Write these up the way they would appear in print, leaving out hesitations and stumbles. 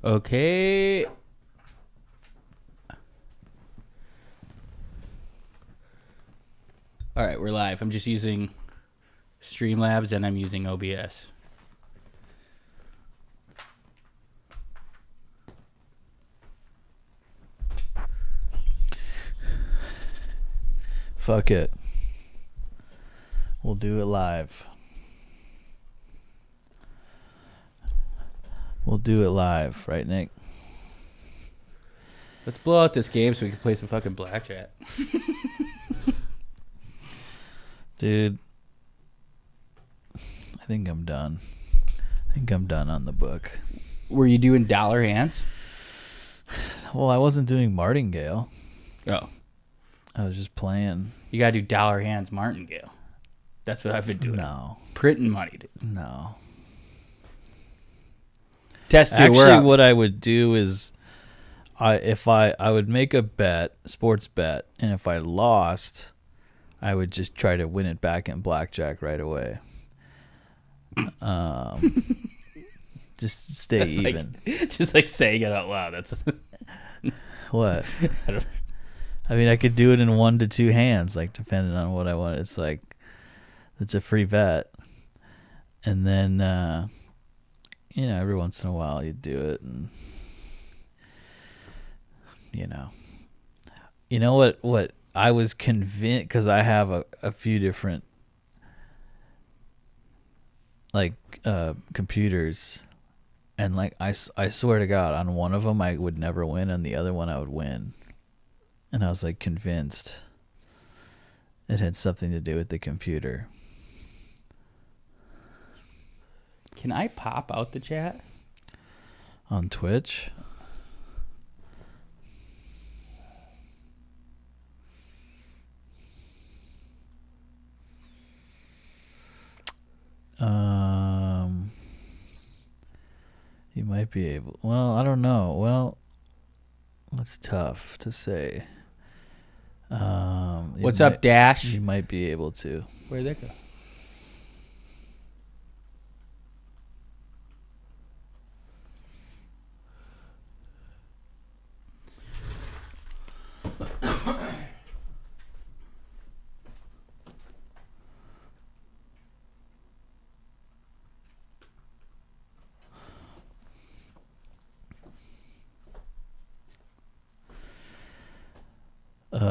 Okay. All right, we're live. I'm just using Streamlabs and I'm using OBS. Fuck it. We'll do it live. We'll do it live, right, Nick? Let's blow out this game so we can play some fucking blackjack. Dude, I think I'm done. I think I'm done on the book. Were you doing dollar hands? Well, I wasn't doing martingale. Oh. I was just playing. You got to do dollar hands martingale. That's what I've been doing. No. Printing money, dude. No. Test your Actually, work. what I would do is I would make a bet, sports bet, and if I lost, I would just try to win it back in blackjack right away. Just stay That's even. Just like saying it out loud. That's What? I don't, I mean, I could do it in 1 to 2 hands, like depending on what I want. It's like it's a free bet, and then every once in a while you do it, and you know what I was convinced, because I have a few different like computers, and like I swear to God, on one of them I would never win, and the other one I would win. And I was like convinced it had something to do with the computer. Can I pop out the chat? On Twitch? You might be able. Well, I don't know. Well, that's tough to say. What's up, Dash? You might be able to. Where'd that go?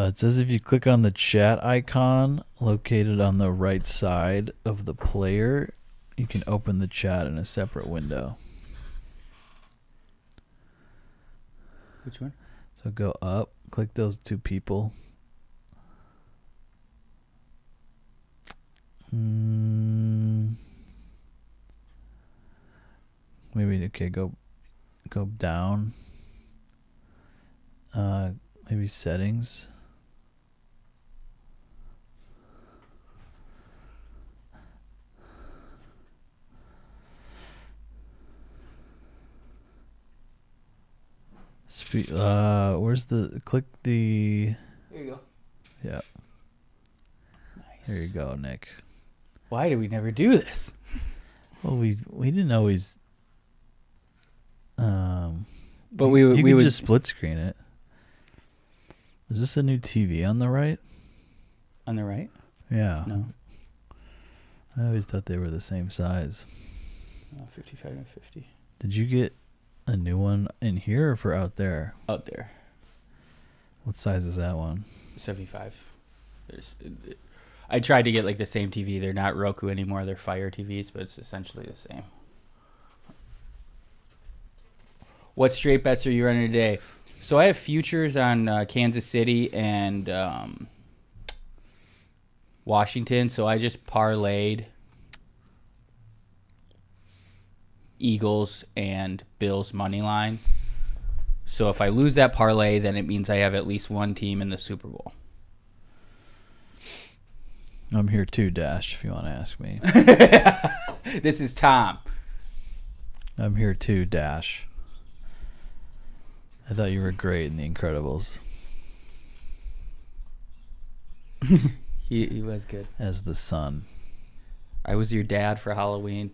It says if you click on the chat icon located on the right side of the player, you can open the chat in a separate window. Which one? So go up, click those 2 people. Maybe, okay, go down. Maybe settings. Where's click the... There you go. Yeah. Nice. There you go, Nick. Why did we never do this? Well, we didn't always... But you we could would just split screen it. Is this a new TV on the right? on the right. Yeah. No. I always thought they were the same size. 55 and 50. Did you get a new one in here or for out there? Out there. What size is that one? 75. I tried to get like the same TV. They're not Roku anymore. They're Fire TVs, but it's essentially the same. What straight bets are you running today? So I have futures on Kansas City and Washington. So I just parlayed Eagles and Bills money line. So if I lose that parlay, then it means I have at least one team in the Super Bowl. I'm here too, Dash, if you want to ask me. This is Tom. I'm here too, Dash. I thought you were great in The Incredibles. He was good. As the son. I was your dad for Halloween.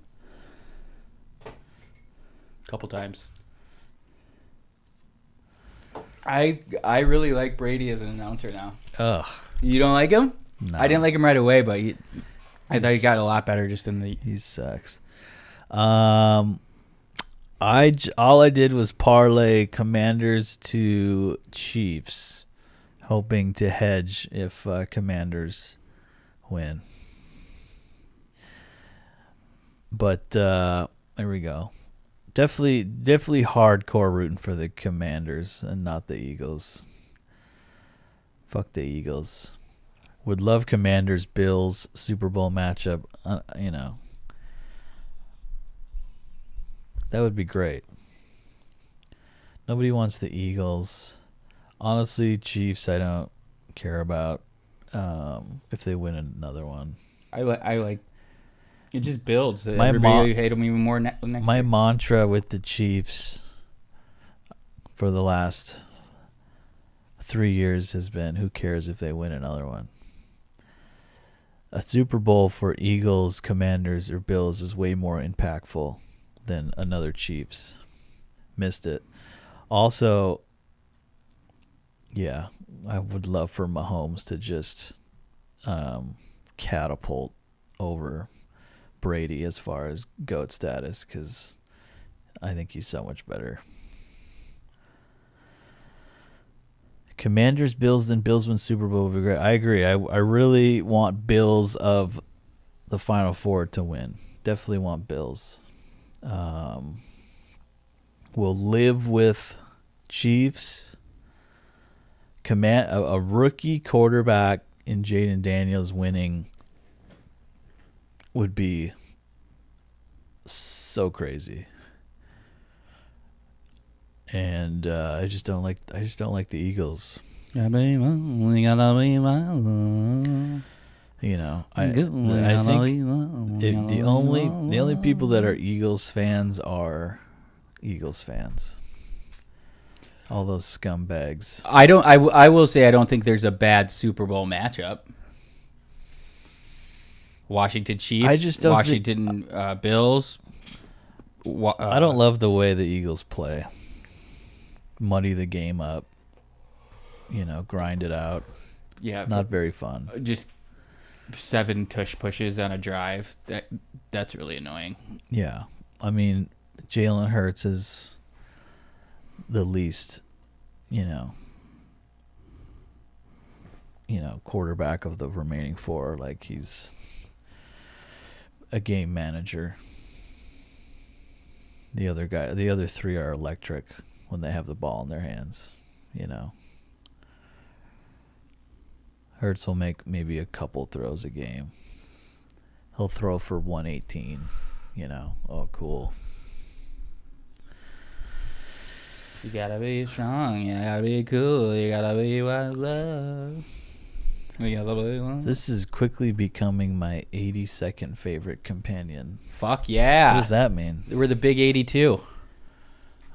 A couple times. I really like Brady as an announcer now. Ugh. You don't like him? No. I didn't like him right away, but I thought he got a lot better just in the. He sucks. All I did was parlay Commanders to Chiefs, hoping to hedge if Commanders win. But there we go. Definitely hardcore rooting for the Commanders and not the Eagles. Fuck the Eagles. Would love Commanders Bills Super Bowl matchup. That would be great. Nobody wants the Eagles. Honestly, Chiefs I don't care about if they win another one. I like. It just builds. My Everybody hate them even more next My year. mantra with the Chiefs for the last 3 years has been, who cares if they win another one? A Super Bowl for Eagles, Commanders, or Bills is way more impactful than another Chiefs. Missed it. Also, yeah, I would love for Mahomes to just catapult over Brady as far as GOAT status, because I think he's so much better. Commanders, Bills, then Bills win Super Bowl would be great. I agree. I really want Bills of the Final Four to win. Definitely want Bills. We'll live with Chiefs. A rookie quarterback in Jaden Daniels winning would be so crazy. And I just don't like the Eagles. I think the only people that are Eagles fans are Eagles fans. All those scumbags. I will say I don't think there's a bad Super Bowl matchup. Washington Chiefs. I just don't Washington Bills. I don't love the way the Eagles play. Muddy the game up. Grind it out. Yeah. Not very fun. Just 7 tush pushes on a drive. That's really annoying. Yeah. I mean, Jalen Hurts is the least, quarterback of the remaining 4. Like, he's a game manager. The other 3 are electric when they have the ball in their hands, Hurts will make maybe a couple throws a game. He'll throw for 118, Oh, cool. You gotta be strong. You gotta be cool. You gotta be wise love. This is quickly becoming my 82nd favorite companion. Fuck yeah. What does that mean? We're the big 82.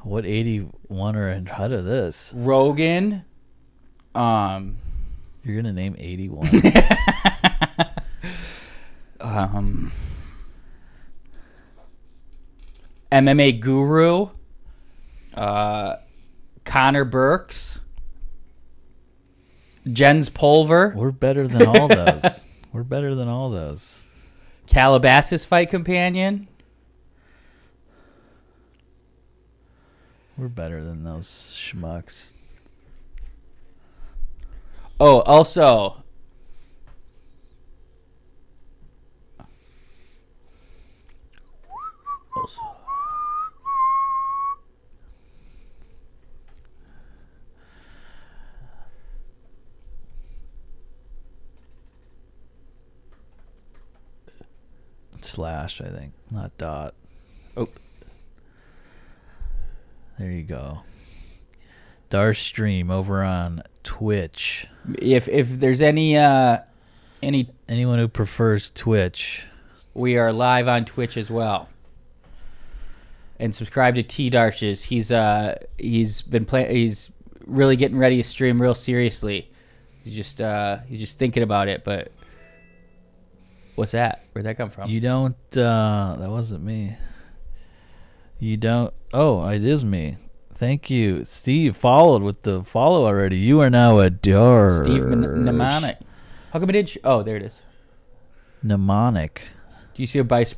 What 81 are ahead of this? Rogan. You're going to name 81? MMA Guru. Connor Burks. Jens Pulver. We're better than all those. Calabasas Fight Companion. We're better than those schmucks. Oh, also. Slash, I think, not dot. Oh. There you go. Dark Stream over on Twitch. If there's anyone who prefers Twitch, we are live on Twitch as well. And subscribe to T Darshes. He's really getting ready to stream real seriously. He's just thinking about it, but what's that? Where'd that come from? You don't that wasn't me. You don't. Oh, it is me. Thank you. Steve followed with the follow already. You are now a Darsh. Steve Mnemonic. How come it did? Oh, there it is. Mnemonic. Do you see a bice?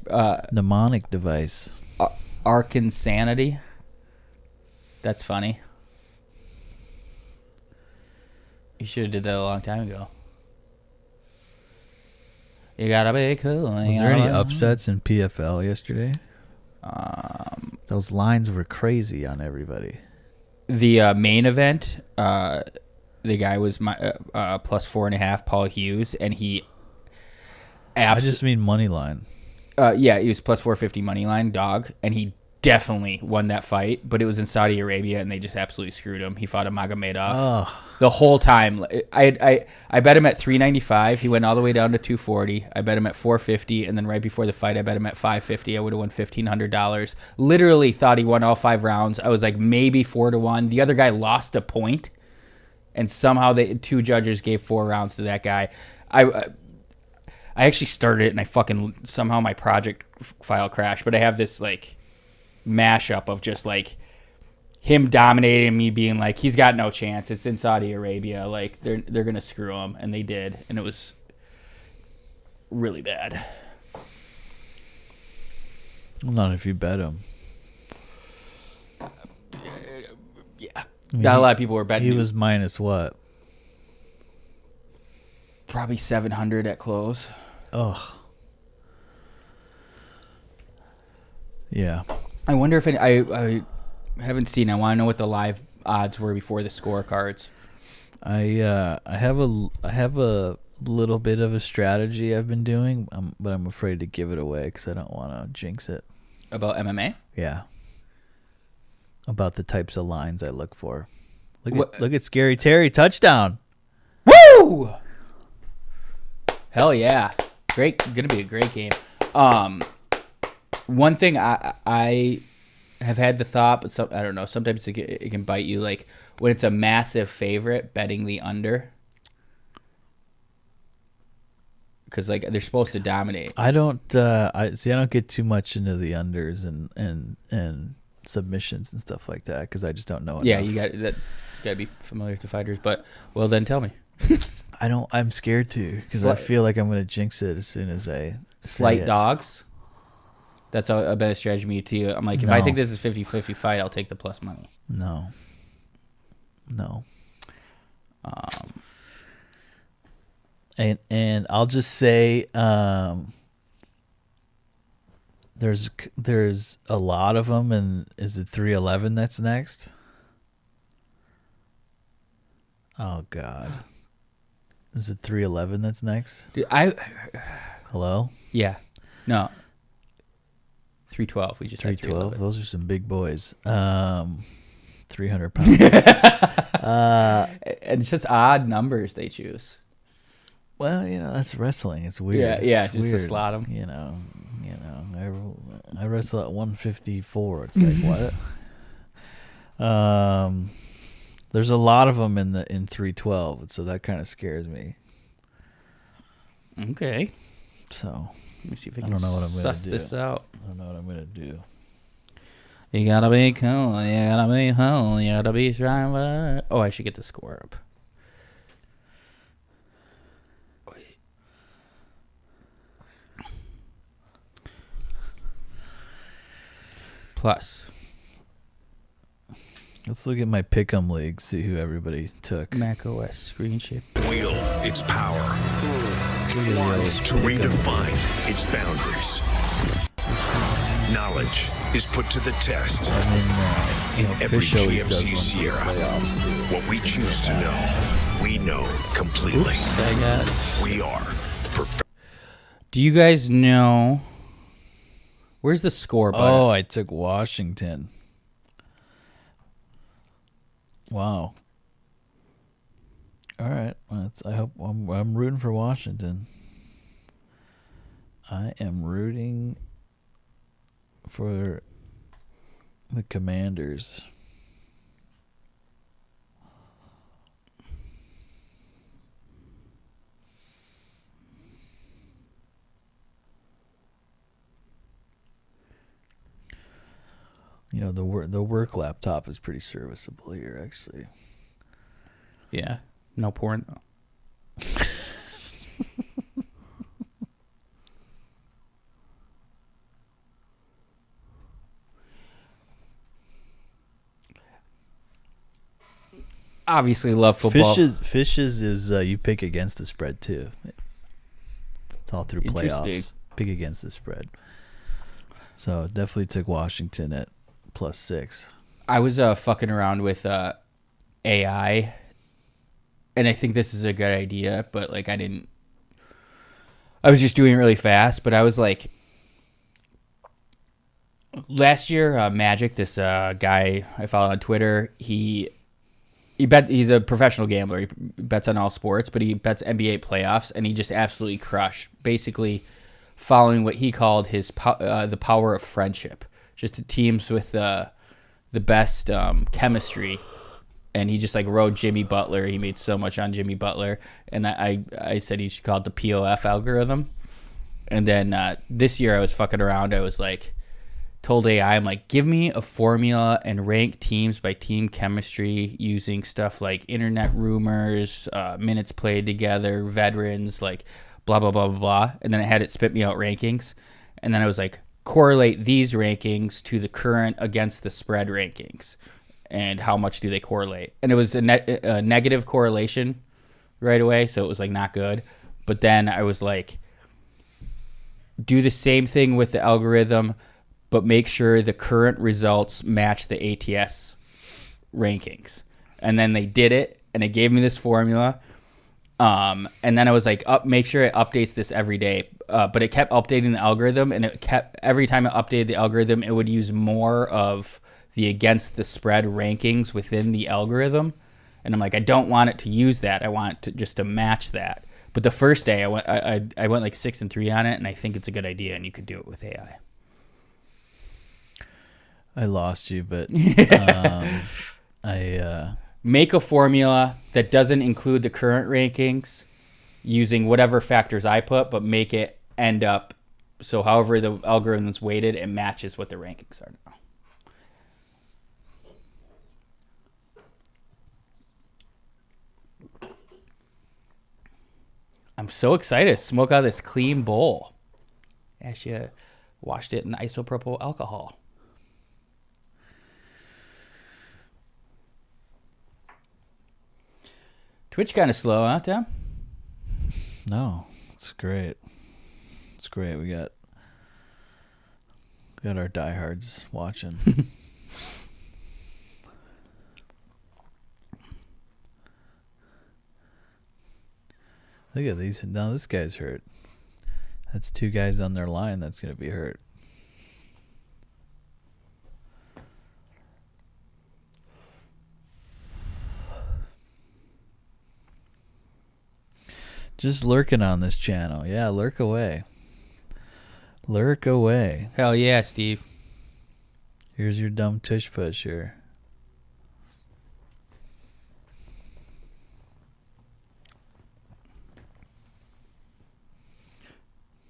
Mnemonic device. Arkansanity. That's funny. You should have did that a long time ago. You gotta be cool. Was there any upsets in PFL yesterday? Those lines were crazy on everybody. The main event, the guy was my plus 4.5, Paul Hughes, and he. I just mean money line. Yeah, he was plus 450 money line dog, and he definitely won that fight. But it was in Saudi Arabia, and they just absolutely screwed him. He fought a Magomedov the whole time. I bet him at 395. He went all the way down to 240. I bet him at 450, and then right before the fight, I bet him at 550. I would have won $1,500. Literally thought he won all 5 rounds. I was like maybe 4-1. The other guy lost a point, and somehow the 2 judges gave 4 rounds to that guy. I actually started it, and I fucking somehow my project file crashed. But I have this like mashup of just like him dominating, me being like, he's got no chance. It's in Saudi Arabia. Like they're gonna screw him, and they did, and it was really bad. Well, not if you bet him. Yeah, I mean, a lot of people were betting. He was minus what? Probably 700 at close. Oh. Yeah. I wonder if I haven't seen. I want to know what the live odds were before the scorecards. I have a little bit of a strategy I've been doing, but I'm afraid to give it away because I don't want to jinx it. About MMA? Yeah. About the types of lines I look for. Look at Scary Terry touchdown. Woo! Hell yeah. Great. Gonna be a great game. One thing I have had the thought, but I don't know, sometimes it can bite you, like when it's a massive favorite, betting the under. Because like they're supposed to dominate. I don't I don't get too much into the unders and submissions and stuff like that because I just don't know enough. Yeah, you got to be familiar with the fighters, but well then tell me. I'm scared to because I feel like I'm going to jinx it as soon as I slight dogs. That's a better strategy to you. I'm like, if I think this is 50-50 fight, I'll take the plus money. No. And I'll just say there's a lot of them, and is it 311 that's next? Oh God. Is it 311 that's next? Dude, Hello? Yeah. No. 312. We just 312. Those are some big boys. 300 pounds. It's just odd numbers they choose. Well, that's wrestling. It's weird. Yeah, it's just weird. to slot them. I wrestle at 154. It's like what? There's a lot of them in 312, so that kind of scares me. Okay. So let me see if I don't know what I'm gonna suss do. this out. I don't know what I'm gonna do. You gotta be cool. You gotta be cool. You gotta be strong. Oh, I should get the score up. Wait. Plus. Let's look at my pick'em league. See who everybody took. Mac OS screen ship. Wield its power to redefine its boundaries. Knowledge is put to the test in every GMC Sierra. What we choose to know, we know completely. We are perfect. Do you guys know? Where's the score button? Oh, I took Washington. Wow. All right. I hope I'm rooting for Washington. I am rooting for the Commanders. the work laptop is pretty serviceable here, actually. Yeah. No porn though. Obviously love football. Fishes is you pick against the spread too. It's all through playoffs. Pick against the spread. So definitely took Washington at +6. I was fucking around with AI, and I think this is a good idea, but like I was just doing it really fast, but I was like, last year, Magic, this guy I follow on Twitter, he's a professional gambler. He bets on all sports, but he bets NBA playoffs, and he just absolutely crushed, basically following what he called his the power of friendship, just the teams with the best chemistry. And he just like rode Jimmy Butler. He made so much on Jimmy Butler. And I said he should call it the POF algorithm. And then this year I was fucking around. I was like, told AI, I'm like, give me a formula and rank teams by team chemistry using stuff like internet rumors, minutes played together, veterans, like blah, blah, blah, blah, blah. And then I had it spit me out rankings. And then I was like, correlate these rankings to the current against the spread rankings. And how much do they correlate? And it was a negative correlation right away, so it was like not good. But then I was like, do the same thing with the algorithm, but make sure the current results match the ATS rankings. And then they did it, and it gave me this formula. And then I was like, make sure it updates this every day. But it kept updating the algorithm, and every time it updated the algorithm, it would use more of the against the spread rankings within the algorithm. And I'm like, I don't want it to use that. I want it to just to match that. But the first day I went like 6-3 on it, and I think it's a good idea, and you could do it with AI. I lost you, but I make a formula that doesn't include the current rankings using whatever factors I put, but make it end up so however the algorithm's weighted, it matches what the rankings are now. I'm so excited to smoke out of this clean bowl. Actually, washed it in isopropyl alcohol. Twitch kind of slow, huh, Tim? No, it's great. It's great. We got our diehards watching. Look at these. Now this guy's hurt. That's 2 guys on their line that's going to be hurt. Just lurking on this channel. Yeah, lurk away. Lurk away. Hell yeah, Steve. Here's your dumb tush push here.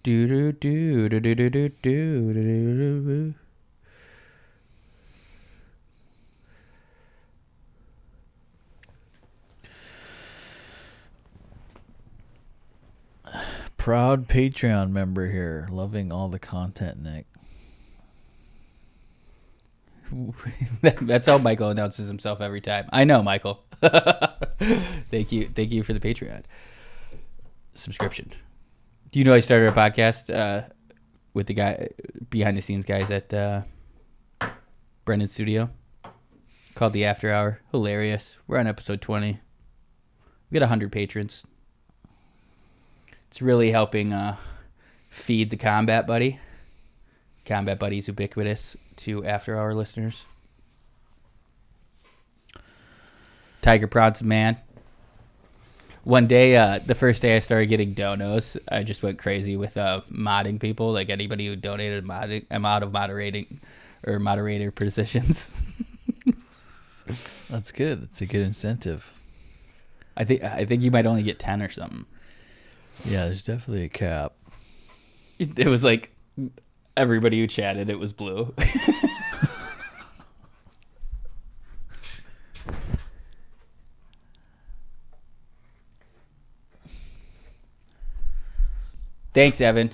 Do do do do do do do do do. Proud Patreon member here, loving all the content, Nick. That's how Michael announces himself every time. I know, Michael. Thank you for the Patreon subscription. Do you know I started a podcast with the guy behind the scenes guys at Brendan's studio called The After Hour? Hilarious. We're on episode 20. We got 100 patrons. It's really helping feed the Combat Buddy. Combat Buddy's ubiquitous to After Hour listeners. Tiger Bronson Man. One day, the first day I started getting donos, I just went crazy with modding people. Like anybody who donated modding, I'm out of moderating or moderator positions. That's good. It's a good incentive. I think you might only get 10 or something. Yeah, there's definitely a cap. It was like everybody who chatted, it was blue. Thanks, Evan.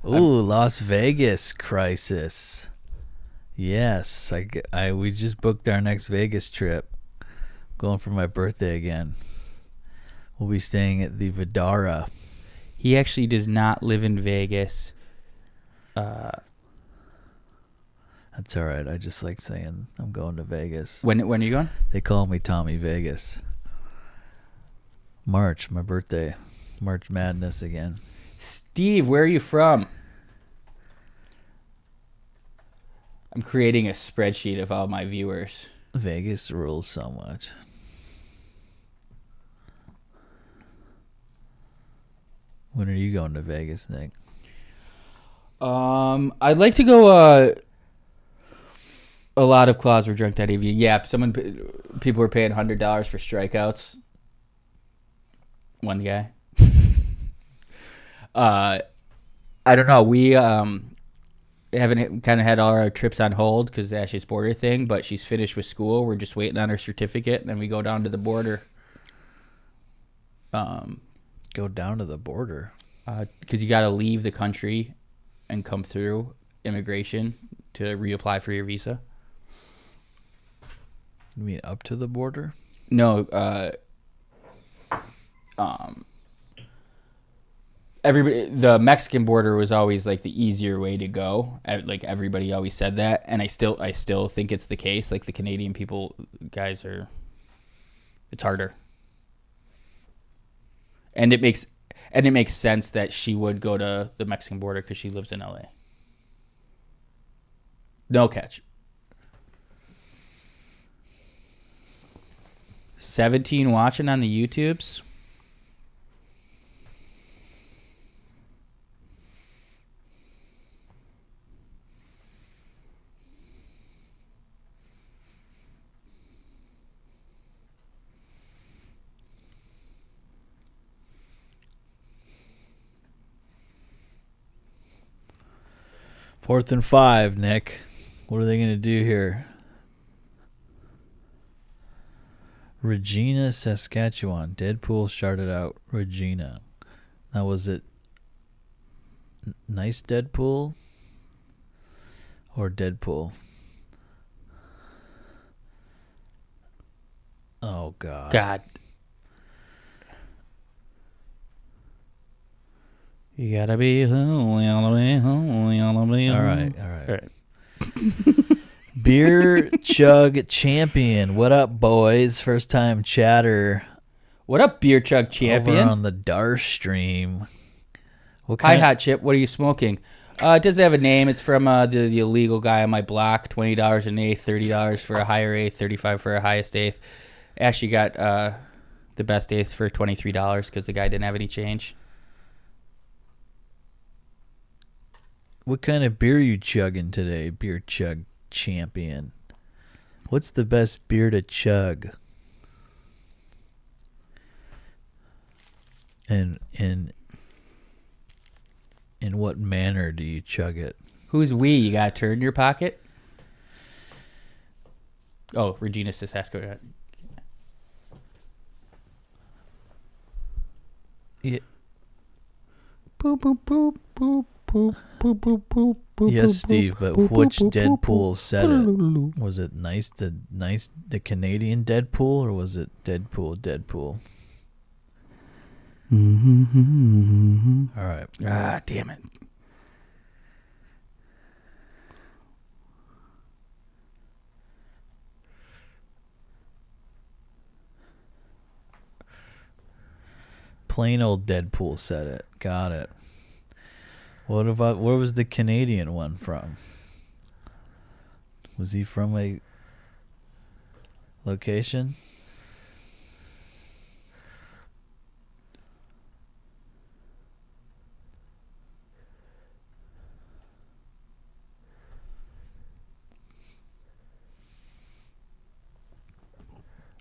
Ooh, Las Vegas crisis. Yes, we just booked our next Vegas trip. Going for my birthday again. We'll be staying at the Vidara. He actually does not live in Vegas. That's all right. I just like saying I'm going to Vegas. When are you going? They call me Tommy Vegas. March, my birthday. March Madness again. Steve, where are you from? I'm creating a spreadsheet of all my viewers. Vegas rules so much. When are you going to Vegas, Nick? I'd like to go. A lot of claws were drunk that evening. Yeah, people were paying $100 for strikeouts. One guy. I don't know. We haven't kind of had all our trips on hold because of the Ashley's border thing, but she's finished with school. We're just waiting on her certificate, and then we go down to the border. Go down to the border? Because you got to leave the country and come through immigration to reapply for your visa. You mean up to the border? No. The Mexican border was always like the easier way to go. Like everybody always said that, and I still think it's the case. Like the Canadian guys it's harder, and it makes sense that she would go to the Mexican border because she lives in LA. No catch. 17 watching on the YouTubes. Fourth and 5, Nick. What are they going to do here? Regina, Saskatchewan. Deadpool started out Regina. Now, was it Nice Deadpool or Deadpool? Oh, God. You gotta be holy, All right. Beer Chug Champion. What up, boys? First time chatter. What up, Beer Chug Champion? Over on the Dar stream. Hi, Hot Chip. What are you smoking? It doesn't have a name. It's from the illegal guy on my block. $20 an eighth, $30 for a higher eighth, $35 for a highest eighth. Ashley got the best eighth for $23 because the guy didn't have any change. What kind of beer are you chugging today, Beer Chug Champion? What's the best beer to chug? And in what manner do you chug it? Who's we? You got a turd in your pocket? Oh, Regina Saskatchewan. Yeah. Boop, boop, boop, boop, boop. Boop, boop, boop, boop, yes, boop, Steve, but boop, which boop, boop, Deadpool boop, said boop. it? Was it the Canadian Deadpool, or was it Deadpool? All right. Ah, damn it. Plain old Deadpool said it. Got it. Where was the Canadian one from? Was he from a location?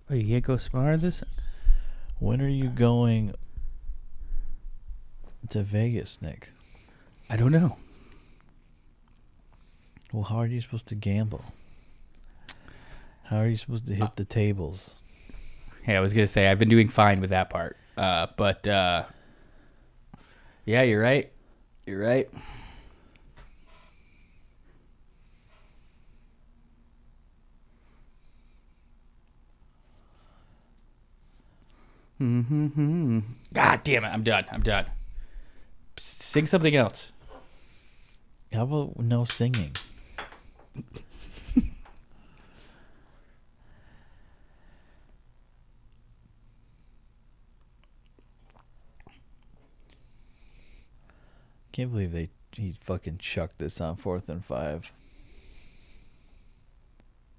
Oh, you can't go smarter this? When are you going to Vegas, Nick? I don't know. Well, how are you supposed to gamble? How are you supposed to hit the tables? Hey, I was going to say, I've been doing fine with that part. But Yeah, you're right. You're right. God damn it. I'm done. Sing something else. How about no singing? Can't believe he fucking chucked this on 4th and 5.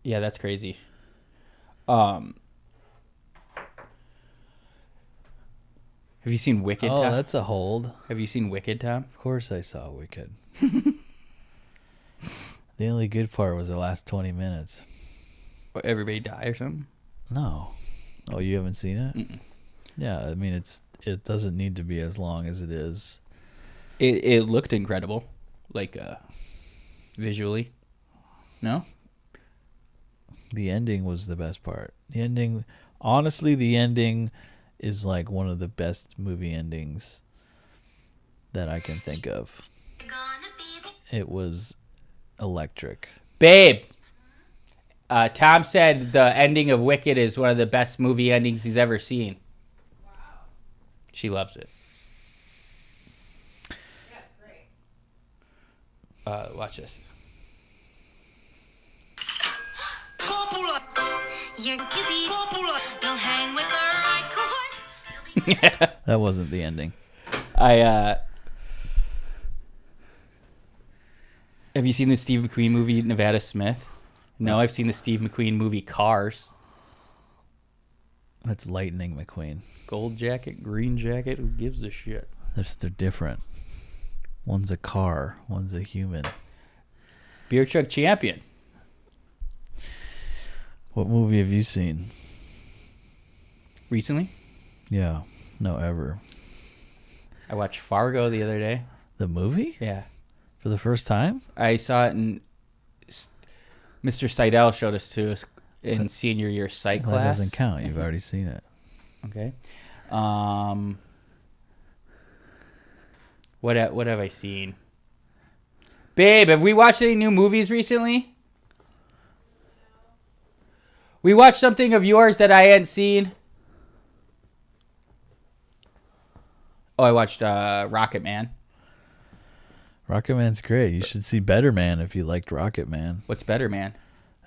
Yeah, that's crazy. Have you seen Wicked, Tom? Oh, that's a hold. Have you seen Wicked, Tom? Of course I saw Wicked. The only good part was the last 20 minutes. What, everybody die or something? No. Oh, you haven't seen it? Mm-mm. Yeah, I mean, it doesn't need to be as long as it is. It looked incredible, like visually. No? The ending was the best part. Honestly, the ending is like one of the best movie endings that I can think of. It was electric. Babe, Tom said the ending of Wicked is one of the best movie endings he's ever seen. Wow. She loves it. Yeah, it's great. Watch this. Popular. You're popular. You'll hang with the right cohort. That wasn't the ending. Have you seen the Steve McQueen movie Nevada Smith? No, I've seen the Steve McQueen movie Cars. That's Lightning McQueen. Gold jacket, green jacket, who gives a shit? They're different. One's a car, one's a human. Beer Truck Champion. What movie have you seen? Recently? Yeah. No, ever. I watched Fargo the other day. The movie? Yeah. For the first time? I saw it in... Mr. Seidel showed us to us in senior year psych class. That doesn't count. You've already seen it. Okay. What have I seen? Babe, have we watched any new movies recently? We watched something of yours that I hadn't seen. Oh, I watched Rocket Man. Rocket Man's great. You should see Better Man if you liked Rocket Man. What's Better Man?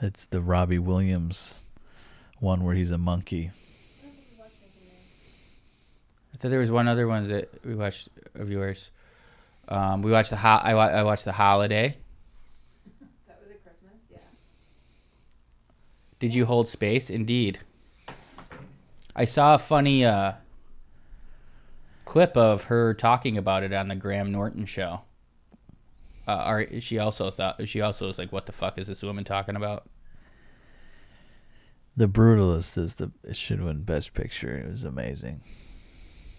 It's the Robbie Williams one where he's a monkey. I thought there was one other one that we watched of yours. We watched I watched The Holiday. That was at Christmas, yeah. Did you hold space? Indeed. I saw a funny clip of her talking about it on the Graham Norton show. She also was like, "What the fuck is this woman talking about?" The Brutalist it should win Best Picture. It was amazing.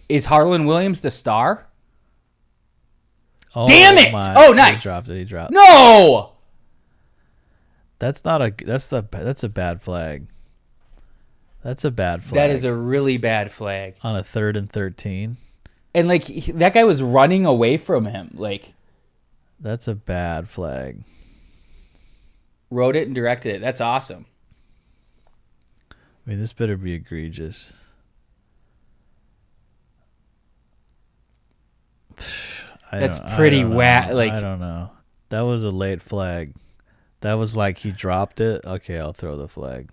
Is Harlan Williams the star? Oh, damn it! Oh, nice. He dropped. No. That's a bad flag. That's a bad flag. That is a really bad flag. On a 3rd and 13. And like that guy was running away from him. Like, that's a bad flag. Wrote it and directed it. That's awesome. I mean, this better be egregious. That's pretty whack. Like, I don't know. That was a late flag. That was like he dropped it. Okay, I'll throw the flag.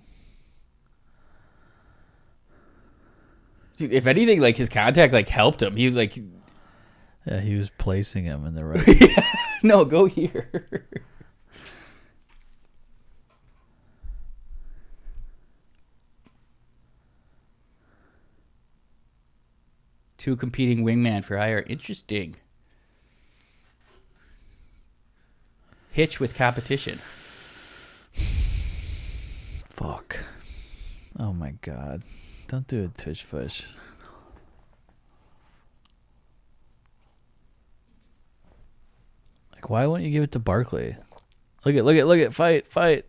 Dude, if anything, like his contact like helped him. He like, yeah, he was placing him in the right. No, go here. Two competing wingman for hire. Interesting. Hitch with competition. Fuck. Oh my god. Don't do it, tush push. Like, why wouldn't you give it to Barkley? Look at, fight.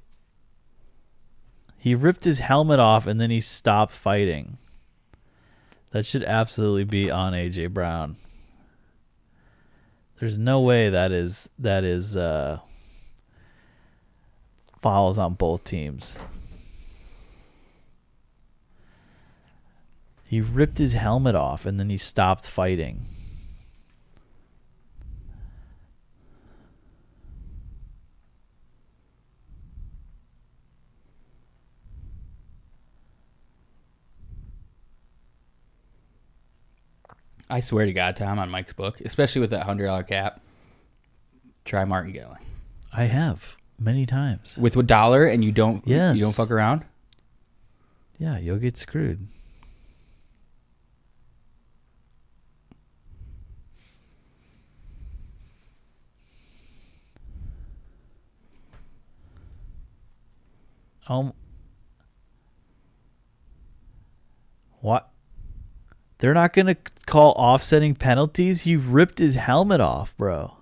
He ripped his helmet off and then he stopped fighting. That should absolutely be on AJ Brown. There's no way that is fouls on both teams. He ripped his helmet off and then he stopped fighting. I swear to God, Tom, on Mike's book, especially with that $100 cap, try martingale. I have many times With $1 and you don't fuck around. Yeah, you'll get screwed. What? They're not going to call offsetting penalties? He ripped his helmet off, bro.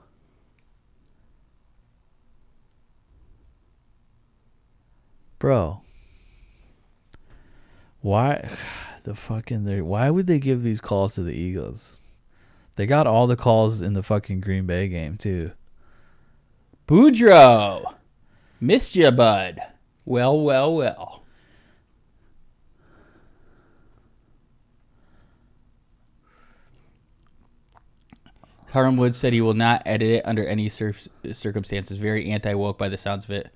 Bro. Why why would they give these calls to the Eagles? They got all the calls in the fucking Green Bay game, too. Boudreaux. Missed ya, bud. Well, well, well. Carmen Woods said he will not edit it under any circumstances. Very anti-woke by the sounds of it.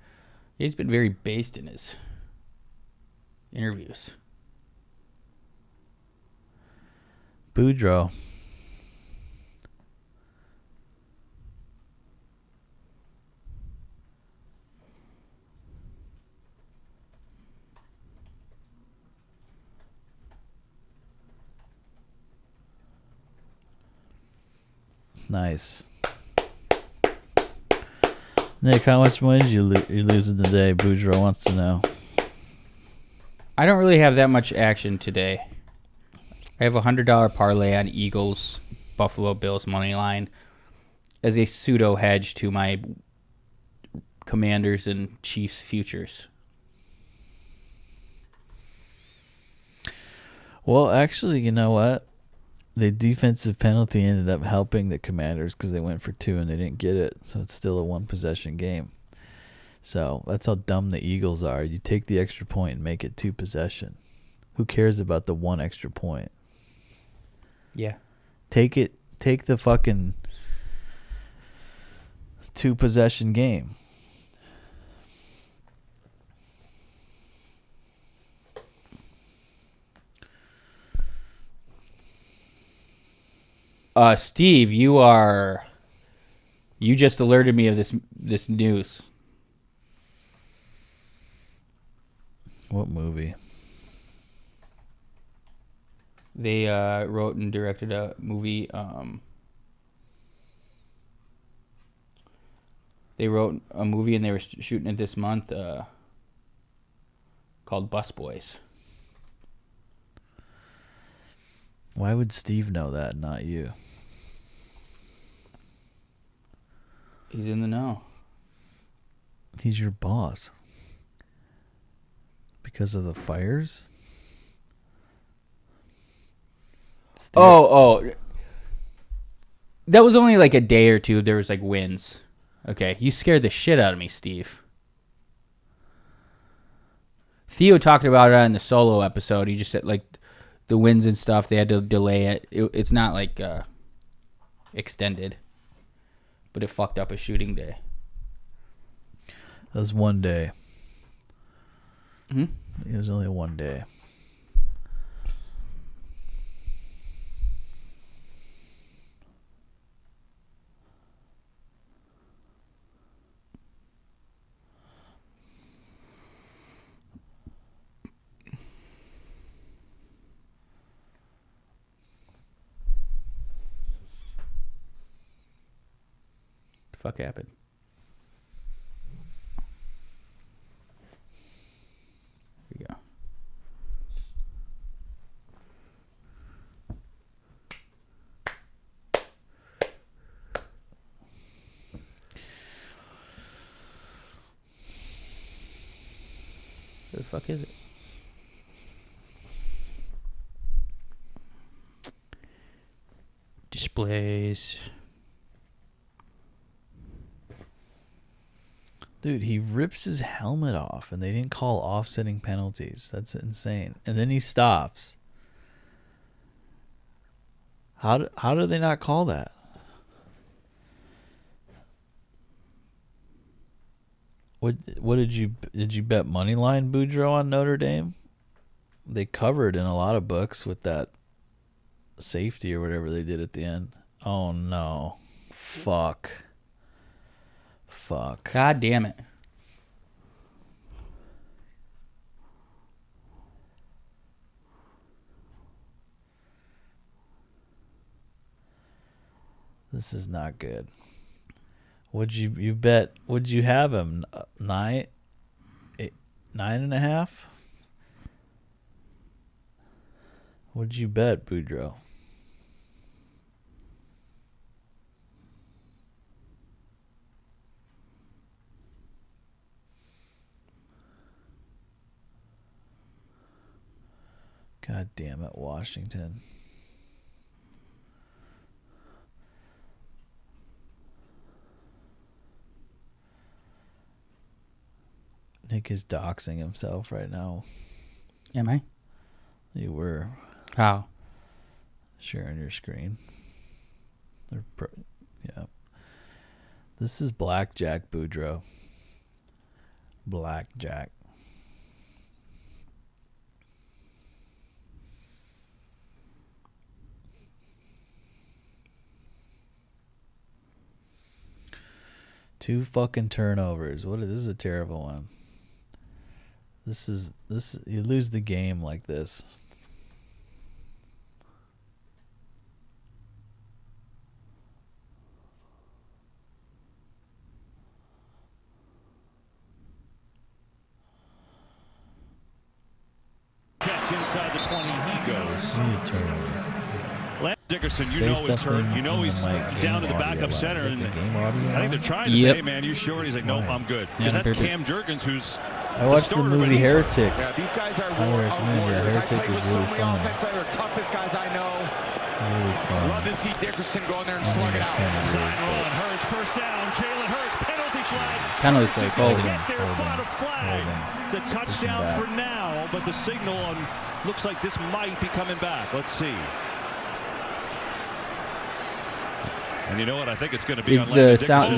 He's been very based in his interviews. Boudreaux. Nice. Nick, how much money did you losing today? Boudreaux wants to know. I don't really have that much action today. I have a $100 parlay on Eagles, Buffalo Bills money line as a pseudo hedge to my Commanders and Chiefs futures. Well, actually, you know what? The defensive penalty ended up helping the Commanders because they went for 2 and they didn't get it. So it's still a 1-possession game. So that's how dumb the Eagles are. You take the extra point and make it 2 possession. Who cares about the 1 extra point? Yeah. Take the fucking 2-possession game. Steve, you just alerted me of this news. What movie? They wrote and directed a movie. They wrote a movie and they were shooting it this month called Bus Boys. Why would Steve know that, not you? He's in the know. He's your boss. Because of the fires? Steve. Oh. That was only like a day or two. There was like winds. Okay, you scared the shit out of me, Steve. Theo talked about it in the solo episode. He just said like the winds and stuff, they had to delay it. It's not like extended, but it fucked up a shooting day. That was 1 day. Mm-hmm. It was only 1 day. Fuck happened? Here we go. Where the fuck is it? Displays. Dude, he rips his helmet off, and they didn't call offsetting penalties. That's insane. And then he stops. How do they not call that? What did you bet money line Boudreaux on Notre Dame? They covered in a lot of books with that safety or whatever they did at the end. Oh no. Fuck. God damn it. This is not good. Would you bet? Would you have him 9.5? What'd you bet, Boudreaux? God damn it, Washington. Nick is doxing himself right now. Am I? You were. How? Sharing your screen. Yeah. This is Blackjack Boudreaux. Blackjack. Two fucking turnovers. This is a terrible one. This you lose the game like this. Catch inside the 20, he goes. Landon Dickerson, you Say know is hurt. You know he's like down to the audio backup line. center, and Game audio I think they're trying to say, "Hey, man, you sure?" And he's like, "No, I'm good." Because that's Cam Jurgens, who's I watched the movie Heretic. Yeah, these guys are warriors. warriors. I Heretic played with was so really many fun. offense that are toughest guys I know. Really fun. Love to see Dickerson go in there and slug it out. Sign run. Hurts first down. Jalen Hurts penalty flag. Penalty flag. Hold Hold get on. there without a flag. It's a touchdown for now, but the signal on looks like this might be coming back. Let's see. And you know what? I think it's going to be on the sound.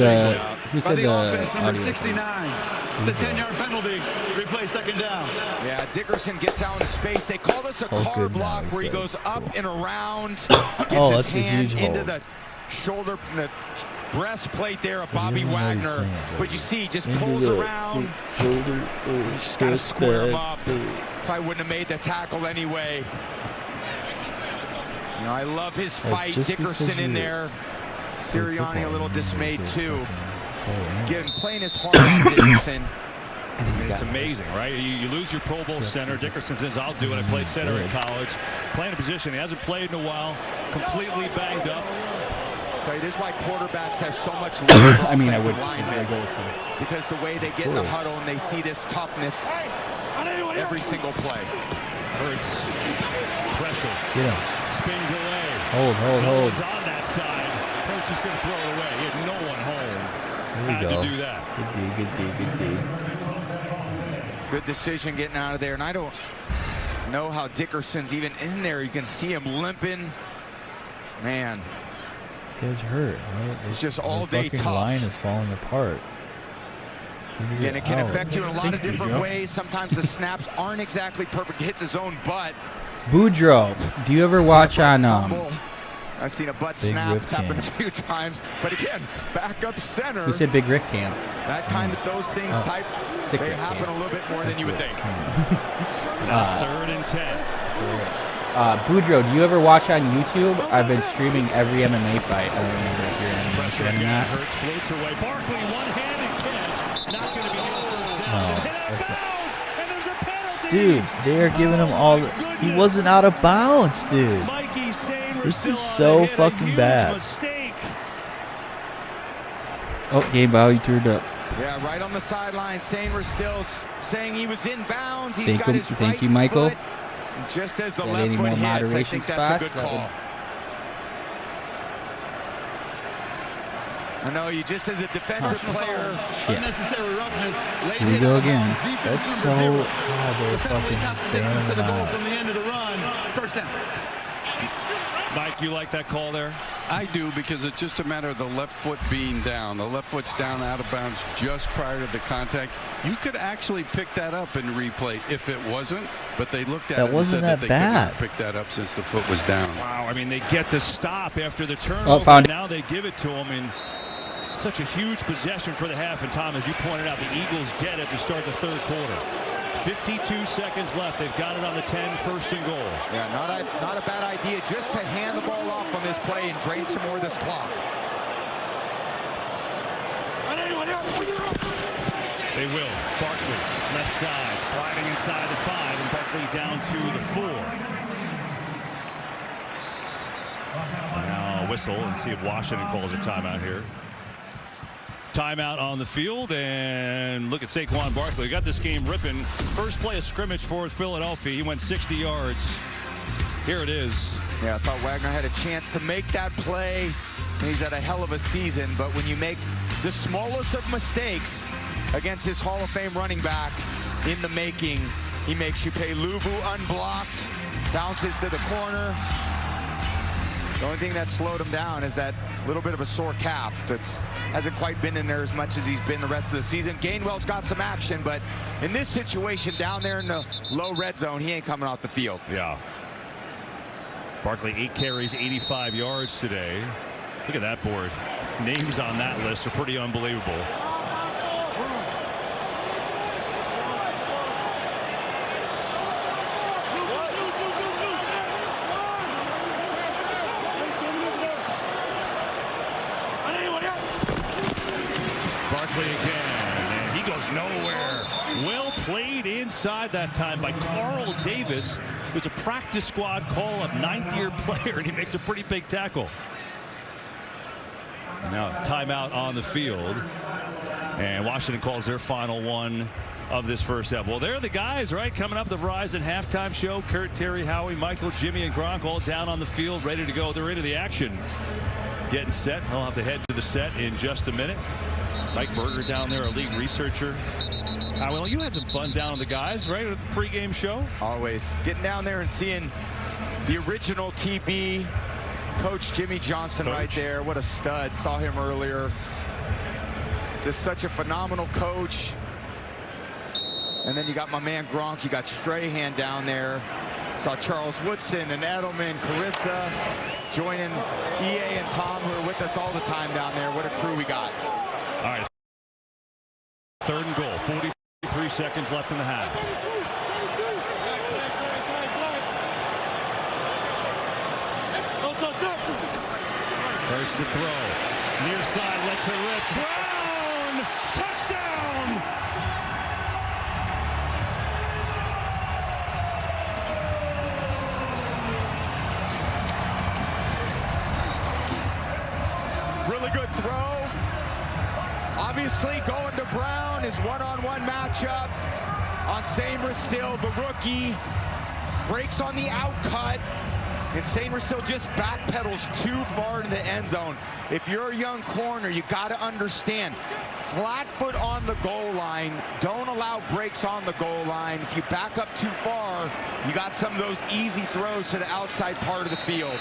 Who said the offense, number audio? 69. It's a 10-yard penalty. Replay second down. Yeah, Dickerson gets out in space. They call this a car block where he goes up and around, gets his hand into the shoulder, the breastplate there of Bobby Wagner. But you see, just pulls around. Just got to square him up. Probably wouldn't have made the tackle anyway. You know, I love his fight. Dickerson in there. Sirianni a little dismayed too. He's playing his heart out, Dickerson. It's amazing, right? You lose your Pro Bowl center. Dickerson says, "I'll do it. I played center in college." Playing a position he hasn't played in a while. Completely banged up. This is why quarterbacks have so much I mean, I would because the way they get in the huddle and they see this toughness every single play. Hurts. Pressure. Yeah. Spins away. Hold. No one's on that side. Hurts is going to throw it away. He had no one home. Had to do that. Good D. Good decision getting out of there. And I don't know how Dickerson's even in there. You can see him limping. Man. This guy's hurt. Right? It's just all day tough. The tough. line is falling apart. Again, it can affect you in a lot of different ways. Sometimes the snaps aren't exactly perfect. Hits his own butt. Boudreaux, do you ever watch on I've seen a butt snap. It's happened a few times. But again, backup center. Who said Big Rick Camp? That kind of those things they happen a little bit more than you would think. Third and 10. Boudreaux, do you ever watch on YouTube? I've been streaming every MMA fight. I don't remember if you're in Pressure or again. not. Hurts floats away. Barkley, one-handed catch. Not going to be able No, to that's not. and there's a penalty. Dude, they are giving him all the... He wasn't out of bounds, dude. This is so fucking bad. Mistake. Oh, Gabe Bauer, you turned up. Yeah, right on the sideline. We're still saying he was in bounds. He's Thank got you, his thank right you, Michael. foot. Just as the Got left any foot more hits, I moderation think that's a good spots? call. I know you just as a defensive player. Unnecessary roughness. Here we go again. That's so they're fucking spamming to the them goal out. from the end of the run. First down. Mike, you like that call there? I do, because it's just a matter of the left foot being down. The left foot's down out of bounds just prior to the contact. You could actually pick that up in replay if it wasn't, but they looked at it and said that they could not pick that up since the foot was down. Wow, I mean, they get the stop after the turnover. Oh, found it. Now they give it to him in such a huge possession for the half. And Tom, as you pointed out, the Eagles get it to start the third quarter. 52 seconds left. They've got it on the 10, first and goal. Yeah, not a bad idea just to hand the ball off on this play and drain some more of this clock. They will. Barkley, left side, sliding inside the 5, and Barkley down to the 4. Now whistle and see if Washington calls a timeout here. Timeout on the field, and look at Saquon Barkley. Got this game ripping. First play of scrimmage for Philadelphia. He went 60 yards. Here it is. Yeah, I thought Wagner had a chance to make that play. He's had a hell of a season, but when you make the smallest of mistakes against his Hall of Fame running back in the making, he makes you pay. Luvu unblocked, bounces to the corner. The only thing that slowed him down is that little bit of a sore calf that hasn't quite been in there as much as he's been the rest of the season. Gainwell's got some action, but in this situation down there in the low red zone, he ain't coming off the field. Yeah. Barkley 8 carries, 85 yards today. Look at that board. Names on that list are pretty unbelievable. Barkley again, and he goes nowhere. Well played inside that time by Carl Davis, who's a practice squad call-up 9th-year player, and he makes a pretty big tackle. And now timeout on the field, and Washington calls their final one of this first half. Well, they're the guys, right, coming up the Verizon halftime show. Kurt, Terry, Howie, Michael, Jimmy, and Gronk all down on the field, ready to go. They're into the action, getting set. They'll have to head to the set in just a minute. Mike Berger down there, a league researcher. Well, you had some fun down with the guys, right, at the pregame show? Always. Getting down there and seeing the original TB, Coach Jimmy Johnson right there. What a stud. Saw him earlier. Just such a phenomenal coach. And then you got my man Gronk. You got Strahan down there. Saw Charles Woodson and Edelman, Carissa joining EA and Tom, who are with us all the time down there. What a crew we got. All right. Third and goal. 43 seconds left in the half. First to throw. Near side, lets her rip. Brown! Touchdown! Really good throw. Obviously going to Brown, his one-on-one matchup on Seymour Still, the rookie. Breaks on the outcut. And Seymour Still just backpedals too far into the end zone. If you're a young corner, you got to understand, flat foot on the goal line, don't allow breaks on the goal line. If you back up too far, you got some of those easy throws to the outside part of the field.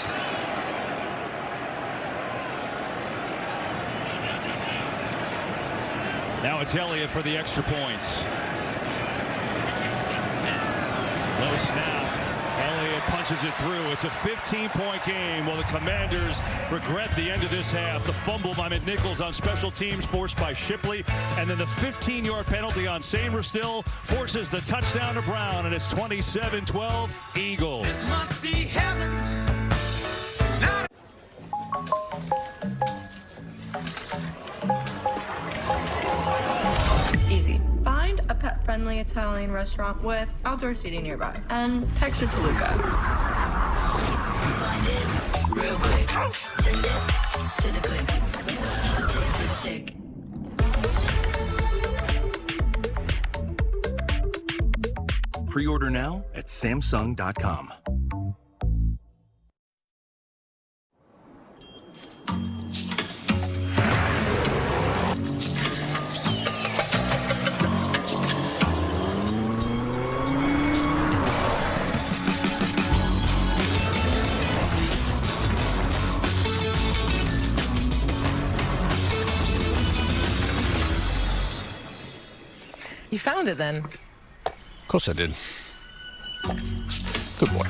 Now it's Elliott for the extra point. Low snap. Elliott punches it through. It's a 15-point game. Well, the Commanders regret the end of this half. The fumble by McNichols on special teams forced by Shipley. And then the 15-yard penalty on Seymour Still forces the touchdown to Brown. And it's 27-12 Eagles. This must be heaven. Easy. Find a pet-friendly Italian restaurant with outdoor seating nearby and text it to Luca. Find it real quick. Send it to the click. This is sick. Pre-order now at Samsung.com. found it then. Of course I did. Good boy.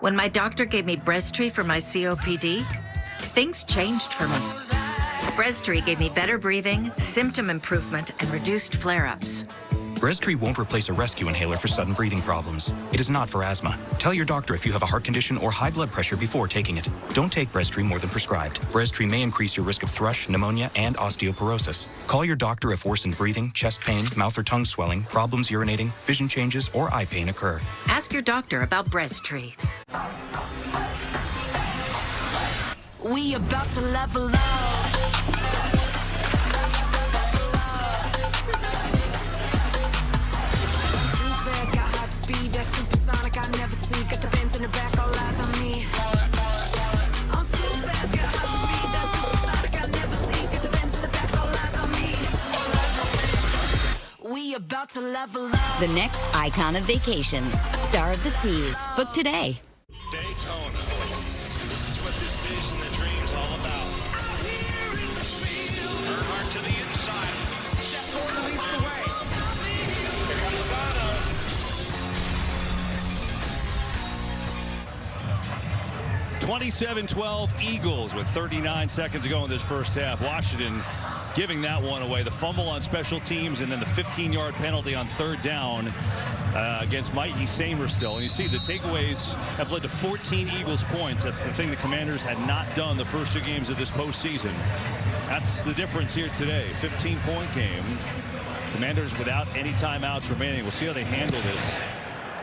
When my doctor gave me Breztri for my COPD, things changed for me. Breztri gave me better breathing, symptom improvement, and reduced flare-ups. Breztri won't replace a rescue inhaler for sudden breathing problems. It is not for asthma. Tell your doctor if you have a heart condition or high blood pressure before taking it. Don't take Breztri more than prescribed. Breztri may increase your risk of thrush, pneumonia, and osteoporosis. Call your doctor if worsened breathing, chest pain, mouth or tongue swelling, problems urinating, vision changes, or eye pain occur. Ask your doctor about Breztri. We about to level up. Got hot speed, that's supersonic, I never see. Got the Benz in the back, all eyes on me. I'm too fast, got hot speed, that's supersonic, I never see. Got the Benz in the back, all eyes on me. We about to level up. The next icon of vacations, Star of the Seas. Book today. Daytona. This is what this vision and dream's all about. Earnhardt to the inside. Jeff Gordon leads the way. Here comes Logano. (27-12) Eagles with 39 seconds to go in this first half. Washington giving that one away. The fumble on special teams and then the 15-yard penalty on third down against Mikey Samerstill. And you see the takeaways have led to 14 Eagles points. That's the thing the Commanders had not done the first two games of this postseason. That's the difference here today. 15-point game. Commanders without any timeouts remaining. We'll see how they handle this.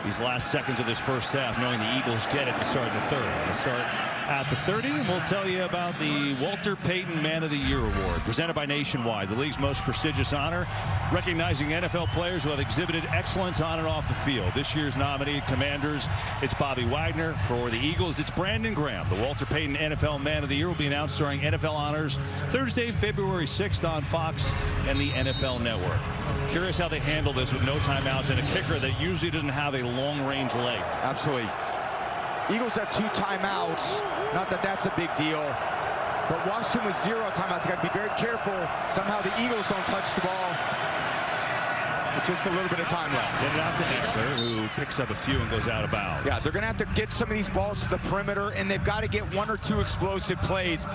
These last seconds of this first half, knowing the Eagles get it to start the third. They'll start at the 30, and we'll tell you about the Walter Payton Man of the Year Award, presented by Nationwide, the league's most prestigious honor, recognizing NFL players who have exhibited excellence on and off the field. This year's nominee, Commanders, it's Bobby Wagner. For the Eagles, it's Brandon Graham. The Walter Payton NFL Man of the Year will be announced during NFL Honors Thursday, February 6th on Fox and the NFL Network. Curious how they handle this with no timeouts and a kicker that usually doesn't have a long-range leg. Absolutely. Eagles have 2 timeouts. Not that that's a big deal. But Washington with 0 timeouts. You got to be very careful. Somehow the Eagles don't touch the ball. With just a little bit of time left. Get it out to Eckler, who picks up a few and goes out of bounds. Yeah, they're going to have to get some of these balls to the perimeter, and they've got to get 1 or 2 explosive plays.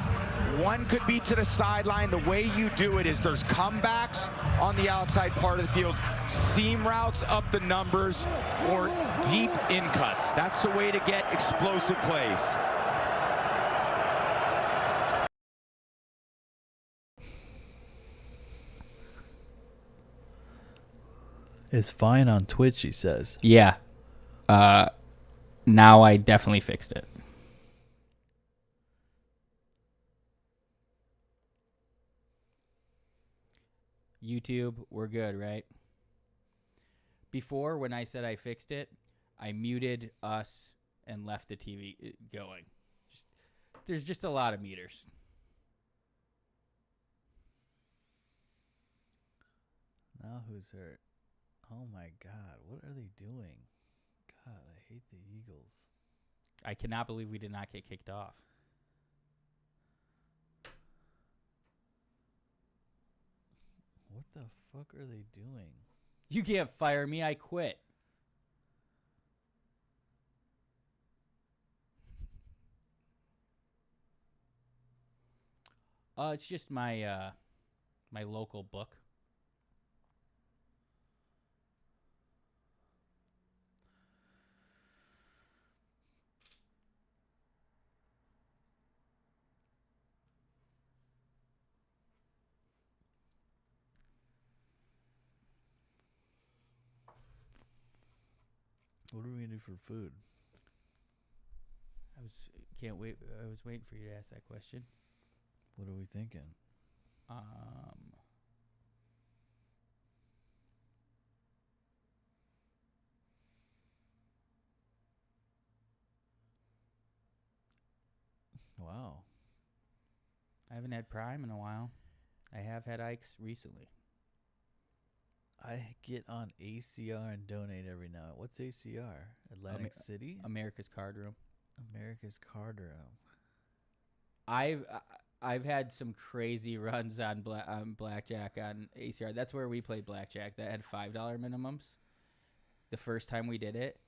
One could be to the sideline. The way you do it is there's comebacks on the outside part of the field, seam routes up the numbers, or deep in cuts. That's the way to get explosive plays. It's fine on Twitch, he says. Yeah. Now I definitely fixed it. YouTube, we're good, right? Before, when I said I fixed it, I muted us and left the TV going. There's just a lot of meters. Now who's hurt? Oh my God, what are they doing? God, I hate the Eagles. I cannot believe we did not get kicked off. What the fuck are they doing? You can't fire me, I quit. It's just my my local book. What are we gonna do for food? I was waiting for you to ask that question. What are we thinking? Wow. I haven't had Prime in a while. I have had Ike's recently. I get on ACR and donate every now. What's ACR? Atlantic City? America's Card Room. America's Card Room. I've had some crazy runs on blackjack on ACR. That's where we played blackjack. That had $5 minimums. The first time we did it,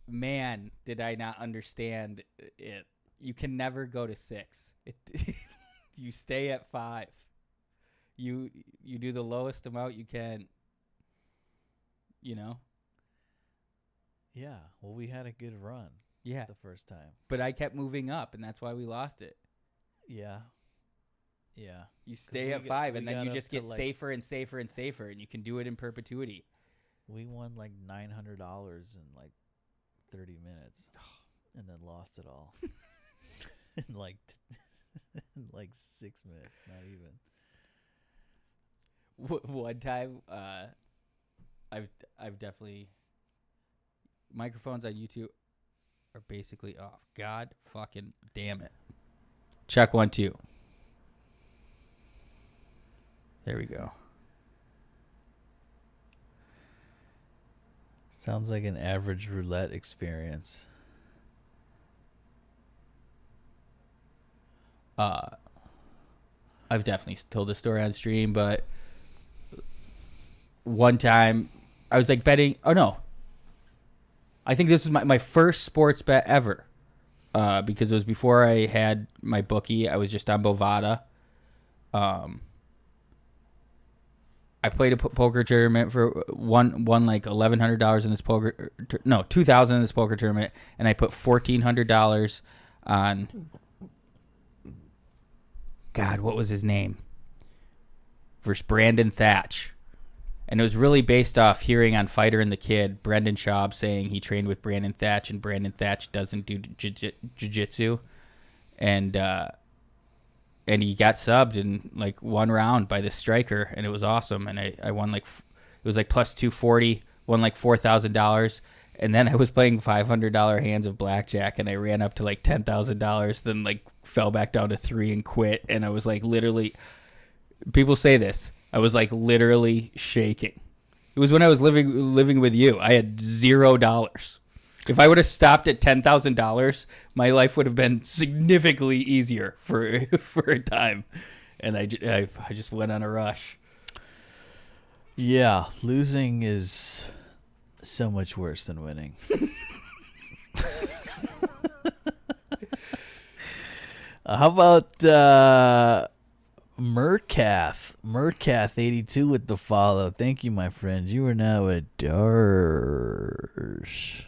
man, did I not understand it. You can never go to 6. You stay at 5. You do the lowest amount you can. You know. Yeah. Well, we had a good run. Yeah. The first time. But I kept moving up, and that's why we lost it. Yeah. Yeah. You stay at 5, and then you just get safer and safer and safer, and you can do it in perpetuity. We won like $900 in like 30 minutes, and then lost it all in like 6 minutes. Not even. One time, I've definitely microphones on YouTube are basically off. God fucking damn it. Check 1 2. There we go. Sounds like an average roulette experience. I've definitely told this story on stream, but one time I was like betting. Oh no. I think this is my first sports bet ever. Because it was before I had my bookie. I was just on Bovada. I played a poker tournament for won like $1,100 in this poker. No, $2,000 in this poker tournament, and I put $1,400 on. God, what was his name? Versus Brandon Thatch, and it was really based off hearing on Fighter and the Kid Brendan Schaub saying he trained with Brandon Thatch, and Brandon Thatch doesn't do jiu-jitsu, and he got subbed in like 1 round by this striker, and it was awesome. And I won like, it was like plus 240, won like $4,000. And then I was playing $500 hands of blackjack, and I ran up to like $10,000, then like fell back down to 3 and quit. And I was like literally, people say this, I was like literally shaking. It was when I was living with you. I had $0. If I would have stopped at $10,000, my life would have been significantly easier for a time, and I just went on a rush. Yeah, losing is so much worse than winning. How about Mercath82 with the follow? Thank you, my friend. You are now a Darsh.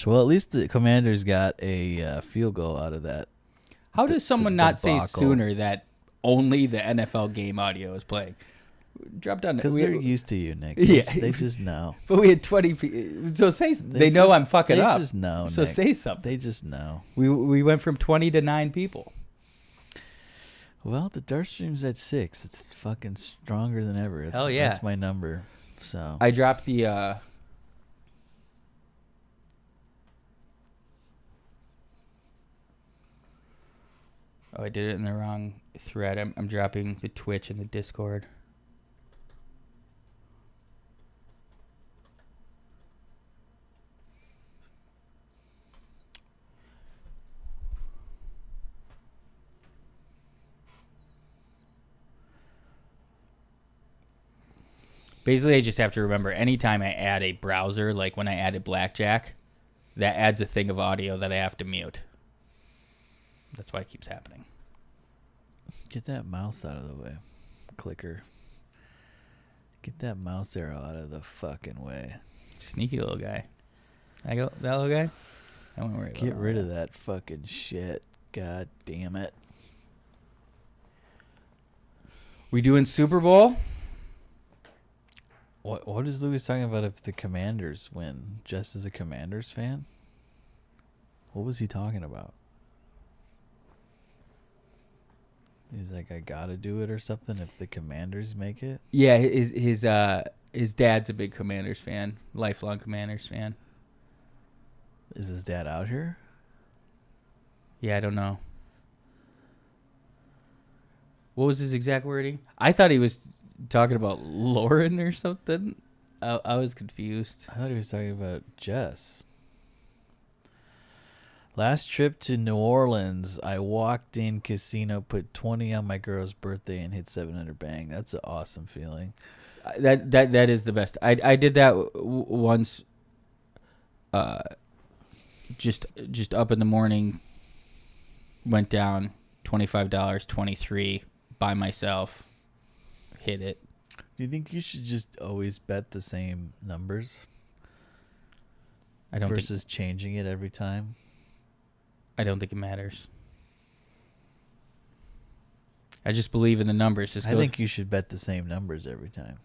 Well, at least the Commanders got a field goal out of that. How does someone not say sooner that only the NFL game audio is playing? Drop down. Because they're used to you, Nick. They just know. But we had 20 people. So say they know I'm fucking up. They just know, so Nick. Say something. They just know. We went from 20 to 9 people. Well, the Dark Stream's at 6. It's fucking stronger than ever. Hell yeah. That's my number. So I dropped the... Oh, I did it in the wrong thread. I'm dropping the Twitch and the Discord. Basically, I just have to remember anytime I add a browser, like when I added Blackjack, that adds a thing of audio that I have to mute. That's why it keeps happening. Get that mouse out of the way. Clicker. Get that mouse arrow out of the fucking way. Sneaky little guy. I go, that little guy? I won't worry about it. Get rid of that fucking shit. God damn it. We doing Super Bowl? What is Louis talking about if the Commanders win? Just as a Commanders fan? What was he talking about? He's like, I gotta do it or something if the Commanders make it? Yeah, his dad's a big Commanders fan. Lifelong Commanders fan. Is his dad out here? Yeah, I don't know. What was his exact wording? I thought he was talking about Lauren or something. I was confused. I thought he was talking about Jess. Last trip to New Orleans, I walked in casino, put 20 on my girl's birthday, and hit 700 bang. That's an awesome feeling. That is the best. I did that once. Just up in the morning. Went down $25, 23 by myself. Hit it. Do you think you should just always bet the same numbers? I don't versus changing it every time. I don't think it matters. I just believe in the numbers. I think you should bet the same numbers every time.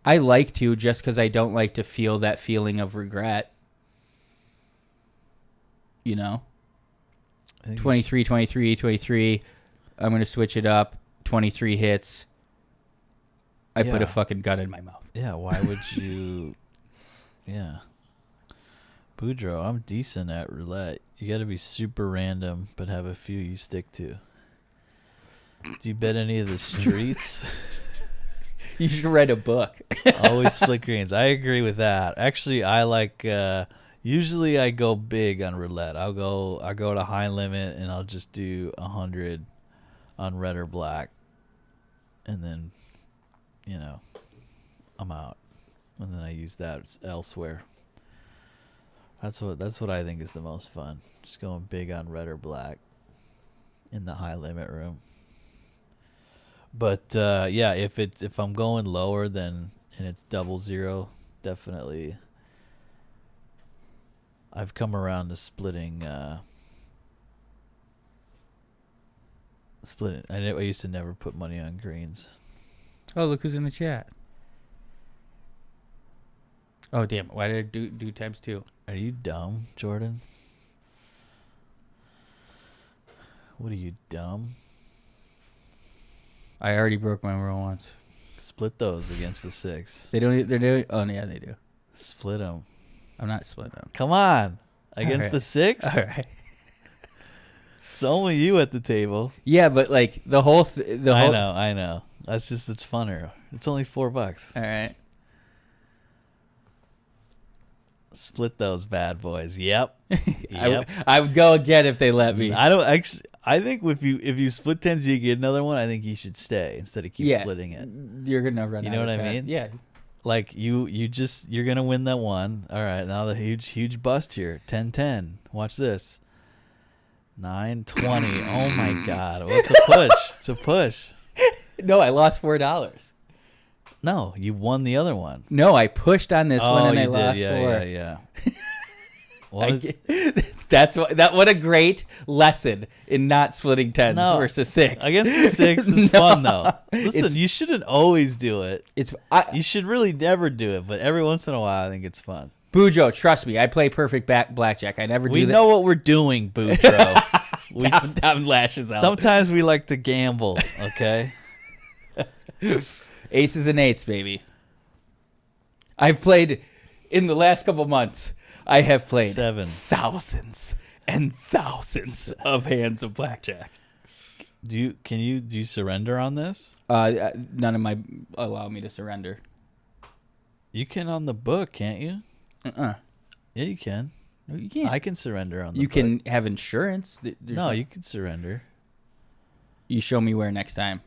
I like to, just because I don't like to feel that feeling of regret. You know? 23, 23, 23. I'm going to switch it up. 23 hits. I put a fucking gun in my mouth. Yeah, why would you... Yeah. Boudreaux, I'm decent at roulette. You got to be super random, but have a few you stick to. Do you bet any of the streets? You should write a book. Always split greens. I agree with that. Actually, I like... usually I go big on roulette. I'll go to high limit, and I'll just do 100 on red or black. And then, I'm out. And then I use that elsewhere. That's what I think is the most fun. Just going big on red or black in the high limit room. But yeah, if I'm going lower than and it's 00, definitely. I've come around to splitting. I used to never put money on greens. Oh, look who's in the chat. Oh, damn. Why did I do times 2? Are you dumb, Jordan? What are you, dumb? I already broke my rule once. Split those against the 6. They're doing. Oh, yeah, they do. Split them. I'm not splitting them. Come on. Against the 6? All right. It's only you at the table. Yeah, but like the whole I know. That's just, it's funner. It's only $4. All right. Split those bad boys. Yep. I would go again if they let me. I think if you split 10s, you get another one. I think you should stay instead of keep splitting it. You're gonna run. You know what I mean? Yeah. Like you're gonna win that one. All right, now the huge bust here. 10-10. Watch this. 9-20. Oh my God! What's a push? It's a push. No, I lost $4. No, you won the other one. No, I pushed on this one and I lost $4. Yeah. What a great lesson in not splitting 10s versus 6. Against the 6 is fun though. Listen, you shouldn't always do it. You should really never do it, but every once in a while I think it's fun. Boudreaux, trust me, I play perfect blackjack. I never do that. We know what we're doing, Boudreaux. Tom lashes out. Sometimes we like to gamble, okay? Aces and 8s, baby. I've played in the last couple months. I have played 7 thousands and thousands of hands of blackjack. Do you surrender on this? None of my allow me to surrender. You can on the book, can't you? Yeah, you can. No, you can't. I can surrender on the book. You can have insurance. No, you can surrender. You show me where next time.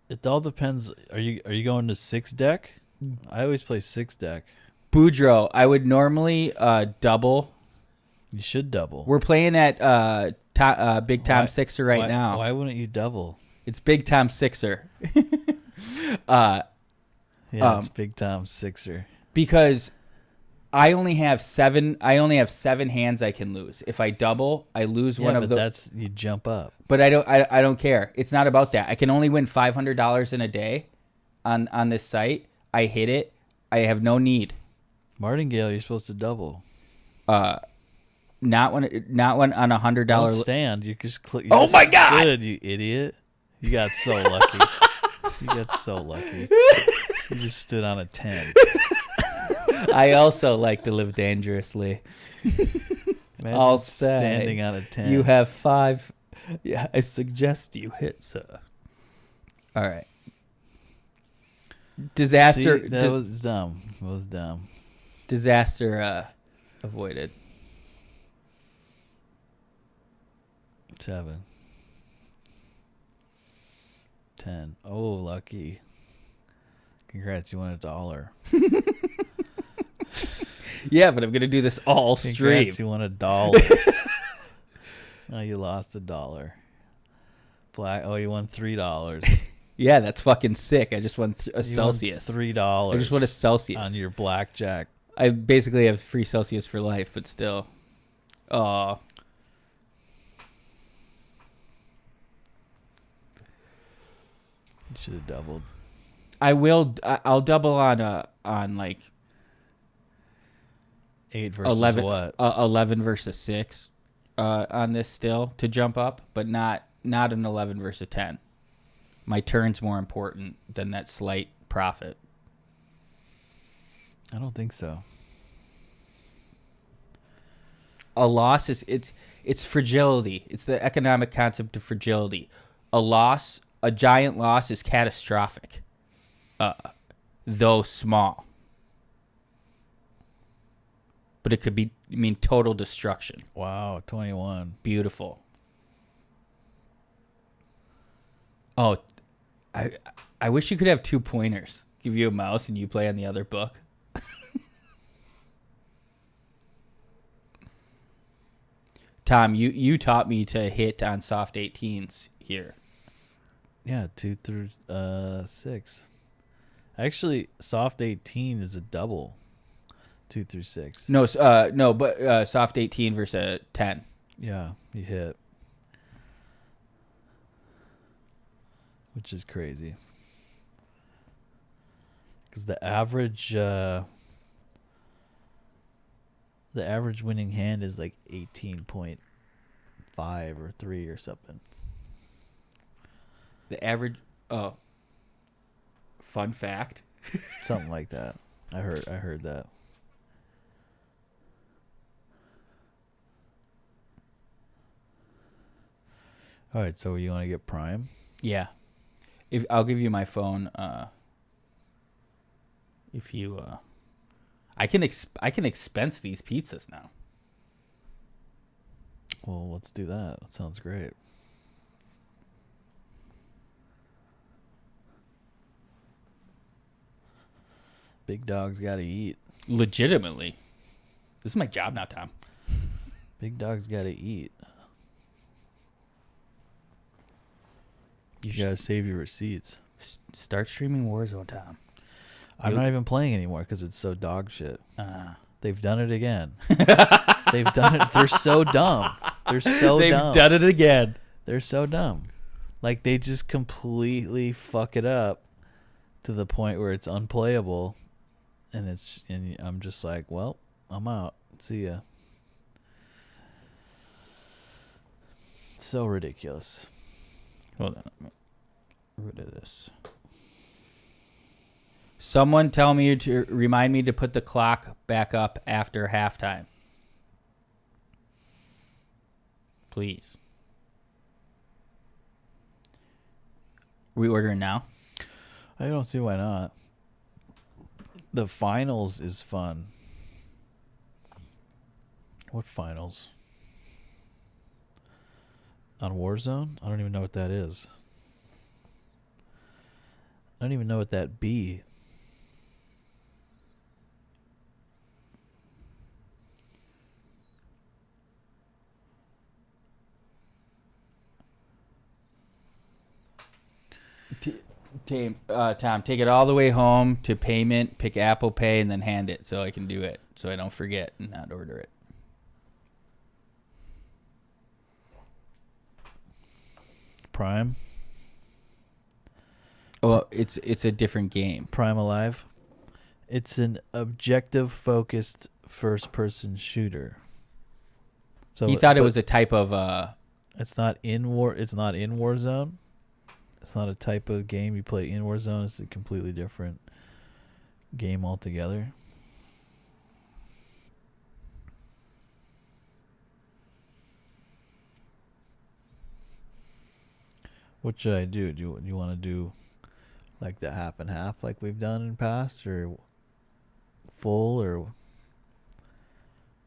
It all depends. Are you going to 6 deck? I always play 6 deck. Boudreaux, I would normally double. You should double. We're playing at Big Tom Sixer right now. Why wouldn't you double? It's Big Tom Sixer. It's Big Tom Sixer. Because I only have 7 hands I can lose. If I double, I lose one of the. You jump up. But I don't care. It's not about that. I can only win $500 in a day, on this site. I hit it. I have no need. Martingale, you're supposed to double. Not when on $100. Don't stand. You just click. Oh my God! Stood, you idiot! You got so lucky. You got so lucky. You just stood on a 10. I also like to live dangerously. Imagine standing on a 10. You have 5. Yeah, I suggest you hit, sir. All right. Disaster. See, that was dumb. It was dumb. Disaster avoided. 7. 10. Oh, lucky. Congrats, you won $1. Yeah, but I'm going to do this all stream. Congrats, you won $1. Oh, you lost $1. Black. Oh, you won $3. Yeah, that's fucking sick. I just won a Celsius. $3. I just won a Celsius. On your blackjack. I basically have free Celsius for life, but still. Oh. You should have doubled. I will. I'll double on like 8 versus 11, what? 11 versus 6 on this still to jump up, but not an 11 versus 10. My turn's more important than that slight profit. I don't think so. A loss is it's fragility. It's the economic concept of fragility. A giant loss is catastrophic, though small. But it could mean total destruction. Wow, 21. Beautiful. Oh, I wish you could have 2 pointers. Give you a mouse and you play on the other book. Tom, you taught me to hit on soft 18s here. Yeah, 2 through 6. Actually, soft 18 is a double. 2 through 6. No, but soft 18 versus 10. Yeah, you hit. Which is crazy. Because the average winning hand is like 18.5 or 3 or something. The average fun fact. Something like that. I heard that. All right, so you want to get Prime? Yeah. If I'll give you my phone if you I can expense these pizzas now. Well, let's do that. That sounds great. Big dogs got to eat. Legitimately. This is my job now, Tom. Big dogs got to eat. You got to save your receipts. Start streaming Warzone, Tom. I'm not even playing anymore because it's so dog shit. They've done it again. They've done it. They're so dumb. They're so They've dumb. They've done it again. They're so dumb. Like, they just completely fuck it up to the point where it's unplayable. And I'm just like, well, I'm out. See ya. It's so ridiculous. Hold on. Get rid of this. Someone tell me to remind me to put the clock back up after halftime. Please. We ordering now? I don't see why not. The finals is fun. What finals? On Warzone? I don't even know what that is. I don't even know what that be. Tom, take it all the way home to payment, pick Apple Pay, and then hand it so I can do it, so I don't forget and not order it. Prime? Well, it's a different game. Prime Alive? It's an objective-focused first-person shooter. So he thought it was a type of. It's not in war. It's not in Warzone. It's not a type of game you play in Warzone. It's a completely different game altogether. What should I do? Do you want to do like the half and half like we've done in past, or full, or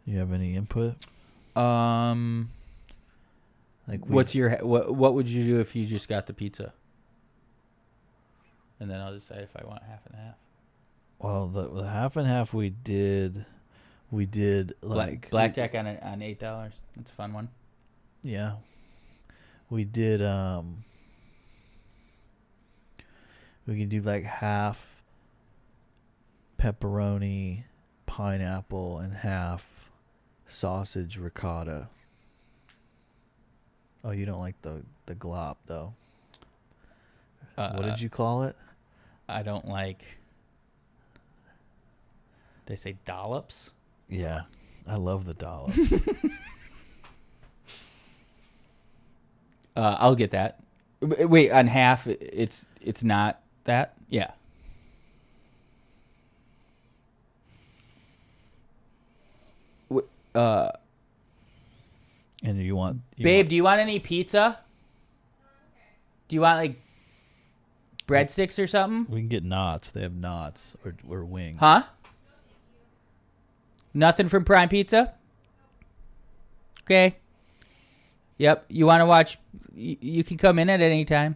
You have any input? Like what would you do if you just got the pizza? And then I'll decide if I want half and half. Well, the half and half we did like blackjack on $8. That's a fun one. Yeah. We did we can do like half pepperoni, pineapple, and half sausage ricotta. Oh, you don't like the glop though. What did you call it? I don't like. Did I say dollops? Yeah, I love the dollops. I'll get that. Wait, on half, it's not that? Yeah. And you want... Babe, do you want any pizza? Do you want, like, breadsticks or something? We can get knots. They have knots or wings. Huh? Nothing from Prime Pizza? Okay. Yep. You want to watch... You can come in at any time.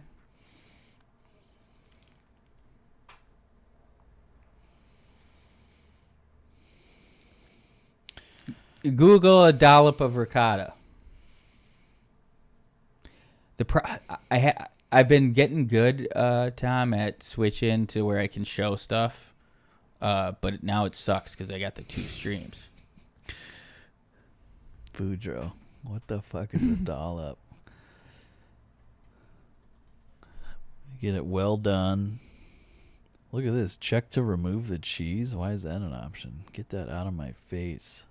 Google a dollop of ricotta. I've been getting good, Tom, at switching to where I can show stuff, but now it sucks because I got the 2 streams. Boudreaux, what the fuck is a dollop? Get it well done. Look at this. Check to remove the cheese. Why is that an option? Get that out of my face.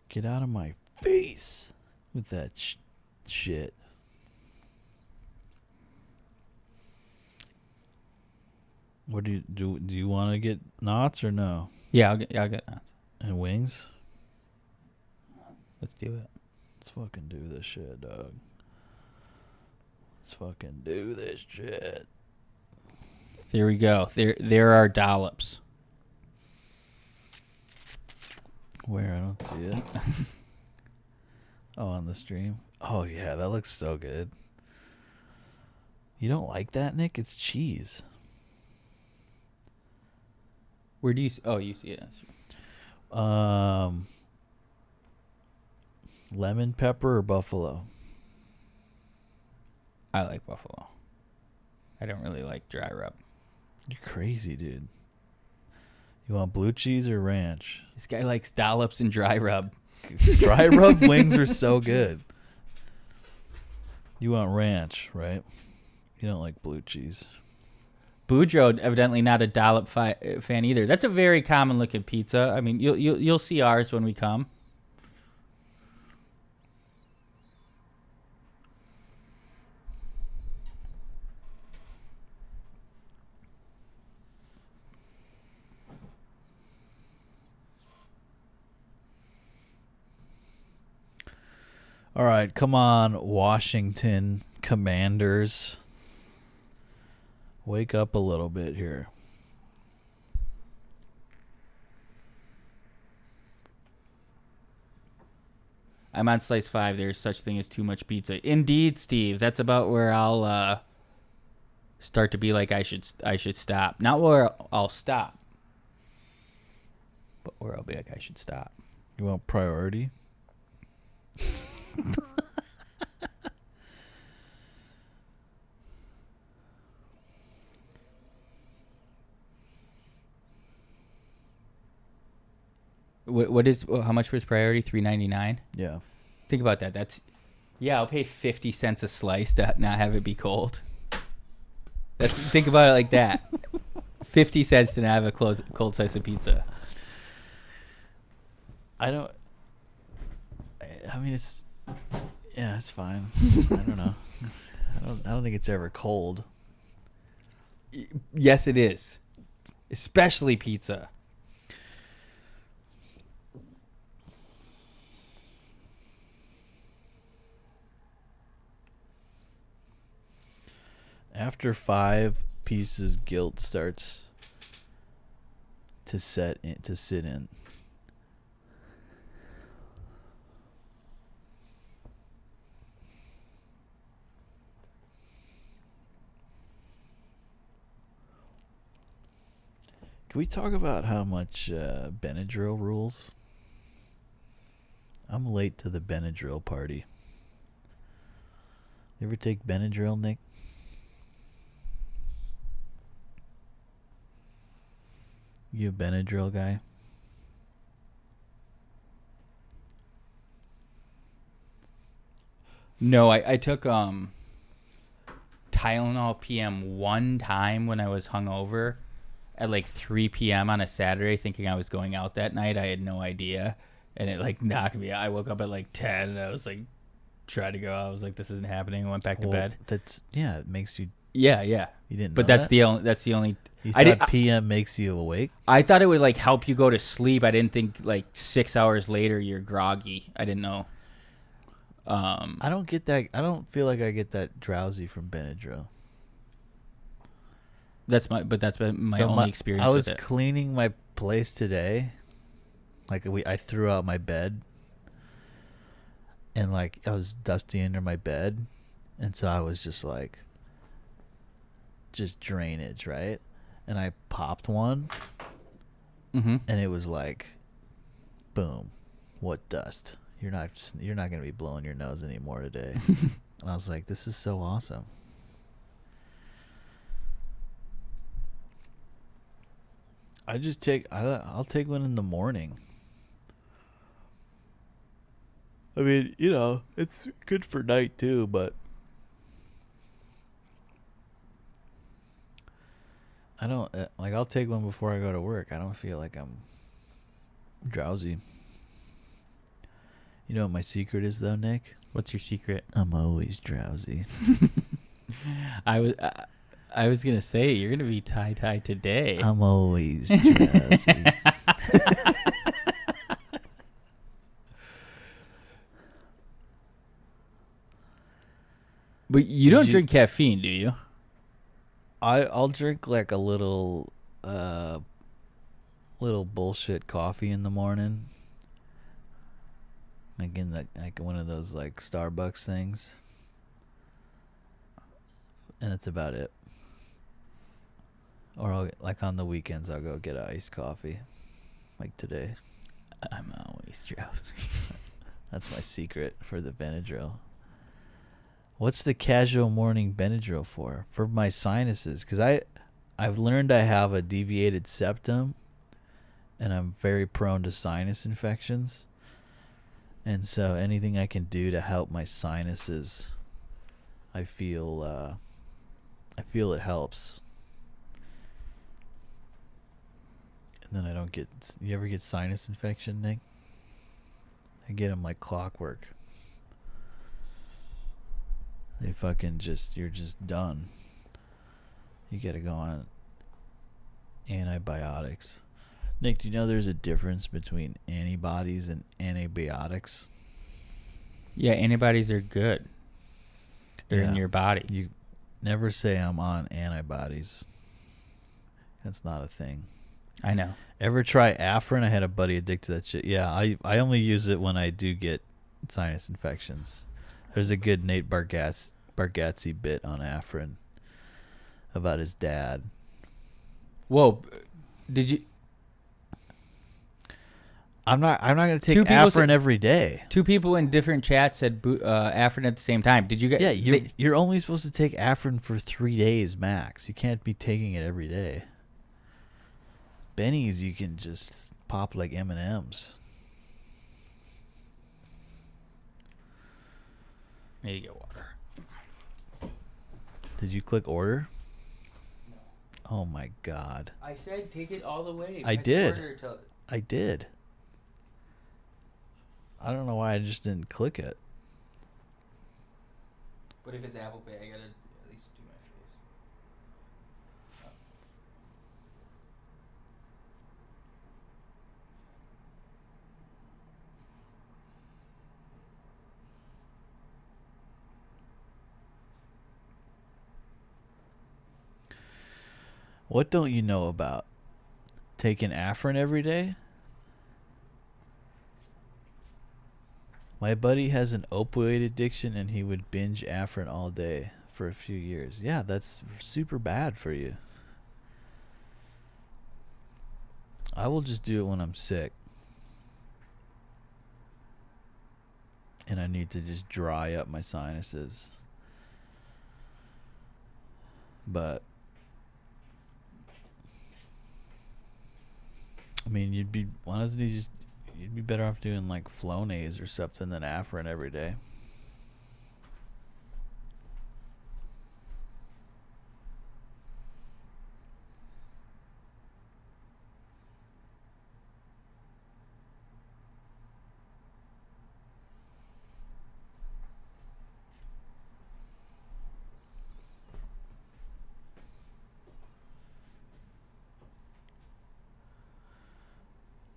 Get out of my face with that shit. What do you want to get knots or no? Yeah, I'll get knots. And wings? Let's do it. Let's fucking do this shit, dog. Let's fucking do this shit. There we go. There are dollops. Where? I don't see it. Oh, on the stream. Oh yeah, that looks so good. You don't like that, Nick? It's cheese. Where do you? Oh, you see it. Lemon pepper or buffalo? I like buffalo. I don't really like dry rub. You're crazy, dude. You want blue cheese or ranch? This guy likes dollops and dry rub. Dry rub wings are so good. You want ranch, right? You don't like blue cheese. Boudreaux, evidently not a dollop fan either. That's a very common looking pizza. I mean, you'll see ours when we come. All right, come on, Washington Commanders. Wake up a little bit here. I'm on slice 5. There's such thing as too much pizza. Indeed, Steve. That's about where I'll start to be like I should stop. Not where I'll stop, but where I'll be like I should stop. You want priority? What is how much was priority? $3.99. Yeah. Think about that. I'll pay 50 cents a slice to not have it be cold. Think about it like that. 50 cents to not have a cold slice of pizza. I mean, it's fine. I don't know. I don't think it's ever cold. Yes, it is. Especially pizza. After 5 pieces, guilt starts to sit in. Can we talk about how much Benadryl rules? I'm late to the Benadryl party. You ever take Benadryl, Nick? You a Benadryl guy? No, I took Tylenol PM one time when I was hungover at like 3 p.m. on a Saturday, thinking I was going out that night. I had no idea, and it like knocked me out. I woke up at like 10, and I was like, tried to go. I was like, this isn't happening. I went back to bed. It makes you. Yeah. You didn't. But know that's the only. You thought PM makes you awake? I thought it would like help you go to sleep. I didn't think like 6 hours later you're groggy. I didn't know. I don't get that. I don't feel like I get that drowsy from Benadryl. That's been my only experience. I was with it. cleaning my place today. Like I threw out my bed, and like I was dusty under my bed, and so I was just like, just drainage, right? And I popped one, and it was like, boom, what dust? You're not gonna be blowing your nose anymore today. And I was like, this is so awesome. I'll take one in the morning. I mean, it's good for night too, but I don't like. I'll take one before I go to work. I don't feel like I'm drowsy. You know what my secret is, though, Nick? What's your secret? I'm always drowsy. I was gonna say you're gonna be tie today. I'm always drowsy. But you don't drink caffeine, do you? I'll drink like a little bullshit coffee in the morning. Like one of those like Starbucks things. And that's about it. Or like on the weekends I'll go get an iced coffee. Like today. I'm always drowsy. That's my secret for the Benadryl. What's the casual morning Benadryl for? For my sinuses, because I've learned I have a deviated septum, and I'm very prone to sinus infections. And so anything I can do to help my sinuses, I feel it helps. And then I don't get. You ever get sinus infection, Nick? I get them like clockwork. They fucking you're just done. You gotta go on antibiotics. Nick, do you know there's a difference between antibodies and antibiotics? Yeah, antibodies are good. They're in your body. You never say I'm on antibodies. That's not a thing. I know. Ever try Afrin? I had a buddy addicted to that shit. Yeah, I only use it when I do get sinus infections. There's a good Nate Bargatze bit on Afrin about his dad. Whoa, did you? I'm not gonna take Afrin every day. Two people in different chats said Afrin at the same time. Did you get? Yeah, you're only supposed to take Afrin for 3 days max. You can't be taking it every day. Benny's, you can just pop like M&Ms. Maybe get water. Did you click order? No. Oh my God. I said take it all the way. I did. I did. I don't know why I just didn't click it. But if it's Apple Pay, I gotta at least do my face. What don't you know about taking Afrin every day? My buddy has an opioid addiction and he would binge Afrin all day for a few years. Yeah, that's super bad for you. I will just do it when I'm sick. And I need to just dry up my sinuses. But I mean, you'd be better off doing like Flonase or something than Afrin every day.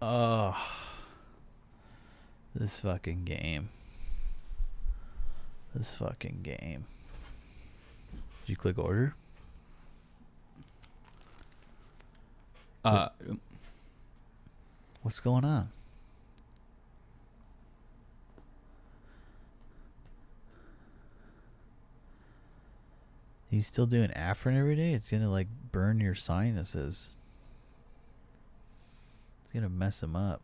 Oh, this fucking game. Did you click order? What's going on? He's still doing Afrin every day? It's gonna like burn your sinuses. It's gonna mess him up.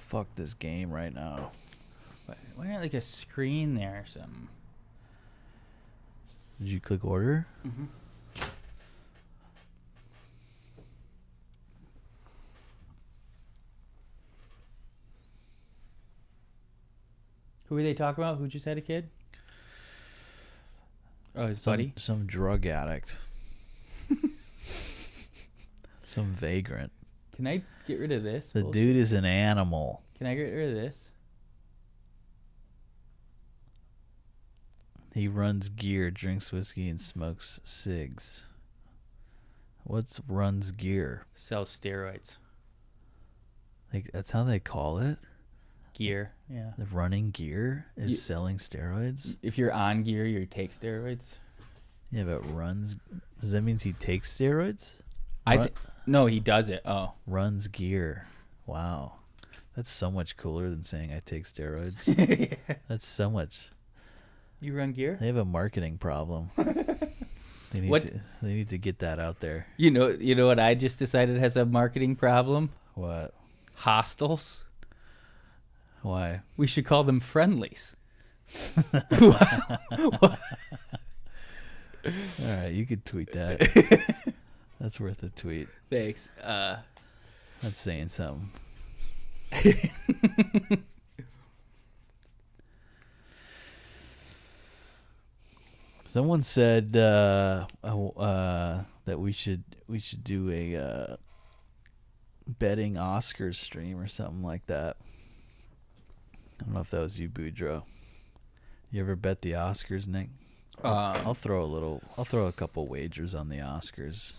Fuck this game right now. Why not like a screen there or something? Did you click order? Mm-hmm. Who are they talking about? Who just had a kid? Oh, his buddy? Some drug addict. Some vagrant. Can I get rid of this? The dude is an animal. Can I get rid of this? He runs gear, drinks whiskey, and smokes cigs. What's runs gear? Sells steroids. Like that's how they call it? Gear, yeah. The running gear is selling steroids? If you're on gear, you take steroids. Yeah, but runs... Does that mean he takes steroids? No, he does it. Oh. Runs gear. Wow. That's so much cooler than saying I take steroids. Yeah. That's so much... You run gear? They have a marketing problem. They need to get that out there. You know what I just decided has a marketing problem? What? Hostels. Why? We should call them friendlies. All right, you could tweet that. That's worth a tweet. Thanks. That's saying something. Someone said that we should do a betting Oscars stream or something like that. I don't know if that was you, Boudreaux. You ever bet the Oscars, Nick? I'll throw a couple wagers on the Oscars.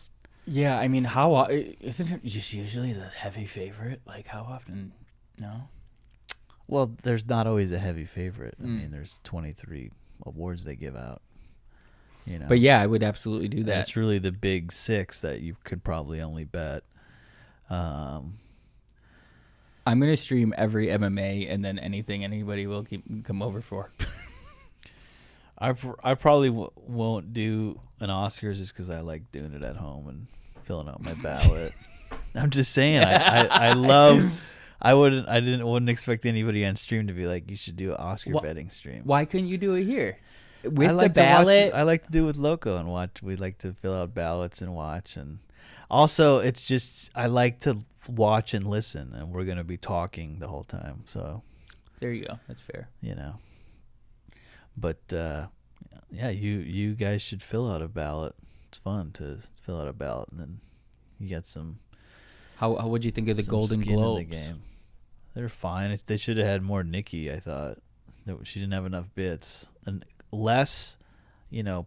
Yeah, I mean, isn't it just usually the heavy favorite? Like, how often? No. Well, there's not always a heavy favorite. I mean, there's 23 awards they give out. You know. But yeah, I would absolutely do that. It's really the big six that you could probably only bet. I'm gonna stream every MMA and then anything anybody will come over for. I probably won't do an Oscars just because I like doing it at home and filling out my ballot. I'm just saying, I wouldn't expect anybody on stream to be like, you should do an Oscar betting stream. Why couldn't you do it here? With the ballot? I like to do it with Loco and watch. We like to fill out ballots and watch, and also it's just I like to watch and listen, and we're gonna be talking the whole time. So there you go. That's fair. You know. But yeah, you guys should fill out a ballot. It's fun to fill out a ballot, and then you get some. How would you think of the Golden Globes? In the game. They're fine. They should have had more Nikki. I thought she didn't have enough bits and less,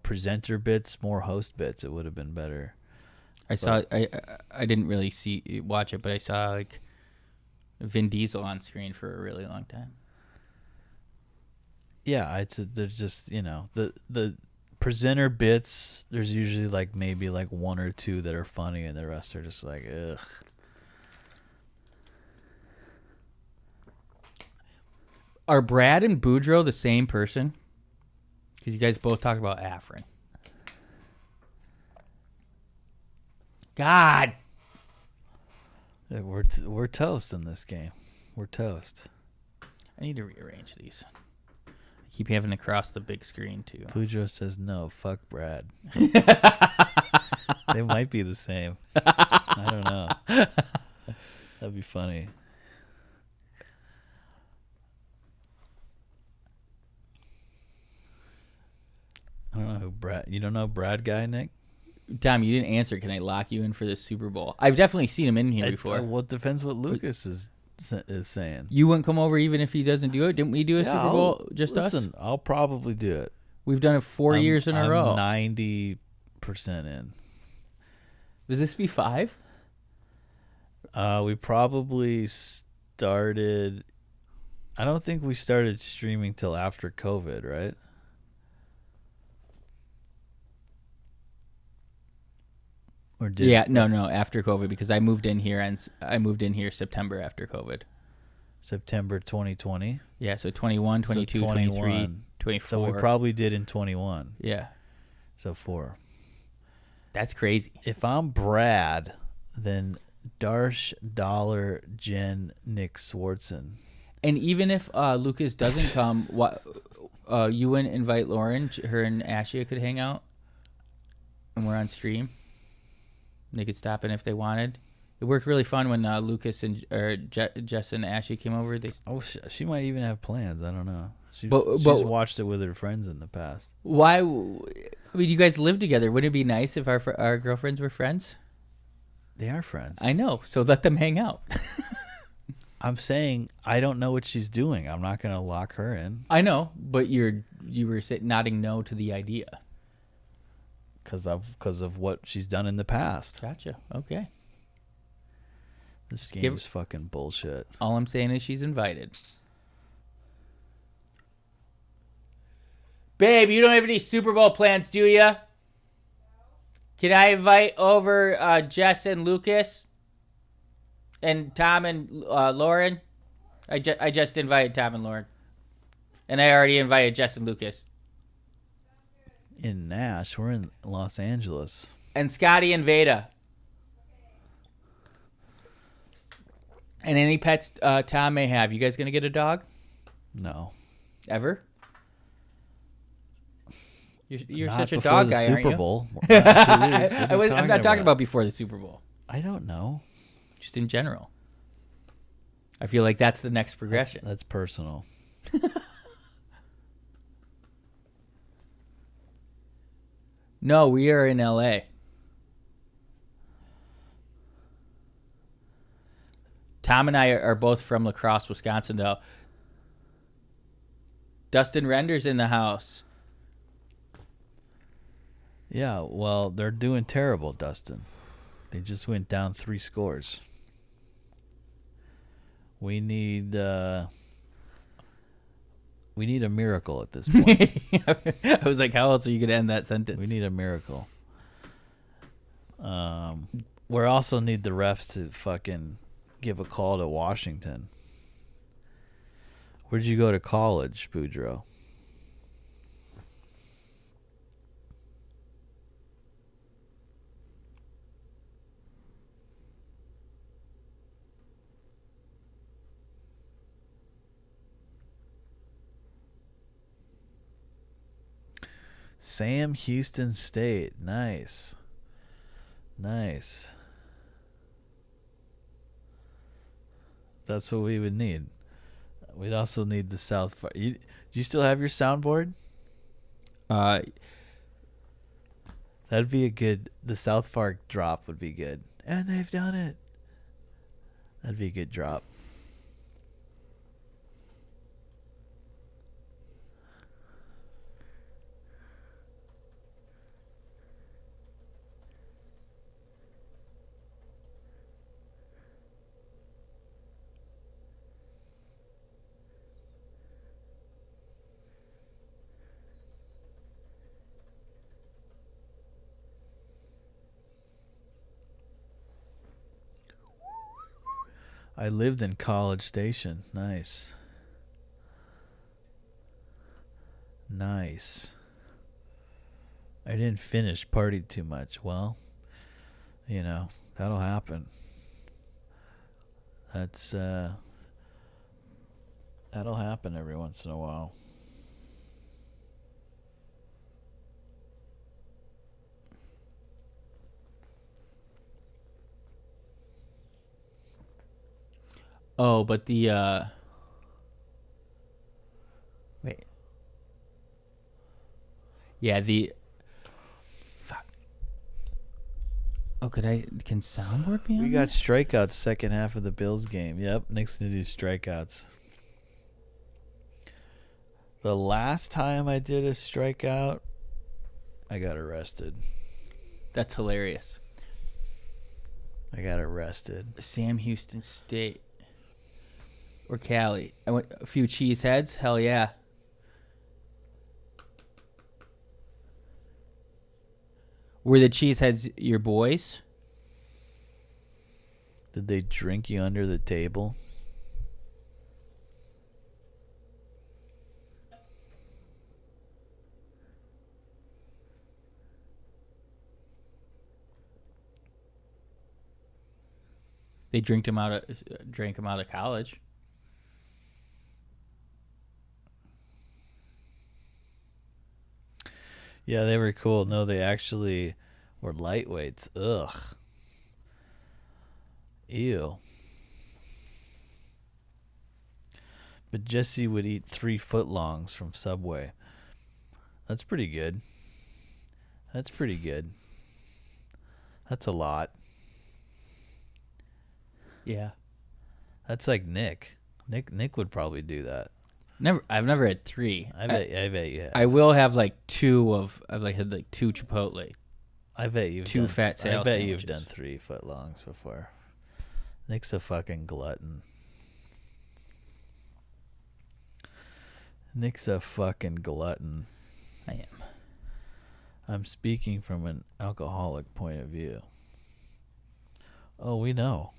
presenter bits, more host bits. It would have been better. I didn't really watch it, but I saw like Vin Diesel on screen for a really long time. Yeah, they're just the presenter bits. There's usually like maybe like one or two that are funny, and the rest are just like ugh. Are Brad and Boudreaux the same person? Because you guys both talked about Afrin. God. Yeah, we're toast in this game. We're toast. I need to rearrange these. I keep having to cross the big screen too. Boudreaux says no. Fuck Brad. They might be the same. I don't know. That'd be funny. I don't know who Brad. You don't know Brad guy, Nick? Tom, you didn't answer. Can I lock you in for the Super Bowl? I've definitely seen him in here before. Well, it depends what Lucas is saying. You wouldn't come over even if he doesn't do it? Didn't we do a Super Bowl us? Listen, I'll probably do it. We've done it 4 years in a row. 90% in. Does this be 5? We probably started. I don't think we started streaming till after COVID, right? Or did no, after COVID, because I moved in here September after COVID. September 2020. Yeah, so 21, 22, 23, 24. So we probably did in 21. Yeah. So 4. That's crazy. If I'm Brad, then Darsh, Dollar, Jen, Nick Swartzen. And even if Lucas doesn't come, you wouldn't invite Lauren? Her and Ashia could hang out, and we're on stream. They could stop in if they wanted. It worked really fun when Lucas and Jess and Ashley came over. She might even have plans. I don't know. She's watched it with her friends in the past. Why? I mean, you guys live together. Wouldn't it be nice if our girlfriends were friends? They are friends. I know. So let them hang out. I'm saying I don't know what she's doing. I'm not going to lock her in. I know, but you were nodding no to the idea. Because of what she's done in the past. Gotcha. Okay. This game is fucking bullshit. All I'm saying is she's invited. Babe, you don't have any Super Bowl plans, do ya? Can I invite over Jess and Lucas? And Tom and Lauren? I just invited Tom and Lauren. And I already invited Jess and Lucas. In Nash, we're in Los Angeles. And Scotty and Veda. And any pets Tom may have. You guys gonna get a dog? No. Ever? You're such a dog guy, aren't you? Super Bowl. I'm not talking about before the Super Bowl. I don't know. Just in general. I feel like that's the next progression. That's personal. No, we are in LA. Tom and I are both from La Crosse, Wisconsin, though. Dustin Render's in the house. Yeah, well, they're doing terrible, Dustin. They just went down 3 scores. We need a miracle at this point. I was like, how else are you going to end that sentence? We need a miracle. We also need the refs to fucking give a call to Washington. Where'd you go to college, Boudreaux? Sam Houston State. Nice. Nice. That's what we would need. We'd also need the South Park. Do you still have your soundboard? That'd be a good. The South Park drop would be good. And they've done it. That'd be a good drop. I lived in College Station. Nice. Nice. I didn't finish, partied too much. Well, you know, that'll happen. That'll happen every once in a while. Oh, but the wait. Yeah, the fuck. Oh, can soundboard be on? We got strikeouts second half of the Bills game. Yep, Nick's gonna do strikeouts. The last time I did a strikeout, I got arrested. That's hilarious. I got arrested. Sam Houston State. Or Cali. I went a few cheese heads. Hell yeah. Were the cheese heads your boys? Did they drink you under the table? They drank him out of college. Yeah, they were cool. No, they actually were lightweights. Ugh. Ew. But Jesse would eat 3 footlongs from Subway. That's pretty good. That's pretty good. That's a lot. Yeah. That's like Nick. Nick would probably do that. I've never had 3. I bet you have. I will have like 2 of. I've like had like 2 Chipotle. I bet you've 2 done, fat sale I bet sandwiches. you've done 3 footlongs before. Nick's a fucking glutton. Nick's a fucking glutton. I am. I'm speaking from an alcoholic point of view. Oh, we know.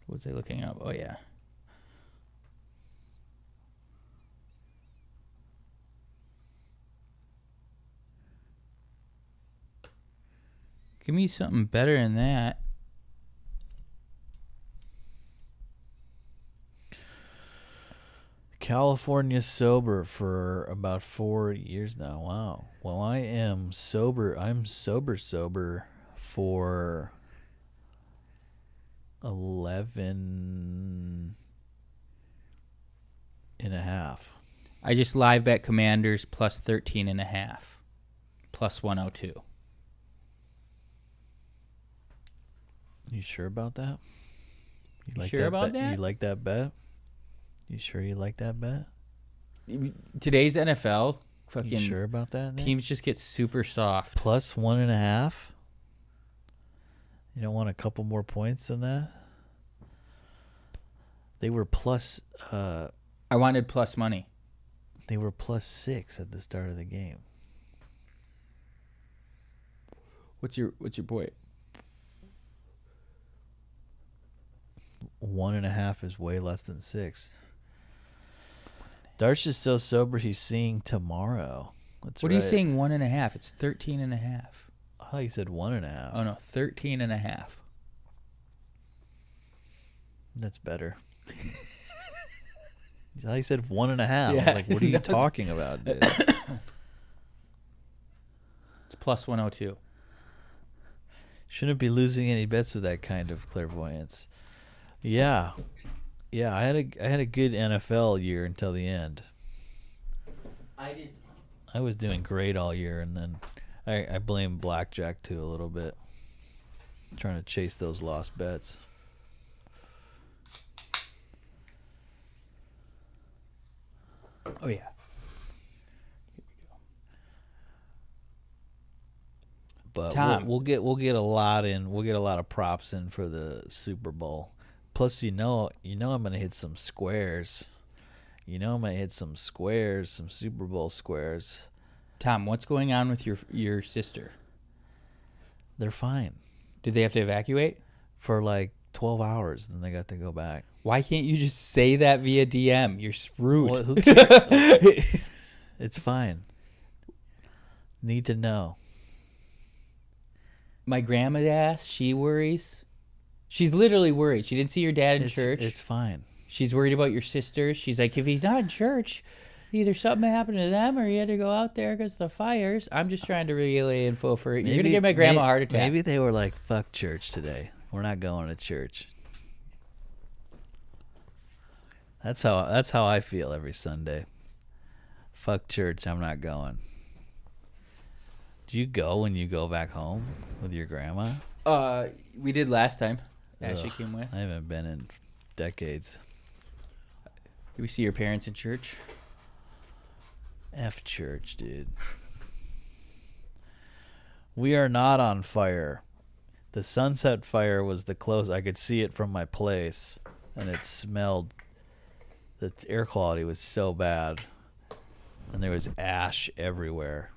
What was I looking up? Oh, yeah. Give me something better than that. California sober for about 4 years now. Wow. Well, I am sober. I'm sober for 11 and a half. I just live bet Commanders plus 13 and a half. Plus 102. You sure about that? You like sure about bet? that? You like that bet? You sure you like that bet? Today's NFL, fucking. You sure about that? Nick? Teams just get super soft. Plus 1.5. You don't want a couple more points than that? They were plus. I wanted plus money. They were plus 6 at the start of the game. What's your point? 1.5 is way less than 6. Darsh is so sober he's seeing tomorrow. That's what right. are you saying 1.5? It's 13 and a half. I thought you said 1.5. Oh no, 13 and a half. That's better. I thought you said 1.5. Yeah. I was like, what are you talking about, dude? It's plus 102. Shouldn't be losing any bets with that kind of clairvoyance. Yeah. Yeah, I had a good NFL year until the end. I did. I was doing great all year, and then I blame blackjack too a little bit. Trying to chase those lost bets. Oh yeah. But Tom. we'll get a lot in. We'll get a lot of props in for the Super Bowl. Plus, you know I'm gonna hit some squares. You know I'm gonna hit some squares, some Super Bowl squares. Tom, what's going on with your sister? They're fine. Did they have to evacuate? For like 12 hours, then they got to go back. Why can't you just say that via DM? You're screwed. Well, who cares? It's fine. Need to know. My grandma asked. She worries. She's literally worried. She didn't see your dad in church. It's fine. She's worried about your sisters. She's like, if he's not in church, either something happened to them or he had to go out there because of the fires. I'm just trying to relay info for it. You're going to give my grandma a heart attack. Maybe they were like, fuck church today. We're not going to church. That's how I feel every Sunday. Fuck church, I'm not going. Do you go when you go back home with your grandma? We did last time. Ashley came with. I haven't been in decades. Did we see your parents in church? F church, dude. We are not on fire. The sunset fire was the close. I could see it from my place, and it smelled. The air quality was so bad, and there was ash everywhere.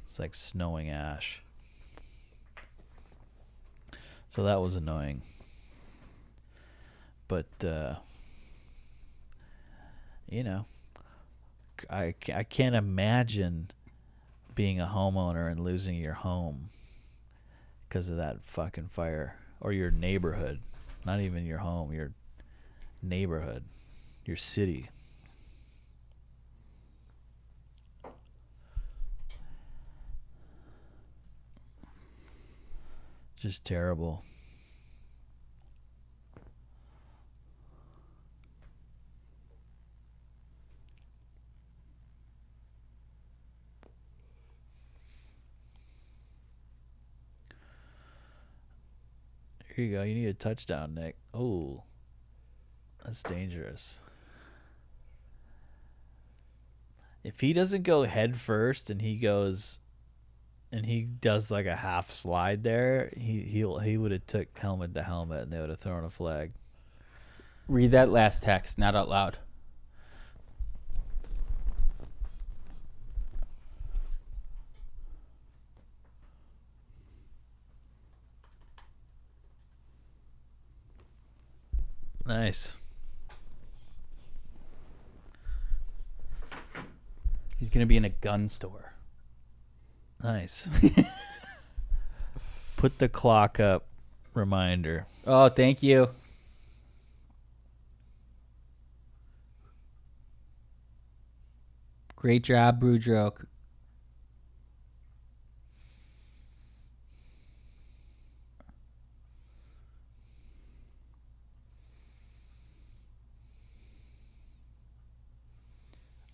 It's like snowing ash. So that was annoying. But, you know, I can't imagine being a homeowner and losing your home because of that fucking fire. Or your neighborhood. Not even your home, your neighborhood. Your city. Just terrible. Here you go. You need a touchdown, Nick. Oh, that's dangerous. If he doesn't go head first and he goes and he does like a half slide there, he would have took helmet to helmet and they would have thrown a flag. Read that last text, not out loud. Nice. He's going to be in a gun store. Nice. Put the clock up reminder. Oh, thank you. Great job, Brewdroke.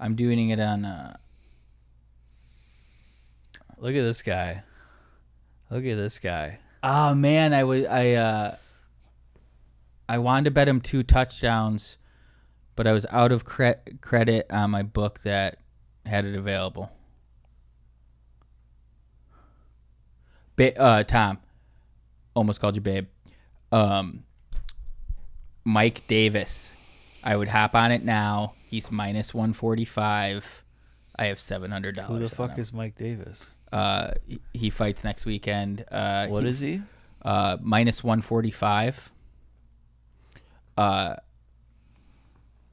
I'm doing it on. Look at this guy. Look at this guy. Oh man, I wanted to bet him 2 touchdowns, but I was out of credit on my book that had it available. Tom, almost called you babe. Mike Davis. I would hop on it now. He's minus 145. I have $700. Who the fuck is Mike Davis? He fights next weekend. What is he? Minus 145.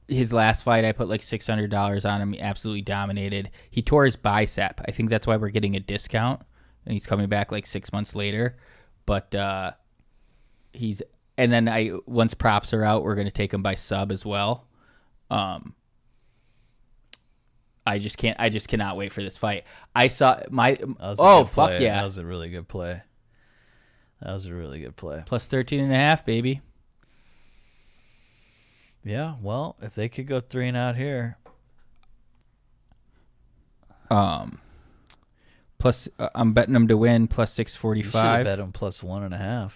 His last fight, I put like $600 on him. He absolutely dominated. He tore his bicep. I think that's why we're getting a discount. And he's coming back like 6 months later. But he's... And then once props are out, we're going to take him by sub as well. I just cannot wait for this fight. I saw my... Oh, fuck yeah. That was a really good play. Plus 13.5, baby. Yeah, well, if they could go 3 and out here. Plus, I'm betting them to win plus 645. You should have bet them plus 1.5.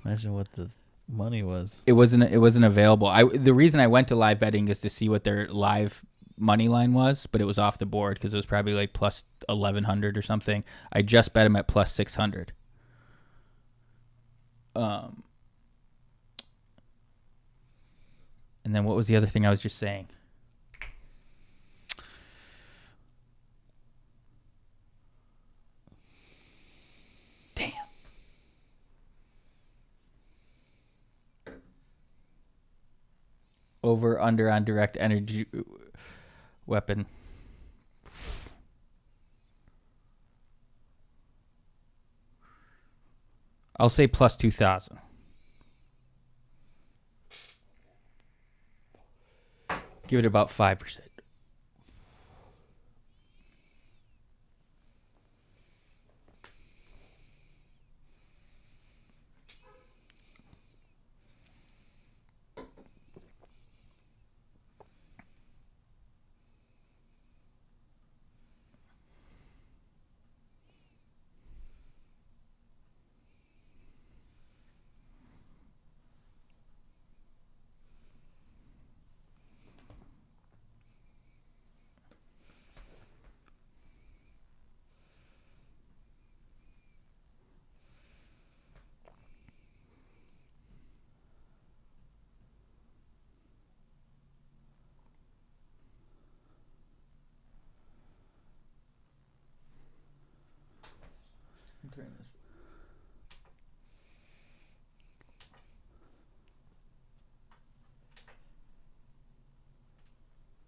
Imagine what the money was. It wasn't available. The reason I went to live betting is to see what their live money line was, but it was off the board because it was probably like plus 1,100 or something. I just bet them at plus 600. And then what was the other thing I was just saying? Damn. Over under on direct energy weapon. I'll say plus 2,000. Give it about 5%.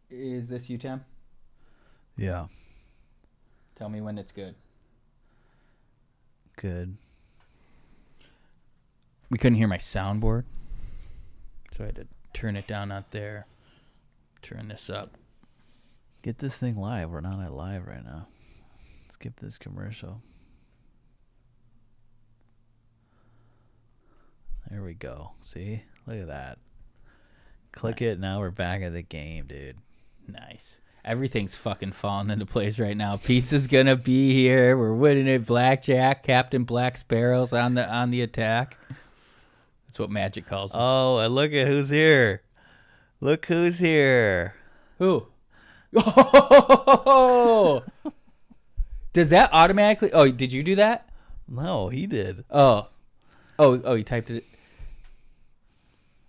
Is this you, Tim? Yeah. Tell me when it's good. Good. We couldn't hear my soundboard, so I had to turn it down out there. Turn this up. Get this thing live. We're not at live right now. Skip this commercial. There we go. See? Look at that. Click it. Now we're back at the game, dude. Nice. Everything's fucking falling into place right now. Pizza's gonna be here. We're winning it. Blackjack, Captain Black Sparrow's on the attack. That's what Magic calls him. Oh, and look at who's here. Look who's here. Who? Oh! Does that automatically? Oh, did you do that? No, he did. Oh, he typed it.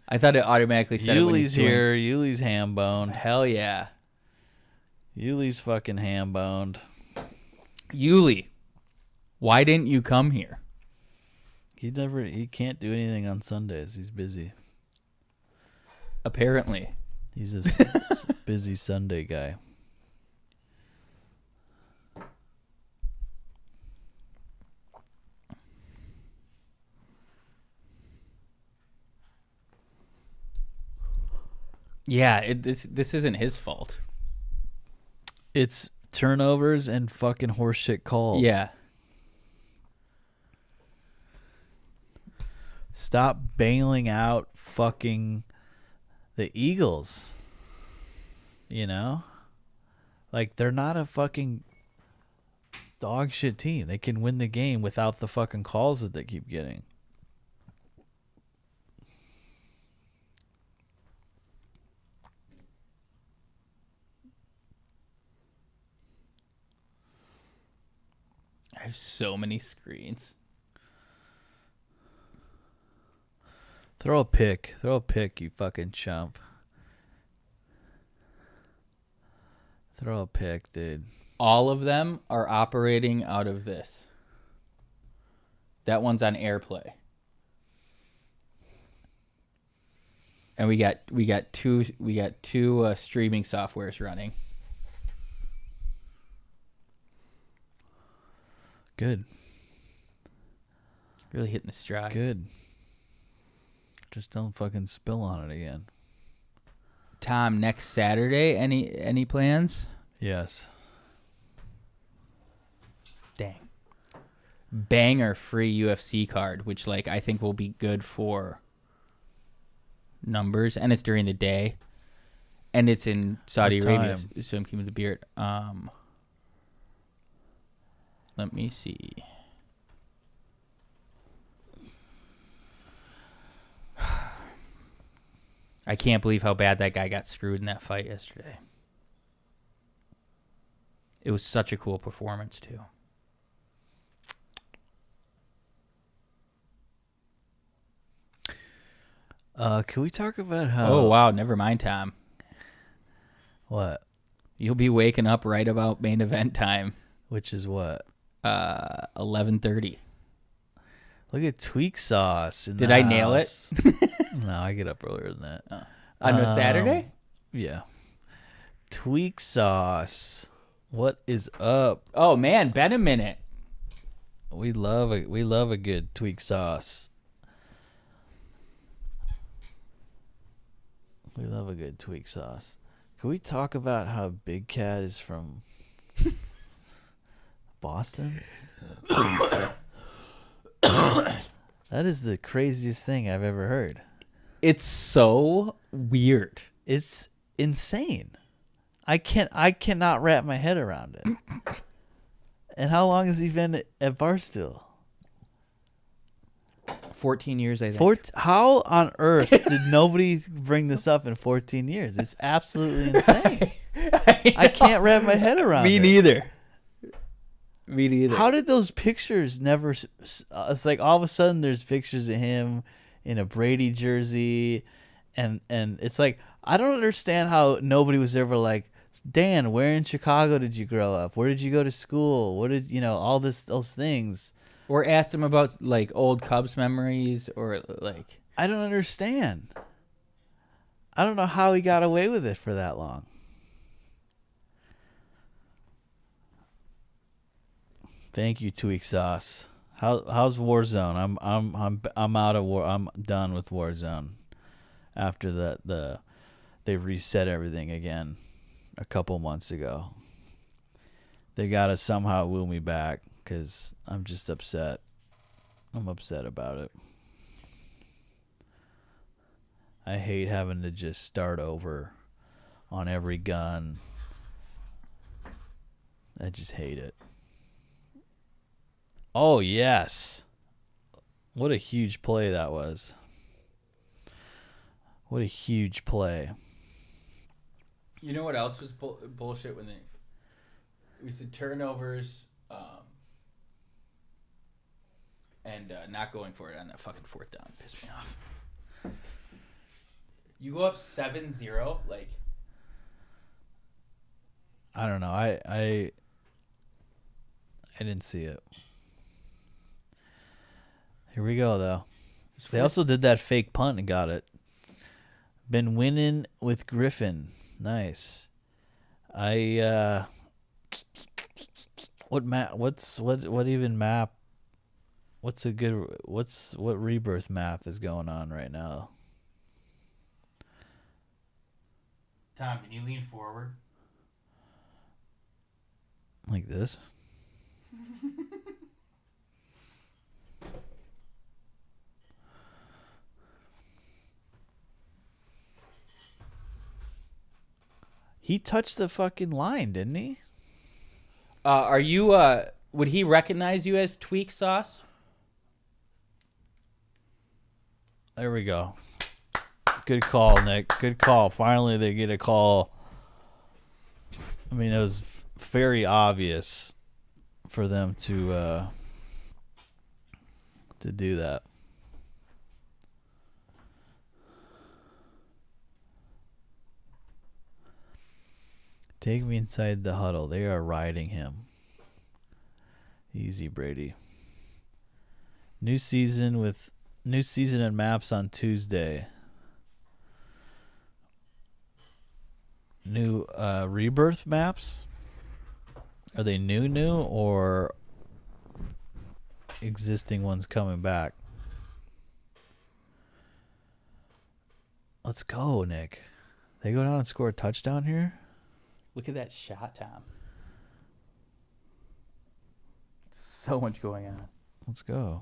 I thought it automatically said Yuli's here. Yuli's ham boned. Hell yeah. Yuli's fucking ham boned. Yuli, why didn't you come here? He can't do anything on Sundays. He's busy. Apparently. He's a busy Sunday guy. Yeah, this isn't his fault. It's turnovers and fucking horseshit calls. Yeah. Stop bailing out fucking the Eagles. You know? Like, they're not a fucking dog shit team. They can win the game without the fucking calls that they keep getting. I have so many screens. Throw a pick, you fucking chump. Throw a pick, dude. All of them are operating out of this. That one's on AirPlay. And we got two streaming softwares running. Good. Really hitting the stride. Good. Just don't fucking spill on it again. Tom, next Saturday, any plans? Yes. Dang. Banger free UFC card, which I think will be good for numbers, and it's during the day. And it's in Saudi Arabia, so I'm keeping the beard. Let me see. I can't believe how bad that guy got screwed in that fight yesterday. It was such a cool performance, too. Can we talk about how... Oh, wow. Never mind, Tom. What? You'll be waking up right about main event time. Which is what? 11:30. Look at Tweak Sauce. Did I nail it? No, I get up earlier than that. On a Saturday? Yeah. Tweak sauce. What is up? Oh man, been a minute. We love a good tweak sauce. We love a good tweak sauce. Can we talk about how Big Cat is from Boston? That is the craziest thing I've ever heard. It's so weird. It's insane. I cannot wrap my head around it. And how long has he been at Barstool? 14 years, I think. How on earth did nobody bring this up in 14 years? It's absolutely insane. I can't wrap my head around it. Me neither. How did those pictures never... It's like all of a sudden there's pictures of him in a Brady jersey. And it's like, I don't understand how nobody was ever like, Dan, where in Chicago did you grow up? Where did you go to school? What did, all those things. Or asked him about like old Cubs memories or like... I don't understand. I don't know how he got away with it for that long. Thank you, Tweak Sauce. How's Warzone? I'm out of war. I'm done with Warzone. After they reset everything again a couple months ago. They gotta somehow woo me back because I'm just upset. I'm upset about it. I hate having to just start over on every gun. I just hate it. Oh, yes. What a huge play that was. What a huge play. You know what else was bullshit when we said turnovers and not going for it on that fucking fourth down. Pissed me off. You go up 7-0, like... I don't know. I didn't see it. Here we go, though. They also did that fake punt and got it. Been winning with Griffin. Nice. What rebirth map is going on right now? Tom, can you lean forward? Like this? He touched the fucking line, didn't he? Are you, would he recognize you as Tweak Sauce? There we go. Good call, Nick. Good call. Finally, they get a call. I mean, it was very obvious for them to do that. Take me inside the huddle. They are riding him. Easy, Brady. New season and maps on Tuesday. New rebirth maps? Are they new or existing ones coming back? Let's go, Nick. They go down and score a touchdown here? Look at that shot, Tom. So much going on. Let's go.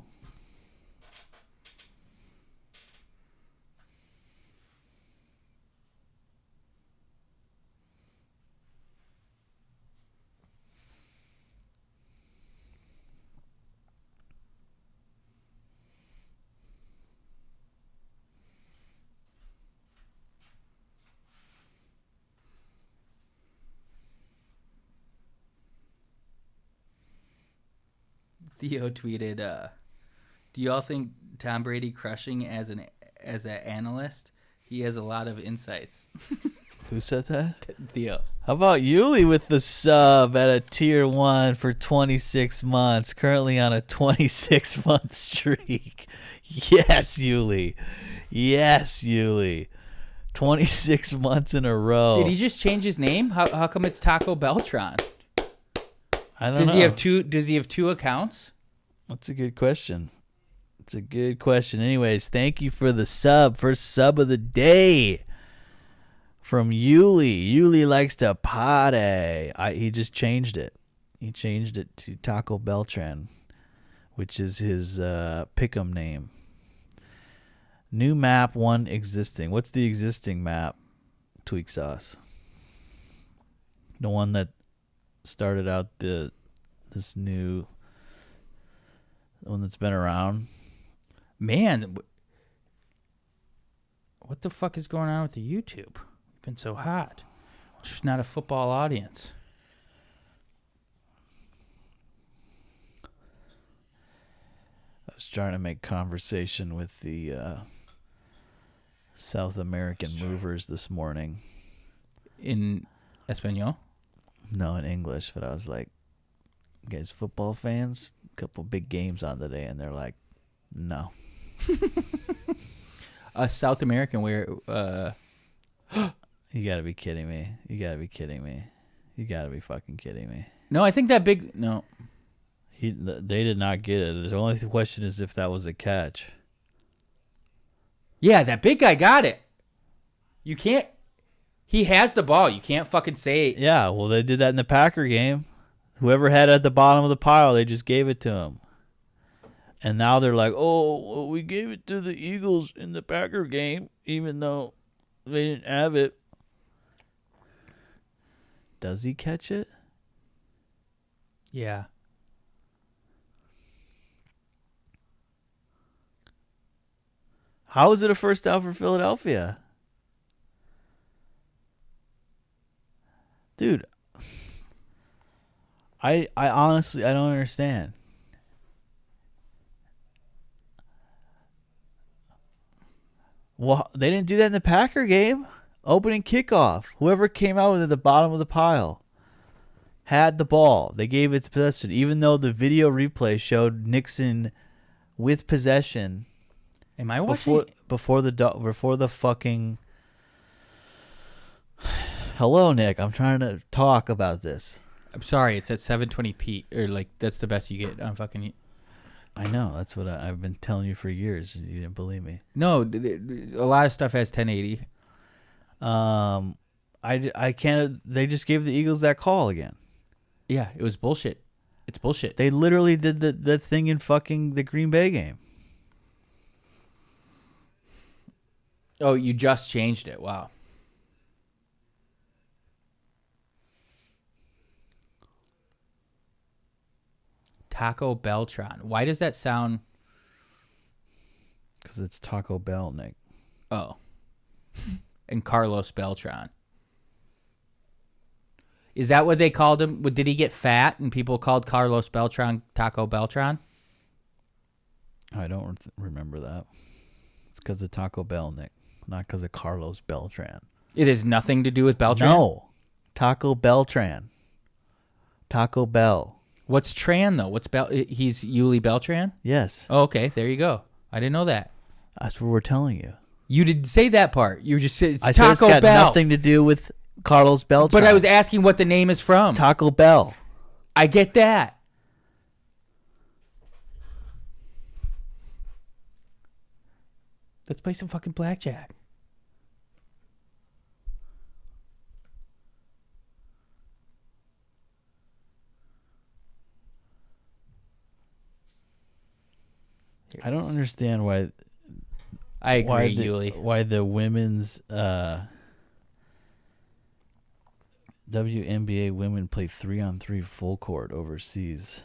Theo tweeted, do y'all think Tom Brady crushing as an analyst? He has a lot of insights. Who said that? Theo. How about Yuli with the sub at a tier 1 for 26 months, currently on a 26-month streak. Yes, Yuli. Yes, Yuli. 26 months in a row. Did he just change his name? How come it's Taco Beltran? I don't know. Does he have two accounts? That's a good question. It's a good question. Anyways, thank you for the sub. First sub of the day from Yuli. Yuli likes to party. He just changed it. He changed it to Taco Beltran, which is his pick'em name. New map, one existing. What's the existing map? Tweak Sauce. The one that started out the one that's been around. Man, what the fuck is going on with the YouTube? It's been so hot. It's just not a football audience. I was trying to make conversation with the South American movers this morning. In Espanol? No, in English. But I was like, you guys football fans? A couple big games on today. And they're like, no. South American where... You got to be kidding me. You got to be kidding me. You got to be fucking kidding me. No, I think that big... No. They did not get it. The only question is if that was a catch. Yeah, that big guy got it. You can't... He has the ball. You can't fucking say... Yeah, well, they did that in the Packer game. Whoever had it at the bottom of the pile, they just gave it to him. And now they're like, oh, well, we gave it to the Eagles in the Packer game, even though they didn't have it. Does he catch it? Yeah. How is it a first down for Philadelphia? Dude, I honestly, I don't understand. Well, they didn't do that in the Packer game. Opening kickoff. Whoever came out with it at the bottom of the pile had the ball. They gave it to possession, even though the video replay showed Nixon with possession. Am I watching before the fucking... Hello, Nick. I'm trying to talk about this. I'm sorry. It's at 720p. Or, like, that's the best you get on fucking... I know. That's what I've been telling you for years. You didn't believe me. No, a lot of stuff has 1080. I can't... They just gave the Eagles that call again. Yeah, it was bullshit. It's bullshit. They literally did that thing in fucking the Green Bay game. Oh, you just changed it. Wow. Taco Beltran. Why does that sound... Because it's Taco Bell, Nick. Oh. And Carlos Beltran. Is that what they called him? Did he get fat and people called Carlos Beltran Taco Beltran? I don't remember that. It's because of Taco Bell, Nick. Not because of Carlos Beltran. It has nothing to do with Beltran? No. Taco Beltran. Taco Bell. What's Tran, though? He's Yuli Beltran? Yes. Oh, okay. There you go. I didn't know that. That's what we're telling you. You didn't say that part. You just said it's I Taco said it's got Bell. nothing to do with Carlos Beltran. But I was asking what the name is from. Taco Bell. I get that. Let's play some fucking blackjack. I don't understand why. I agree, Yuli. Why the women's WNBA women play 3-on-3 full court overseas.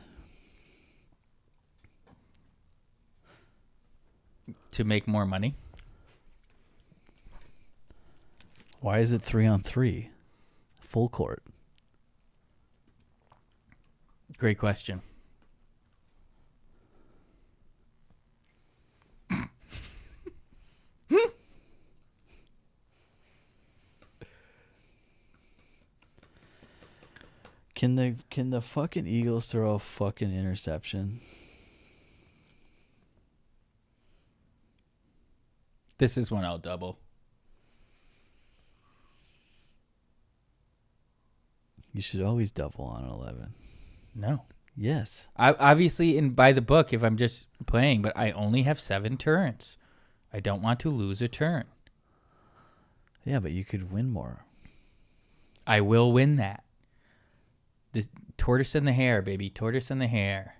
To make more money? Why is it 3-on-3 full court? Great question. Can the fucking Eagles throw a fucking interception? This is one I'll double. You should always double on 11. No. Yes. I obviously by the book if I'm just playing, but I only have 7 turns. I don't want to lose a turn. Yeah, but you could win more. I will win that. The tortoise and the hare, baby. Tortoise and the hare.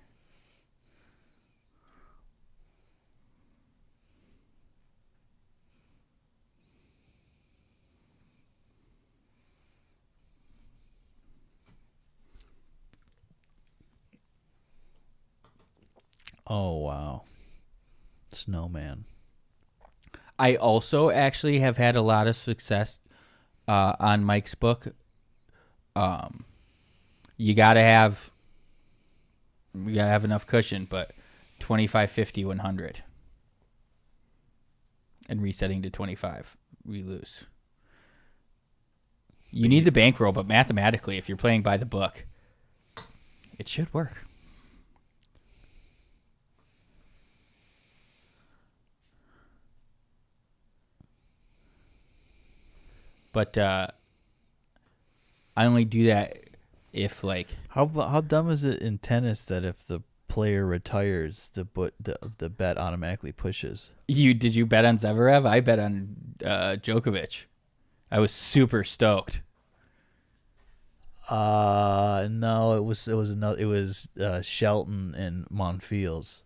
Oh, wow. Snowman. I also actually have had a lot of success on Mike's book. You gotta have enough cushion, but 25, 50, 100. And resetting to 25. We lose. You need the bankroll, but mathematically, if you're playing by the book, it should work. But I only do that if like how dumb is it in tennis that if the player retires, the bet automatically pushes? Did you bet on Zverev? I bet on Djokovic. I was super stoked. No, it was Shelton and Monfils.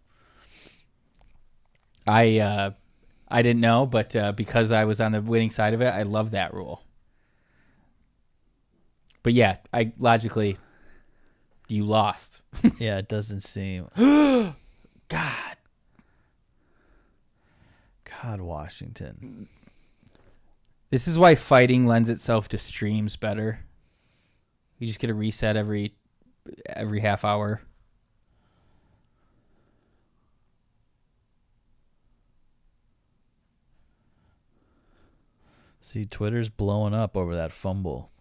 I didn't know, but because I was on the winning side of it, I love that rule. But yeah, you lost. Yeah, it doesn't seem. God, Washington. This is why fighting lends itself to streams better. You just get a reset every half hour. See, Twitter's blowing up over that fumble.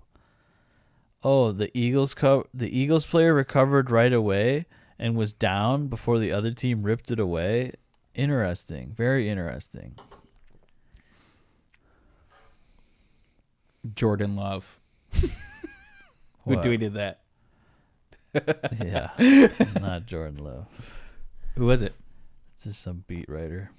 Oh, the Eagles player recovered right away and was down before the other team ripped it away. Interesting. Very interesting. Jordan Love. Who tweeted that? Yeah. Not Jordan Love. Who was it? It's just some beat writer.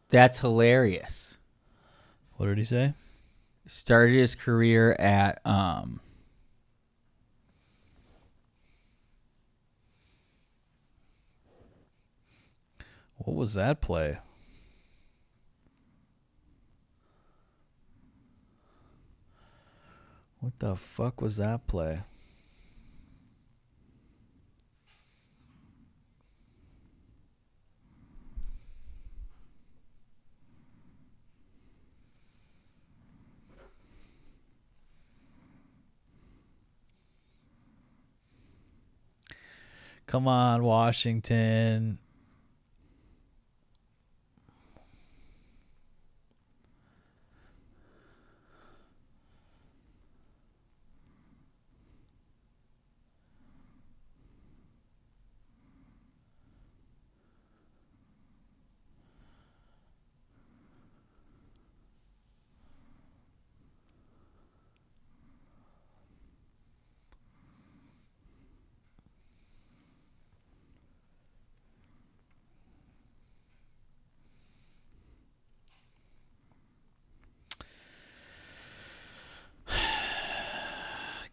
That's hilarious. What did he say? Started his career at What was that play? What the fuck was that play? Come on, Washington.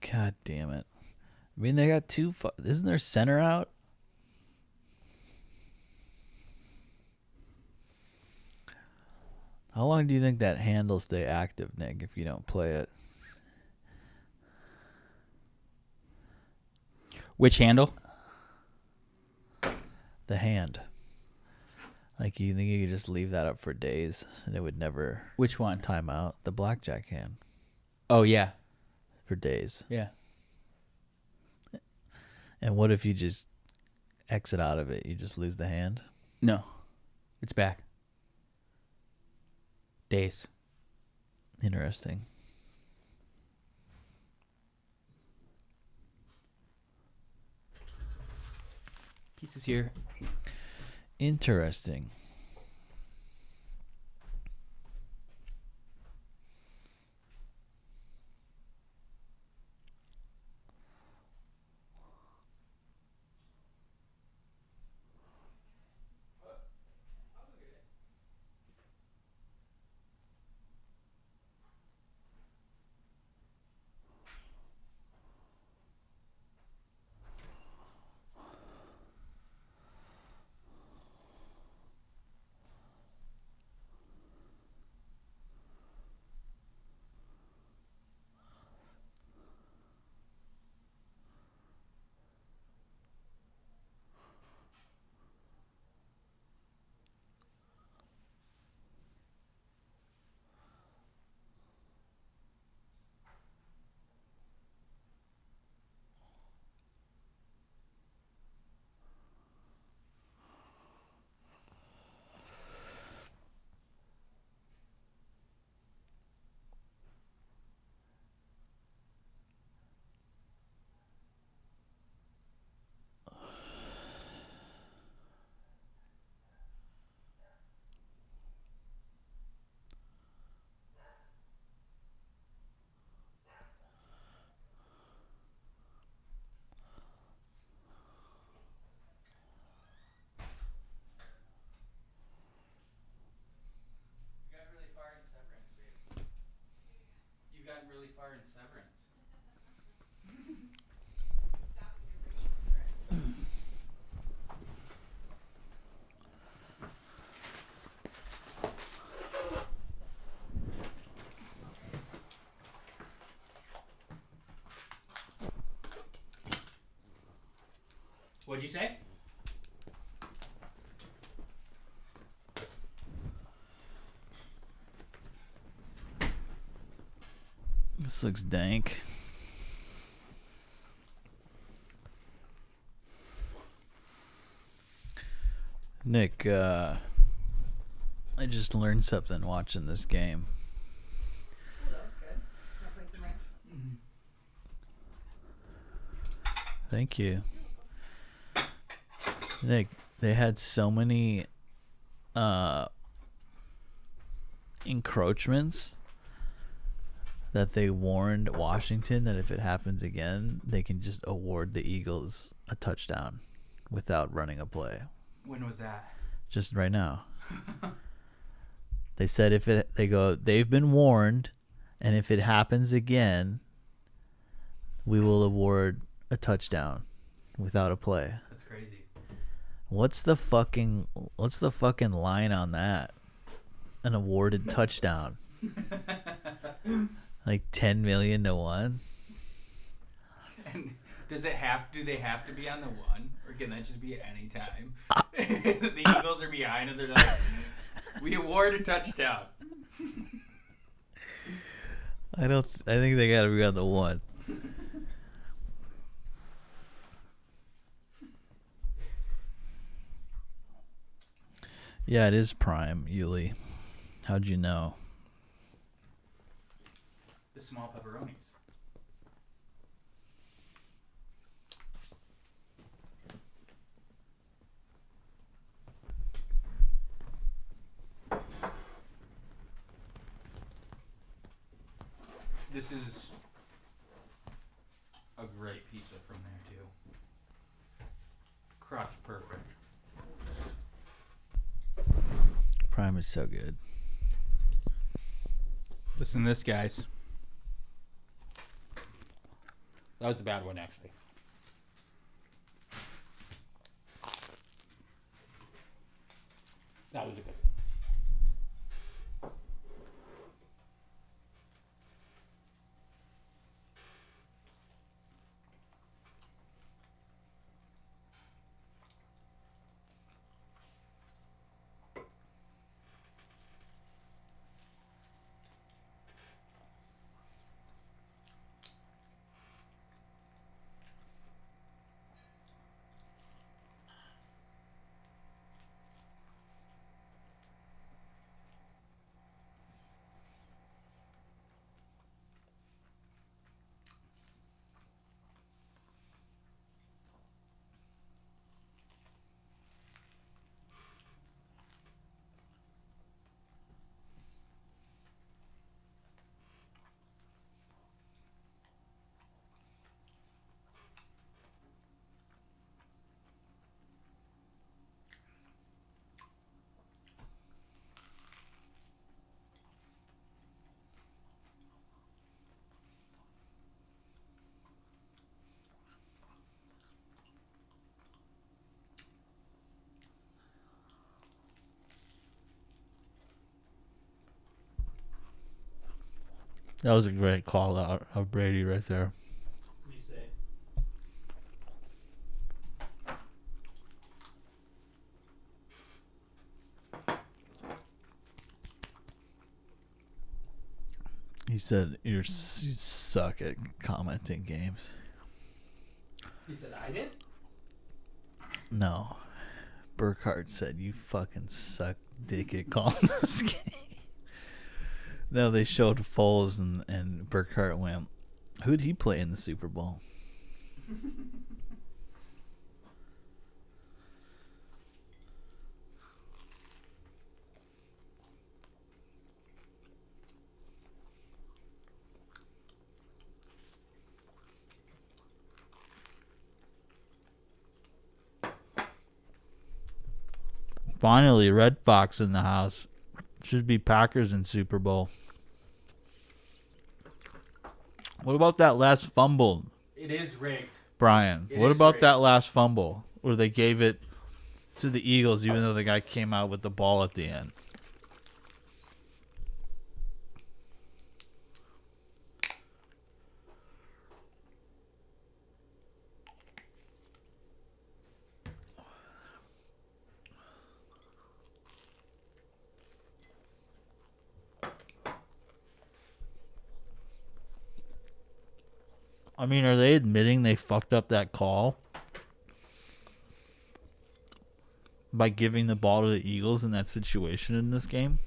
God damn it. I mean, they got isn't their center out? How long do you think that hand will stay active, Nick, if you don't play it? Which handle? The hand. Like, you think you could just leave that up for days and it would never... Which one? Time out. The blackjack hand. Oh, yeah. For days. Yeah. And what if you just exit out of it? You just lose the hand? No. It's back. Days. Interesting. Pizza's here. Interesting. Really far in Severance. What'd you say? This looks dank. Nick, I just learned something watching this game. Oh, that was good. Not putting some ranch. Thank you. Nick, they had so many encroachments that they warned Washington that if it happens again, they can just award the Eagles a touchdown without running a play. When was that? Just right now. They said they've been warned, and if it happens again, we will award a touchdown without a play. That's crazy. What's the fucking line on that? An awarded touchdown. Like 10 million to 1. And do they have to be on the 1, or can that just be at any time? The Eagles are behind and they're like, we award a touchdown. I think they gotta be on the 1. Yeah, it is prime, Yuli. How'd you know? The small pepperonis. This is a great pizza from there too. Crushed perfect. Prime is so good. Listen to this, guys. That was a bad one, actually. That was a good one. That was a great call out of Brady right there. He said, you suck at commenting games. He said I did? No. Burkhardt said, you fucking suck dick at calling this game. No, they showed Foles and Burkhardt went, who'd he play in the Super Bowl? Finally, Red Fox in the house. Should be Packers in Super Bowl. What about that last fumble? It is rigged. Brian, what about that last fumble where they gave it to the Eagles even though the guy came out with the ball at the end? I mean, are they admitting they fucked up that call by giving the ball to the Eagles in that situation in this game?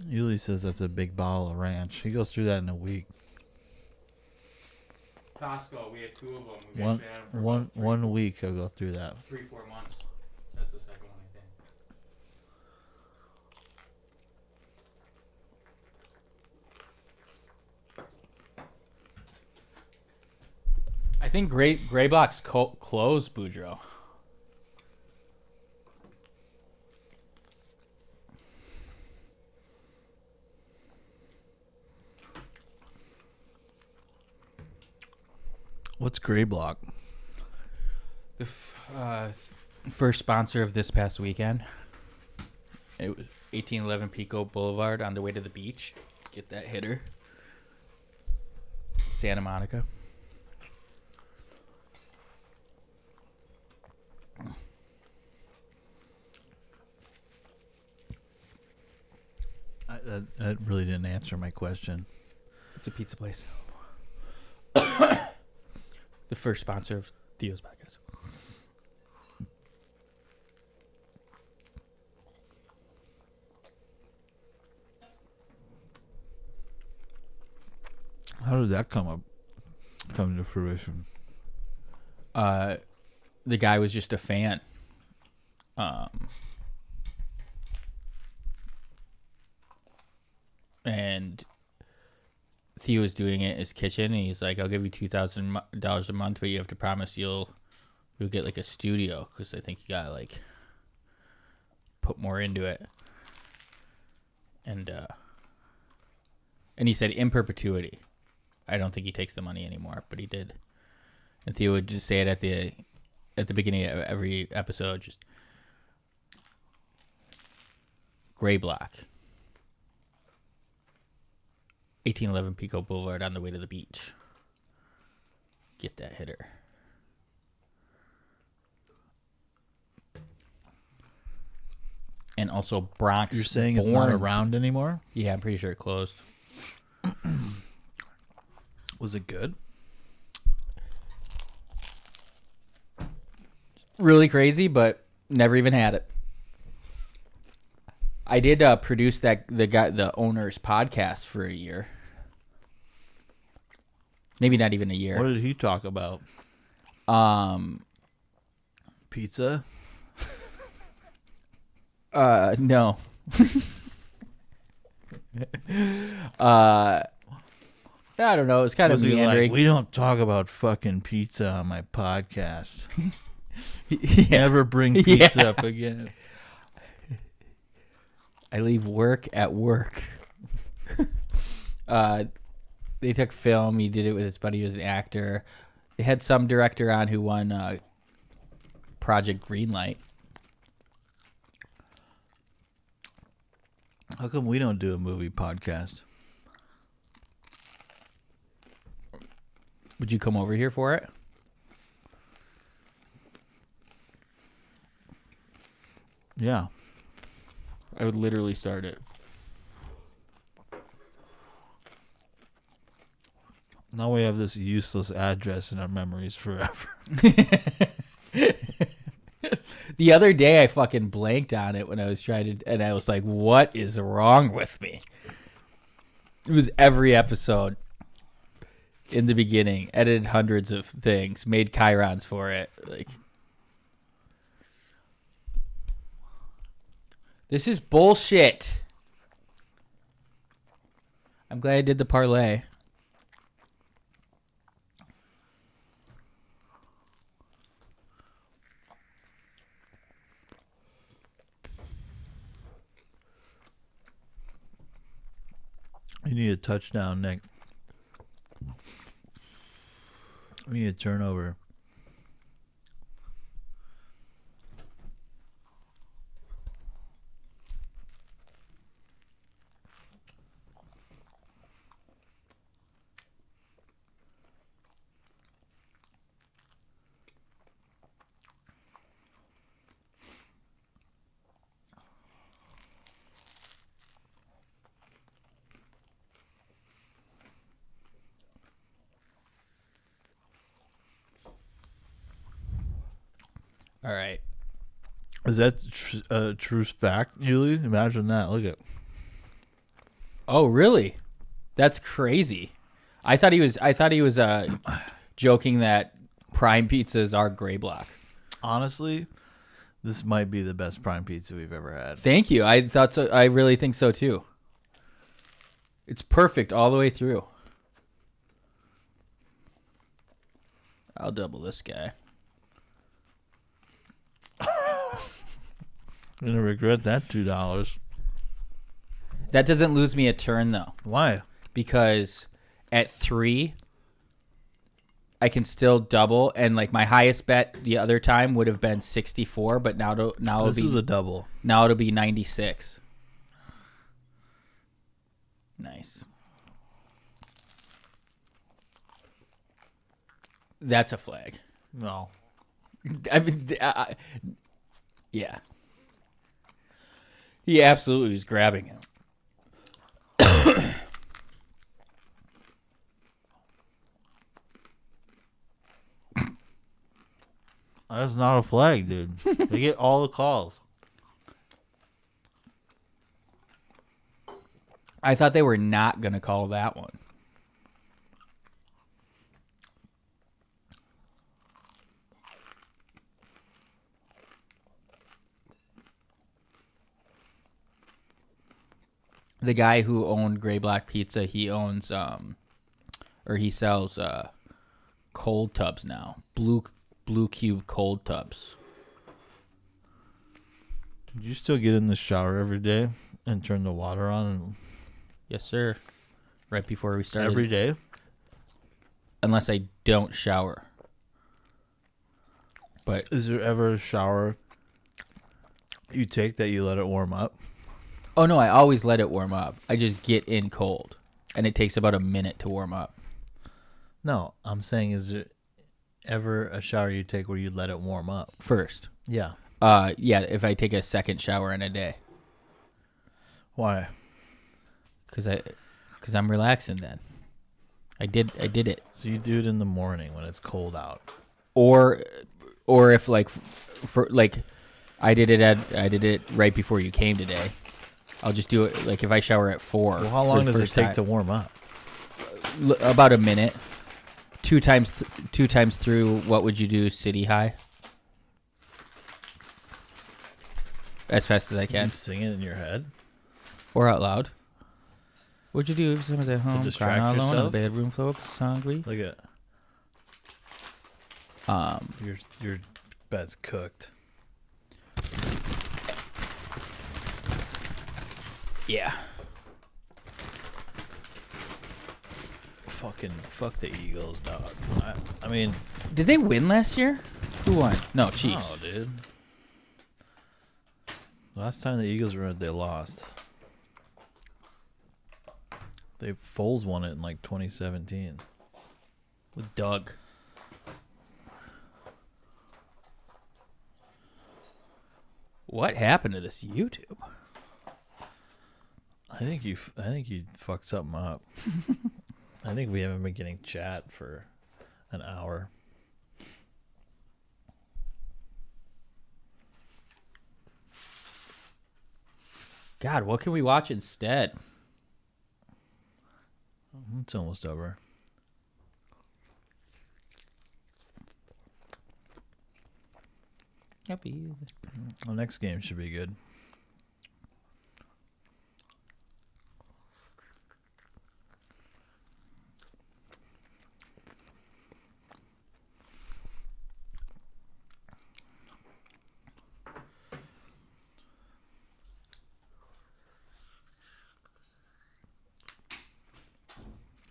Yuli says that's a big bottle of ranch. He goes through that in a week. Costco, we had 2 of them. One week I'll go through that. 3-4 months. That's the second one, I think. Gray Block's closed, Boudreaux. What's Gray Block? The first sponsor of this past weekend. It was 1811 Pico Boulevard on the way to the beach. Get that hitter. Santa Monica. That really didn't answer my question. It's a pizza place. The first sponsor of Theo's podcast. How did that come to fruition? The guy was just a fan. And Theo was doing it in his kitchen, and he's like, I'll give you $2,000 a month, but you have to promise you'll get like a studio, because I think you gotta like put more into it. And he said in perpetuity. I don't think he takes the money anymore, but he did. And Theo would just say it at the beginning of every episode, just Gray Block. 1811 Pico Boulevard on the way to the beach. Get that hitter. And also Bronx. You're saying it's not around anymore? Yeah, I'm pretty sure it closed. Was it good? Really crazy, but never even had it. I did produce the owner's podcast for a year. Maybe not even a year. What did he talk about? Pizza? No. I don't know. It was kind of meandering. Like, we don't talk about fucking pizza on my podcast. Never bring pizza up again. I leave work at work. They took film. He did it with his buddy who was an actor. They had some director on who won Project Greenlight. How come we don't do a movie podcast? Would you come over here for it? Yeah. I would literally start it. Now we have this useless address in our memories forever. The other day I fucking blanked on it when I was trying to, and I was like, what is wrong with me? It was every episode in the beginning, edited hundreds of things, made chyrons for it. Like, this is bullshit. I'm glad I did the parlay. You need a touchdown, Nick. We need a turnover. All right. Is that a true fact, Yuli? Imagine that. Look at. Oh, really? That's crazy. I thought he was joking that prime pizzas are gray block. Honestly, this might be the best prime pizza we've ever had. Thank you. I thought so. I really think so too. It's perfect all the way through. I'll double this guy. I'm gonna regret that $2. That doesn't lose me a turn though. Why? Because at 3, I can still double, and like my highest bet the other time would have been 64, but now this is a double. Now it'll be 96. Nice. That's a flag. No. I mean, yeah. He absolutely was grabbing him. That's not a flag, dude. They get all the calls. I thought they were not going to call that one. The guy who owned Gray Black Pizza, he owns or he sells cold tubs now. Blue Cube cold tubs. Do you still get in the shower every day and turn the water on? And yes, sir. Right before we start. Every day? Unless I don't shower. But is there ever a shower you take that you let it warm up? Oh, no, I always let it warm up. I just get in cold, and it takes about a minute to warm up. No, I'm saying, is there ever a shower you take where you let it warm up? First. Yeah. Yeah, if I take a second shower in a day. Why? Because I'm relaxing then. I did it. So you do it in the morning when it's cold out. Or if like for like I did it right before you came today. I'll just do it like if I shower at 4. Well, how long does it take to warm up? About a minute. Two times through. What would you do? City high. As fast as I can. You sing it in your head or out loud. What'd you do if someone's at home, crying all alone in a bedroom full of hungry? Look at. You're Bet's cooked. Yeah. Fuck the Eagles, dog. I mean, did they win last year? Who won? No, Chiefs. No, dude. Last time the Eagles were, they lost. Foles won it in like 2017 with Doug. What happened to this YouTube? I think you fucked something up. I think we haven't been getting chat for an hour. God, what can we watch instead? It's almost over. Happy. The next game should be good.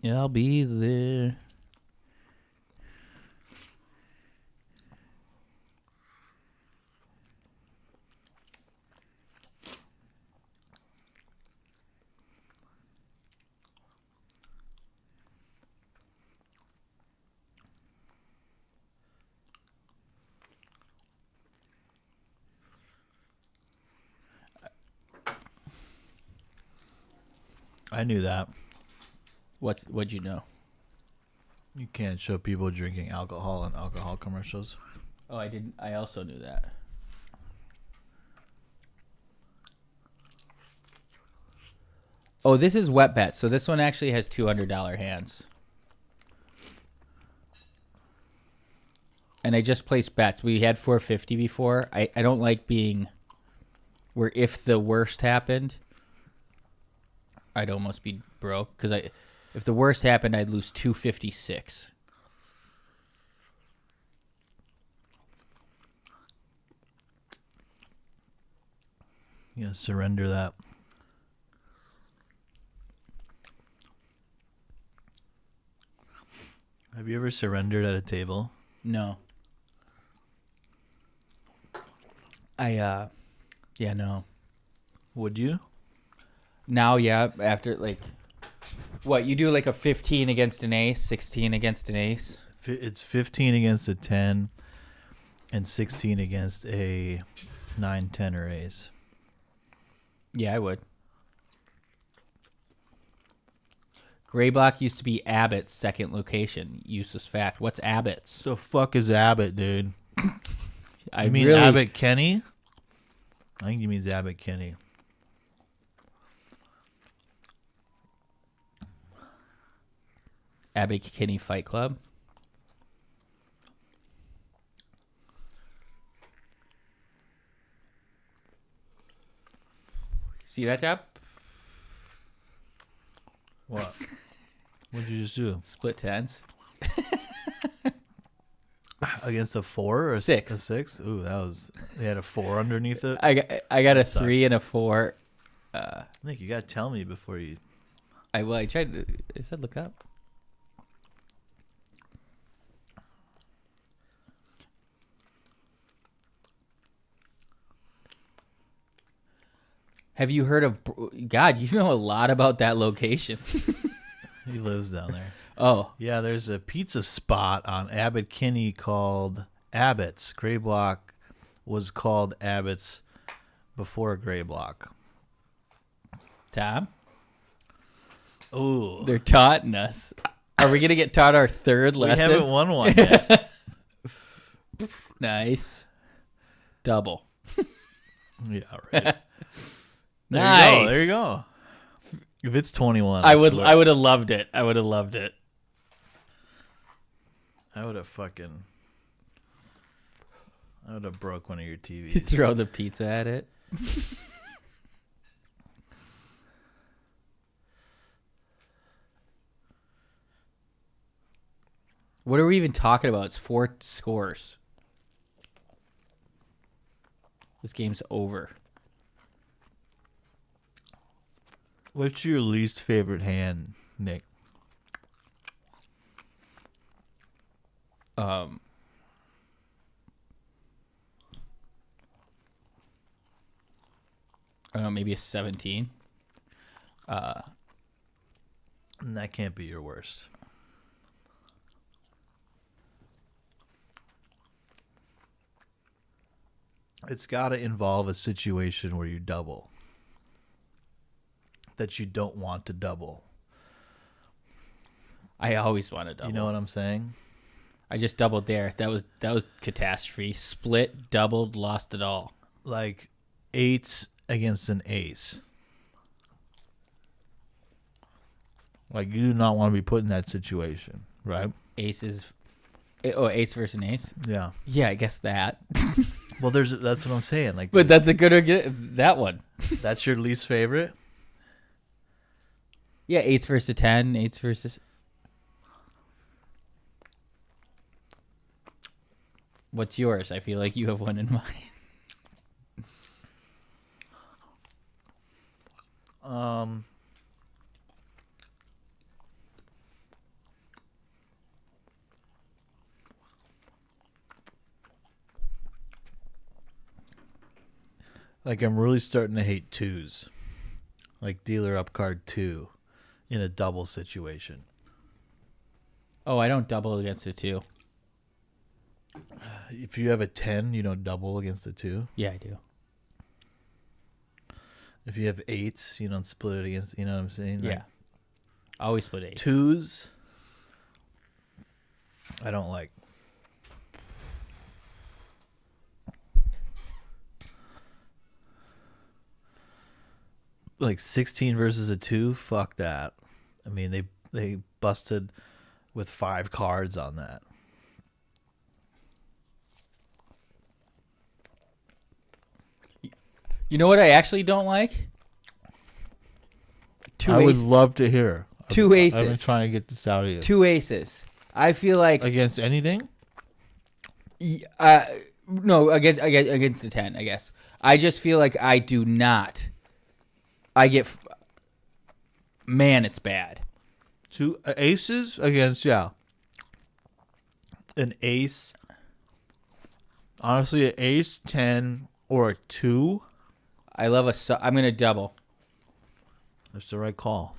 Yeah, I'll be there. I knew that. What'd you know? You can't show people drinking alcohol in alcohol commercials. Oh, I didn't. I also knew that. Oh, this is wet bet. So this one actually has $200 hands. And I just placed bets. We had 450 before. I don't like being where if the worst happened, I'd almost be broke because if the worst happened, I'd lose 256. Yeah, surrender that. Have you ever surrendered at a table? No. No. Would you? Now, yeah, after like, what, you do like a 15 against an ace, 16 against an ace? It's 15 against a 10 and 16 against a 9, 10 or ace. Yeah, I would. Gray Block used to be Abbott's second location. Useless fact. What's Abbott's? The fuck is Abbott, dude? I mean really... Abbott Kenny? I think he means Abbott Kenny. Abbott Kinney Fight Club. See that tab? What? What'd you just do? Split tens. Against a 4 or a 6? A 6? Ooh, that was. They had a 4 underneath it. I got a 3 and a 4. Nick, you gotta tell me before you. I tried to. I said look up. Have you heard of... God, you know a lot about that location. He lives down there. Oh. Yeah, there's a pizza spot on Abbott Kinney called Abbott's. Gray Block was called Abbott's before Gray Block. Tom? Oh. They're taunting us. Are we going to get taught our third lesson? We haven't won one yet. Nice. Double. Yeah, right. Nice. There you go. If it's 21, I would have loved it. I would have loved it. I would have broke one of your TVs. You throw the pizza at it. What are we even talking about? It's 4 scores. This game's over. What's your least favorite hand, Nick? I don't know, maybe a 17. And that can't be your worst. It's got to involve a situation where you double. That you don't want to double. I always want to double. You know what I'm saying? I just doubled there. That was catastrophe. Split, doubled, lost it all. Like eights against an ace. Like you do not want to be put in that situation, right? Eights versus an ace? Yeah. Yeah, I guess that. Well, that's what I'm saying. Like, but that's a good that one. That's your least favorite? Yeah, eights versus a 10, eights versus. What's yours? I feel like you have one in mind. Like I'm really starting to hate twos. Like dealer up card 2 in a double situation. Oh, I don't double against a 2. If you have a 10, you don't double against a 2? Yeah, I do. If you have 8s, you don't split it against, you know what I'm saying? Yeah. Like, always split 8. 2s, I don't like. Like 16 versus a 2, fuck that. I mean, they busted with 5 cards on that. You know what I actually don't like? I would love to hear. Two aces. I've been trying to get this out of you. 2 aces. I feel like against anything? No, against a 10, I guess. I just feel like I do not. Man, it's bad. 2 aces against an ace. Honestly, an ace, 10, or a 2. I'm gonna double. That's the right call.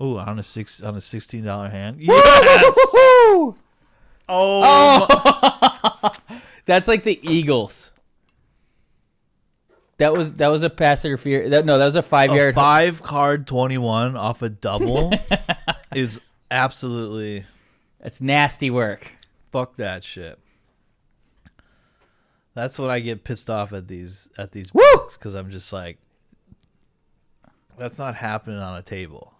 Oh, on a $16 hand. Yes! Oh. That's like the Eagles. That was a pass interference. That was a 5-yard. 5-card 21 off a double is absolutely. That's nasty work. Fuck that shit. That's what I get pissed off at these books, because I'm just like, that's not happening on a table.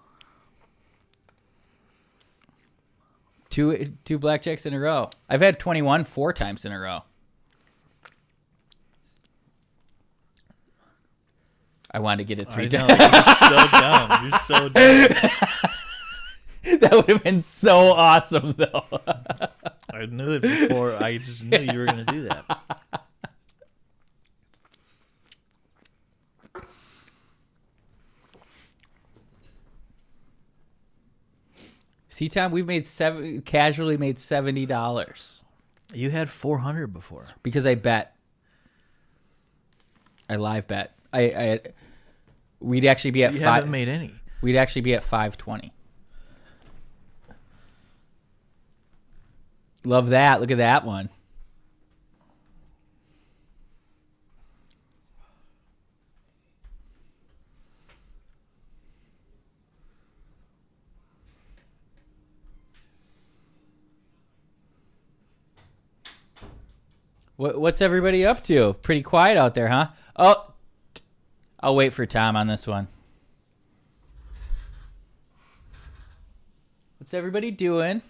Two blackjacks in a row. I've had 21 4 times in a row. I wanted to get it 3 times. You're so dumb. That would have been so awesome, though. I knew it before. I just knew you were going to do that. See, Tom, we've casually made $70. You had 400 before. Because I bet. I live bet. We'd actually be at you 5. Haven't made any. We'd actually be at 520. Love that. Look at that one. What's everybody up to? Pretty quiet out there, huh? Oh, I'll wait for Tom on this one. What's everybody doing?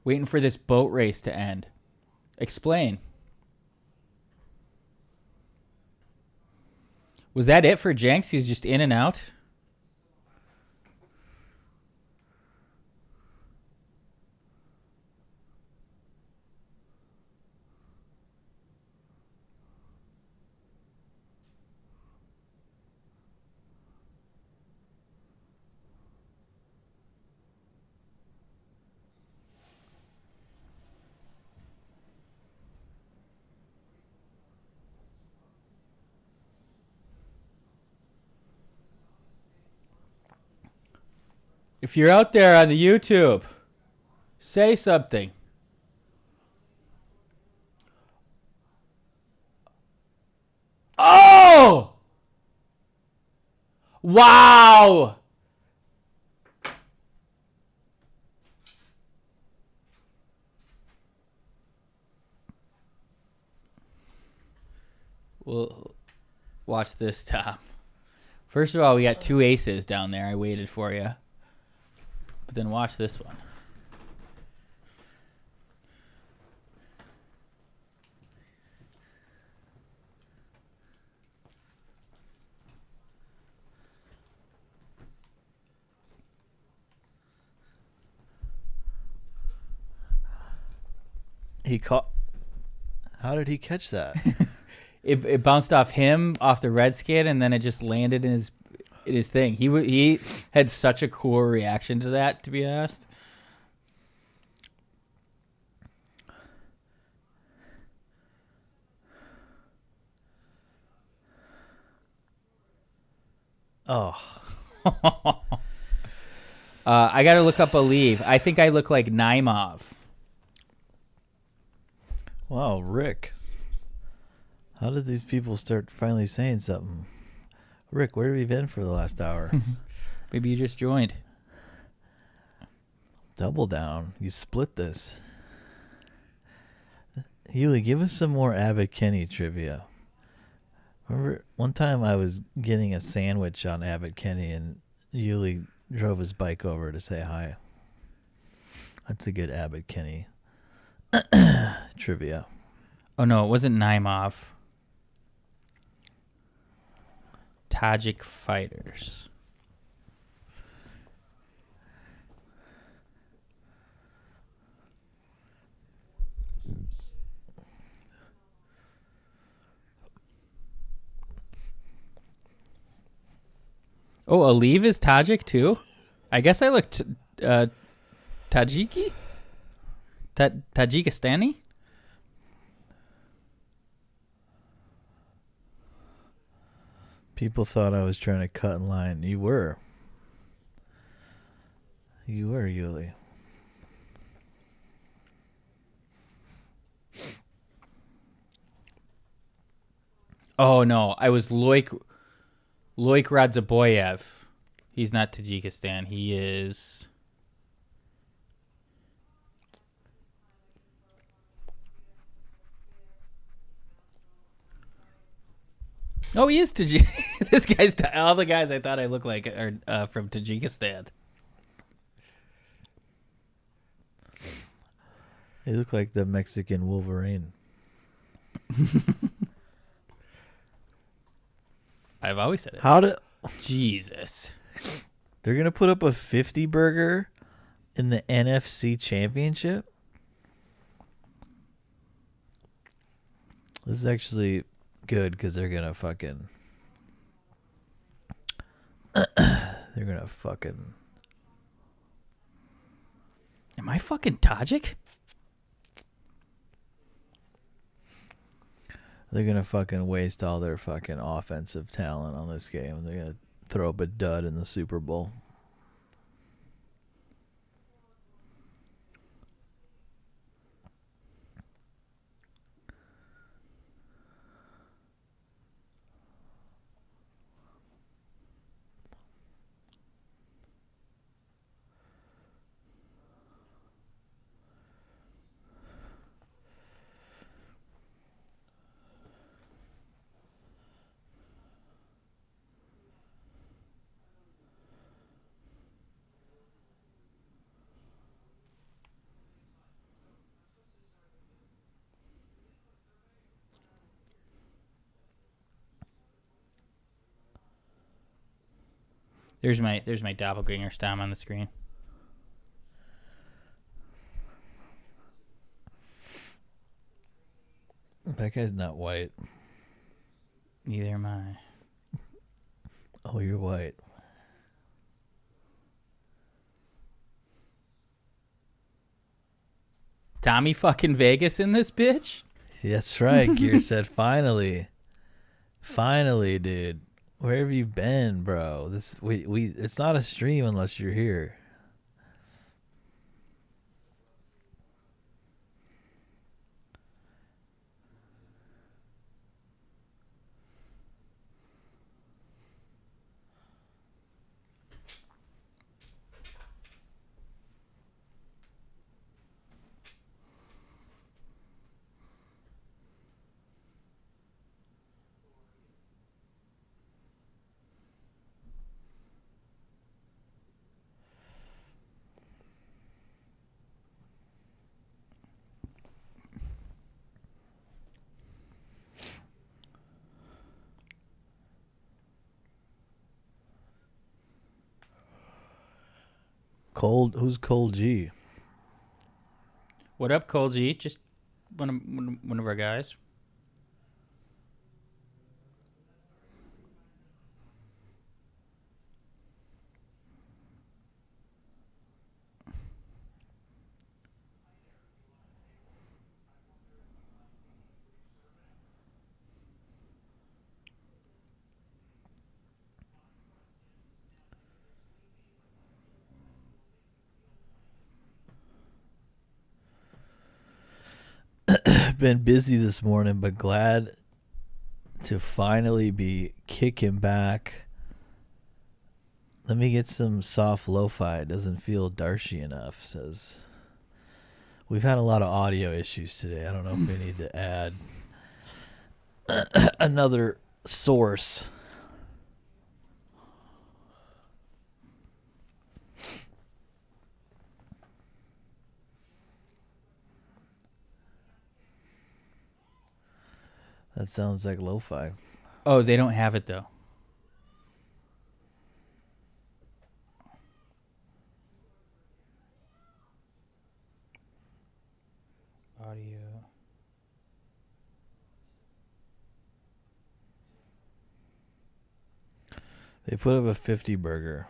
Waiting for this boat race to end. Explain. Was that it for Jenks? He was just in and out? If you're out there on the YouTube, say something. Oh! Wow! Well, watch this, Tom. First of all, we got 2 aces down there. I waited for you. But then watch this one. He caught. How did he catch that? It bounced off him, off the red skin, and then it just landed in his thing. He had such a cool reaction to that, to be honest. Oh. I got to look up Aliv. I think I look like Naimov. Wow, Rick. How did these people start finally saying something? Rick, where have you been for the last hour? Maybe you just joined. Double down. You split this. Hewley, give us some more Abbott Kinney trivia. Remember one time I was getting a sandwich on Abbott Kinney and Hewley drove his bike over to say hi. That's a good Abbott Kinney trivia. Oh, no, it wasn't Naimov. Tajik fighters. Oh, Aliv is Tajik too? I guess I looked Tajiki? Tajikistani? People thought I was trying to cut in line. You were. You were, Yuli. Oh, no. I was Loik Radzaboyev. He's not Tajikistan. He is... Oh, he is Tajik. This guy's all the guys I thought I looked like are from Tajikistan. They look like the Mexican Wolverine. I've always said it. How to... Jesus. They're going to put up a 50 burger in the NFC Championship? This is actually good because they're going to fucking... they're going to fucking... Am I fucking Tajik? They're going to fucking waste all their fucking offensive talent on this game. They're going to throw up a dud in the Super Bowl. There's my doppelganger Stom on the screen. That guy's not white. Neither am I. Oh, you're white. Tommy fucking Vegas in this bitch? That's right. Gear said, finally. Finally, dude. Where have you been, bro? It's not a stream unless you're here. Who's Cold G? What up, Cold G? Just one of our guys. Been busy this morning, but glad to finally be kicking back. Let me get some soft lo-fi. It doesn't feel darshy enough, says. We've had a lot of audio issues today. I don't know if we need to add another source. That sounds like lo-fi. Oh, they don't have it though. Audio. They put up a 50 burger.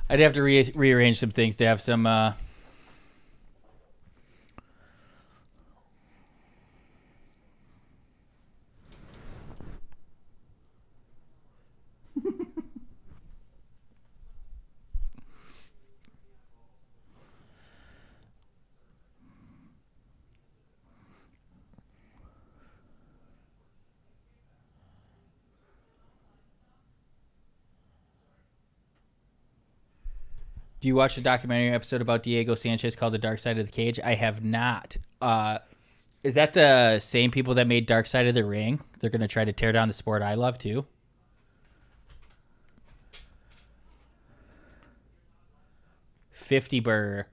I'd have to rearrange some things to have some Do you watch the documentary episode about Diego Sanchez called The Dark Side of the Cage? I have not. Is that the same people that made Dark Side of the Ring? They're going to try to tear down the sport I love too? 50 burger.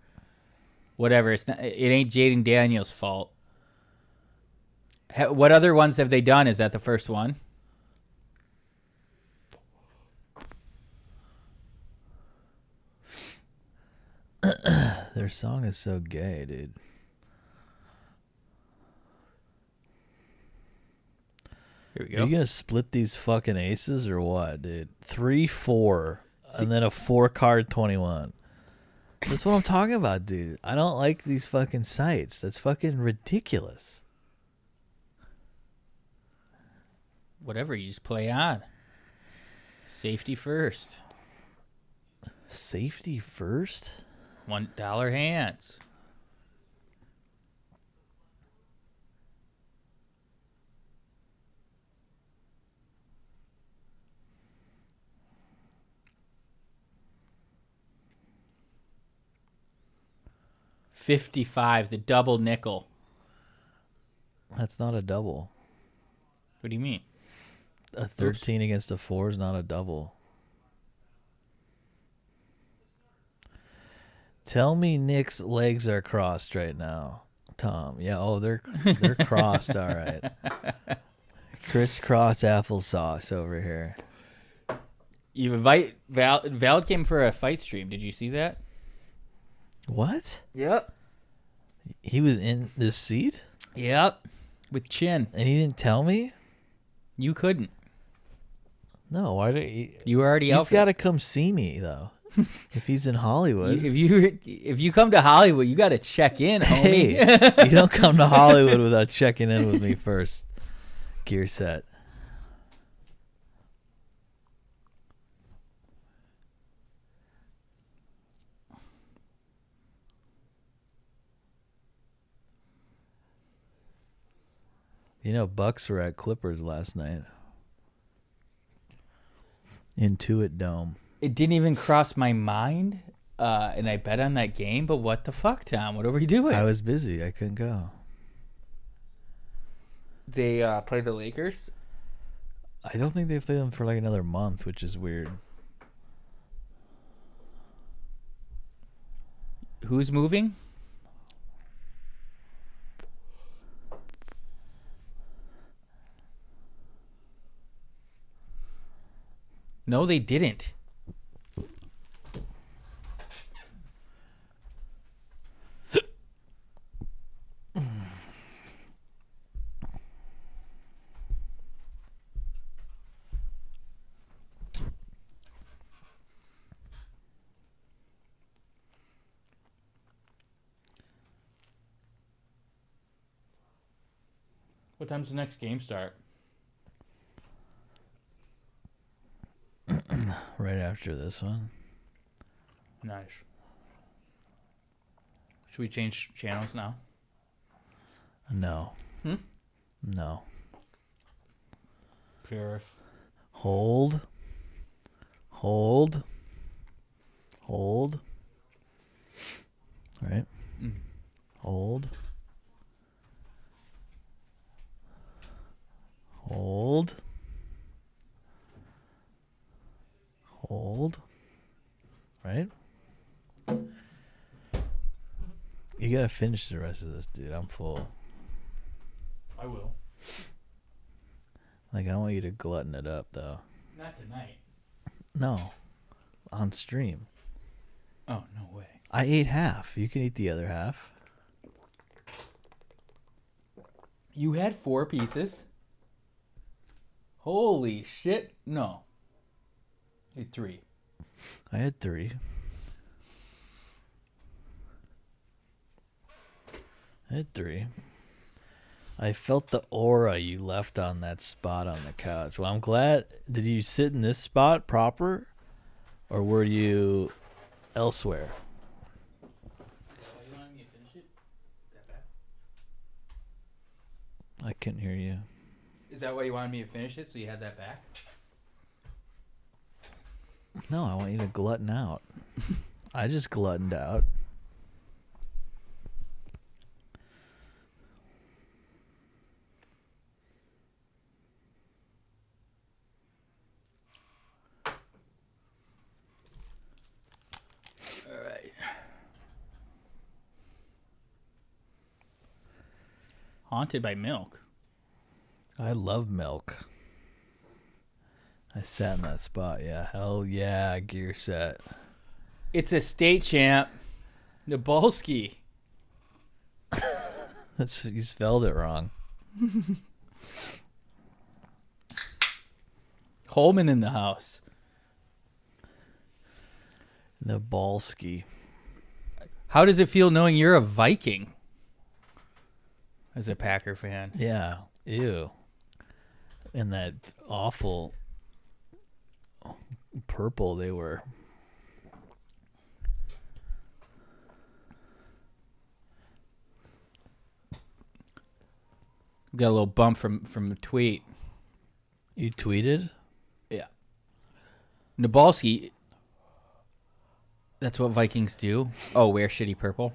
Whatever. It ain't Jaden Daniels' fault. What other ones have they done? Is that the first one? Their song is so gay, dude. Here we go. Are you gonna split these fucking aces or what, dude? 3-4, and then a 4-card 21. That's what I'm talking about, dude. I don't like these fucking sites. That's fucking ridiculous. Whatever, you just play on. Safety first. Safety first? $1 hands. $55, the double nickel. That's not a double. What do you mean? A 13 against a 4 is not a double. Tell me Nick's legs are crossed right now, Tom. Yeah, oh, they're crossed, all right. Crisscross applesauce over here. You invite Valid came for a fight stream. Did you see that? What? Yep. He was in this seat? Yep. With Chin. And he didn't tell me? You couldn't. No, why did he? You were already out. You've got to come see me though. If he's in Hollywood. If you come to Hollywood, you got to check in, homie. Hey, you don't come to Hollywood without checking in with me first. Gear set. You know, Bucks were at Clippers last night. Intuit Dome. It didn't even cross my mind, and I bet on that game, but what the fuck, Tom? What are we doing? I was busy. I couldn't go. They played the Lakers? I don't think they've played them for like another month, which is weird. Who's moving? No, they didn't. What time's the next game start? Right after this one. Nice. Should we change channels now? No. No. Sheriff. Hold. Hold. Hold. Right? Hold. Hold. Hold. Right? You gotta finish the rest of this, dude. I'm full. I will. Like, I want you to glutton it up, though. Not tonight. No. On stream. Oh, no way. I ate half. You can eat the other half. You had 4 pieces? Holy shit. No. You had 3. I had 3. I had 3. I felt the aura you left on that spot on the couch. Well, I'm glad. Did you sit in this spot proper? Or were you elsewhere? I couldn't hear you. Is that why you wanted me to finish it, so you had that back? No, I want you to glutton out. I just gluttoned out. All right. Haunted by milk. I love milk. I sat in that spot. Yeah, hell yeah, gear set. It's a state champ. Nabolski. You spelled it wrong. Coleman in the house. Nabolski. How does it feel knowing you're a Viking? As a Packer fan. Yeah. Ew. And that awful purple they were. Got a little bump from the tweet. You tweeted? Yeah. Nabolski. That's what Vikings do. Oh, wear shitty purple.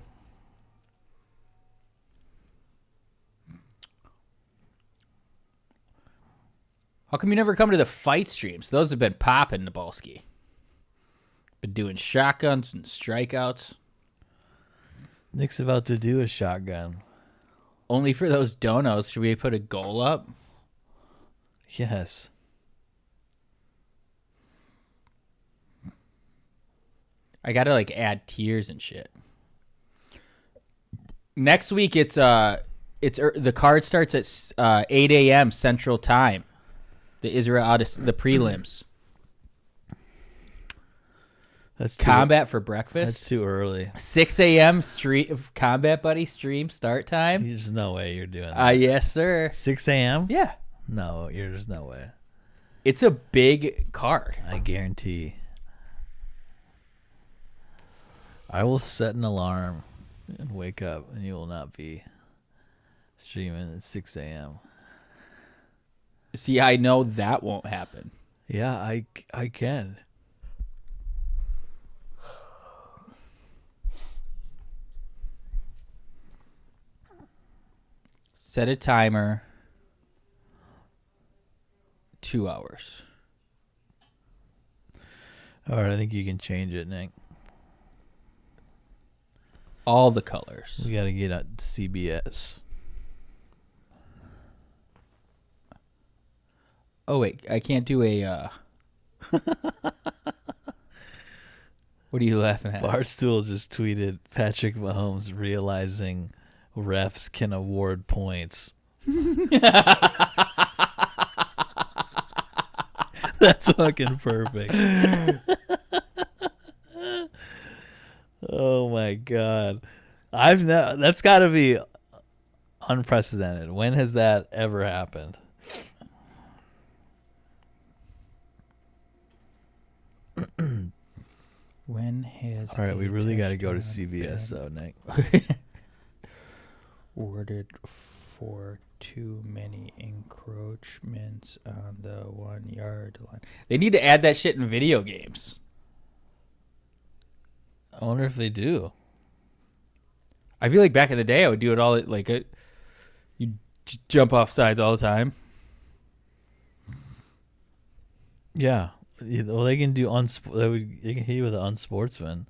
How come you never come to the fight streams? Those have been popping, Nabolski. Been doing shotguns and strikeouts. Nick's about to do a shotgun. Only for those donos. Should we put a goal up? Yes. I gotta like add tiers and shit. Next week the card starts at 8 a.m. Central Time. The Israel Odyssey, the prelims. That's Combat for breakfast. That's too early. 6 a.m. Combat Buddy stream start time. There's no way you're doing that. Yes, sir. 6 a.m.? Yeah. No, there's no way. It's a big card. I guarantee. I will set an alarm and wake up, and you will not be streaming at 6 a.m. See, I know that won't happen. Yeah, I can. Set a timer. 2 hours. All right, I think you can change it, Nick. All the colors. We got to get at CBS. Oh, wait. I can't do a... What are you laughing at? Barstool just tweeted Patrick Mahomes realizing refs can award points. That's fucking perfect. Oh my god. That's got to be unprecedented. When has that ever happened? When has... All right, we really got to go to CBS though, Nick. Awarded for too many encroachments on the 1 yard line. They need to add that shit in video games. I wonder if they do. I feel like back in the day, I would do it all like it. You jump off sides all the time. Yeah, well, they can do they can hit you with an unsportsman.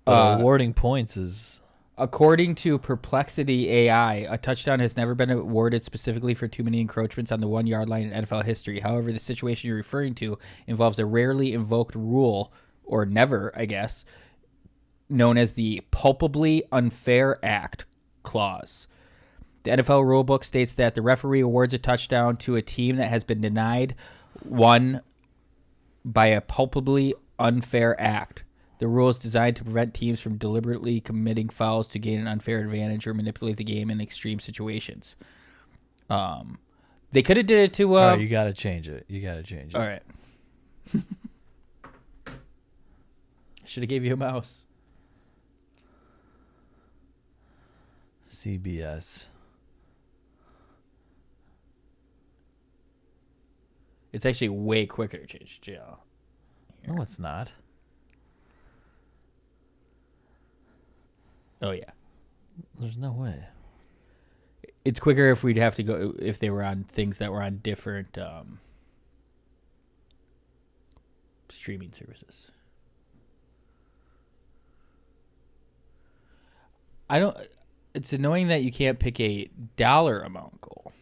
But awarding points is. According to Perplexity AI, a touchdown has never been awarded specifically for too many encroachments on the 1 yard line in NFL history. However, the situation you're referring to involves a rarely invoked rule, or never, I guess, known as the Palpably Unfair Act clause. The NFL rulebook states that the referee awards a touchdown to a team that has been denied one by a palpably unfair act. The rule is designed to prevent teams from deliberately committing fouls to gain an unfair advantage or manipulate the game in extreme situations. They could have did it to... All right, you got to change it. All right. I should have gave you a mouse. CBS. It's actually way quicker to change to jail. No, it's not. Oh, yeah. There's no way. It's quicker if we'd have to go... If they were on things that were on different streaming services. I don't... It's annoying that you can't pick a dollar amount goal.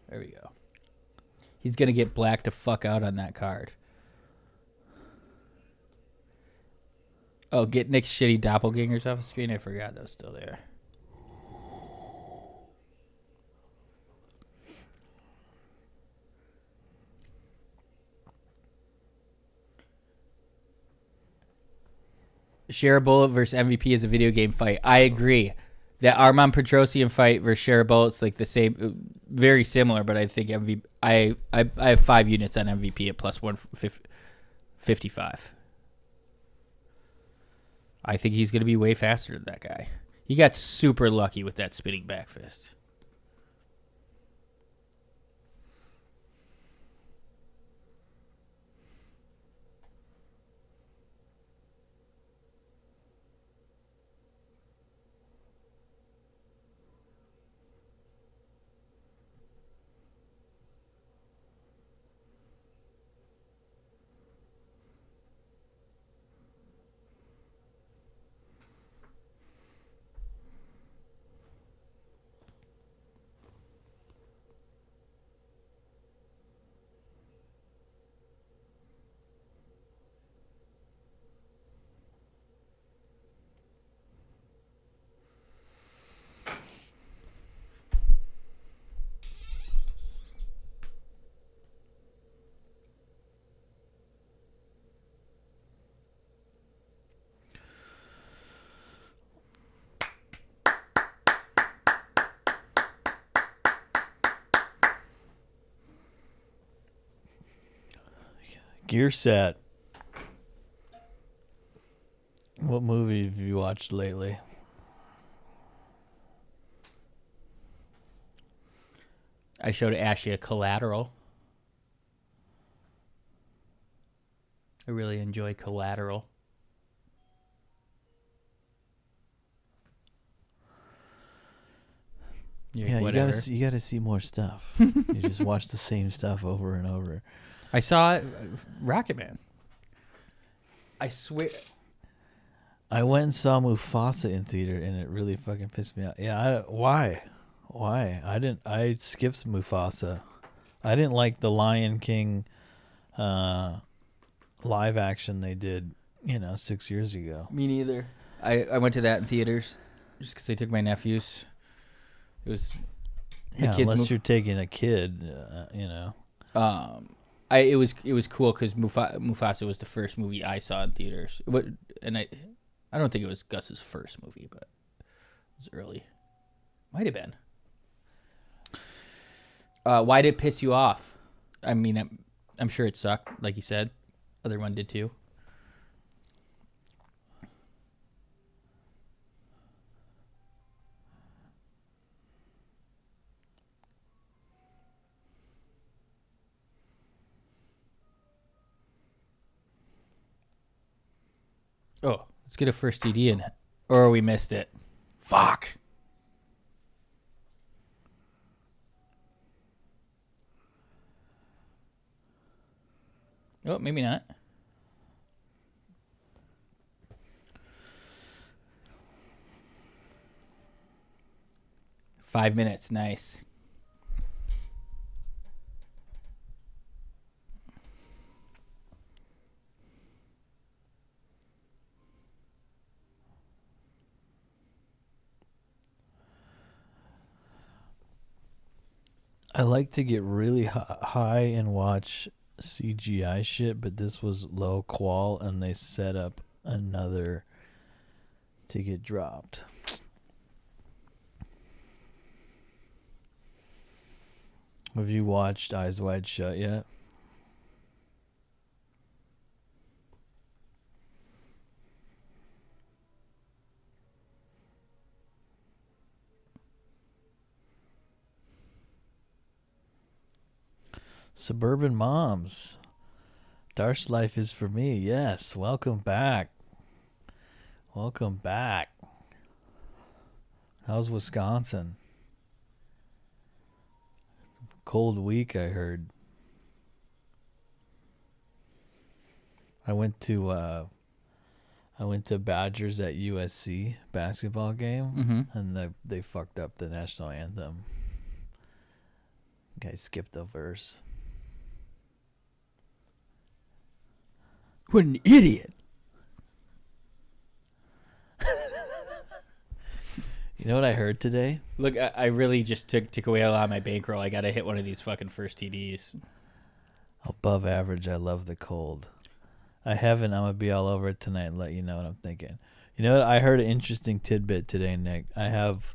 There we go. He's going to get blacked to fuck out on that card. Oh, get Nick's shitty doppelgangers off the screen? I forgot that was still there. Share a bullet versus MVP is a video game fight. I agree. That Armand Petrosian fight versus Share a Bullet's like the same, very similar, but I think MVP. I have 5 units on MVP at plus 155. I think he's going to be way faster than that guy. He got super lucky with that spinning back fist. Gear set. What movie have you watched lately? I showed Ashley a Collateral. I really enjoy Collateral. Yeah, you gotta see more stuff. You just watch the same stuff over and over. I saw Rocketman. I swear. I went and saw Mufasa in theater, and it really fucking pissed me off. Yeah, why? I skipped Mufasa. I didn't like the Lion King live action they did, 6 years ago. Me neither. I went to that in theaters just because I took my nephews. It was unless you're taking a kid, It was cool because Mufasa was the first movie I saw in theaters. And I don't think it was Gus's first movie, but it was early. Might have been. Why did it piss you off? I mean, I'm sure it sucked, like you said. Other one did too. Oh, let's get a first TD in. Or we missed it. Fuck. Oh, maybe not. Five minutes. Nice. I like to get really high and watch CGI shit, but this was low qual, and they set up another to get dropped. Have you watched Eyes Wide Shut yet? Suburban Moms. Darsh Life is for me. Yes, welcome back. Welcome back. How's Wisconsin? Cold week, I heard. I went to Badgers at USC basketball game, and they fucked up the national anthem. Guy skipped a verse. What an idiot. You know what I heard today? Look, I really just took away a lot of my bankroll. I got to hit one of these fucking first TDs. Above average. I love the cold. I haven't. I'm going to be all over it tonight and let you know what I'm thinking. You know what? I heard an interesting tidbit today, Nick. I have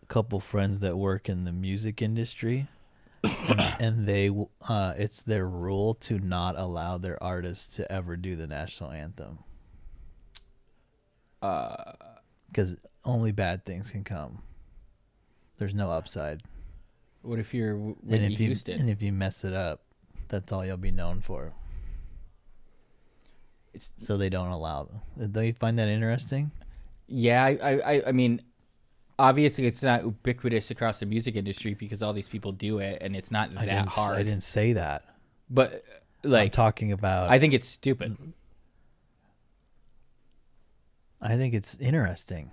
a couple friends that work in the music industry. And they it's their rule to not allow their artists to ever do the national anthem. Because only bad things can come. There's no upside. What if you're Whitney Houston? And if you mess it up, that's all you'll be known for. So they don't allow them. Don't you find that interesting? Yeah, I mean, obviously it's not ubiquitous across the music industry because all these people do it, and it's not that hard. I didn't say that. But I'm talking about. I think it's stupid. I think it's interesting.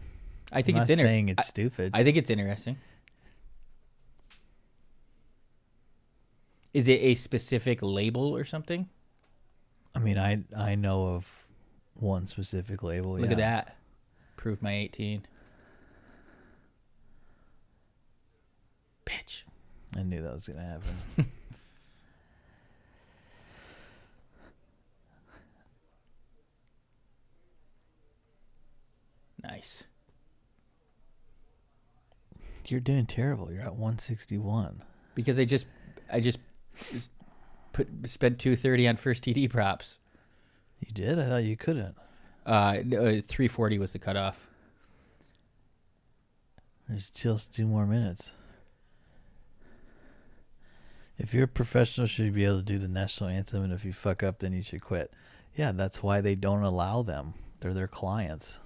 I think I'm not saying it's stupid. I think it's interesting. Is it a specific label or something? I mean, I know of one specific label. Look at that. Prove my 18. Bitch. I knew that was going to happen. Nice. You're doing terrible. You're at 161. Because I just spent $230 on first TD props. You did? I thought you couldn't. 340 was the cutoff. There's still 2 more minutes. If you're a professional, should you be able to do the national anthem, and if you fuck up, then you should quit. Yeah, that's why they don't allow them. They're their clients.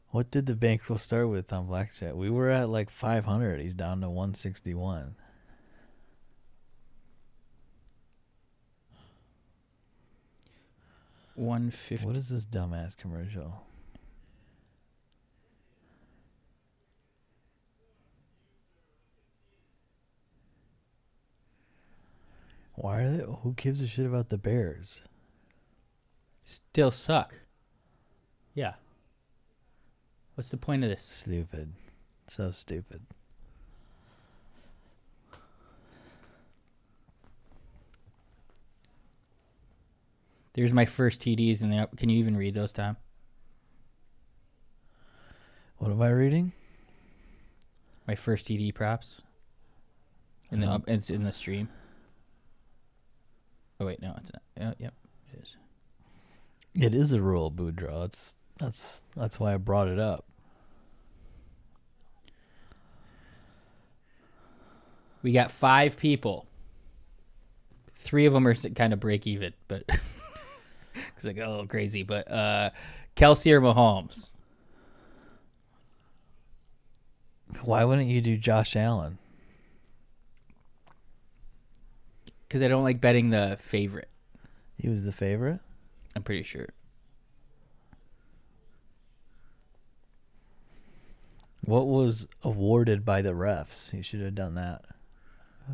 What did the bankroll start with on Blackjack? We were at like 500. He's down to 161. $150. What is this dumbass commercial? Why are they? Who gives a shit about the Bears? Still suck. Yeah. What's the point of this? Stupid. So stupid. There's my first TDs in the. Can you even read those, Tom? What am I reading? My first TD props. It's in the stream. Oh wait, no, it's not. Yep, it is. It is a rule, Boudreaux. That's why I brought it up. We got 5 people. 3 of them are kind of break even, but because I got a little crazy. But Kelsey or Mahomes? Why wouldn't you do Josh Allen? Because I don't like betting the favorite. He was the favorite? I'm pretty sure. What was awarded by the refs? He should have done that.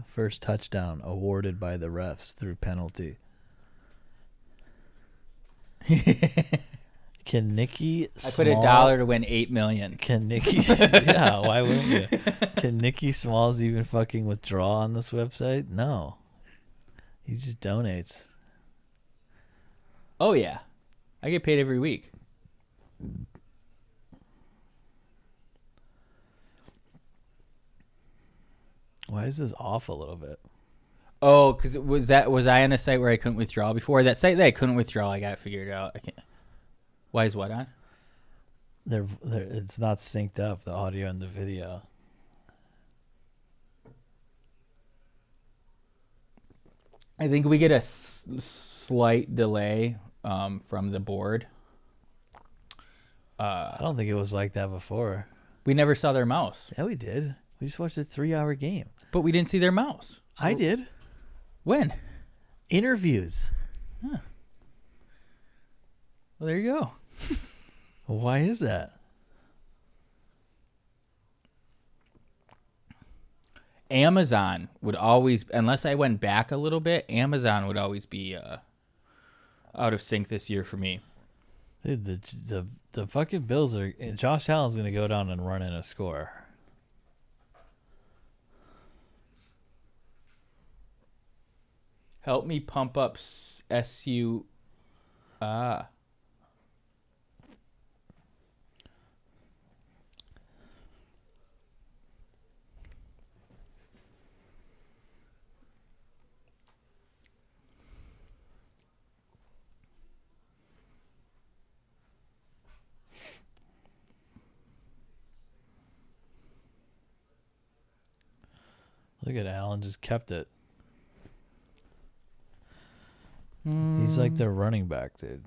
First touchdown awarded by the refs through penalty. Can Nikki Small... I put $1 to win $8 million. Can Nikki... yeah, why wouldn't you? Can Nikki Smalls even fucking withdraw on this website? No. He just donates. Oh, yeah. I get paid every week. Why is this off a little bit? Oh, because was I on a site where I couldn't withdraw before? That site that I couldn't withdraw, I got it figured out. I can't. Why is what on? It's not synced up, the audio and the video. I think we get a slight delay from the board. I don't think it was like that before. We never saw their mouse. Yeah, we did. We just watched a 3-hour game. But we didn't see their mouse. I did. When? Interviews. Huh. Well, there you go. Why is that? Amazon would always, unless I went back a little bit, Amazon would always be out of sync this year for me. Dude, the fucking Bills are... Josh Allen's going to go down and run in a score. Help me pump up SU. Look at Allen, just kept it. He's like their running back, dude.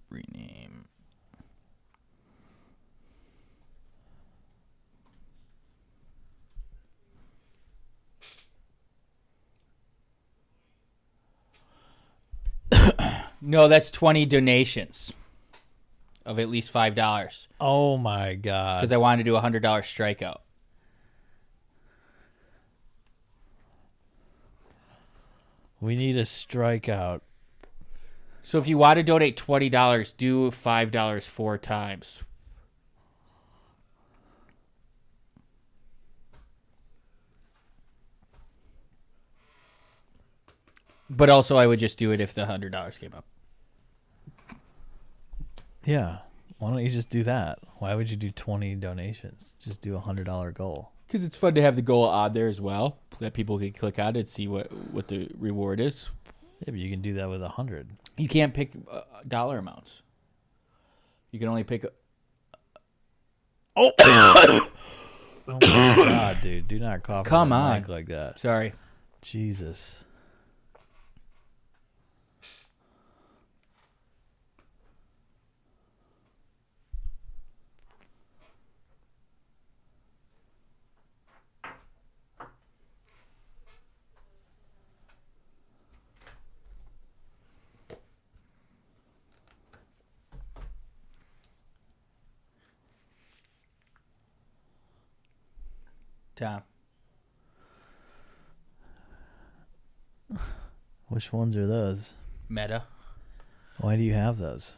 Rename. No, that's 20 donations of at least $5. Oh my god! Because I wanted to do a $100 strikeout. We need a strikeout. So if you want to donate $20, do $5 4 times. But also, I would just do it if the $100 came up. Yeah. Why don't you just do that? Why would you do 20 donations? Just do $100 goal. Because it's fun to have the goal on there as well, that people can click on it and see what the reward is. Yeah, but you can do that with 100. You can't pick dollar amounts. You can only pick. Oh my God, dude! Do not cough. Come on the on, mic like that. Sorry. Jesus. Tom. Which ones are those? Meta. Why do you have those?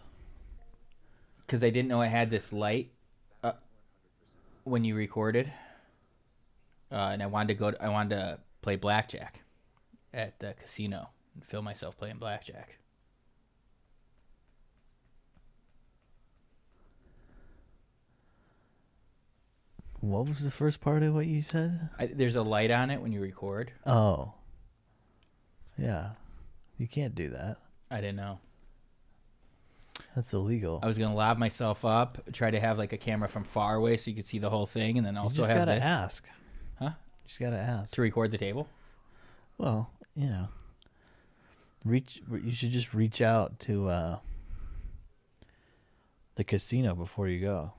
Because I didn't know I had this light when you recorded, and I wanted to play blackjack at the casino and film myself playing blackjack. What was the first part of what you said? There's a light on it when you record. Oh. Yeah. You can't do that. I didn't know. That's illegal. I was going to lob myself up, try to have like a camera from far away so you could see the whole thing, and then also have this. You just got to ask. Huh? You just got to ask. To record the table? Well, you know. You should just reach out to the casino before you go.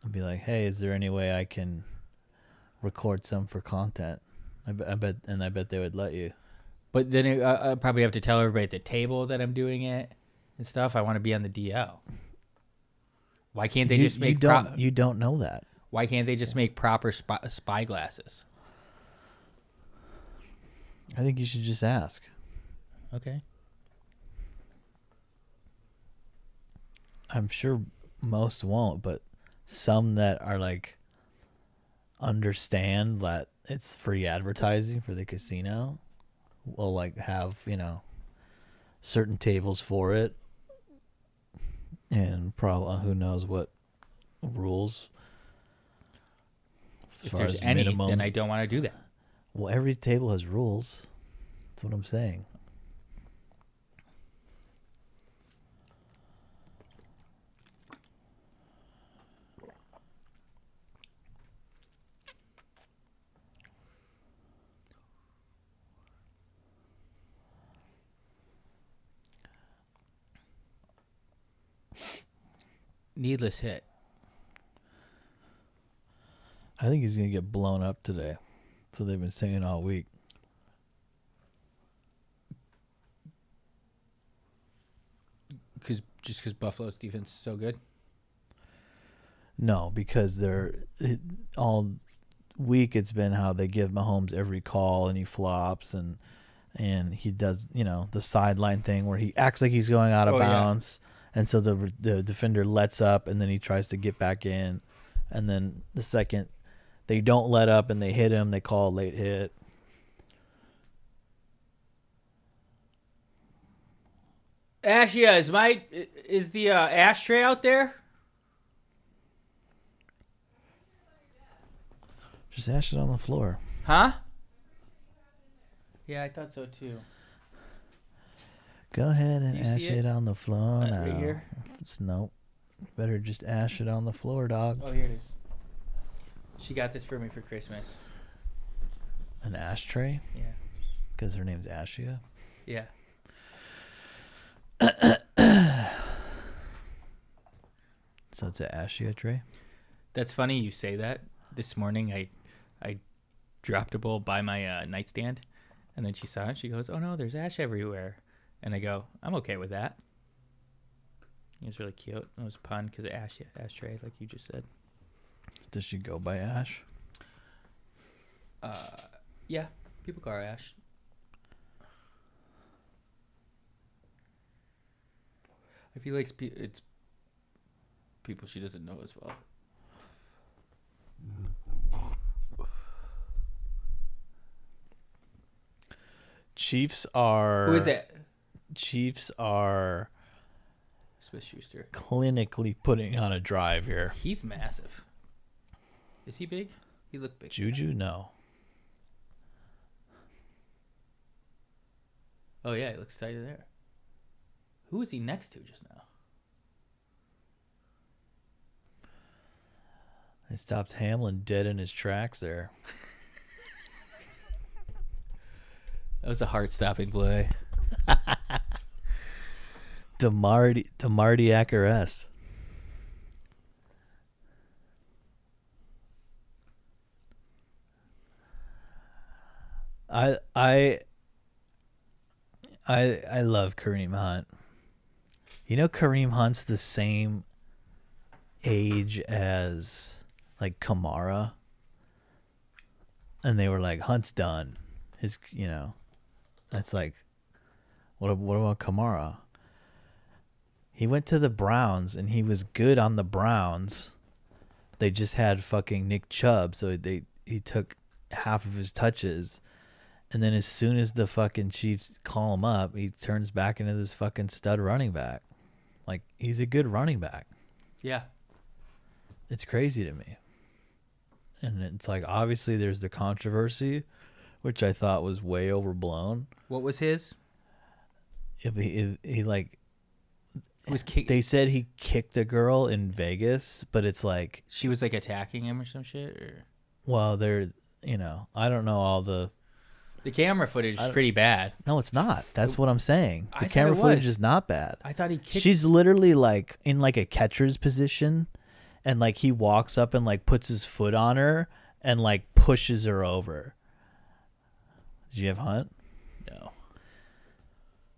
And be like, hey, is there any way I can record some for content? I bet they would let you. But then I probably have to tell everybody at the table that I'm doing it and stuff. I want to be on the DL. Why can't they just make... You don't know that. Why can't they just make proper spy glasses? I think you should just ask. Okay. I'm sure most won't, but some that are like understand that it's free advertising for the casino will like have, you know, certain tables for it, and probably who knows what rules. If there's any, then I don't want to do that. Well, every table has rules. That's what I'm saying. Needless hit. I think he's going to get blown up today. That's what they've been saying all week. Just because Buffalo's defense is so good? No, because all week it's been how they give Mahomes every call and he flops and he does, you know, the sideline thing where he acts like he's going out of bounds. Yeah. And so the defender lets up and then he tries to get back in. And then the second they don't let up and they hit him, they call a late hit. Ash, yeah, is the ashtray out there? Just ash it on the floor. Huh? Yeah, I thought so too. Go ahead and ash it on the floor now. Right here? Nope. Better just ash it on the floor, dog. Oh, here it is. She got this for me for Christmas. An ashtray? Yeah. Because her name's Ashia? Yeah. So it's an Ashia tray? That's funny you say that. This morning I dropped a bowl by my nightstand, and then she saw it. She goes, "Oh no, there's ash everywhere." And I go, "I'm okay with that." It was really cute. It was a pun because of ashtray, like you just said. Does she go by Ash? Yeah, people call her Ash. I feel like it's people she doesn't know as well. Chiefs are. Who is it? Chiefs are. Smith-Schuster. Clinically putting on a drive here. He's massive. Is he big? He looked big. Juju, no. Oh yeah, he looks tighter there. Who was he next to just now? They stopped Hamlin dead in his tracks there. That was a heart-stopping play. Demardiac arrest. I love Kareem Hunt. You know, Kareem Hunt's the same age as like Kamara, and they were like, Hunt's done. His, you know, that's like, what about Kamara? He went to the Browns and he was good on the Browns. They just had fucking Nick Chubb, so he took half of his touches. And then as soon as the fucking Chiefs call him up, he turns back into this fucking stud running back. Like, he's a good running back. Yeah. It's crazy to me. And it's like, obviously there's the controversy, which I thought was way overblown. What was his? He like... They said he kicked a girl in Vegas, but it's like... She was like attacking him or some shit? Or? Well, there, you know, I don't know all the... The camera footage is pretty bad. No, it's not. That's what I'm saying. The I camera thought it footage was. is not bad. I thought he kicked... She's literally like in like a catcher's position, and like he walks up and like puts his foot on her and like pushes her over. Did you have Hunt? No.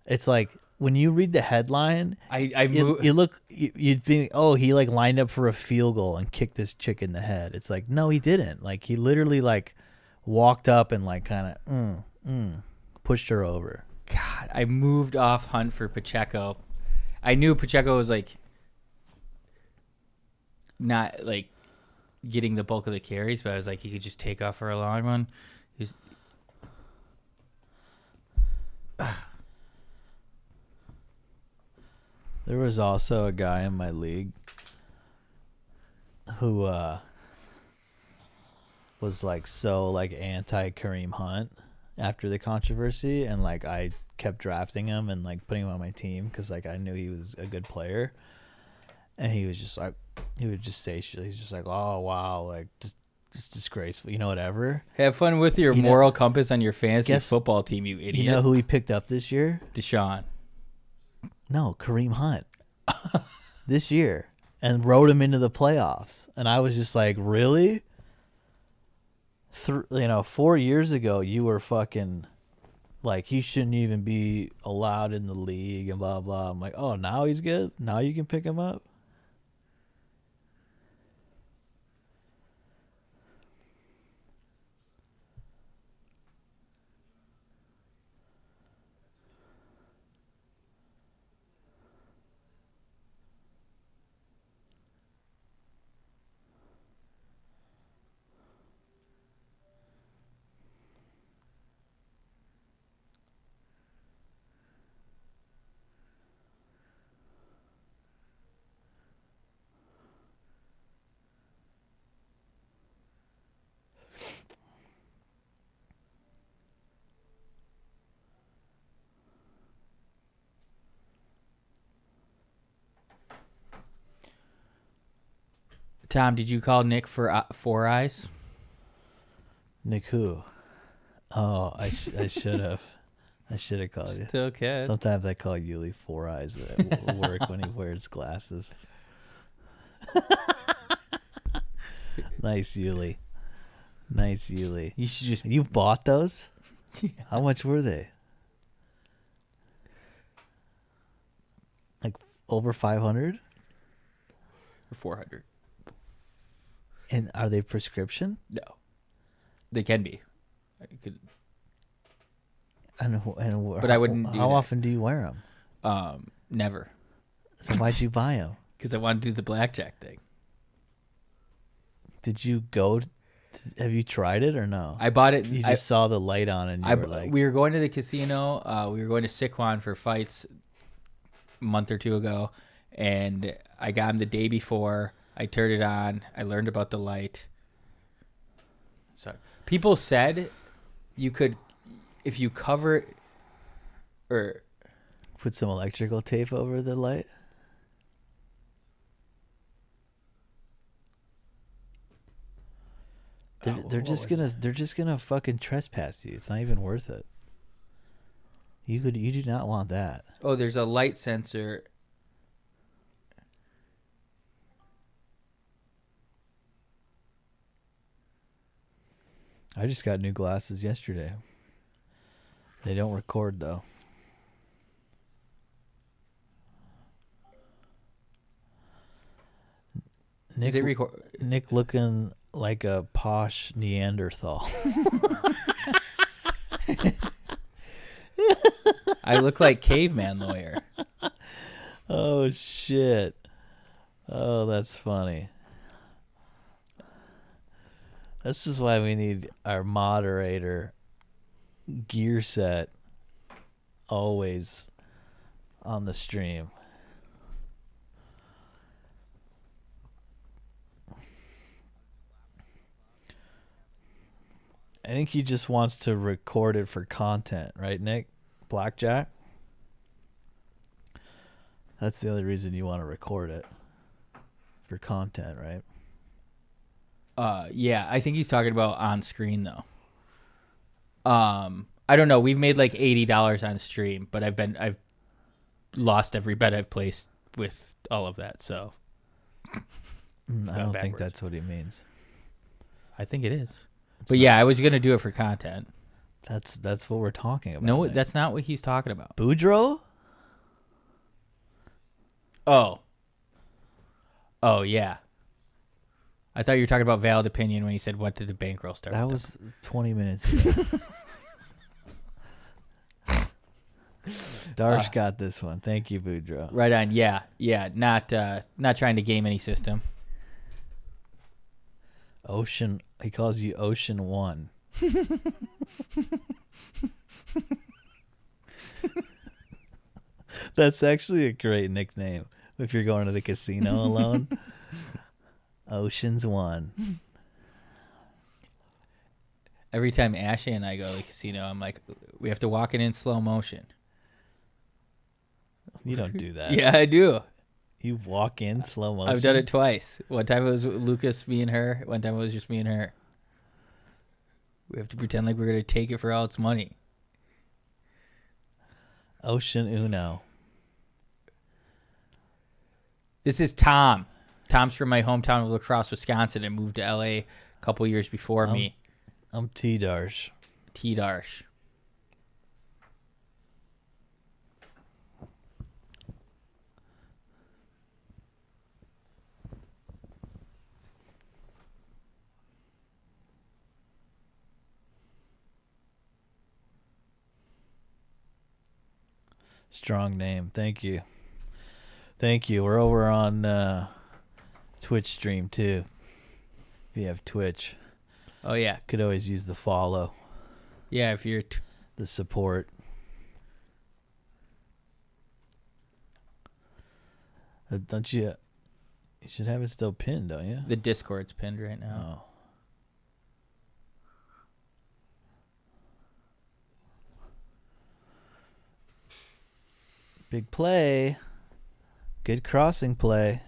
It's like when you read the headline, you'd think, oh, he like lined up for a field goal and kicked this chick in the head. It's like, no, he didn't. Like he literally like walked up and like kind of pushed her over. God, I moved off Hunt for Pacheco. I knew Pacheco was like not like getting the bulk of the carries, but I was like, he could just take off for a long one. He was... There was also a guy in my league who was like so like anti Kareem Hunt after the controversy, and like I kept drafting him and like putting him on my team because like I knew he was a good player, and he was just like, he would just say shit. He's just like, oh wow, like just disgraceful, you know, whatever. Have fun with your moral compass on your fantasy football team, you idiot. You know who he picked up this year? Deshaun. No, Kareem Hunt. This year, and rode him into the playoffs, and I was just like, really? 4 years ago, you were fucking like, he shouldn't even be allowed in the league and blah blah. I'm like, oh, now he's good. Now you can pick him up. Tom, did you call Nick for Four Eyes? Nick who? Oh, I should have. I should have called you. Still can. Sometimes I call Yuli Four Eyes at work when he wears glasses. Nice, Yuli. Nice, Yuli. You should just... You've bought those? Yeah. How much were they? Like over 500? Or 400. And are they prescription? No. They can be. I could... But I wouldn't do How that. often do you wear them? Never. So why'd you buy them? Because I wanted to do the blackjack thing. Did you go Have you tried it or no? I bought it. You just saw the light on and you were like... We were going to the casino. We were going to Siquan for fights a month or two ago, and I got him the day before. I turned it on. I learned about the light. Sorry. People said you could, if you cover it, or put some electrical tape over the light. They're just gonna fucking trespass you. It's not even worth it. You do not want that. Oh, there's a light sensor. I just got new glasses yesterday. They don't record though. Nick looking like a posh Neanderthal. I look like caveman lawyer. Oh shit. Oh, that's funny. This is why we need our moderator gear set always on the stream. I think he just wants to record it for content, right, Nick? Blackjack? That's the only reason you want to record it. For content, right? Yeah, I think he's talking about on screen though. I don't know. We've made like $80 on stream, but I've lost every bet I've placed with all of that, so I don't think that's what he means. I think it is. But yeah, I was gonna do it for content. That's what we're talking about. No, Nick. that's not what he's talking about. Boudreaux? Oh yeah. I thought you were talking about valid opinion when you said what did the bankroll start. That was 20 minutes ago. Darsh got this one. Thank you, Boudreaux. Right on. Yeah. Not trying to game any system. Ocean. He calls you Ocean One. That's actually a great nickname if you're going to the casino alone. Ocean's One. Every time Ashley and I go to the casino, I'm like, we have to walk it in slow motion. You don't do that. Yeah, I do. You walk in slow motion? I've done it twice. One time it was Lucas, me and her. One time it was just me and her. We have to pretend like we're going to take it for all its money. Ocean Uno. This is Tom. Tom's from my hometown of La Crosse, Wisconsin, and moved to LA a couple years before me. I'm T-Darsh. T-Darsh. Strong name. Thank you. Thank you. We're over on Twitch stream too. If you have Twitch. Oh yeah. Could always use the follow. Yeah, if you're the support. Don't you? You should have it still pinned, don't you? The Discord's pinned right now. Oh. Big play. Good crossing play.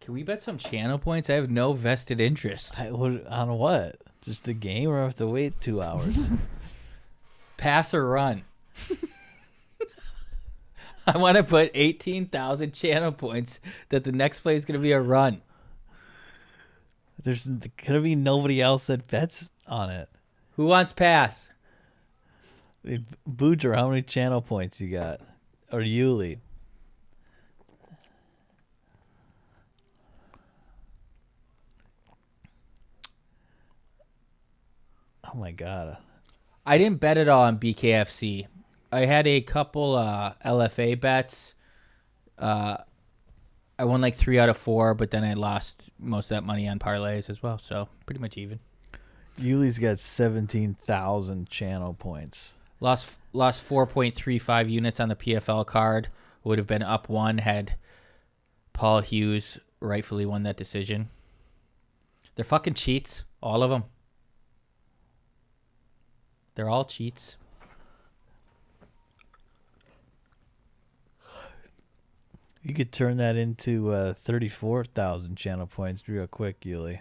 Can we bet some channel points? I have no vested interest. On what? Just the game, or I have to wait 2 hours? Pass or run. I want to put 18,000 channel points that the next play is going to be a run. There's going to be nobody else that bets on it. Who wants pass? Boudreaux, how many channel points you got? Or Yuli? Oh my God. I didn't bet at all on BKFC. I had a couple LFA bets I won like 3 out of 4, but then I lost most of that money on parlays as well. So pretty much even. Yuli's got 17,000 channel points. Lost 4.35 units on the PFL card. Would have been up 1 had Paul Hughes rightfully won that decision. They're fucking cheats, all of them. They're all cheats. You could turn that into 34,000 channel points real quick, Yuli.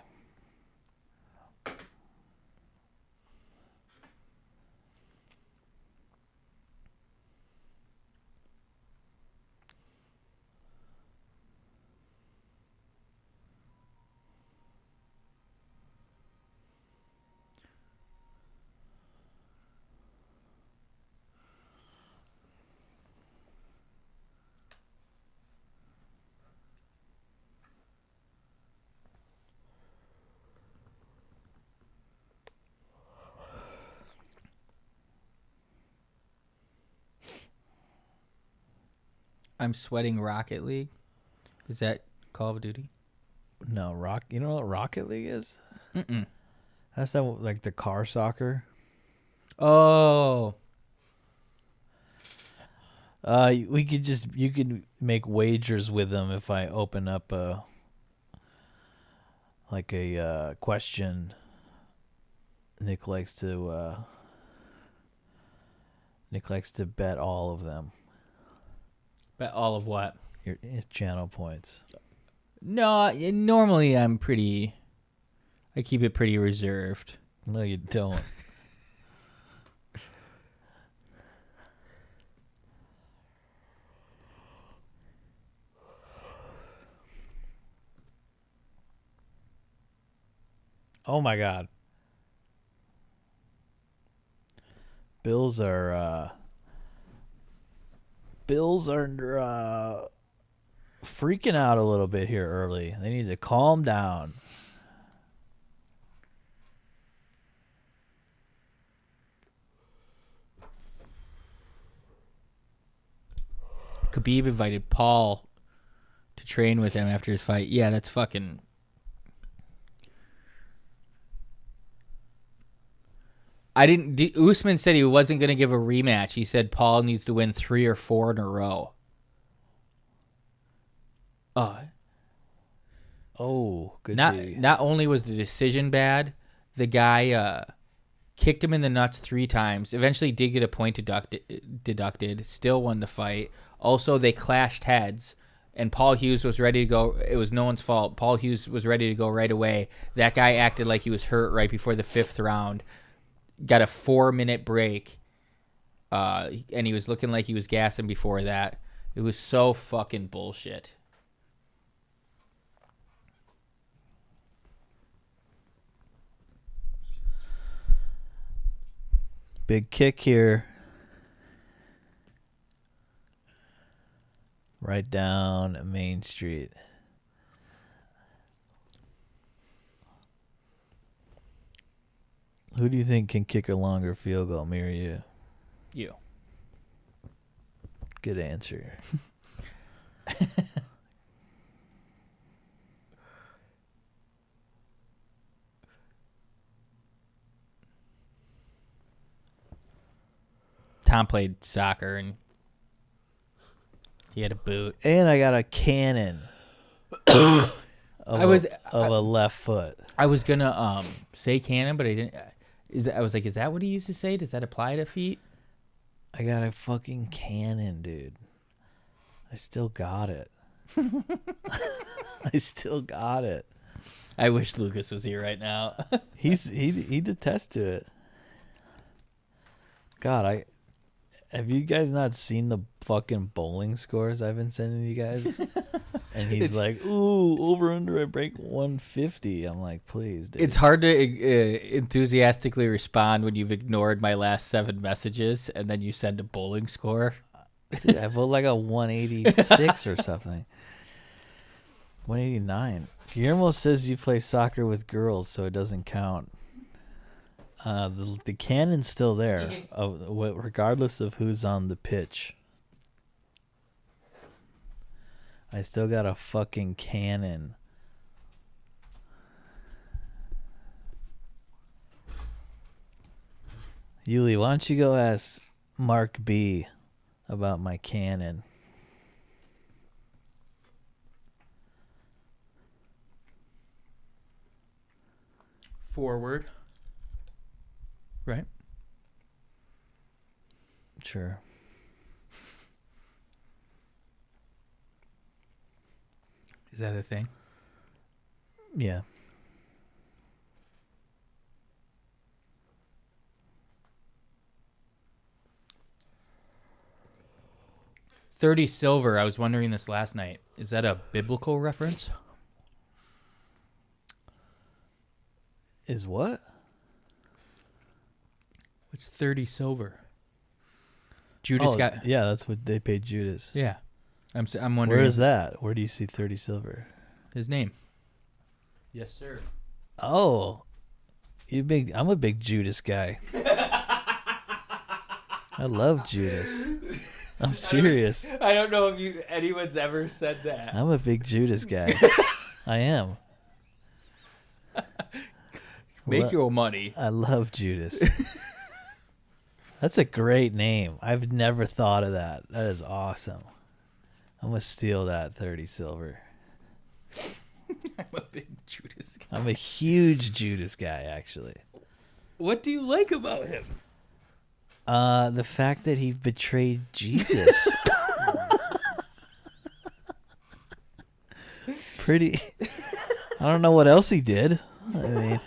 I'm sweating Rocket League. Is that Call of Duty? No, You know what Rocket League is? Mm-mm. That's that like the car soccer. Oh. You could make wagers with them if I open up a question. Nick likes to bet all of them. Bet all of what? Your channel points. No, normally I keep it pretty reserved. No, you don't. Oh my God. Bills are freaking out a little bit here early. They need to calm down. Khabib invited Paul to train with him after his fight. Yeah, that's fucking... Usman said he wasn't going to give a rematch. He said Paul needs to win 3 or 4 in a row. Good. Not only was the decision bad, the guy kicked him in the nuts 3 times. Eventually did get a point deducted. Still won the fight. Also, they clashed heads, and Paul Hughes was ready to go. It was no one's fault. Paul Hughes was ready to go right away. That guy acted like he was hurt right before the 5th round. Got a 4-minute break, and he was looking like he was gassing before that. It was so fucking bullshit. Big kick here. Right down Main Street. Who do you think can kick a longer field goal, me or you? You. Good answer. Tom played soccer, and he had a boot. And I got a cannon of a left foot. I was gonna say cannon, but I didn't. I was like, is that what he used to say? Does that apply to feet? I got a fucking cannon, dude. I still got it. I still got it. I wish Lucas was here right now. He'd attest to it. God, have you guys not seen the fucking bowling scores I've been sending you guys? And he's like, ooh, over under I break 150. I'm like, please, dude. It's hard to enthusiastically respond when you've ignored my last 7 messages and then you send a bowling score. Dude, I vote like a 186 or something. 189. Guillermo says you play soccer with girls, so it doesn't count. The cannon's still there, regardless of who's on the pitch. I still got a fucking cannon. Yuli, why don't you go ask Mark B about my cannon? Forward. Right? Sure. Is that a thing? Yeah. $30 silver. I was wondering this last night. Is that a biblical reference? Is what? What's 30 silver? Judas got. Yeah, that's what they paid Judas. Yeah, I'm wondering. Where is that? Where do you see 30 silver? His name. Yes, sir. Oh, I'm a big Judas guy. I love Judas. I'm serious. I don't know if anyone's ever said that. I'm a big Judas guy. I am. Make your money. I love Judas. That's a great name. I've never thought of that. That is awesome. I'm going to steal that 30 silver. I'm a big Judas guy. I'm a huge Judas guy, actually. What do you like about him? The fact that he betrayed Jesus. Pretty. I don't know what else he did. I mean,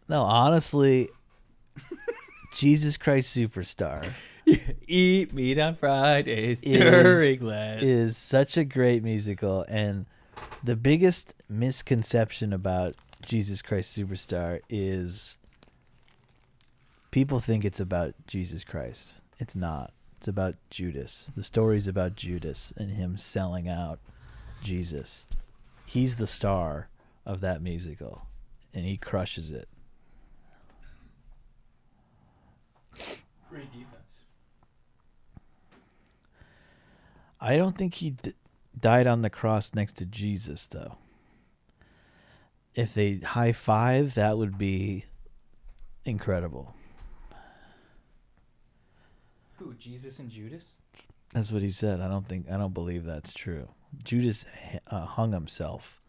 no, honestly, Jesus Christ Superstar. Eat meat on Fridays during Lent. Is such a great musical, and the biggest misconception about Jesus Christ Superstar is people think it's about Jesus Christ. It's not. It's about Judas. The story's about Judas and him selling out Jesus. He's the star of that musical, and he crushes it. Great defense. I don't think he died on the cross next to Jesus, though. If they high five, that would be incredible. Who, Jesus and Judas? That's what he said. I don't believe that's true. Judas hung himself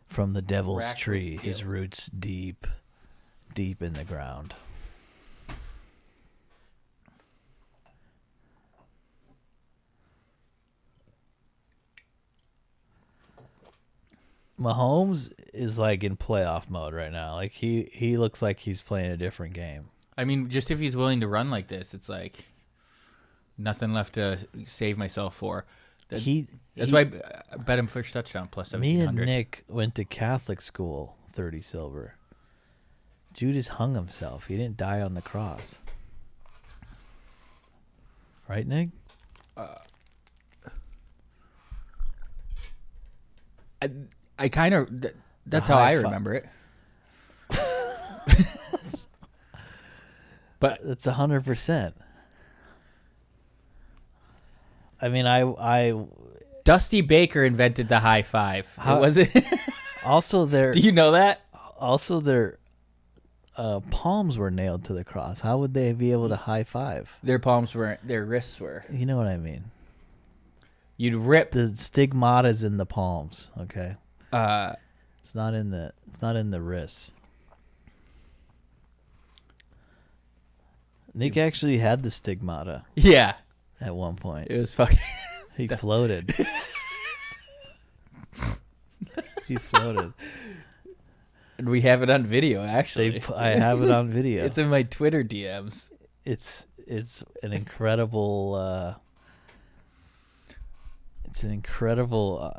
from the devil's tree. His roots deep in the ground. Mahomes is like in playoff mode right now. Like he looks like he's playing a different game. I mean, just if he's willing to run like this, it's like nothing left to save myself for. That's why I bet him first touchdown plus 1700. Me and Nick went to Catholic school, 30 silver. Judas hung himself. He didn't die on the cross. Right, Nick? I kind of... That's how I remember it. But it's 100%. I mean, I Dusty Baker invented the high five. How was it? Also, do you know that? Also, their palms were nailed to the cross. How would they be able to high five? Their palms weren't. Their wrists were. You know what I mean. You'd rip the stigmata's in the palms. Okay. It's not in the wrists. Nick actually had the stigmata. Yeah. At one point. It was fucking... He floated. He floated. And we have it on video, actually. I have it on video. It's in my Twitter DMs. It's an incredible... it's an incredible...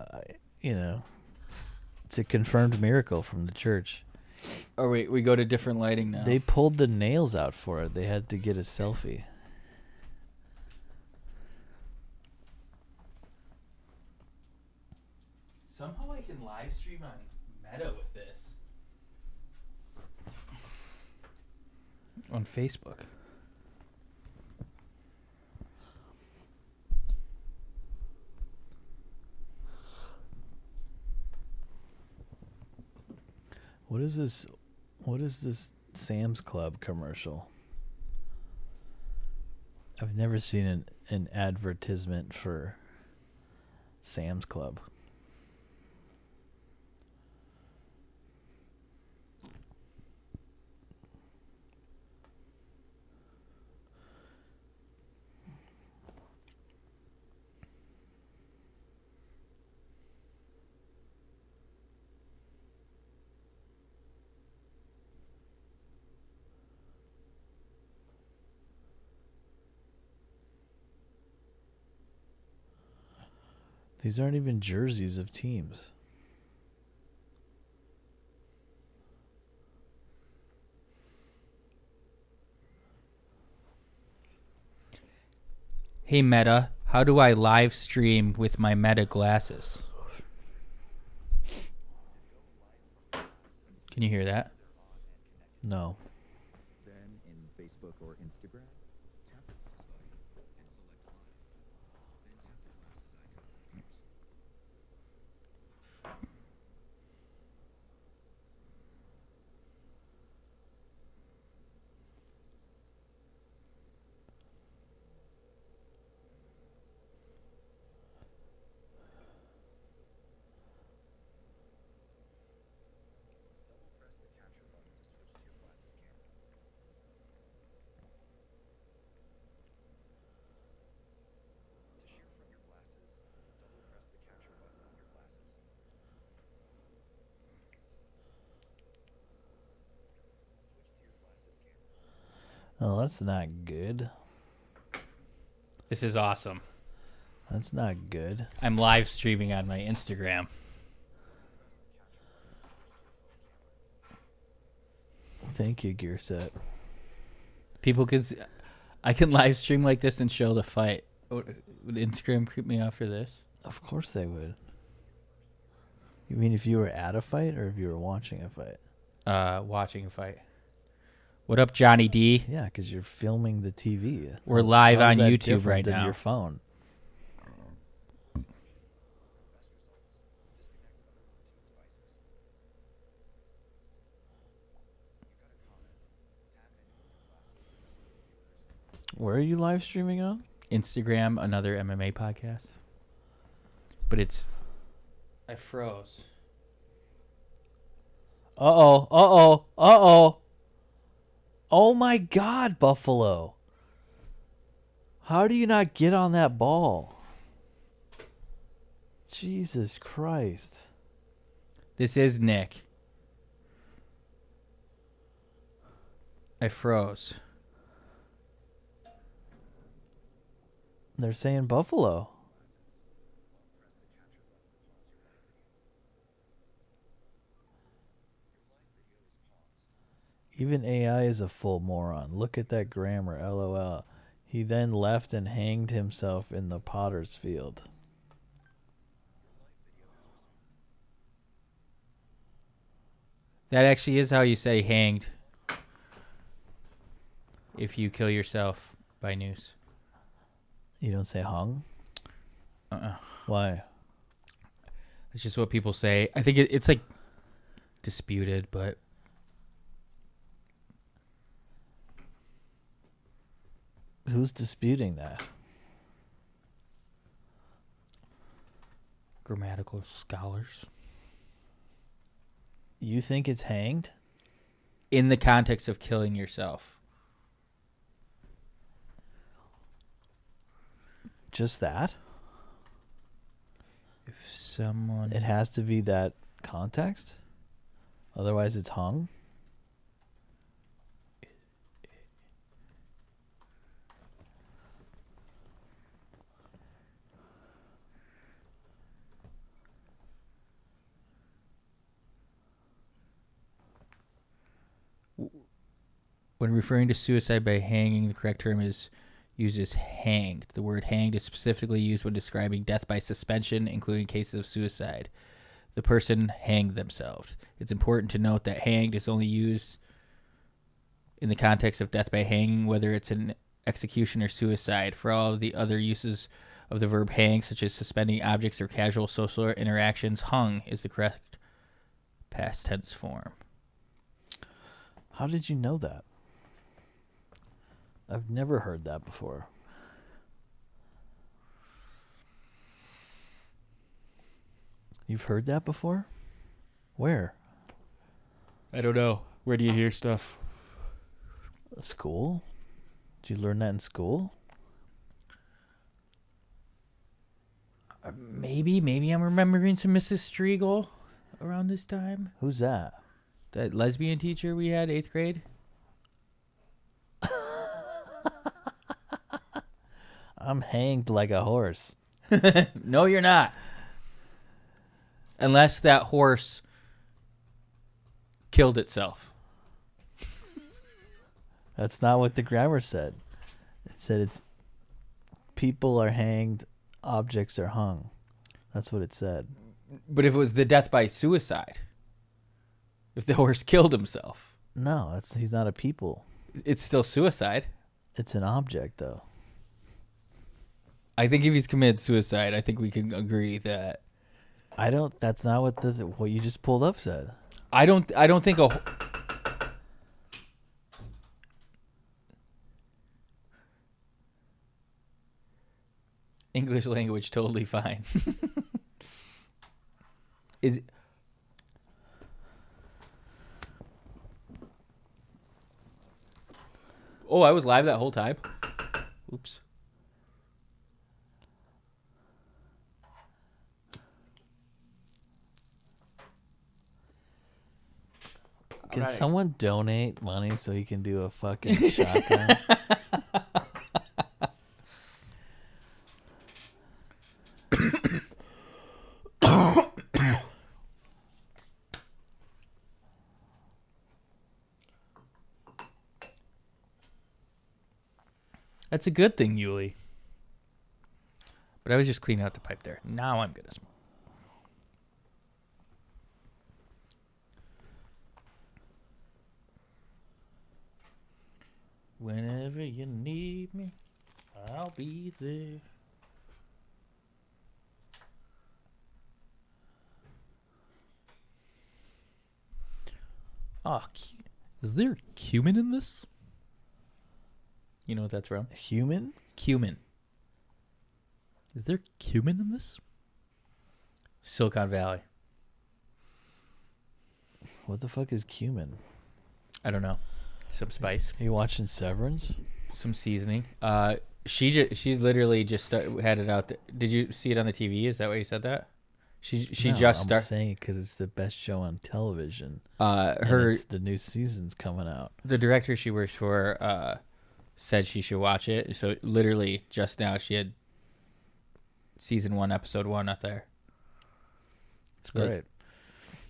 it's a confirmed miracle from the church. Oh, wait, we go to different lighting now. They pulled the nails out for it. They had to get a selfie. Somehow I can live stream on Meta with this. On Facebook. What is this? What is this Sam's Club commercial? I've never seen an advertisement for Sam's Club. These aren't even jerseys of teams. Hey Meta, how do I live stream with my Meta glasses? Can you hear that? No. Then in Facebook or Instagram, tap the plus button and select live. Then tap the glasses icon that appears. Oh, that's not good. This is awesome. That's not good. I'm live streaming on my Instagram. Thank you, Gearset. People can... I can live stream like this and show the fight. Would Instagram creep me off for this? Of course they would. You mean if you were at a fight or if you were watching a fight? Watching a fight. What up, Johnny D? Yeah, because you're filming the TV. We're live How on is that YouTube different right than now. Your phone. Where are you live streaming on? Instagram, another MMA podcast. But it's... I froze. Uh-oh. Uh-oh. Uh-oh. Oh, my God, Buffalo. How do you not get on that ball? Jesus Christ. This is Nick. I froze. They're saying Buffalo. Even AI is a full moron. Look at that grammar, LOL. He then left and hanged himself in the potter's field. That actually is how you say hanged. If you kill yourself by noose. You don't say hung? Why? It's just what people say. I think it's like disputed, but... Who's disputing that? Grammatical scholars. You think it's hanged? In the context of killing yourself. Just that? If someone... It has to be that context? Otherwise it's hung? When referring to suicide by hanging, the correct term is used as hanged. The word hanged is specifically used when describing death by suspension, including cases of suicide. The person hanged themselves. It's important to note that hanged is only used in the context of death by hanging, whether it's an execution or suicide. For all of the other uses of the verb hang, such as suspending objects or casual social interactions, hung is the correct past tense form. How did you know that? I've never heard that before. You've heard that before? Where? I don't know. Where do you hear stuff? School? Did you learn that in school? Maybe I'm remembering some Mrs. Striegel around this time. Who's that? That lesbian teacher we had, 8th grade. I'm hanged like a horse. No, you're not. Unless that horse killed itself. That's not what the grammar said. It said it's people are hanged, objects are hung. That's what it said. But if it was the death by suicide, if the horse killed himself. No, he's not a people. It's still suicide. It's an object, though. I think if he's committed suicide, I think we can agree that. That's not what you just pulled up said. I don't think English language totally fine. Is Oh, I was live that whole time. Oops. Can someone donate money so he can do a fucking shotgun? That's a good thing, Yuli. But I was just cleaning out the pipe there. Now I'm gonna smoke. Whenever you need me, I'll be there. Is there cumin in this? You know what that's from? Human? Cumin. Is there cumin in this? Silicon Valley. What the fuck is cumin? I don't know. Some spice. Are you watching Severance? Some seasoning. She literally just had it out there. Did you see it on the TV? Is that why you said that? She No, just I'm started. saying because it's the best show on television. The new season's coming out. The director she works for said she should watch it. So literally just now she had season 1, episode 1 up there. It's great.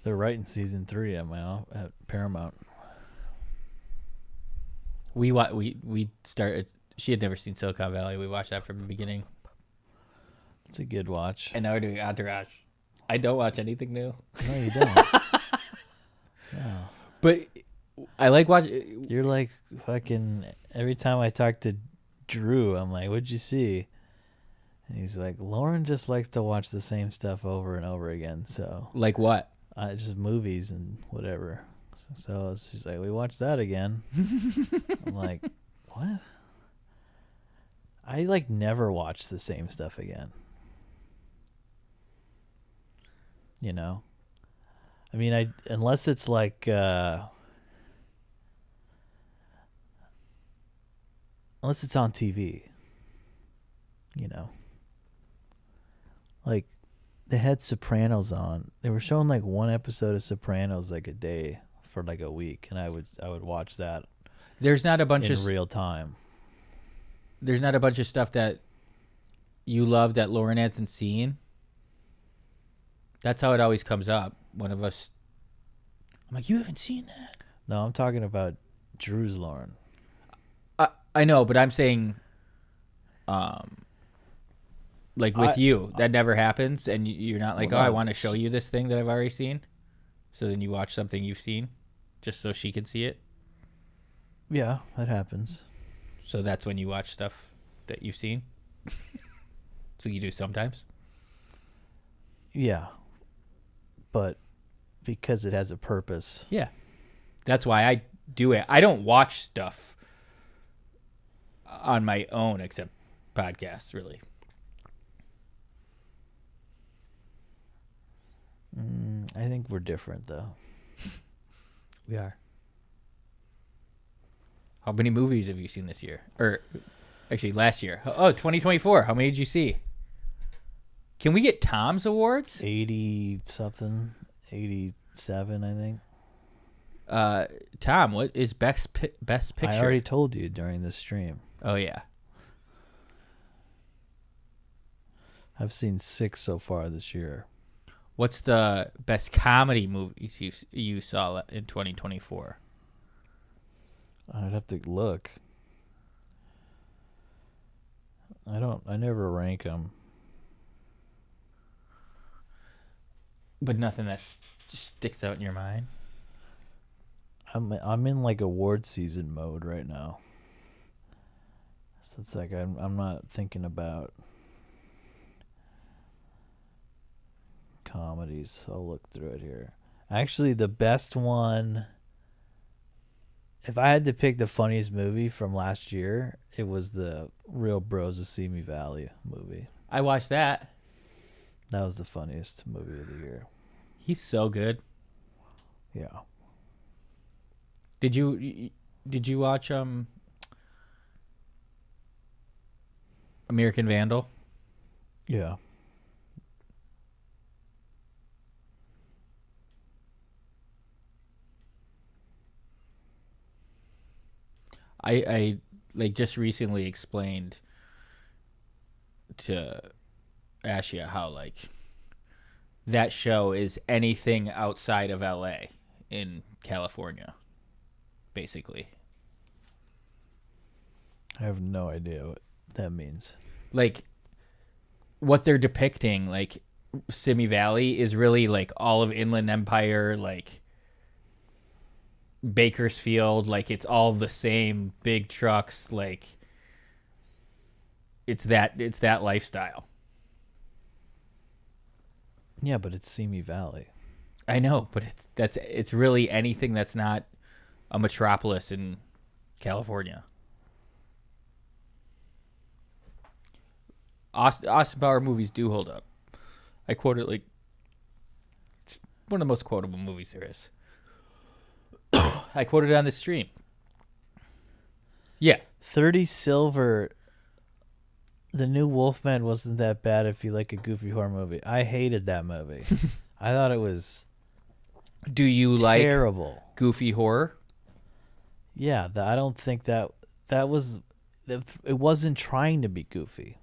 They're writing season 3 at Paramount. We started. She had never seen Silicon Valley. We watched that from the beginning. It's a good watch. And now we're doing Entourage. I don't watch anything new. No, you don't. No. But I like watching. You're like fucking. Every time I talk to Drew, I'm like, "What'd you see?" And he's like, "Lauren just likes to watch the same stuff over and over again." So, like what? Just movies and whatever. So she's like, "We watched that again." I'm like, "What?" I like never watch the same stuff again. You know? I mean, unless it's like unless it's on TV. You know? Like they had Sopranos on. They were showing like one episode of Sopranos like a day for like a week, and I would watch that. There's not a bunch in of real time. There's not a bunch of stuff that you love that Lauren hasn't seen. That's how it always comes up. One of us, I'm like, you haven't seen that? No, I'm talking about Drew's Lauren. I know, but I'm saying, like with you, that never happens, and you're not like, I want to show you this thing that I've already seen. So then you watch something you've seen, just so she can see it. Yeah, that happens. So that's when you watch stuff that you've seen. So you do sometimes. Yeah, but because it has a purpose. Yeah, that's why do it. I don't watch stuff on my own except podcasts, really. I think we're different, though. We are. How many movies have you seen this year? Or actually last year? Oh, 2024. How many did you see? Can we get Tom's awards? 80-something. 87, I think. Tom, what is best picture? I already told you during the stream. Oh, yeah. I've seen 6 so far this year. What's the best comedy movies you saw in 2024? I'd have to look. I never rank them. But nothing that just sticks out in your mind? I'm in like award season mode right now. So it's like I'm not thinking about comedies. I'll look through it here. Actually, the best one, if I had to pick the funniest movie from last year, it was the Real Bros of Simi Valley movie. I watched that. That was the funniest movie of the year. He's so good. Yeah. Did you watch American Vandal? Yeah. I like just recently explained to Ashia how like that show is anything outside of LA in California, basically. I have no idea what that means. Like what they're depicting, like Simi Valley is really like all of Inland Empire, like Bakersfield, like it's all the same big trucks, like it's that lifestyle. Yeah, but it's Simi Valley. I know, but it's really anything that's not a metropolis in California. Austin Power movies do hold up. I quote it like it's one of the most quotable movies there is. I quoted it on the stream. Yeah. 30 Silver. The new Wolfman wasn't that bad if you like a goofy horror movie. I hated that movie. I thought it was Do you terrible. Like goofy horror? Yeah, I don't think that was... It wasn't trying to be goofy.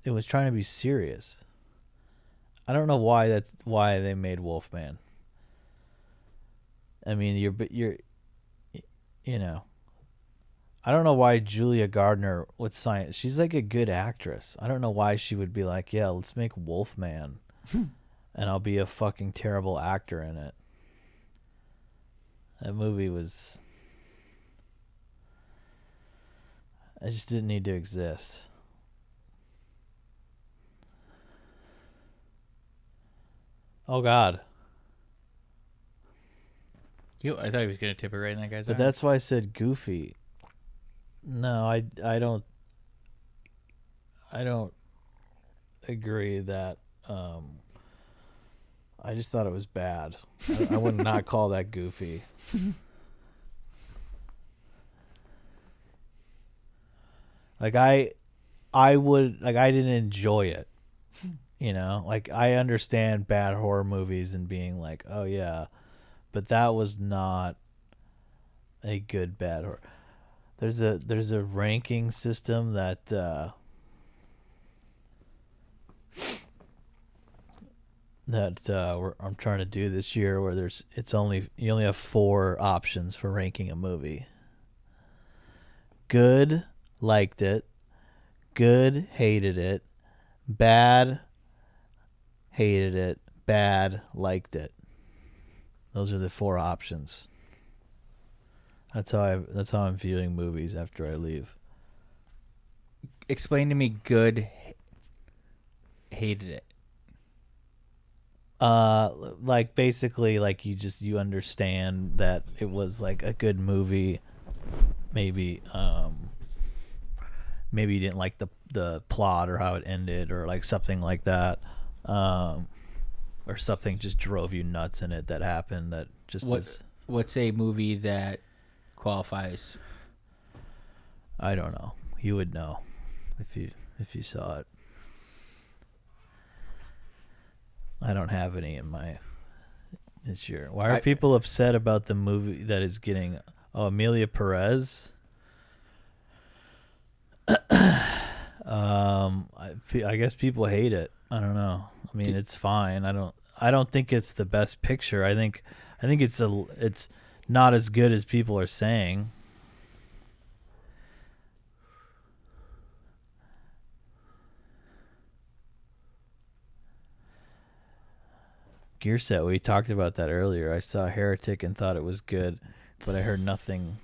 It was trying to be serious. I don't know why they made Wolfman. I mean, you're you know, I don't know why Julia Gardner would sign it. She's like a good actress. I don't know why she would be like, yeah, let's make Wolfman, and I'll be a fucking terrible actor in it. That movie was... I just didn't need to exist. Oh, God. I thought he was going to tip it right in that guy's But arm. that's why I said goofy. No, I don't agree that I just thought it was bad. I would not call that goofy. Like I didn't enjoy it. You know, like I understand bad horror movies and being like, "Oh yeah," but that was not a good bad horror. There's a ranking system that I'm trying to do this year, where you only have 4 options for ranking a movie. Good, liked it. Good, hated it. Bad, hated it. Bad, liked it. Those are the 4 options. That's how I'm viewing movies after I leave. Explain to me good, hated it. Like basically, like you understand that it was like a good movie. Maybe maybe you didn't like the plot or how it ended or like something like that, or something just drove you nuts in it that happened that just What's a movie that qualifies? I don't know. You would know if you saw it. I don't have any in my this year. Why are people upset about the movie that is getting Amelia Perez? I guess people hate it. I don't know. I mean, it's fine. I don't think it's the best picture. I think it's not as good as people are saying. Gear Set, we talked about that earlier. I saw Heretic and thought it was good, but I heard nothing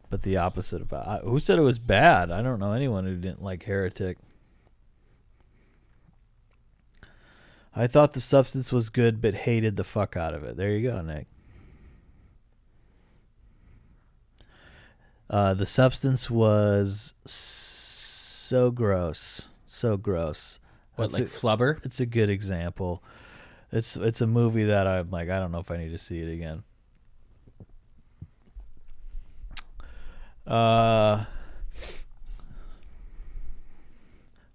but the opposite about it. Who said it was bad? I don't know anyone who didn't like Heretic. I thought The Substance was good, but hated the fuck out of it. There you go, Nick. The Substance was so gross. So gross. What, like Flubber? It's a good example. It's a movie that I'm like, I don't know if I need to see it again.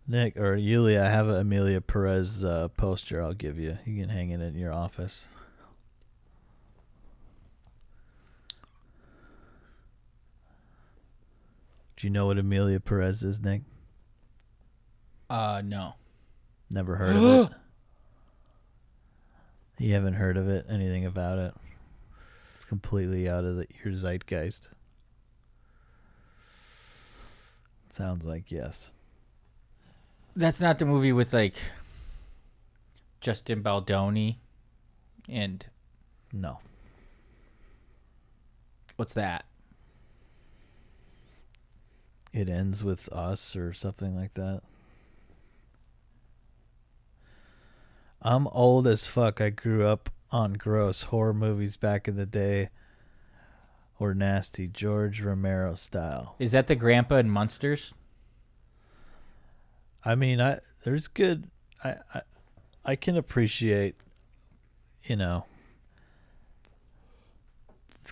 Nick or Yulia, I have an Amelia Perez poster I'll give you. You can hang it in your office. Do you know what Amelia Perez is, Nick? No. Never heard of it? You haven't heard of it? Anything about it? It's completely out of your zeitgeist. Sounds like yes. That's not the movie with like Justin Baldoni and no. What's that? It Ends With Us or something like that. I'm old as fuck. I grew up on gross horror movies back in the day. Or nasty George Romero style. Is that the Grandpa and Munsters? I mean, there's good. I can appreciate,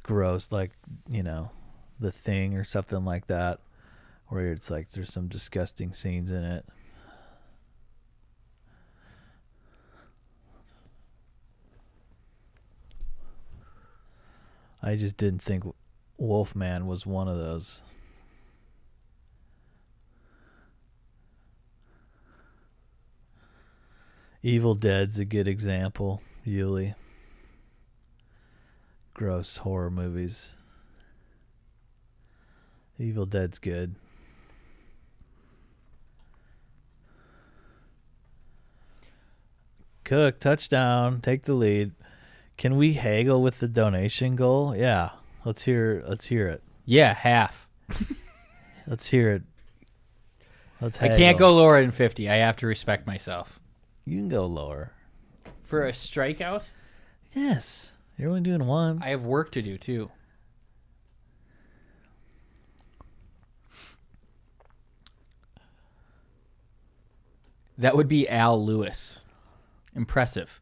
gross, like, The Thing or something like that, where it's like there's some disgusting scenes in it. I just didn't think Wolfman was one of those. Evil Dead's a good example, Yuli. Gross horror movies. Evil Dead's good. Cook, touchdown, take the lead. Can we haggle with the donation goal? Yeah. Let's hear it. Yeah, half. Let's hear it. Let's haggle. I can't go lower than 50. I have to respect myself. You can go lower. For a strikeout? Yes. You're only doing one. I have work to do too. That would be Al Lewis. Impressive.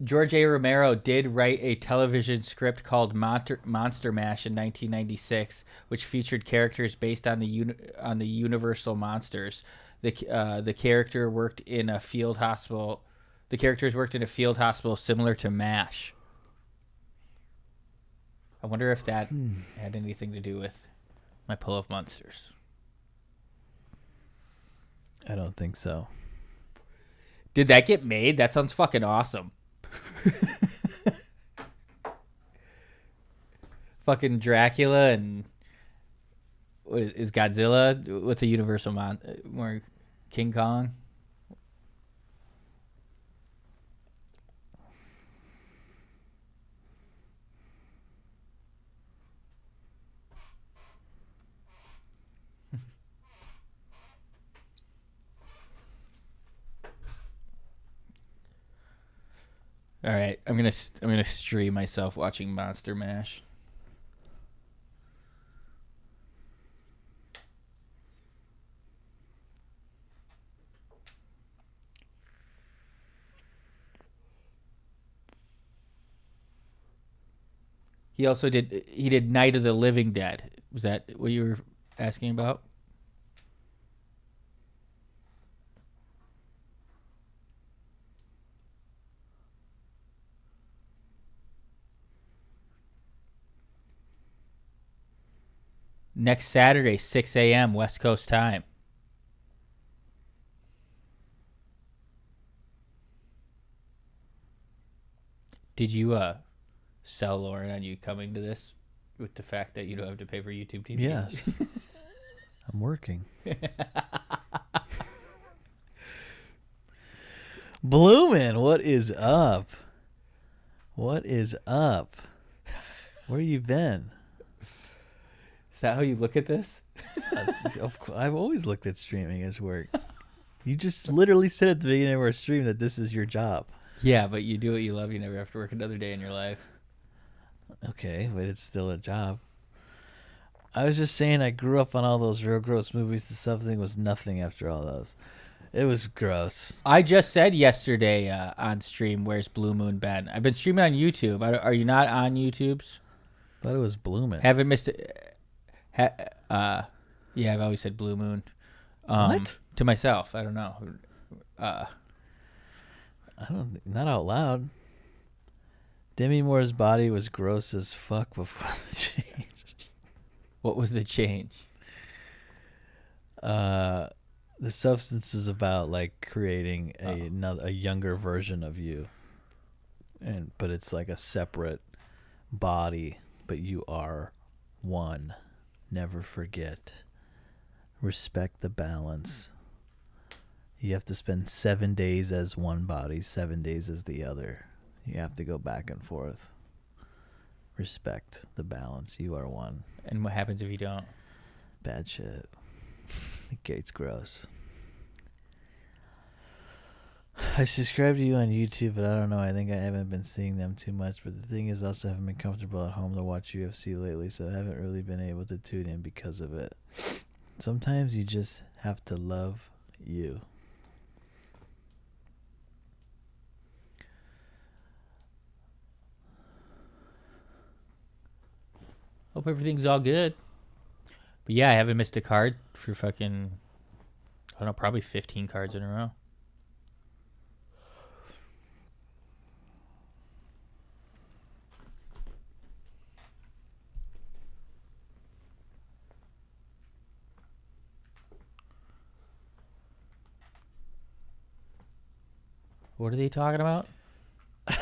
George A. Romero did write a television script called Monster Mash in 1996, which featured characters based on the Universal monsters. The character worked in a field hospital. The characters worked in a field hospital similar to MASH. I wonder if that had anything to do with my pull of monsters. I don't think so. Did that get made? That sounds fucking awesome. Fucking Dracula and what is Godzilla? What's a Universal more King Kong? All right, I'm gonna stream myself watching Monster Mash. He also did Night of the Living Dead. Was that what you were asking about? Next Saturday, 6 a.m. West Coast time. Did you sell Lauren on you coming to this with the fact that you don't have to pay for YouTube TV? Yes. I'm working. Bloomin', what is up? What is up? Where you been? Is that how you look at this? Of course, I've always looked at streaming as work. You just literally said at the beginning of our stream that this is your job. Yeah, but you do what you love. You never have to work another day in your life. Okay, but it's still a job. I was just saying I grew up on all those real gross movies. The Something was nothing after all those. It was gross. I just said yesterday on stream, where's Blue Moon Ben? I've been streaming on YouTube. Are you not on YouTube's? Thought it was Bloomin'. Haven't missed it. Yeah, I've always said Blue Moon. What? To myself. I don't know. Not out loud. Demi Moore's body was gross as fuck before the change. What was the change? The substance is about like creating a younger version of you, but it's like a separate body, but you are one. Never forget. Respect the balance. You have to spend 7 days as one body, 7 days as the other. You have to go back and forth. Respect the balance. You are one. And what happens if you don't? Bad shit. The gate's gross. I subscribe to you on YouTube, but I don't know. I think I haven't been seeing them too much. But the thing is, also haven't been comfortable at home to watch UFC lately, so I haven't really been able to tune in because of it. Sometimes you just have to love you. Hope everything's all good. But yeah, I haven't missed a card for fucking, I don't know, probably 15 cards in a row. What are they talking about? I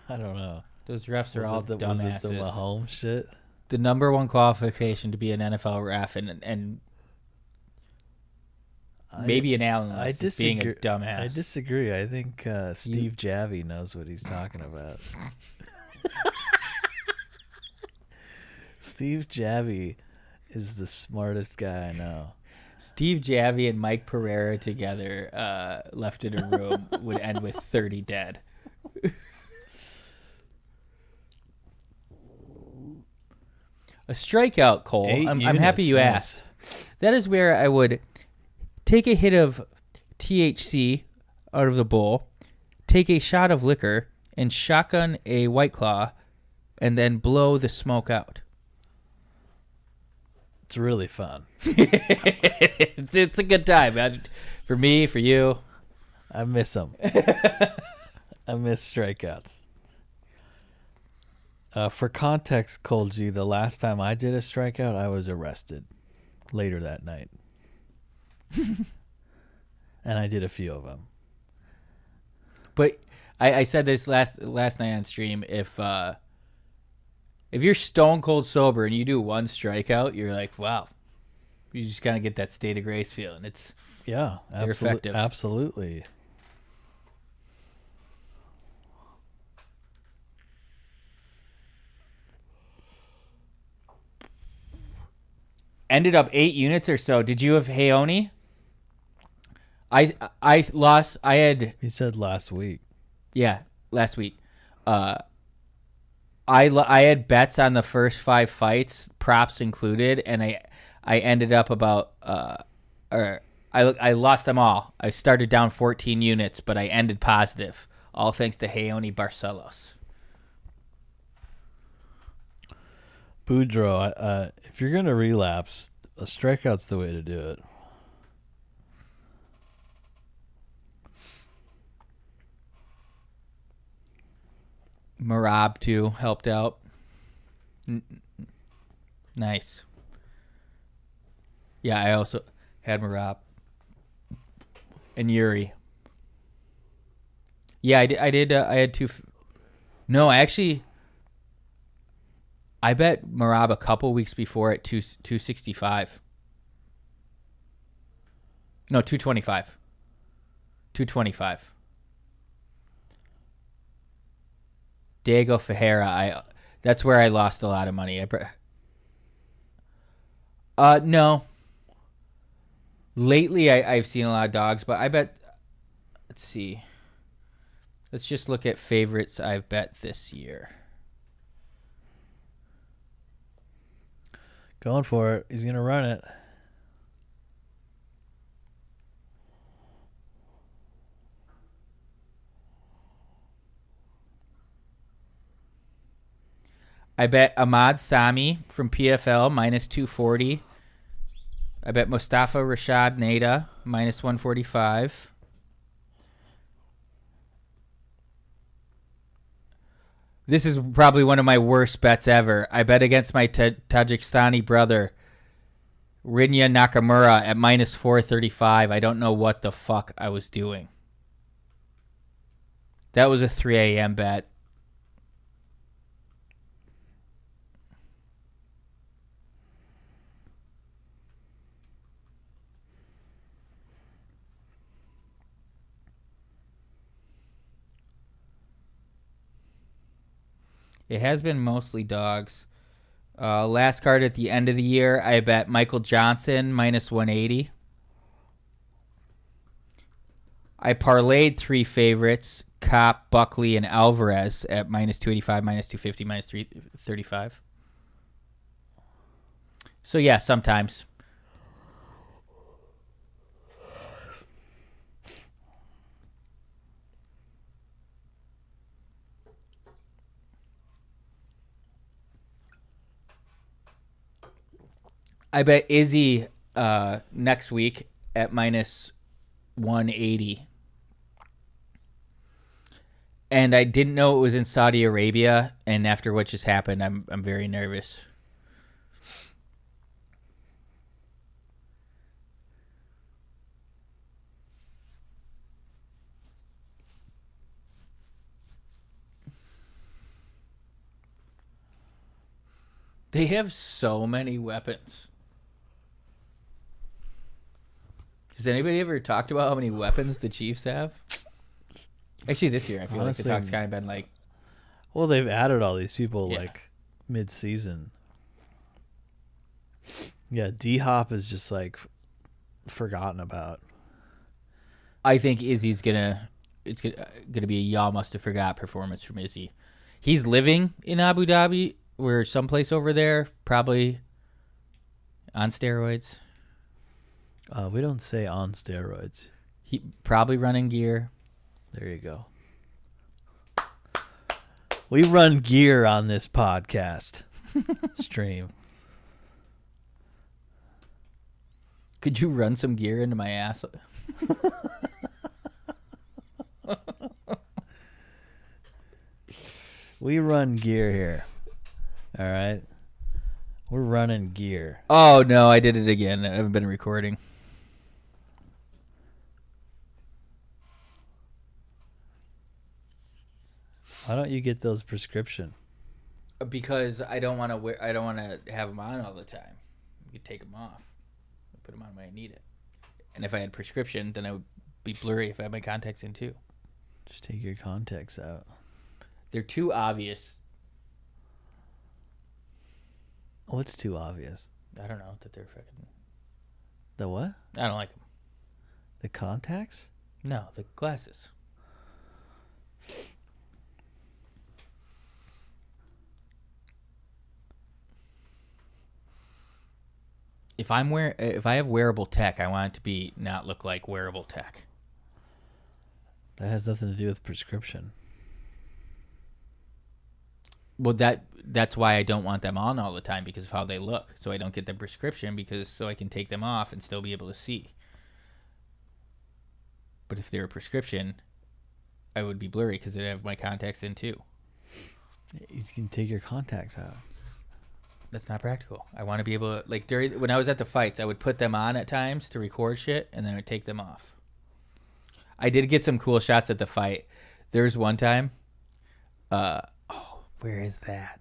don't know. Those refs are all dumbasses. Was it the Mahomes shit? The number one qualification to be an NFL ref and maybe an analyst is being a dumbass. I disagree. I think Steve Javi knows what he's talking about. Steve Javi is the smartest guy I know. Steve Javi and Mike Pereira together left in a room would end with 30 dead. A strikeout, Cole. I'm happy you asked. That is where I would take a hit of THC out of the bowl, take a shot of liquor, and shotgun a White Claw, and then blow the smoke out. It's really fun. It's a good time, man. For me, for you. I miss them. I miss strikeouts. For context, Cole G, the last time I did a strikeout, I was arrested later that night. And I did a few of them. But I said this last night on stream, if you're stone cold sober and you do one strikeout, you're like, wow. You just kind of get that state of grace feeling. They're effective. Absolutely. Ended up 8 units or so. Did you have Hayoni? I lost. I had. He said last week. Yeah, last week. I had bets on the first 5 fights, props included, and I ended up about I lost them all. I started down 14 units, but I ended positive, all thanks to Raoni Barcelos. Boudreaux, if you're gonna relapse, a strikeout's the way to do it. Marab too helped out. Nice. Yeah, I also had Marab and Yuri. Yeah, I did. I had 2. No, actually, I bet Marab a couple weeks before at 265. No, 225. 225. Diego Ferreira, that's where I lost a lot of money. No. Lately, I've seen a lot of dogs, but I bet. Let's see. Let's just look at favorites I've bet this year. Going for it. He's gonna run it. I bet Ahmad Sami from PFL minus 240. I bet Mustafa Rashad Nada minus 145. This is probably one of my worst bets ever. I bet against my Tajikistani brother, Rinya Nakamura, at minus 435. I don't know what the fuck I was doing. That was a 3 a.m. bet. It has been mostly dogs. Last card at the end of the year, I bet Michael Johnson minus 180. I parlayed 3 favorites, Kopp, Buckley, and Alvarez at minus 285, minus 250, minus 335. So, yeah, sometimes. I bet Izzy next week at minus 180. And I didn't know it was in Saudi Arabia, and after what just happened, I'm very nervous. They have so many weapons. Has anybody ever talked about how many weapons the Chiefs have? Actually, this year I feel like the talk's kind of been like... Well, they've added all these people like mid-season. Yeah, D-Hop is just like forgotten about. I think Izzy's it's gonna be a y'all must have forgot performance from Izzy. He's living in Abu Dhabi or someplace over there, probably on steroids. We don't say on steroids. He probably running gear. There you go. We run gear on this podcast stream. Could you run some gear into my ass? We run gear here. All right. We're running gear. Oh, no, I did it again. I haven't been recording. Why don't you get those prescription? Because I don't want to wear. I don't want to have them on all the time. You could take them off. Put them on when I need it. And if I had prescription, then I would be blurry if I had my contacts in too. Just take your contacts out. They're too obvious. What's too obvious? I don't know that they're fucking. The what? I don't like them. The contacts? No, the glasses. If I have wearable tech, I want it to be not look like wearable tech. That has nothing to do with prescription. Well, that's why I don't want them on all the time, because of how they look. So I don't get the prescription, so I can take them off and still be able to see. But if they're a prescription, I would be blurry because I'd have my contacts in too. You can take your contacts out. That's not practical. I want to be able to, like, when I was at the fights, I would put them on at times to record shit, and then I would take them off. I did get some cool shots at the fight. There's one time, where is that?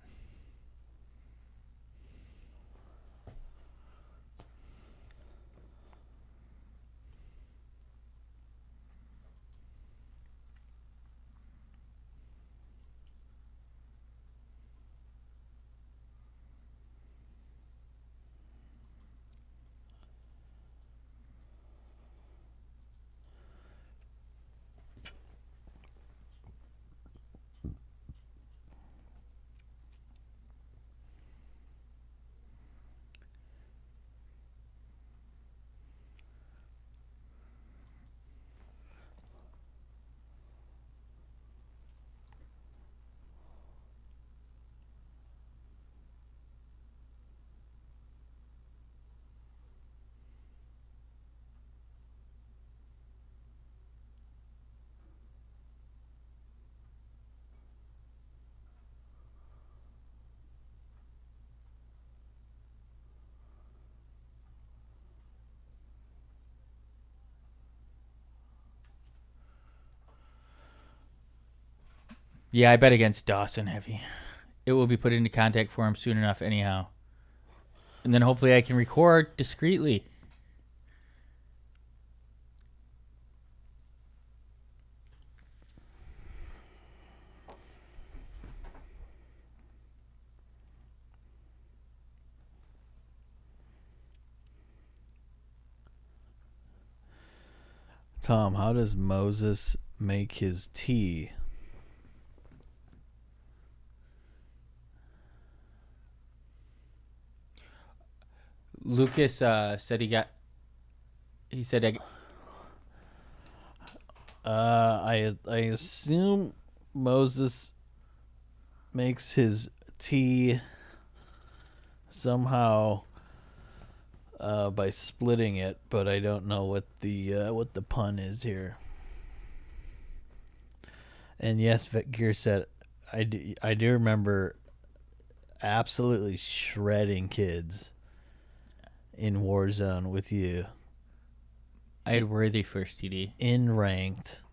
Yeah, I bet against Dawson heavy. It will be put into contact for him soon enough anyhow. And then hopefully I can record discreetly. Tom, how does Moses make his tea? Lucas said he said I assume Moses makes his tea somehow by splitting it, but I don't know what the pun is here. And yes, Gear said I do remember absolutely shredding kids in Warzone with you. I had worthy first TD in ranked,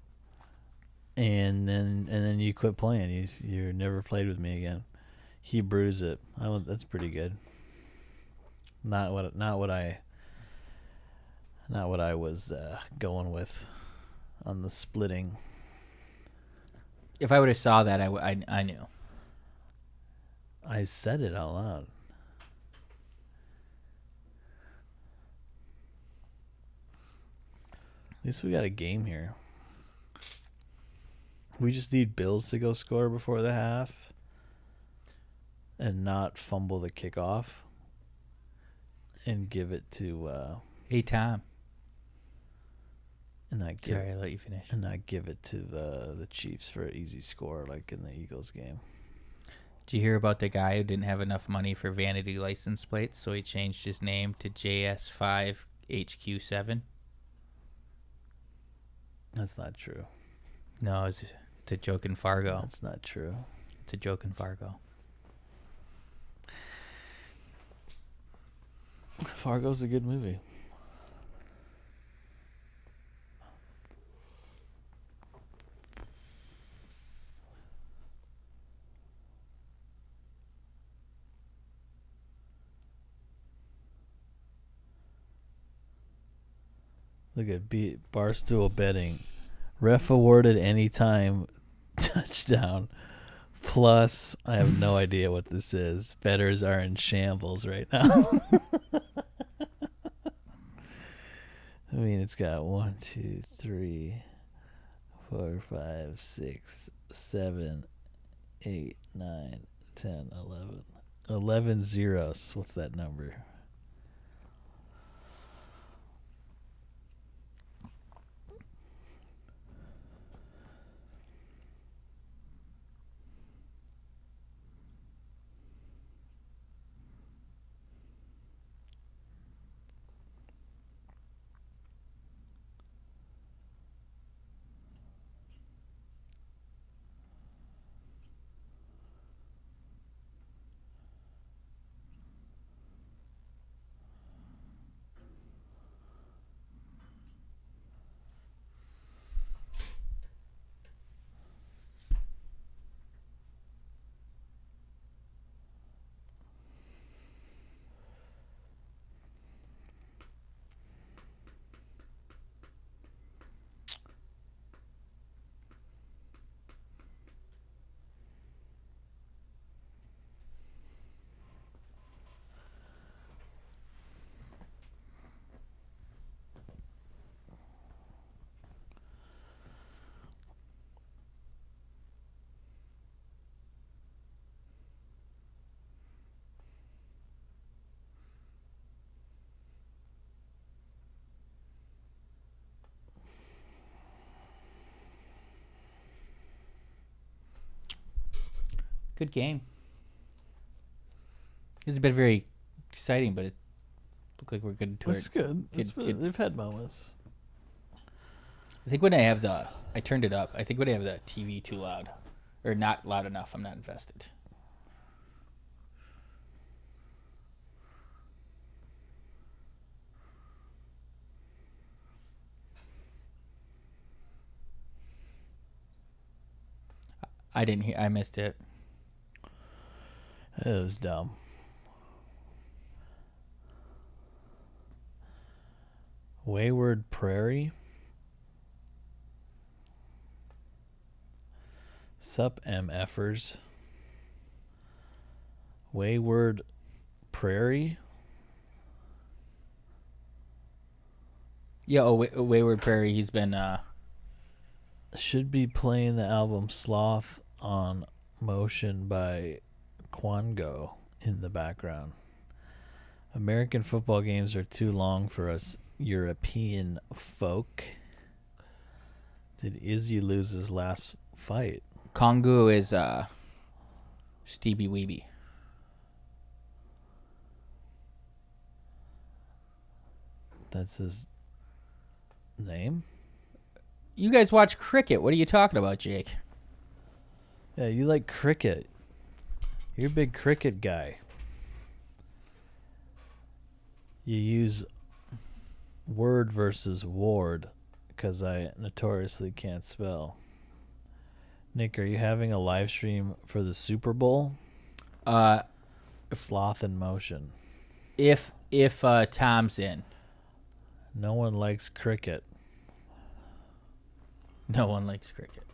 and then you quit playing. You never played with me again. He bruised it. That's pretty good. Not what I was going with on the splitting. If I would have saw that, I knew. I said it out loud. At least we got a game here. We just need Bills to go score before the half and not fumble the kickoff and give it to hey Tom. And not Sorry, I let you finish. And not give it to the Chiefs for an easy score like in the Eagles game. Did you hear about the guy who didn't have enough money for vanity license plates, so he changed his name to JS5HQ7? That's not true. No, it's a joke in Fargo. That's not true. It's a joke in Fargo. Fargo's a good movie. Look at Barstool betting. Ref awarded anytime touchdown. Plus, I have no idea what this is. Bettors are in shambles right now. I mean, it's got 1, 2, 3, 4, 5, 6, 7, 8, 9, 10, 11. 11 zeros. What's that number? Good game. It's been very exciting, but it looked like we're good to it. It's good. They've had moments. I think when I turned it up. I think when I have the TV too loud, or not loud enough, I'm not invested. I didn't hear. I missed it. It was dumb. Wayward Prairie. Sup, MFers. Wayward Prairie. Yeah, Wayward Prairie. He's been. Should be playing the album Sloth on Motion by Quango in the background. American football games are too long for us European folk. Did Izzy lose his last fight? Congo is Stevie Weeby. That's his name? You guys watch cricket. What are you talking about, Jake? Yeah, you like cricket. You're a big cricket guy. You use word versus ward because I notoriously can't spell. Nick, are you having a live stream for the Super Bowl? Sloth in Motion. If Tom's in. No one likes cricket. No one likes cricket.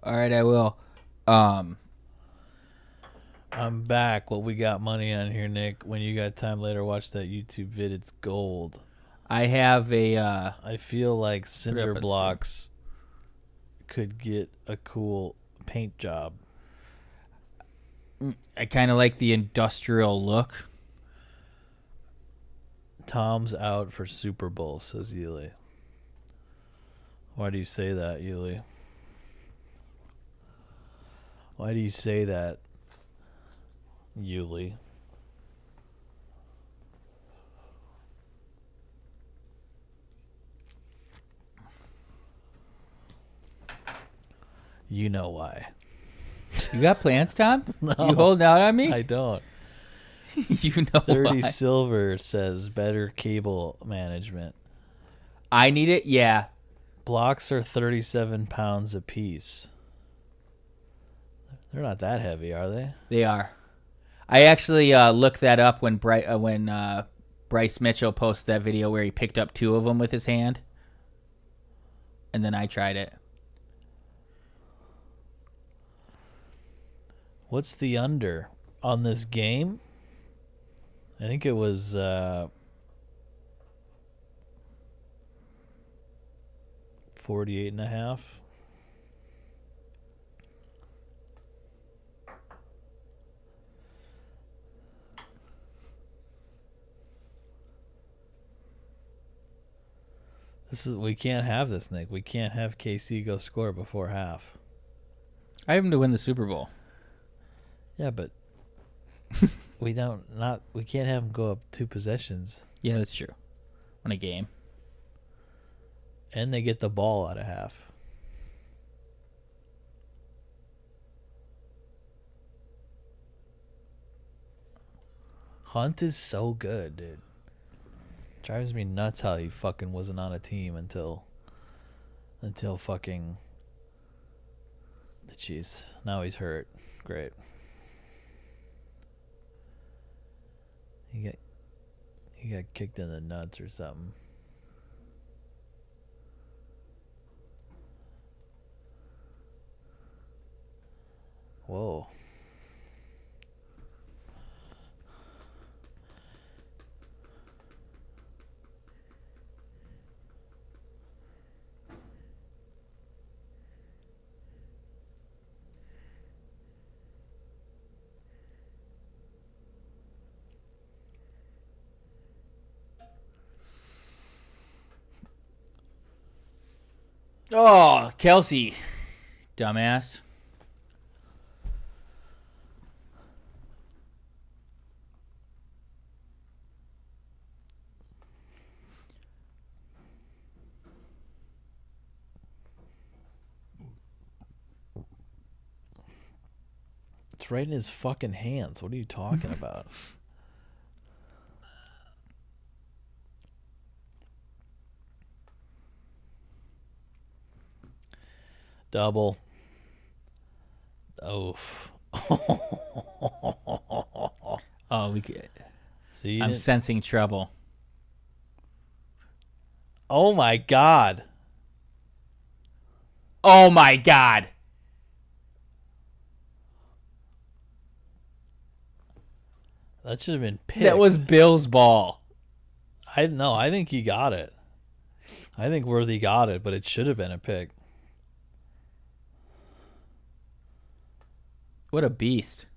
All right, I will. I'm back. What we got money on here, Nick? When you got time later, watch that YouTube vid. It's gold. I have a. I feel like cinder blocks could get a cool paint job. I kind of like the industrial look. Tom's out for Super Bowl, says Yuli. Why do you say that, Yuli? Why do you say that, Yuli? You know why. You got plans, Tom? No, you holding out on me? I don't. You know 30 why. Silver says better cable management. I need it, yeah. Blocks are 37 pounds a piece. They're not that heavy, are they? They are. I actually looked that up when Bryce Mitchell posted that video where he picked up 2 of them with his hand. And then I tried it. What's the under on this game? I think it was 48.5. We can't have this, Nick. We can't have KC go score before half. I have him to win the Super Bowl. Yeah, but we can't have him go up 2 possessions. Yeah, that's true. On a game. And they get the ball out of half. Hunt is so good, dude. Drives me nuts how he fucking wasn't on a team until fucking the Chiefs. Now he's hurt. Great. He got kicked in the nuts or something. Whoa. Oh, Kelsey. Dumbass. It's right in his fucking hands. What are you talking about? Double. Oh. Oh, we could. See, I'm sensing trouble. Oh my god. Oh my god. That should have been picked. That was Bill's ball. I think he got it. I think Worthy got it, but it should have been a pick. What a beast.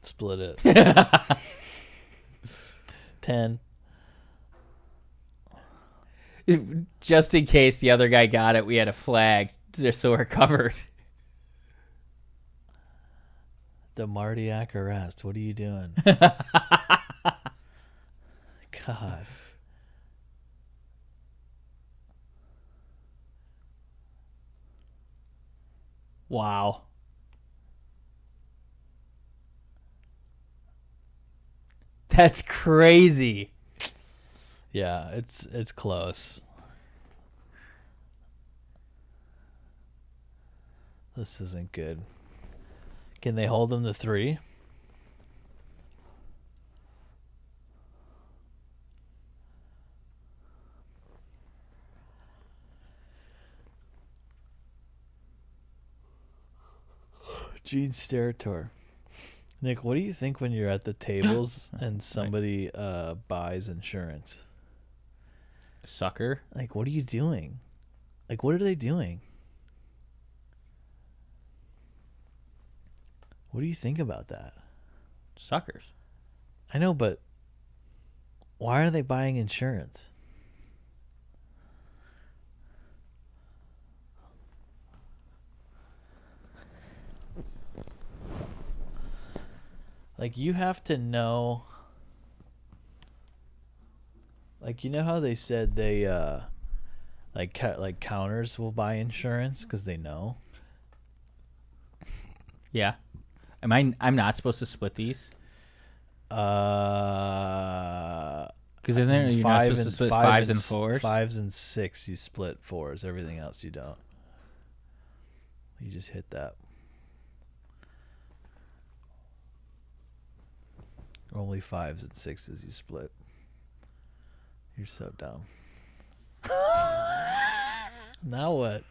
Split it. 10. Just in case the other guy got it, we had a flag just so we're covered. DeMartiac arrest. What are you doing? God. Wow. That's crazy. Yeah, it's close. This isn't good. Can they hold them to 3? Gene Sterator. Nick, what do you think when you're at the tables and somebody buys insurance? Sucker. Like, what are you doing? Like, what are they doing? What do you think about that? Suckers. I know, but why are they buying insurance? Like, you have to know. Like, you know how they said they like counters will buy insurance because they know. Yeah. I'm not supposed to split these? Because in there you're not supposed to split 5s and 4s? 5s and 6 you split 4s. Everything else you don't. You just hit that. Only 5s and 6s you split. You're so dumb. Now what?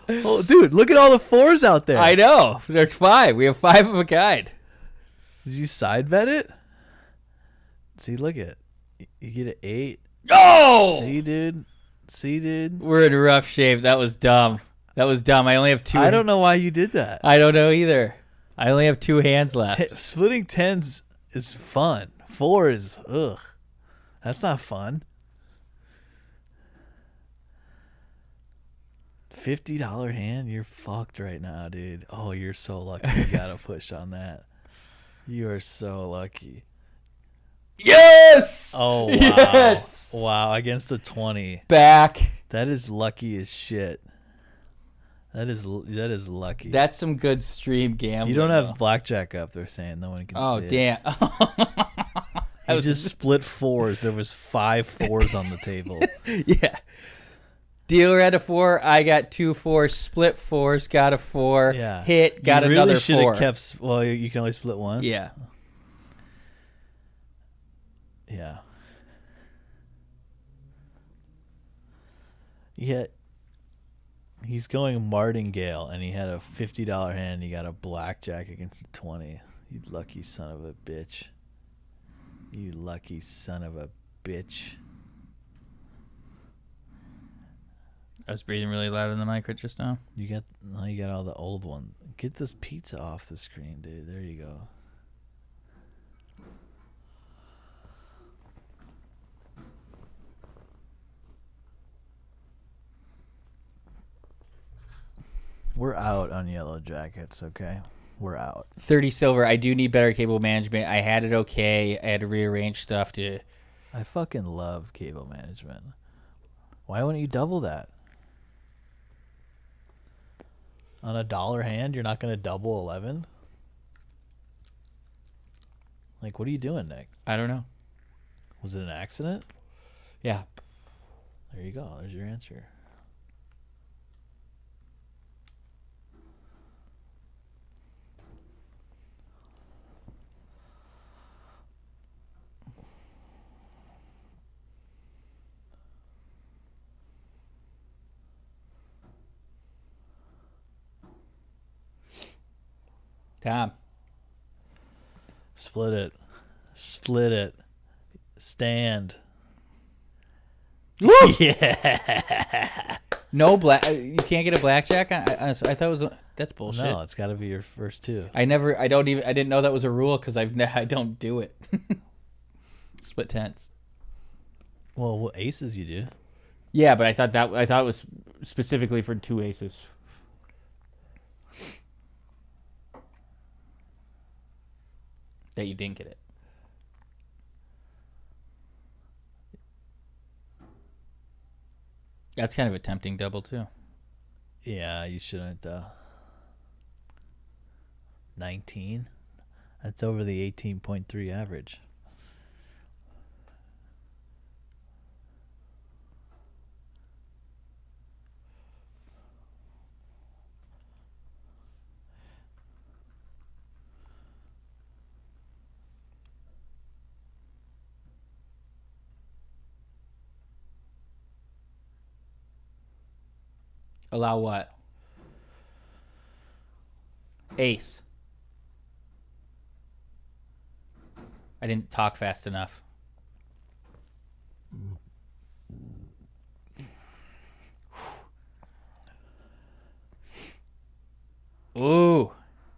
Oh, dude, look at all the 4s out there. I know. There's 5. We have 5 of a kind. Did you side bet it? See, look at it. You get an 8. Oh! See, dude. We're in rough shape. That was dumb. I only have 2. I don't know why you did that. I don't know either. I only have 2 hands left. Splitting 10s is fun. 4 is, ugh. That's not fun. $50 hand? You're fucked right now, dude. Oh, you're so lucky you got a push on that. You are so lucky. Yes! Oh, wow. Yes! Wow, against a 20. Back. That is lucky as shit. That is lucky. That's some good stream gambling. You don't have blackjack up, they're saying. No one can see it. Oh, damn. You just split 4s. There was 5 4s on the table. Yeah. Dealer had a 4. I got 2 4s. Split 4s. Got a 4. Yeah. Hit. Got you another really 4. Have kept. Well, you can only split once. Yeah. Yeah. Yeah. He's going martingale, and he had a $50 hand. And he got a blackjack against a 20. You lucky son of a bitch. You lucky son of a bitch. I was breathing really loud in the mic just now. You got all the old one. Get this pizza off the screen, dude. There you go. We're out on Yellow Jackets, okay? We're out. 30 silver. I do need better cable management. I had it okay. I had to rearrange stuff to... I fucking love cable management. Why wouldn't you double that? On a dollar hand, you're not going to double 11? Like, what are you doing, Nick? I don't know. Was it an accident? Yeah. There you go. There's your answer. Tom. Split it. Split it. Stand. Woo! Yeah. No black. You can't get a blackjack. I thought it was. That's bullshit. No, it's got to be your first two. I didn't know that was a rule because I don't do it. Split tens. Well, what aces you do? Yeah, but I thought it was specifically for two aces. That you didn't get it. That's kind of a tempting double too. Yeah, you shouldn't though. 19. That's over the 18.3 average. Allow what? Ace. I didn't talk fast enough. Ooh.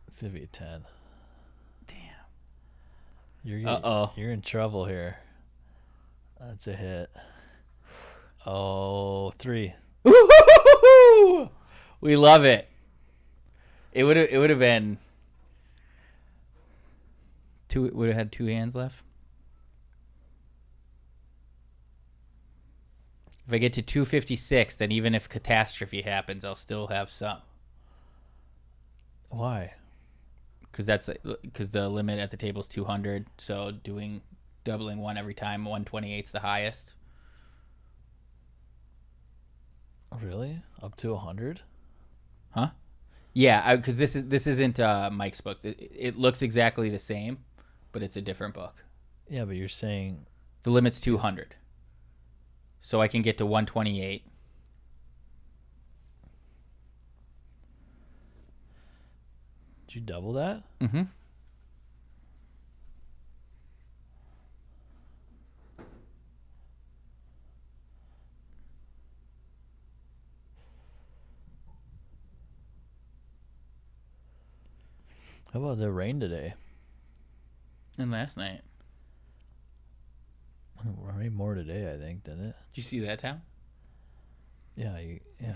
It's gonna be a 10. Damn. You're in trouble here. That's a hit. Oh, 3. Woo-hoo-hoo-hoo! We love it. It would have been two. It would have had two hands left. If I get to 256, then even if catastrophe happens, I'll still have some. Why? Because the limit at the table is 200. So doubling one every time, 128's the highest. Really? Up to 100? Huh? Yeah, because this isn't Mike's book. It looks exactly the same, but it's a different book. Yeah, but you're saying the limit's 200, so I can get to 128. Did you double that? Mm-hmm. How about the rain today? And last night. Rain more today, I think, didn't it? Did you see that, Tom? Yeah, yeah.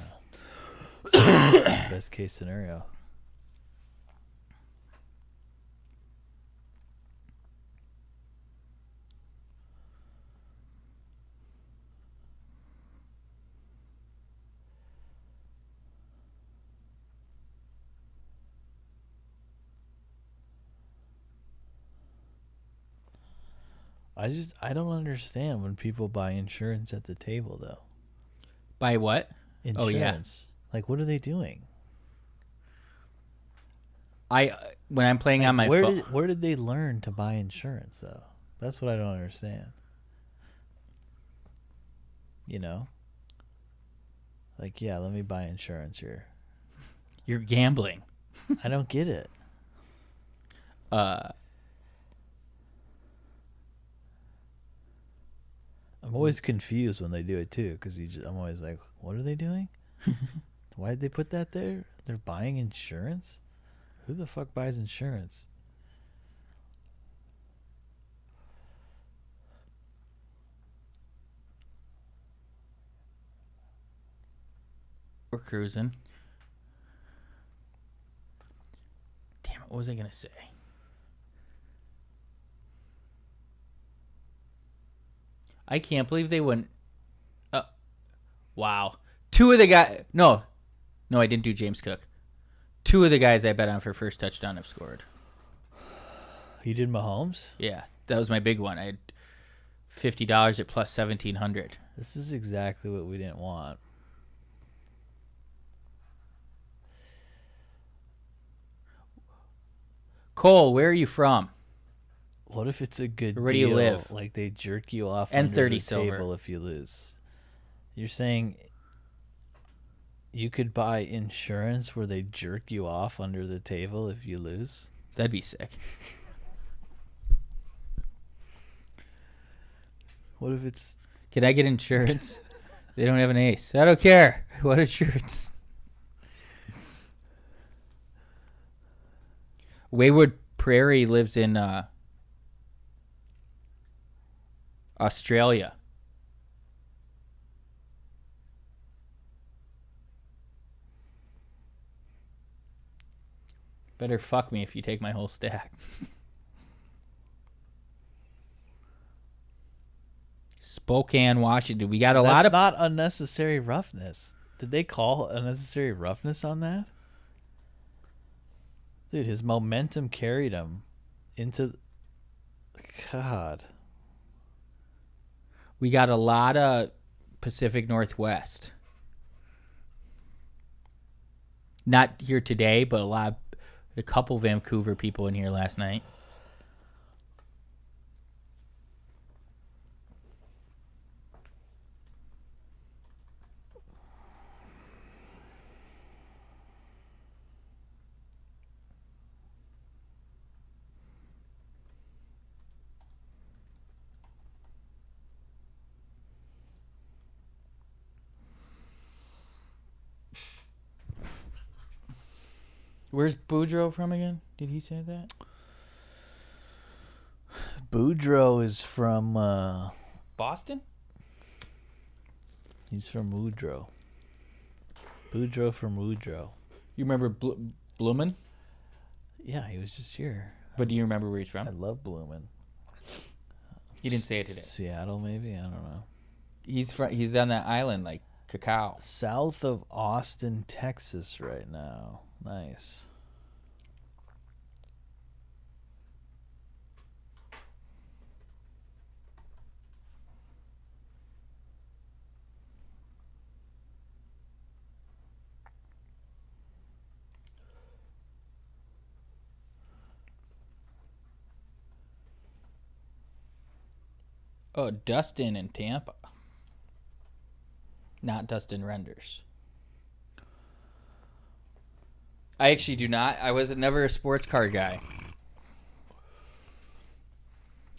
Best case scenario. I don't understand when people buy insurance at the table though. Buy what? Insurance. Oh, yeah. Like, what are they doing? When I'm playing on my phone. Where did they learn to buy insurance though? That's what I don't understand. You know? Like, yeah, let me buy insurance here. You're gambling. I don't get it. I'm always confused when they do it too, because I'm always like, what are they doing? Why did they put that there? They're buying insurance? Who the fuck buys insurance? We're cruising. What was I gonna say? I can't believe they wouldn't. Wow. Two of the guys. No, I didn't do James Cook. Two of the guys I bet on for first touchdown have scored. You did Mahomes? Yeah, that was my big one. I had $50 at plus 1,700. This is exactly what we didn't want. Cole, where are you from? What if it's a good Where do deal? you live? Like they jerk you off And under 30 the silver. table if you lose. You're saying you could buy insurance where they jerk you off under the table if you lose? That'd be sick. What if it's... Can I get insurance? They don't have an ace. I don't care. What insurance? Wayward Prairie lives in Australia. Better fuck me if you take my whole stack. Spokane, Washington. We got a lot of... That's not unnecessary roughness. Did they call unnecessary roughness on that? Dude, his momentum carried him into... God. We got a lot of Pacific Northwest. Not here today, but a couple Vancouver people in here last night. Where's Boudreaux from again? Did he say that? Boudreaux is from... Boston? He's from Woodrow. Boudreaux from Woodrow. You remember Bloomin'? Yeah, he was just here. But do you remember where he's from? I love Bloomin'. He didn't say it today. Seattle, maybe? I don't know. He's on that island, like Cacao. South of Austin, Texas right now. Nice. Oh, Dustin in Tampa. Not Dustin Renders. I actually do not. I was never a sports card guy.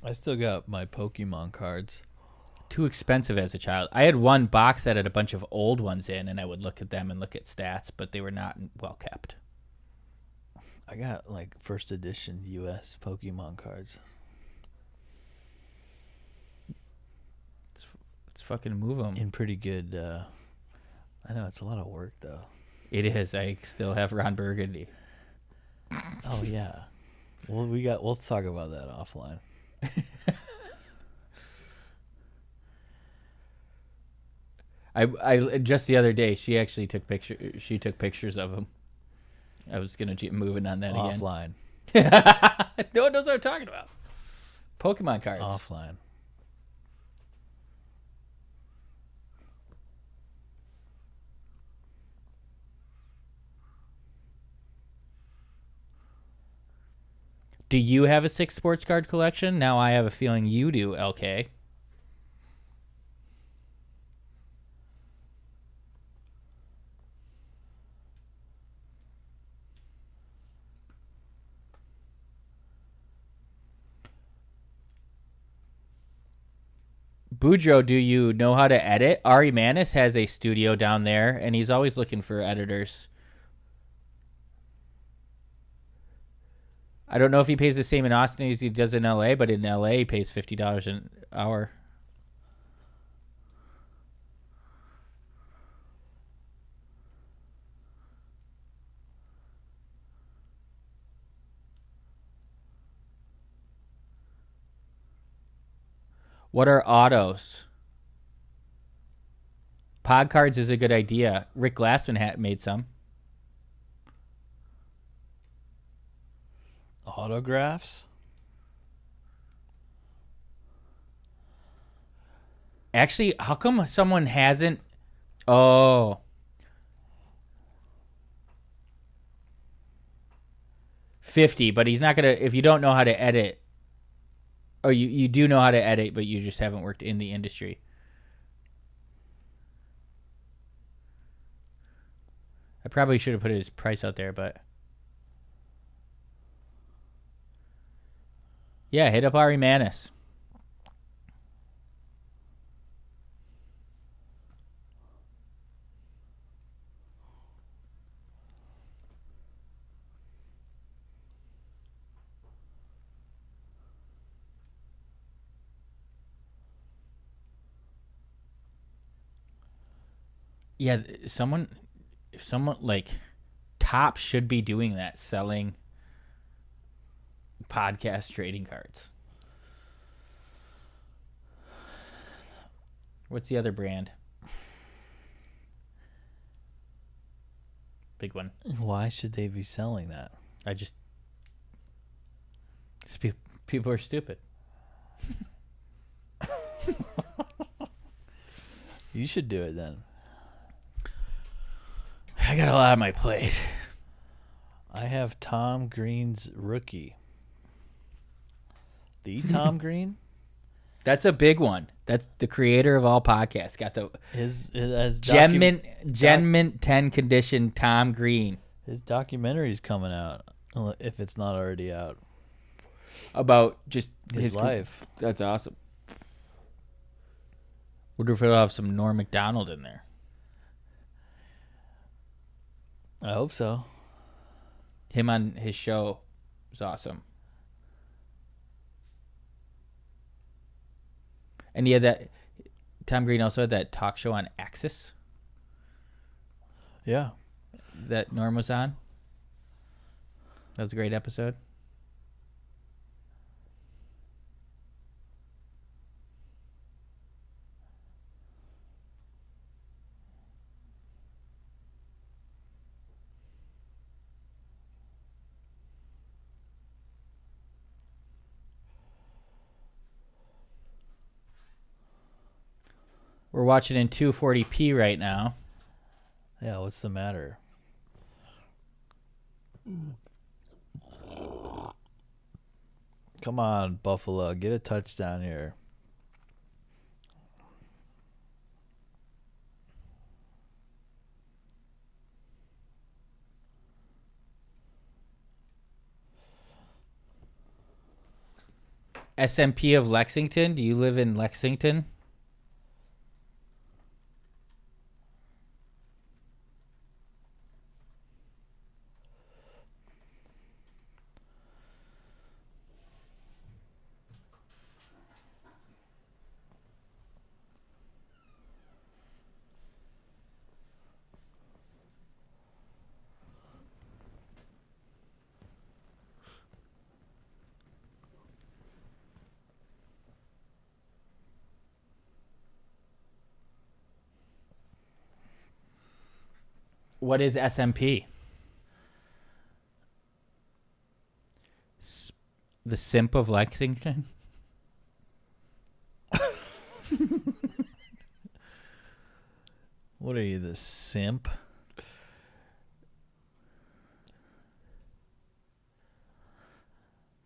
I still got my Pokemon cards. Too expensive as a child. I had one box that had a bunch of old ones in, and I would look at them and look at stats, but they were not well kept. I got like first edition US Pokemon cards. Let's fucking move them. In pretty good... I know, it's a lot of work, though. It is. I still have Ron Burgundy. Oh, yeah. Well, we'll talk about that offline. I just the other day, she actually took pictures of him. I was going to keep moving on that offline. Again. No one knows what I'm talking about. Pokemon cards. Offline. Do you have a 6 sports card collection? Now I have a feeling you do, LK. Boudreaux, do you know how to edit? Ari Manis has a studio down there, and he's always looking for editors. I don't know if he pays the same in Austin as he does in LA, but in LA he pays $50 an hour. What are autos? Pod cards is a good idea. Rick Glassman made some. Autographs? Actually, how come someone hasn't? Oh. $50, but he's not going to, if you don't know how to edit, or you do know how to edit, but you just haven't worked in the industry. I probably should have put his price out there, but. Yeah, hit up Ari Manis. Yeah, if someone like Top should be doing that, selling podcast trading cards. What's the other brand? Big one. Why should they be selling that? People are stupid. You should do it then. I got a lot on my plate. I have Tom Green's rookie. The Tom Green? That's a big one. That's the creator of all podcasts. Got the his Gen Mint 10 condition Tom Green. His documentary's coming out, if it's not already out. About just his life. That's awesome. Wonder if it'll have some Norm Macdonald in there. I hope so. Him on his show was awesome. And he had that. Tom Green also had that talk show on Axis. Yeah. That Norm was on. That was a great episode. We're watching in 240p right now. Yeah, what's the matter? Come on, Buffalo. Get a touchdown here. SMP of Lexington. Do you live in Lexington? What is SMP? The simp of Lexington? What are you, the simp?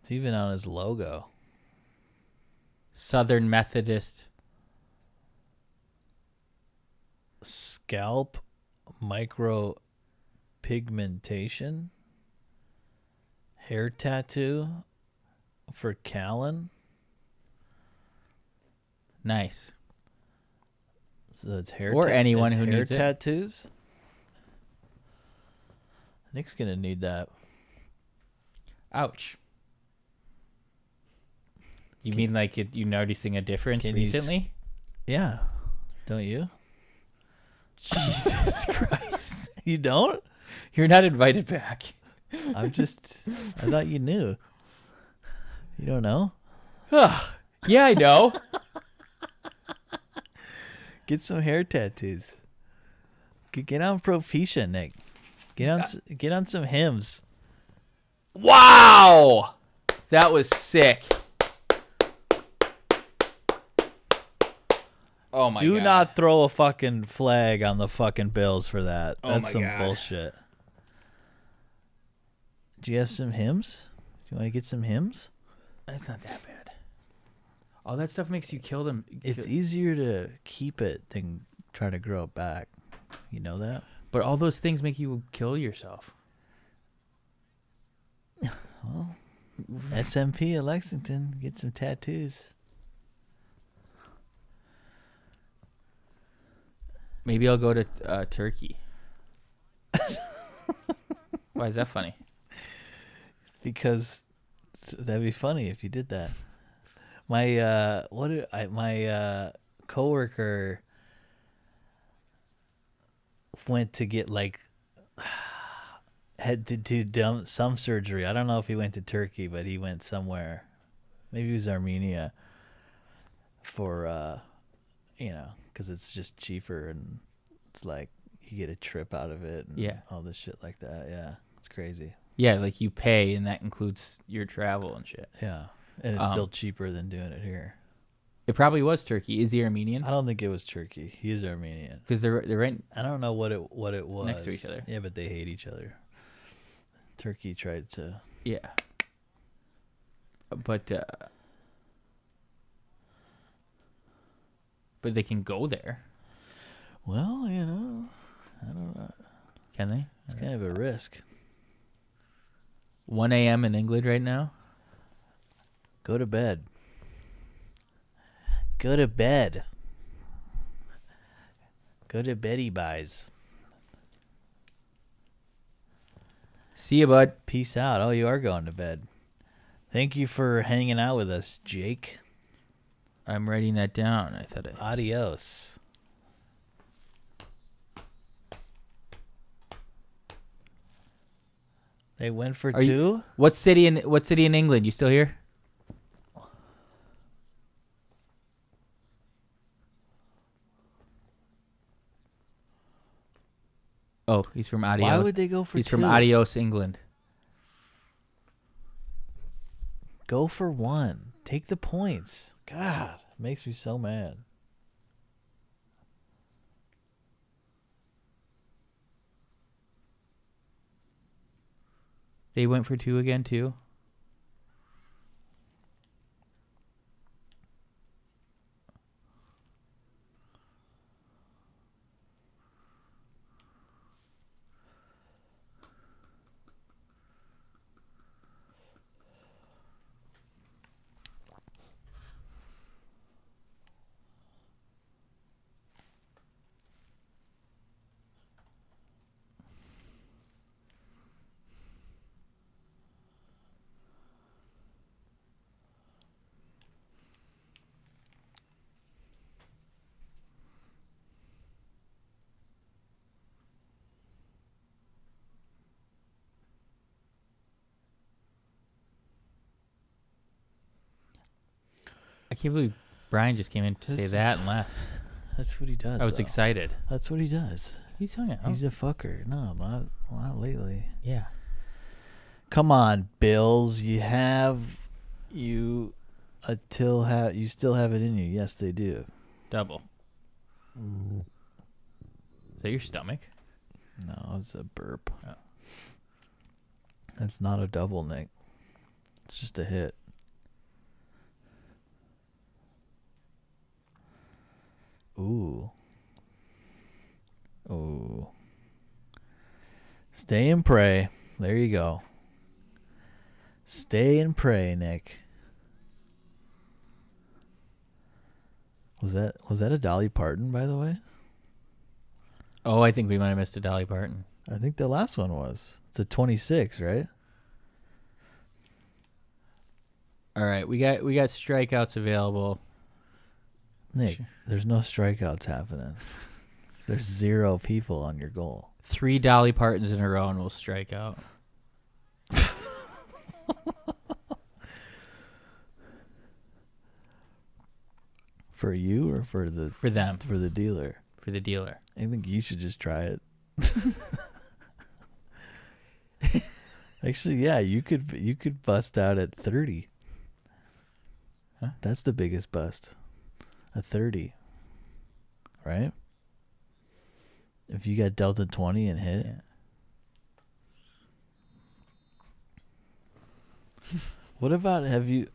It's even on his logo. Southern Methodist. Scalp micropigmentation. Hair tattoo for Callan. Nice. So it's hair or anyone who hair needs tattoos. Nick's gonna need that. You mean like you noticing a difference recently? Yeah. Don't you? Jesus Christ. You don't? You're not invited back. I thought you knew. You don't know? Yeah, I know. Get some hair tattoos. Get on Propecia, Nick. Get on some hymns. Wow, that was sick. Oh my god. Do not throw a fucking flag on the fucking Bills for that. Oh That's my some God. bullshit. Do you have some hymns? Do you want to get some hymns? That's not that bad. All that stuff makes you kill them. It's easier to keep it than try to grow it back. You know that? But all those things make you kill yourself. Well, SMP at Lexington, get some tattoos. Maybe I'll go to Turkey. Why is that funny? Because that'd be funny if you did that. My my coworker went to get had to do some surgery. I don't know if he went to Turkey, but he went somewhere. Maybe it was Armenia for because it's just cheaper and it's like you get a trip out of it and all this shit like that. Yeah, it's crazy. Yeah, like you pay and that includes your travel and shit. Yeah, and it's still cheaper than doing it here. It probably was Turkey. Is he Armenian? I don't think it was Turkey. He's Armenian. Because they're right. I don't know what it was. Next to each other. Yeah, but they hate each other. Turkey tried to. Yeah. But they can go there. Well, I don't know. Can they? It's kind of a risk. 1 a.m. in England right now. Go to bed. Go to bed. Go to beddy buys. See you, bud. Peace out. Oh, you are going to bed. Thank you for hanging out with us, Jake. I'm writing that down. Adios. They went for two? What city in England? You still here? Oh, he's from Adios. Why would they go for He's two? from Adios, England. Go for one. Take the points. God, it makes me so mad. They went for two again, too. I can't believe Brian just came in to say that and laugh. That's what he does. I was excited. That's what he does. He's hung out. He's a fucker. No, not lately. Yeah. Come on, Bills. You still have it in you. Yes, they do. Double. Is that your stomach? No, it's a burp. Oh. That's not a double, Nick. It's just a hit. Ooh. Ooh. Stay and pray. There you go. Stay and pray, Nick. Was that a Dolly Parton, by the way? Oh, I think we might have missed a Dolly Parton. I think the last one was. It's a 26, right? All right, we got strikeouts available. Nick, there's no strikeouts happening. There's 0 people on your goal. 3 Dolly Partons in a row and we'll strike out. For you or for them? For the dealer. For the dealer. I think you should just try it. Actually, yeah, you could bust out at 30. Huh? That's the biggest bust. A 30. Right? If you got Delta 20 and hit. Yeah. What about have you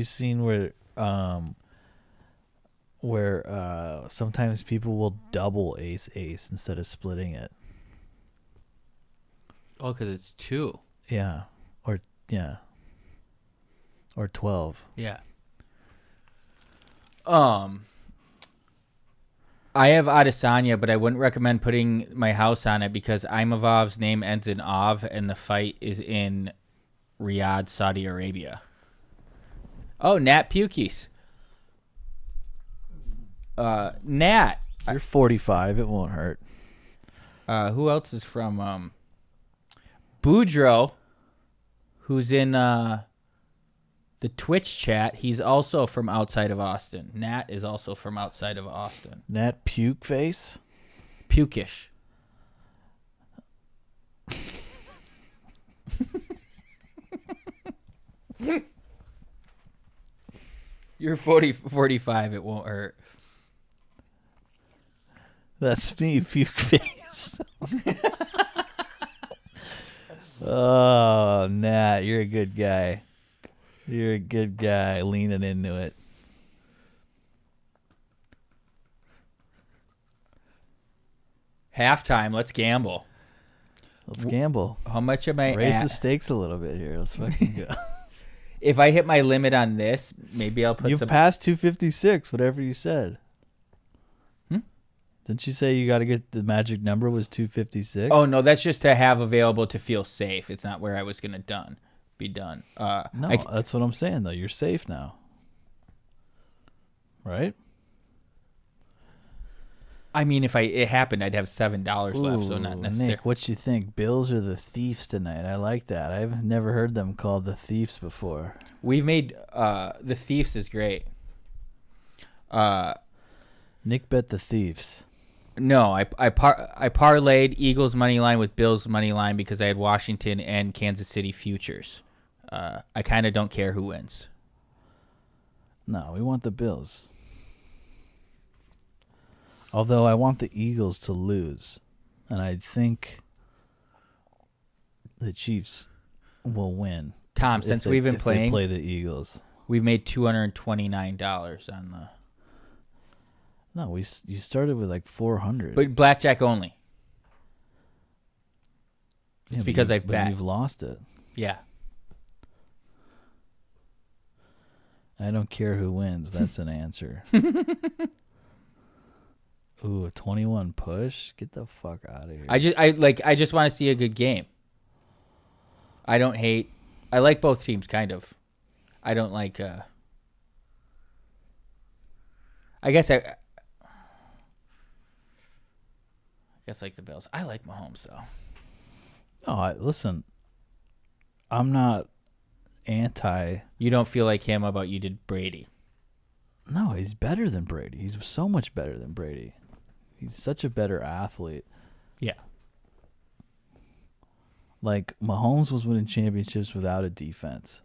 seen where sometimes people will double ace instead of splitting it? Oh, because it's 2. Yeah. Or 12. Yeah. I have Adesanya, but I wouldn't recommend putting my house on it because Imavov's name ends in Ov, and the fight is in Riyadh, Saudi Arabia. Oh, Nat Pukis. Nat. You're 45. It won't hurt. Who else is from Boudreaux, who's in the Twitch chat? He's also from outside of Austin. Nat is also from outside of Austin. Nat Puke Face? Pukish. You're 45. It won't hurt. That's me, Puke Face. Oh, Nat, you're a good guy. You're a good guy leaning into it. Halftime. Let's gamble. Let's gamble. How much am I Raise at? the stakes a little bit here. Let's fucking go. If I hit my limit on this, maybe I'll put You've some. passed 256, whatever you said. Didn't you say you got to get the magic number was 256? Oh, no, that's just to have available to feel safe. It's not where I was going to be done. No, that's what I'm saying, though. You're safe now. Right? I mean, if it happened, I'd have $7 left, so not necessarily. Nick, what you think? Bills or the Thieves tonight? I like that. I've never heard them called the Thieves before. We've made the Thieves is great. Nick bet the Thieves. No, I parlayed Eagles money line with Bills money line because I had Washington and Kansas City futures. I kind of don't care who wins. No, we want the Bills. Although I want the Eagles to lose, and I think the Chiefs will win. Tom, since we've been playing, they play the Eagles. We've made $229 on the. No, you started with like 400. But blackjack only. It's Yeah, because I've bet. You've lost it. Yeah. I don't care who wins. That's an answer. Ooh, a 21 push? Get the fuck out of here. I just want to see a good game. I don't hate. I like both teams, kind of. I don't like. I guess like the Bills. I like Mahomes though. No, listen. I'm not anti. You don't feel like him about you did Brady. No, he's better than Brady. He's so much better than Brady. He's such a better athlete. Yeah. Like, Mahomes was winning championships without a defense.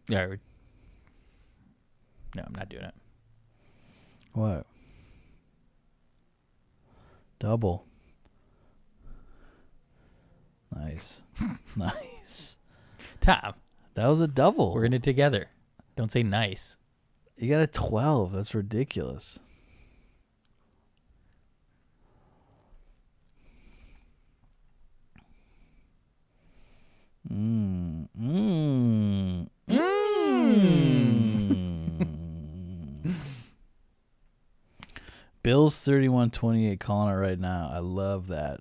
Yeah. No, I'm not doing it. What? Double. Nice. Nice. Tom. That was a double. We're in it together. Don't say nice. You got a 12. That's ridiculous. Bills 31-28 calling it right now. I love that.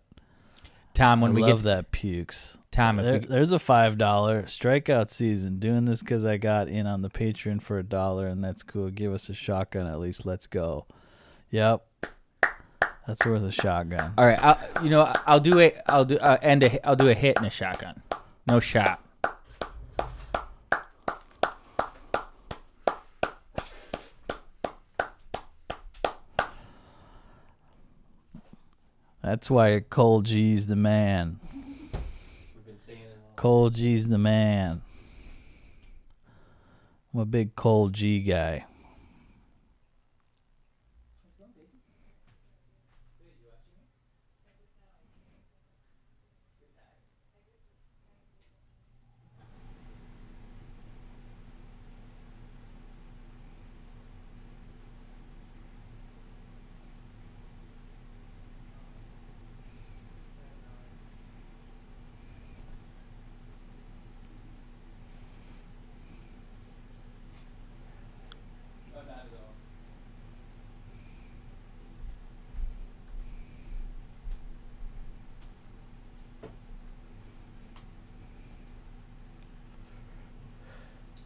Tom, when I we love get that pukes. Tom, if There's a $5 strikeout season. Doing this because I got in on the Patreon for $1, and that's cool. Give us a shotgun at least. Let's go. Yep, that's worth a shotgun. All right, I'll do a hit and a shotgun. No shot. That's why Cole G's the man. Cole G's the man. I'm a big Cole G guy.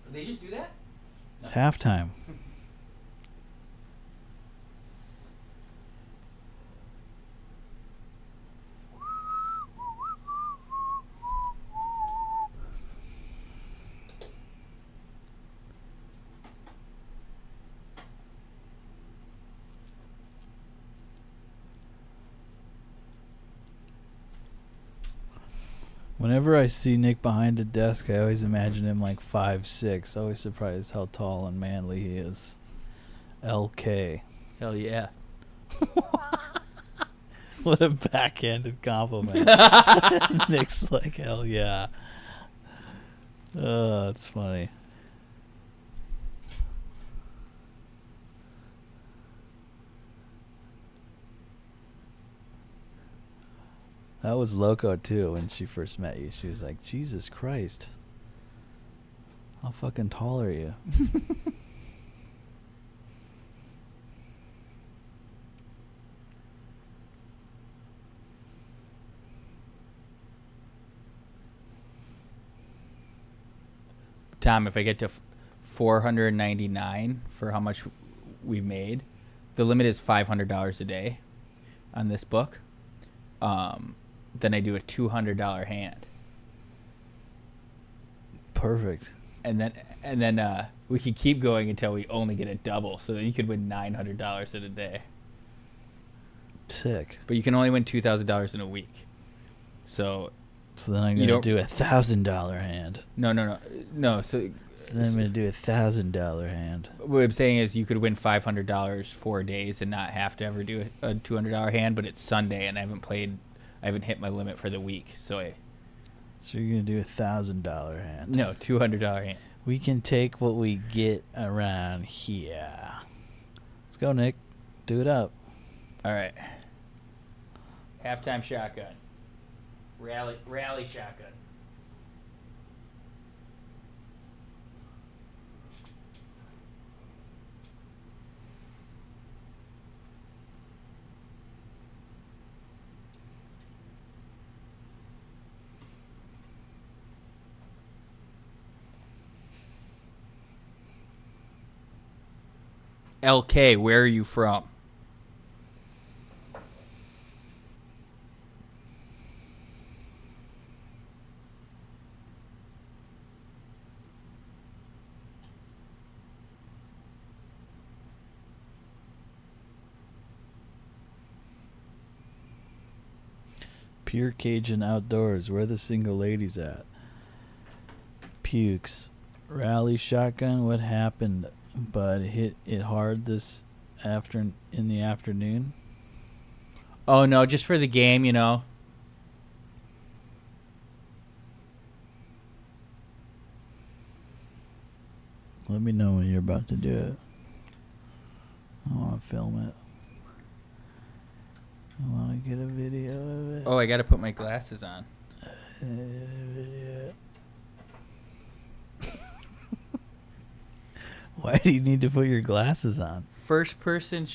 Did they just do that? It's halftime. Whenever I see Nick behind a desk, I always imagine him like 5'6". Always surprised how tall and manly he is. LK. Hell yeah. What a backhanded compliment. Nick's like, hell yeah. Oh, that's funny. That was Loco too when she first met you. She was like, Jesus Christ. How fucking tall are you? Tom, if I get to 499 for how much we've made, the limit is $500 a day on this book. Then I do a $200 hand. Perfect. And then we could keep going until we only get a double, so that you could win $900 in a day. Sick. But you can only win $2,000 in a week. So then I'm gonna do $1,000 hand. No. So then I'm gonna do $1,000 hand. What I'm saying is you could win $500 4 days and not have to ever do a $200 hand. But it's Sunday and I haven't hit my limit for the week. So you're gonna do $1,000 hand? No, $200 hand. We can take what we get around here. Let's go, Nick. Do it up. All right. Halftime shotgun. Rally shotgun. LK, where are you from? Pure Cajun Outdoors. Where the single ladies at? Pukes. Rally shotgun. What happened? But hit it hard in the afternoon. Oh no, just for the game, you know. Let me know when you're about to do it. I want to film it. I want to get a video of it. Oh, I got to put my glasses on. Why do you need to put your glasses on? First person.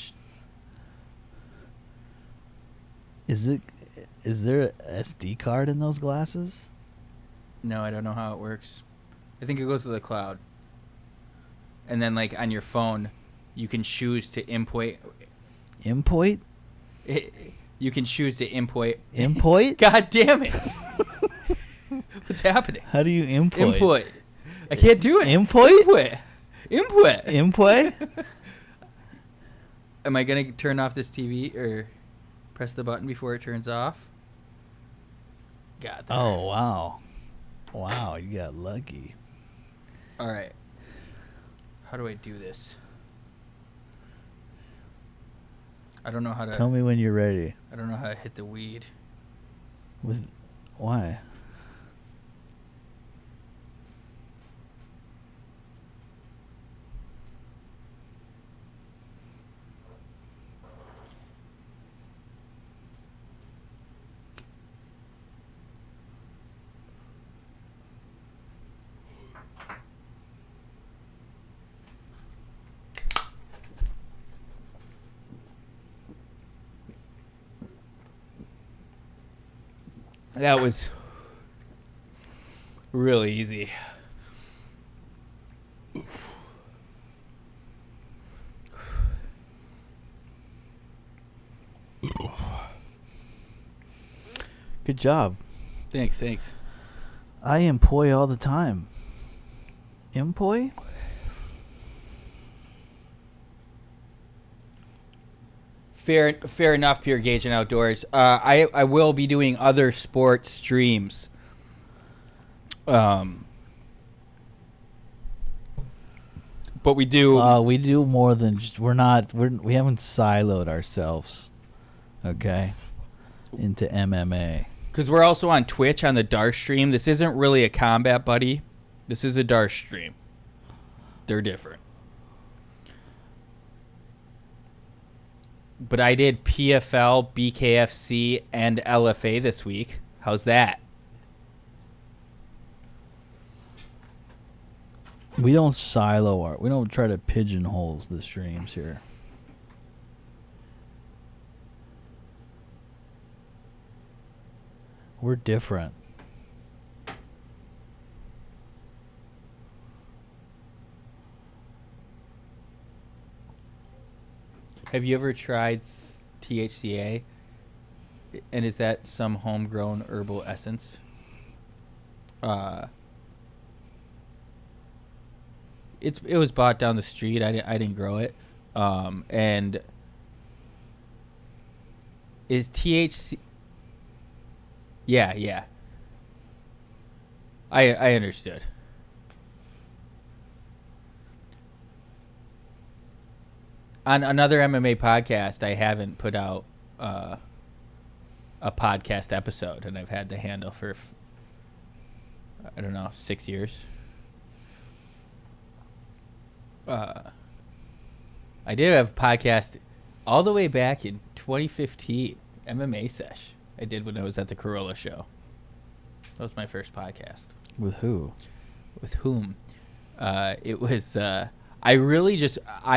Is it? Is there an SD card in those glasses? No, I don't know how it works. I think it goes to the cloud. And then, like, on your phone, you can choose to import. Import? You can choose to import. Import? God damn it. What's happening? How do you import? Import. I can't do it. Import? Import. Import? Am I going to turn off this TV or press the button before it turns off? Got that. Oh, wow. Wow, you got lucky. All right. How do I do this? I don't know how to... Tell me when you're ready. I don't know how to hit the weed. Why? That was really easy. Good job. Thanks. I employ all the time. Employ? Fair enough, Pure Gauge and Outdoors. I will be doing other sports streams. But we do. We do more than just. We haven't siloed ourselves. Okay. Into MMA. Because we're also on Twitch on the Dark stream. This isn't really a Combat Buddy. This is a Dark stream. They're different. But I did PFL, BKFC, and LFA this week. How's that? We don't silo we don't try to pigeonhole the streams here. We're different. Have you ever tried THCA? And is that some homegrown herbal essence? It was bought down the street. I didn't grow it. And is THC? Yeah. I understood. On another MMA podcast, I haven't put out a podcast episode, and I've had the handle for, 6 years. I did have a podcast all the way back in 2015, MMA sesh. I did when I was at the Corolla show. That was my first podcast. With who? With whom? It was... I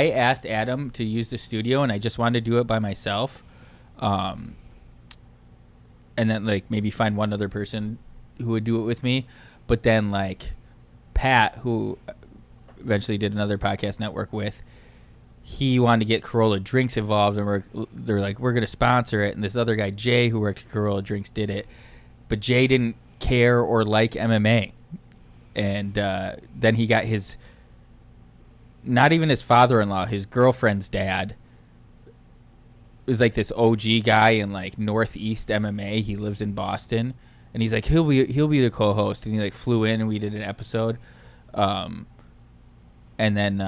asked Adam to use the studio, and I just wanted to do it by myself. And then, like, maybe find one other person who would do it with me. But then, like, Pat, who eventually did another podcast network with, he wanted to get Corolla Drinks involved, and they're like, we're going to sponsor it. And this other guy, Jay, who worked at Corolla Drinks, did it. But Jay didn't care or like MMA. And then he got his... Not even his father-in-law, his girlfriend's dad was like this OG guy in like Northeast MMA. He lives in Boston, and he's like he'll be the co-host, and he like flew in and we did an episode, and then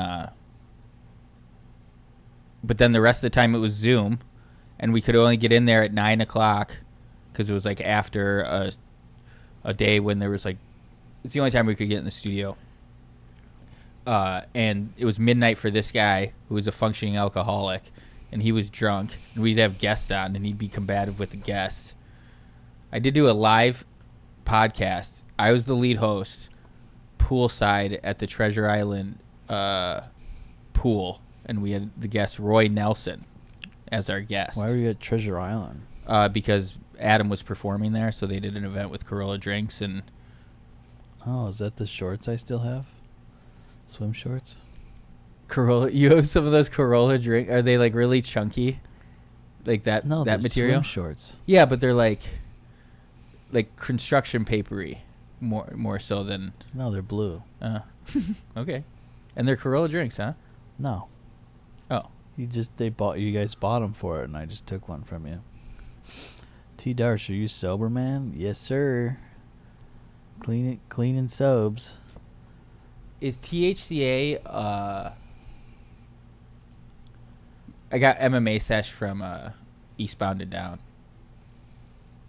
but then the rest of the time it was Zoom, and we could only get in there at 9:00 because it was like after a day when there was like it's the only time we could get in the studio. And it was midnight for this guy who was a functioning alcoholic, and he was drunk, and we'd have guests on, and he'd be combative with the guests. I did do a live podcast. I was the lead host, poolside at the Treasure Island pool, and we had the guest Roy Nelson as our guest. Why were you at Treasure Island? Because Adam was performing there, so they did an event with Corolla drinks. And oh, is that the shorts I still have? Swim shorts? Corolla, you have some of those Corolla drink. Are they like really chunky? Like that? No, that material. Swim shorts. Yeah, but they're like construction papery, more so than. No, they're blue. Okay, and they're Corolla drinks, huh? No. Oh. You guys bought them for it, and I just took one from you. T. Darsh, are you sober, man? Yes, sir. Clean and sobes. Is THCA? I got MMA sesh from Eastbound and Down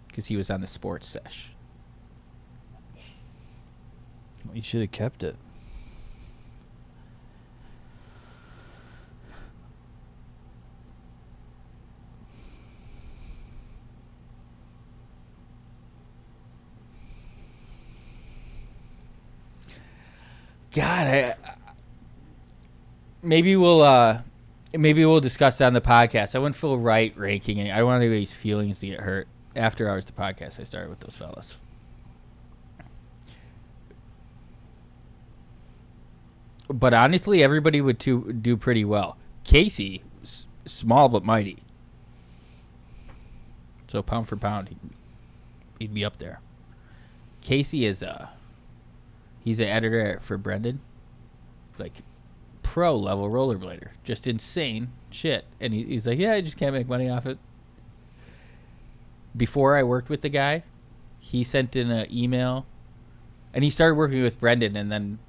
because he was on the sports sesh. You should have kept it. God, maybe we'll discuss that on the podcast. I wouldn't feel right ranking it. I don't want anybody's feelings to get hurt. After Hours, the podcast, I started with those fellas. But honestly, everybody would do pretty well. Casey, small but mighty. So pound for pound, he'd be up there. Casey is he's an editor for Brendan, like pro level rollerblader, just insane shit. And he's like, yeah, I just can't make money off it. Before I worked with the guy, he sent in an email, and he started working with Brendan, and then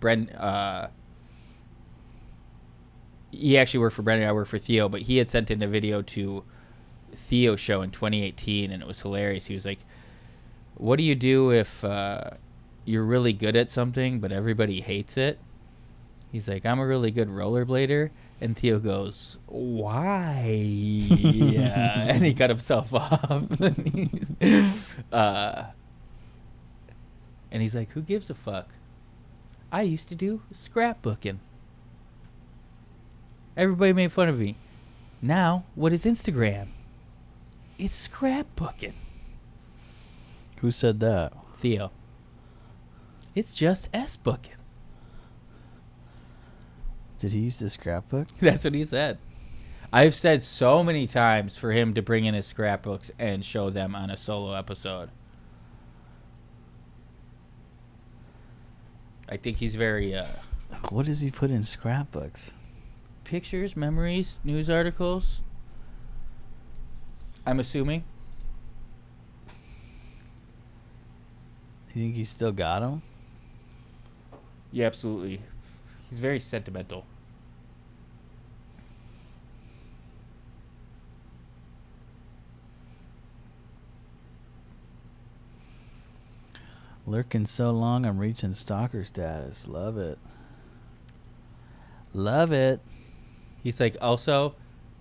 he actually worked for Brendan. I worked for Theo, but he had sent in a video to Theo's show in 2018, and it was hilarious. He was like, what do you do if you're really good at something, but everybody hates it? He's like, I'm a really good rollerblader. And Theo goes, why? Yeah. And he cut himself off. And he's like, who gives a fuck? I used to do scrapbooking. Everybody made fun of me. Now, what is Instagram? It's scrapbooking. Who said that? Theo. It's just S-booking. Did he use the scrapbook? That's what he said. I've said so many times for him to bring in his scrapbooks and show them on a solo episode. I think he's very... what does he put in scrapbooks? Pictures, memories, news articles. I'm assuming. You think he's still got them? Yeah, absolutely. He's very sentimental. Lurking so long, I'm reaching stalker status. Love it. Love it. He's like, also,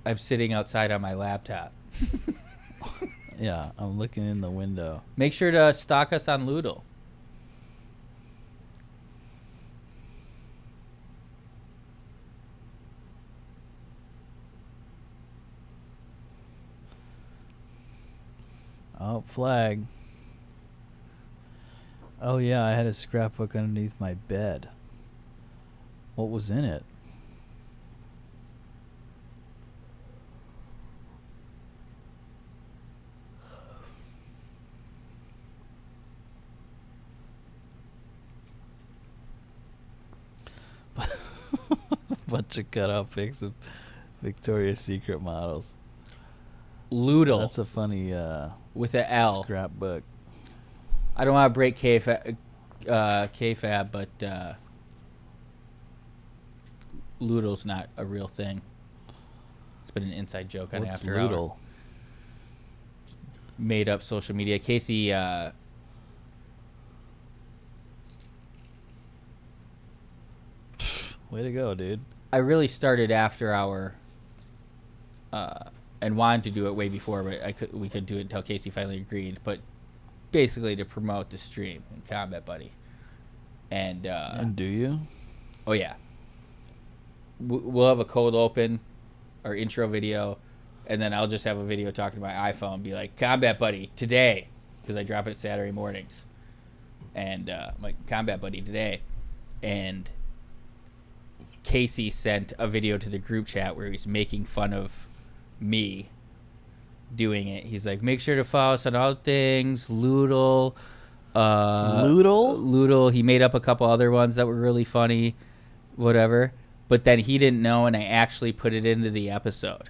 I'm sitting outside on my laptop. Yeah, I'm looking in the window. Make sure to stalk us on Loodle. Oh, flag. Oh, yeah, I had a scrapbook underneath my bed. What was in it? Bunch of cutout pics of Victoria's Secret models. Loodle. That's a funny with an L scrapbook. I don't want to break kayfabe, but Loodle's not a real thing. It's been an inside joke on What's After Loodle? Hour. Made up social media. Casey way to go, dude. I really started After Hour and wanted to do it way before, but we couldn't do it until Casey finally agreed. But basically to promote the stream in Combat Buddy. And do you? Oh, yeah. We'll have a cold open, our intro video, and then I'll just have a video talking to my iPhone, be like, Combat Buddy today, because I drop it Saturday mornings, and I'm like, Combat Buddy today, and Casey sent a video to the group chat where he's making fun of me doing it. He's like, make sure to follow us on all things. Loodle. Loodle. He made up a couple other ones that were really funny, whatever. But then he didn't know, and I actually put it into the episode.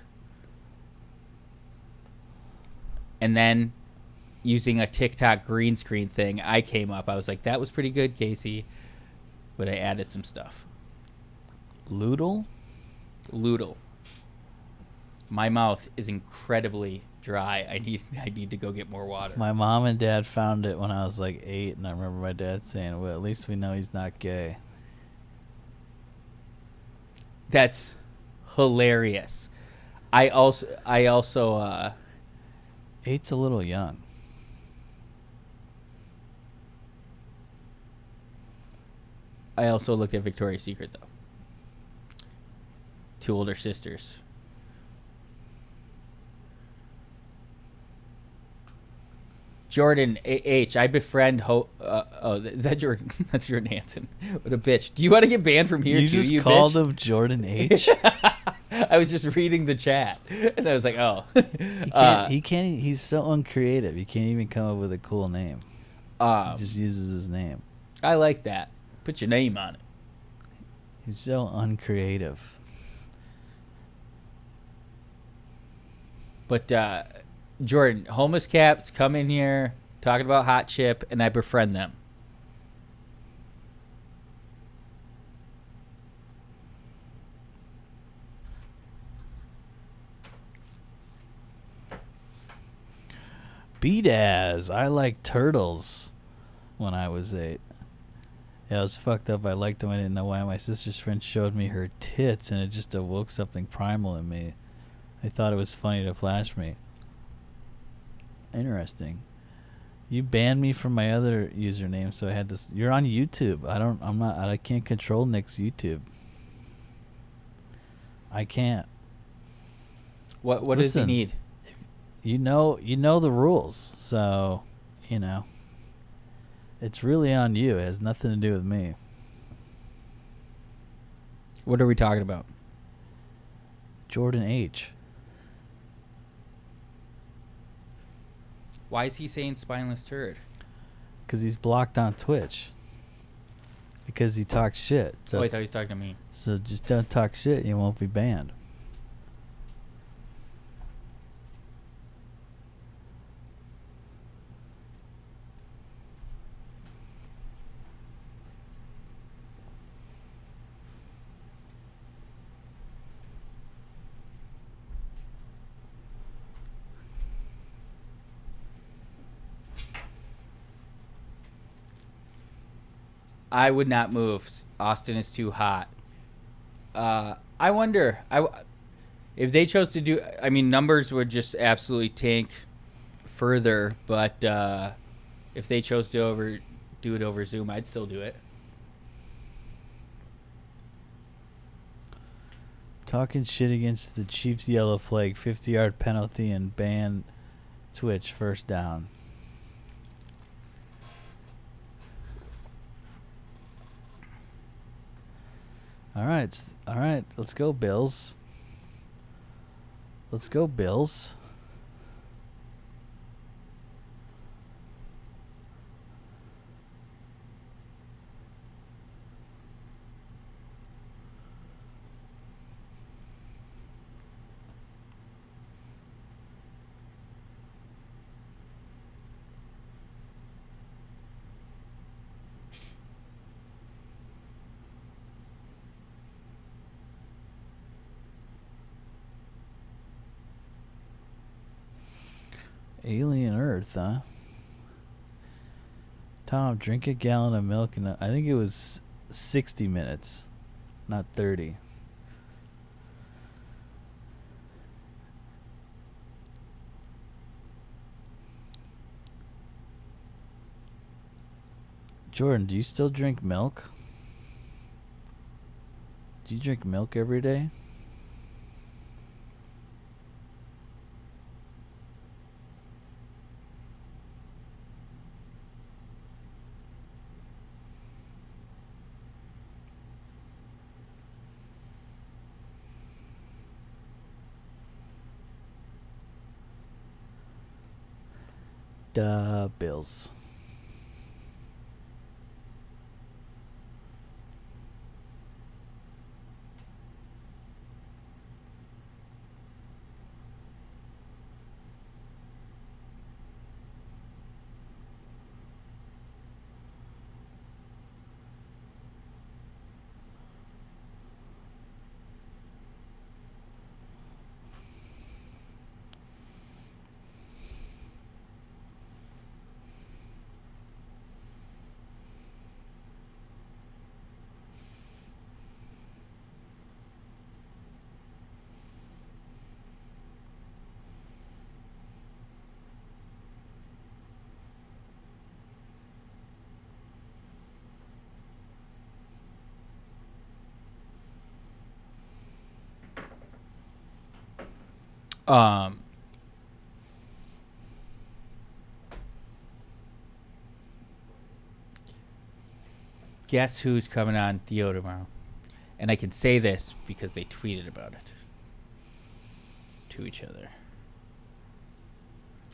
And then using a TikTok green screen thing, I came up. I was like, that was pretty good, Casey. But I added some stuff. Loodle. My mouth is incredibly dry. I need to go get more water. My mom and dad found it when I was like 8, and I remember my dad saying, well, at least we know he's not gay. That's hilarious. I also 8's a little young. I also looked at Victoria's Secret, though. 2 older sisters. Jordan H. I befriend is that Jordan? That's Jordan Hansen. What a bitch. Do you want to get banned from here, you too, just you called bitch? him Jordan H? I was just reading the chat. And I was like, oh. He can't. He's so uncreative. He can't even come up with a cool name. He just uses his name. I like that. Put your name on it. He's so uncreative. But Jordan, homeless cats come in here talking about hot chip, and I befriend them. Beat-as. I liked turtles when I was 8. Yeah, I was fucked up. I liked them. I didn't know why. My sister's friend showed me her tits, and it just awoke something primal in me. I thought it was funny to flash me. Interesting. You banned me from my other username, so I had to. You're on YouTube. I can't control Nick's YouTube. I can't. What does he need? You know the rules, so it's really on you. It has nothing to do with me. What are we talking about? Jordan H. Why is he saying spineless turd? Because he's blocked on Twitch. Because he talks shit. So I thought he was talking to me. So just don't talk shit. You won't be banned. I would not move. Austin is too hot. I wonder if they chose to do. I mean, numbers would just absolutely tank further. But if they chose to do it over Zoom, I'd still do it. Talking shit against the Chiefs' yellow flag, 50-yard penalty, and ban Twitch, first down. All right. Let's go, Bills. Let's go, Bills. Alien Earth, huh? Tom, drink a gallon of milk in I think it was 60 minutes, not 30. Jordan, do you still drink milk? Do you drink milk every day? The Bills. Guess who's coming on Theo tomorrow? And I can say this because they tweeted about it to each other.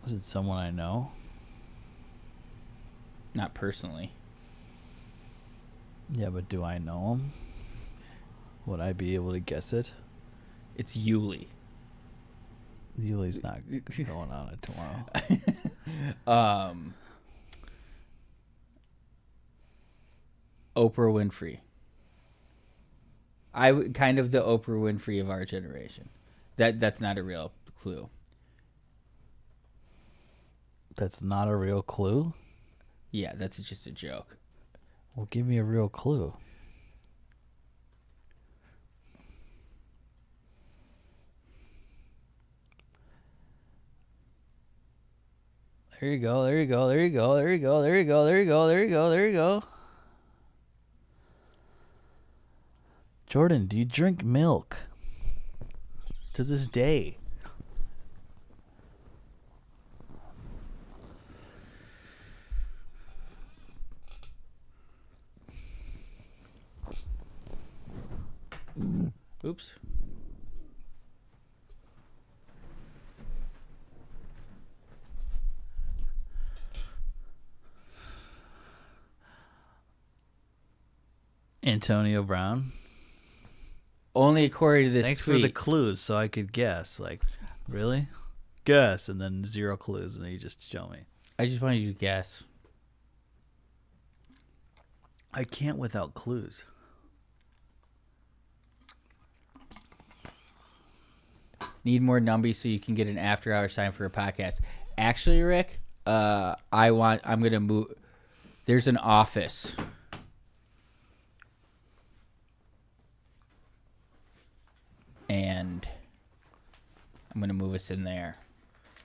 Is it someone I know? Not personally. Yeah, but do I know him? Would I be able to guess it? It's Yuli. Yuli's not going on it tomorrow. Oprah Winfrey. Kind of the Oprah Winfrey of our generation. That's not a real clue. That's not a real clue? Yeah, that's just a joke. Well, give me a real clue. There you go, there you go, there you go, there you go, there you go, there you go, there you go, there you go. Jordan, do you drink milk? To this day. Oops. Antonio Brown. Only according to this Thanks tweet. for the clues so I could guess. Like, really? Guess, and then 0 clues, and then you just show me. I just wanted you to guess. I can't without clues. Need more numbies so you can get an after-hour sign for a podcast. Actually, Rick, I'm gonna move. There's an office. And I'm going to move us in there.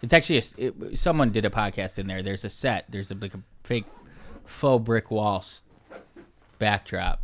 It's actually someone did a podcast in there. There's a set. There's like a fake faux brick wall backdrop.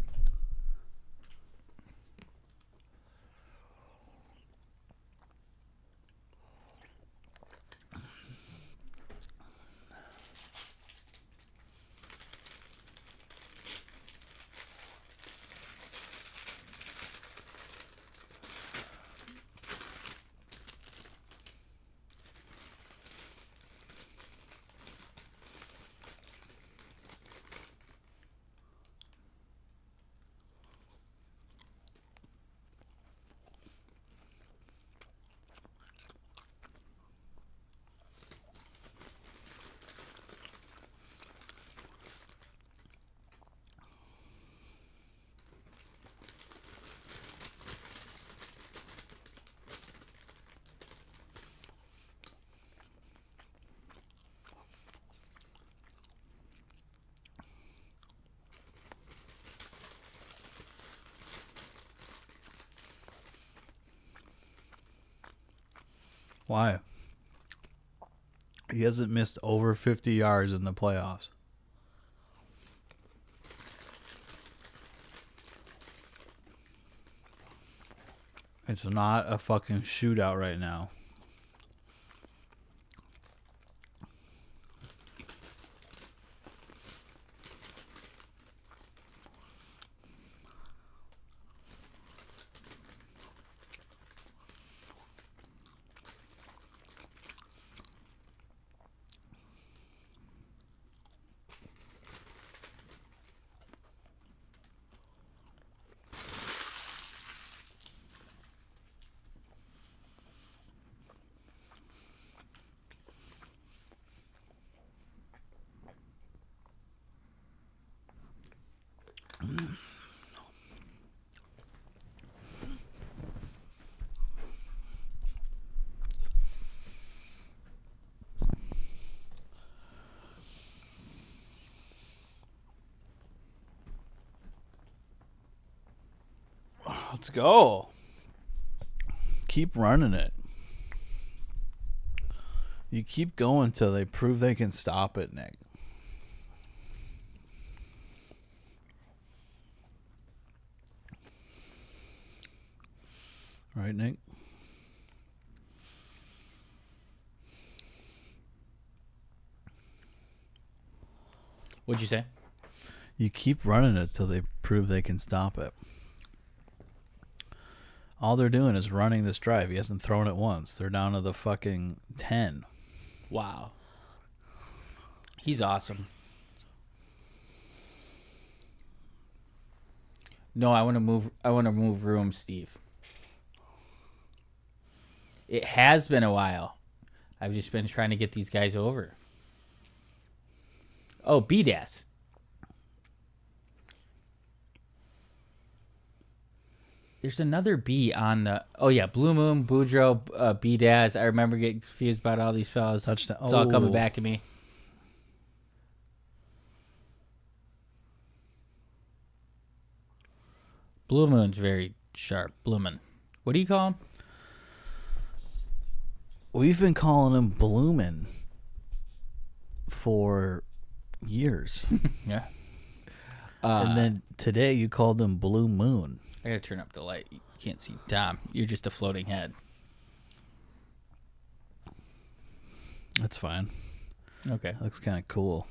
Why? He hasn't missed over 50 yards in the playoffs. It's not a fucking shootout right now. Let's go. Keep running it. You keep going till they prove they can stop it, Nick. Right, Nick? What'd you say? You keep running it till they prove they can stop it. All they're doing is running this drive. He hasn't thrown it once. They're down to the fucking 10. Wow. He's awesome. No, I want to move rooms, Steve. It has been a while. I've just been trying to get these guys over. Oh, BDAS. There's another B on the... Oh, yeah. Blue Moon, Boudreaux, BDAS. I remember getting confused about all these fellas. Touchdown. It's all coming back to me. Blue Moon's very sharp. Blue Moon. What do you call him? We've been calling him Bloomin' for years. Yeah. And then today you called him Blue Moon. I gotta turn up the light. You can't see Tom. You're just a floating head. That's fine. Okay. Looks kind of cool.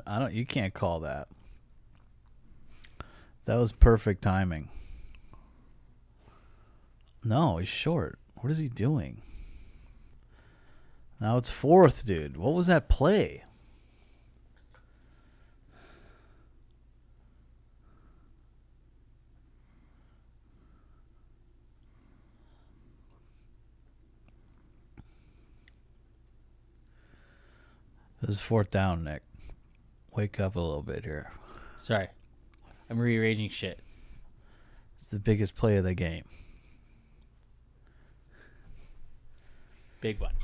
I don't. You can't call that. That was perfect timing. No, he's short. What is he doing? Now it's fourth, dude. What was that play? This is fourth down, Nick. Wake up a little bit here. Sorry. I'm rearranging shit. It's the biggest play of the game. Big one.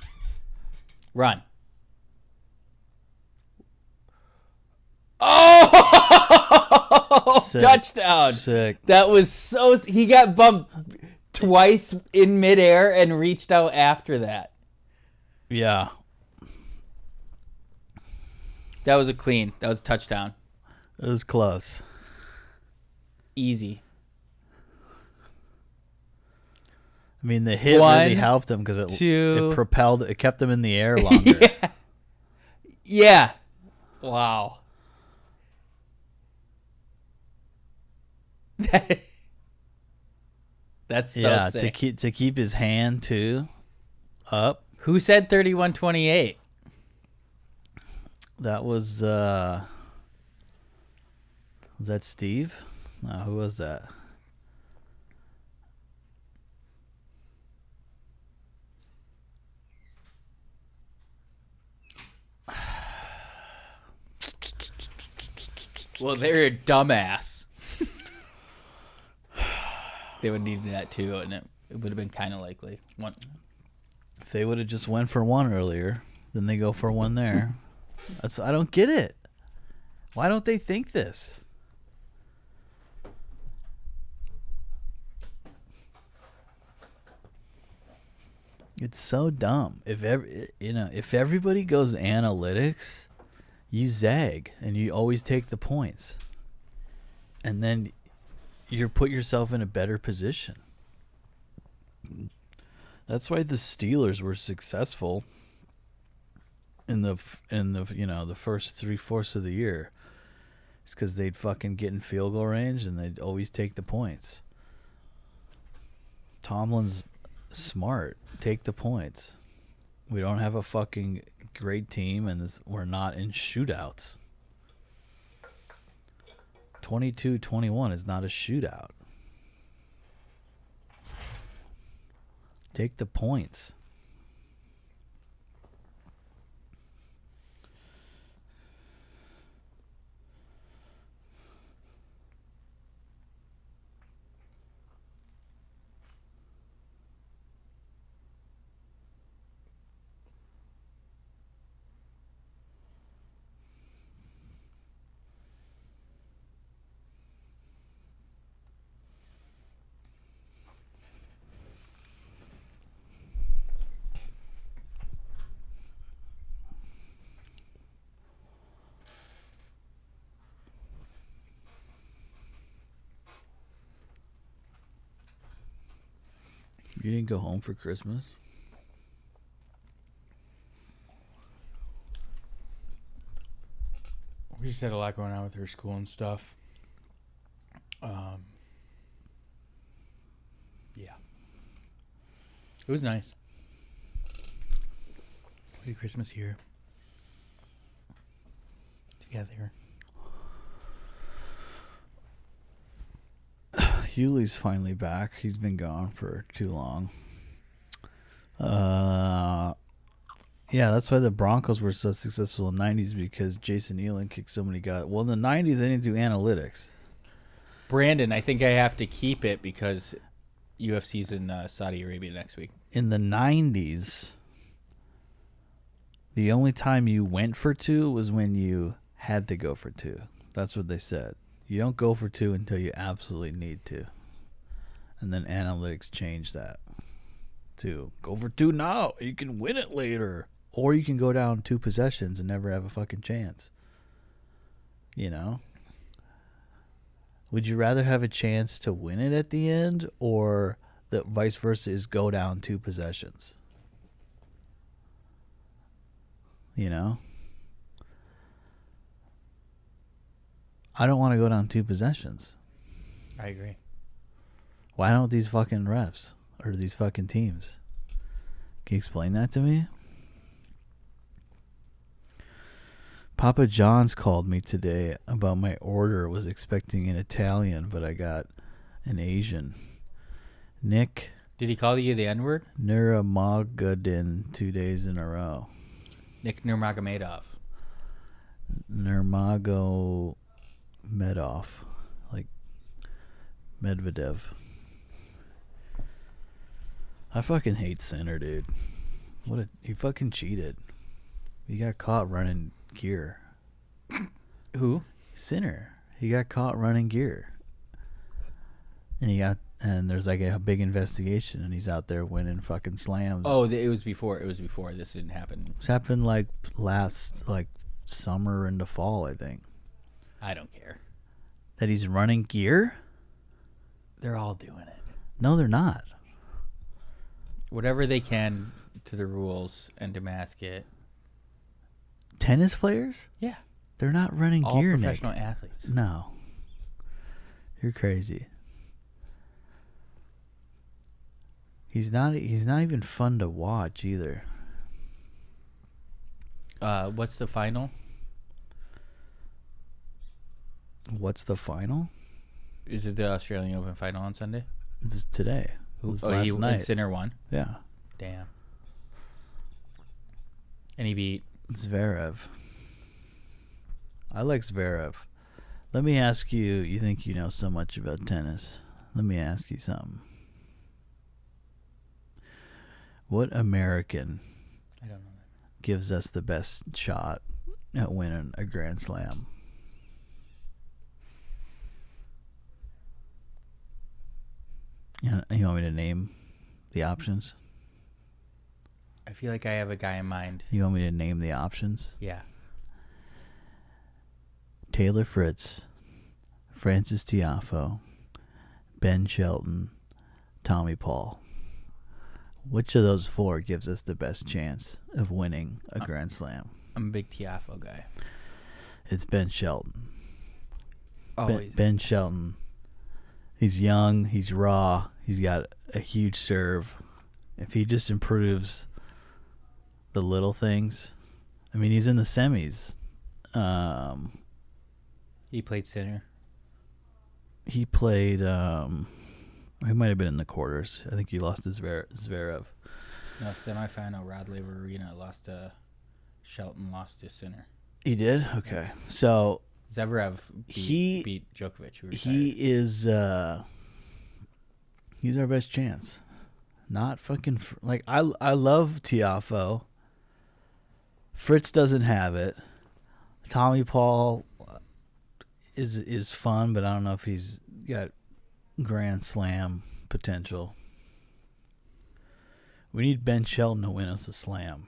Run. Oh! Sick. Touchdown. Sick. That was so... He got bumped twice in midair and reached out after that. Yeah. That was a clean. That was a touchdown. It was close. Easy. I mean, the hit really helped him because it propelled, it kept him in the air longer. Yeah. Wow. That's so sick. to keep his hand too up. Who said 31-28? That was that Steve? No, who was that? Well, they're a dumbass. They would need that too, and it would have been kind of likely. One. If they would have just went for one earlier, then they go for one there. I don't get it. Why don't they think this? It's so dumb. If everybody goes analytics, you zag and you always take the points. And then you put yourself in a better position. That's why the Steelers were successful in the the first 3/4 of the year. It's because they'd fucking get in field goal range and they'd always take the points. Tomlin's smart. Take the points. We don't have a fucking great team, and we're not in shootouts. 22-21 is not a shootout. Take the points. You didn't go home for Christmas? We just had a lot going on with her school and stuff. Yeah. It was nice. We had Christmas here. Together. Hewley's finally back. He's been gone for too long. Yeah, that's why the Broncos were so successful in the 90s, because Jason Elam kicked so many guys. Well, in the 90s, they didn't do analytics. Brandon, I think I have to keep it because UFC's in Saudi Arabia next week. In the 90s, the only time you went for two was when you had to go for two. That's what they said. You don't go for two until you absolutely need to. And then analytics changed that to go for two now. You can win it later. Or you can go down 2 possessions and never have a fucking chance. You know? Would you rather have a chance to win it at the end, or the vice versa is go down 2 possessions? You know? I don't want to go down 2 possessions. I agree. Why don't these fucking refs or these fucking teams? Can you explain that to me? Papa John's called me today about my order. Was expecting an Italian, but I got an Asian. Nick. Did he call you the N-word? Nurmagomedov 2 days in a row. Nick Nurmagomedov. Nurmagomedov. Like Medvedev. I fucking hate Sinner, dude. He fucking cheated. He got caught running gear. Who? Sinner. He got caught running gear. And there's like a big investigation, and he's out there winning fucking slams. Oh, it was before. This didn't happen. This happened like last summer into fall, I think. I don't care. That he's running gear? They're all doing it. No, they're not. Whatever they can to the rules and to mask it. Tennis players? Yeah. They're not running all gear, professional Nick. athletes. No. You're crazy. He's not even fun to watch either. What's the final? What's the final? Is it the Australian Open final on Sunday? It was today. It was last night. Sinner won? Yeah. Damn. And he beat Zverev. I like Zverev. Let me ask you, you think you know so much about tennis. Let me ask you something. What American I don't know gives us the best shot at winning a Grand Slam? You want me to name the options? I feel like I have a guy in mind. You want me to name the options? Yeah. Taylor Fritz, Francis Tiafoe, Ben Shelton, Tommy Paul. Which of those 4 gives us the best chance of winning a Grand Slam? I'm a big Tiafoe guy. It's Ben Shelton. Oh, Ben Shelton. He's young. He's raw. He's got a huge serve. If he just improves the little things, I mean, he's in the semis. He played center. He played. He might have been in the quarters. I think he lost to Zverev. No, semifinal. Rod Laverina lost to Shelton. Lost to center. He did. Okay, so Zverev beat Djokovic. Who he is. He's our best chance. Not fucking I love Tiafoe. Fritz doesn't have it. Tommy Paul is fun, but I don't know if he's got Grand Slam potential. We need Ben Shelton to win us a slam.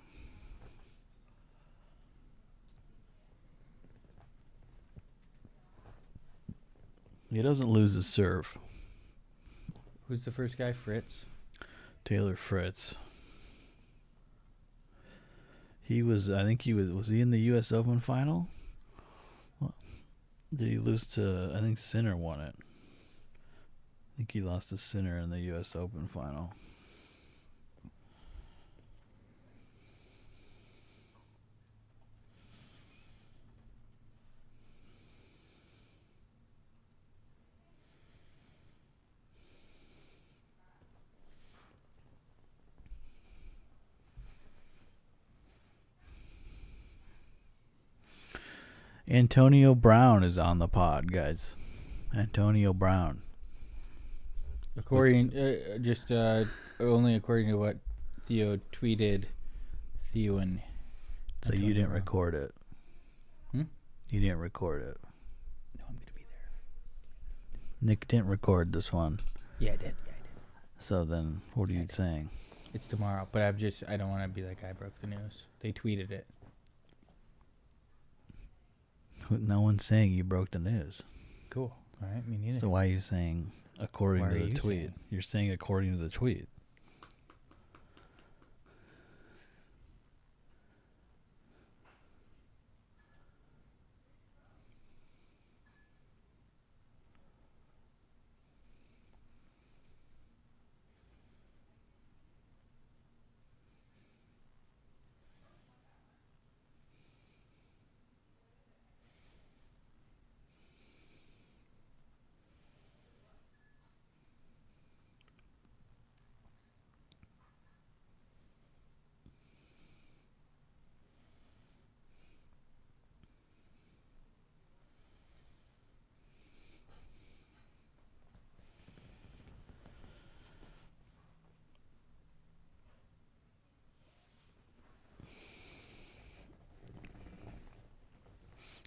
He doesn't lose his serve. Who's the first guy? Fritz? Taylor Fritz. I think was he in the U.S. Open final? Did he lose to, I think Sinner won it. I think he lost to Sinner in the U.S. Open final. Antonio Brown is on the pod, guys. Antonio Brown. According, only according to what Theo tweeted, Theo and. So you didn't record it. Hmm? You didn't record it. No, I'm gonna be there. Nick didn't record this one. Yeah, I did. So then, what are you saying? It's tomorrow, but I don't want to be like I broke the news. They tweeted it. No one's saying you broke the news. Cool. All right, me neither. So why are you saying according to the tweet? Saying? You're saying according to the tweet.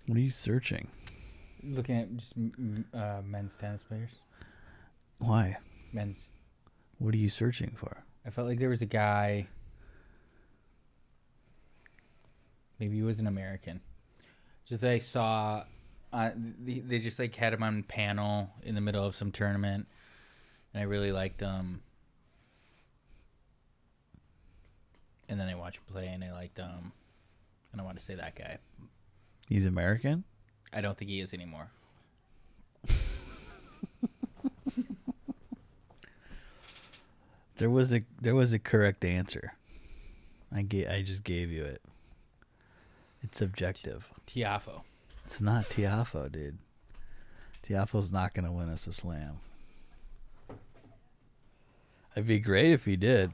What are you searching? Looking at just men's tennis players. Why? Men's. What are you searching for? I felt like there was a guy. Maybe he was an American. Just I saw, they just like had him on panel in the middle of some tournament, and I really liked him. And then I watched him play, and I liked him. I don't want to say that guy. He's American? I don't think he is anymore. There was a correct answer. I just gave you it. It's subjective. Tiafoe. It's not Tiafoe, dude. Tiafoe's not going to win us a slam. It'd be great if he did.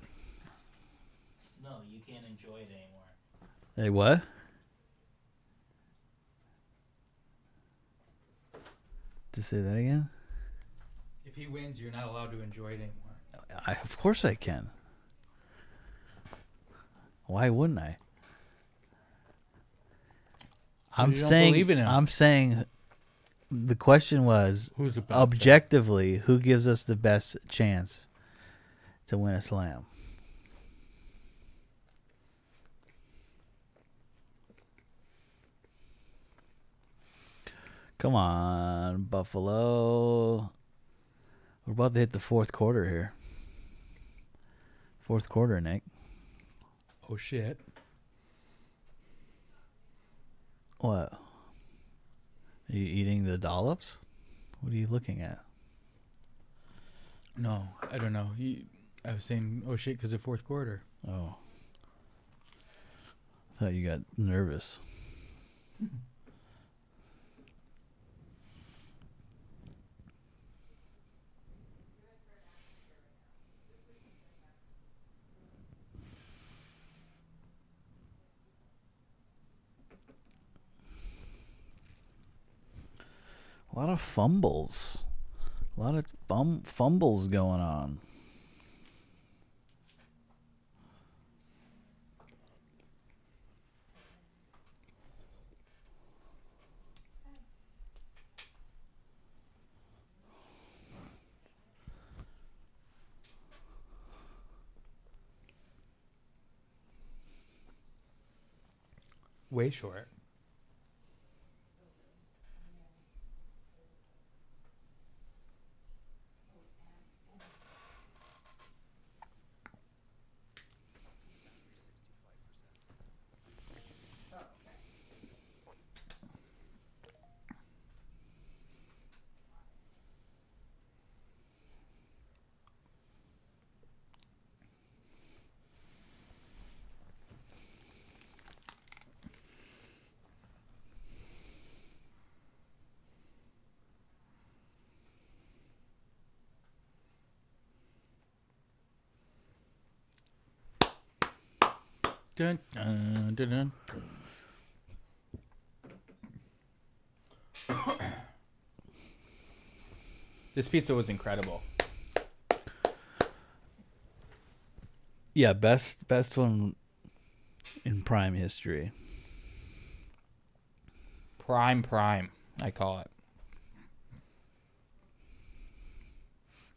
No, you can't enjoy it anymore. Hey, what? To say that again? If he wins, you're not allowed to enjoy it anymore. Of course I can. Why wouldn't I? I'm saying the question was objectively who gives us the best chance to win a slam. Come on, Buffalo. We're about to hit the fourth quarter here. Fourth quarter, Nick. Oh, shit. What? Are you eating the dollops? What are you looking at? No, I don't know. I was saying, oh, shit, because of fourth quarter. Oh. I thought you got nervous. A lot of fumbles. A lot of fumbles going on. Way short. Dun, dun, dun, dun. This pizza was incredible. Yeah, best one in Prime history. Prime, I call it.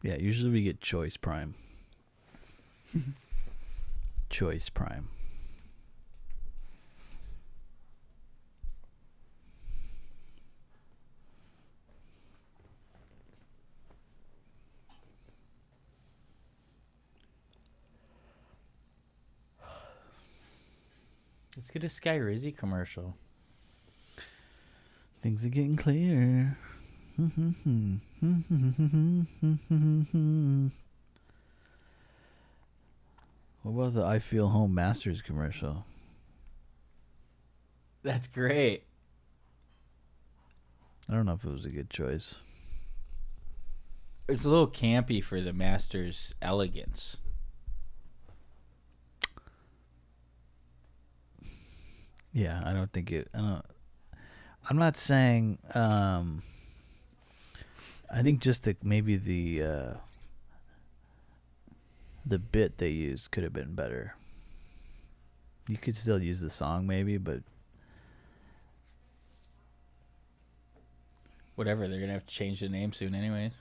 Yeah, usually we get Choice Prime. Choice Prime. Let's get a Sky Rizzy commercial. Things are getting clear. What about the I Feel Home Masters commercial? That's great. I don't know if it was a good choice. It's a little campy for the Masters elegance. Yeah, I don't think it. I'm not saying. I think just maybe the bit they used could have been better. You could still use the song, maybe, but Whatever, they're gonna have to change the name soon, anyways.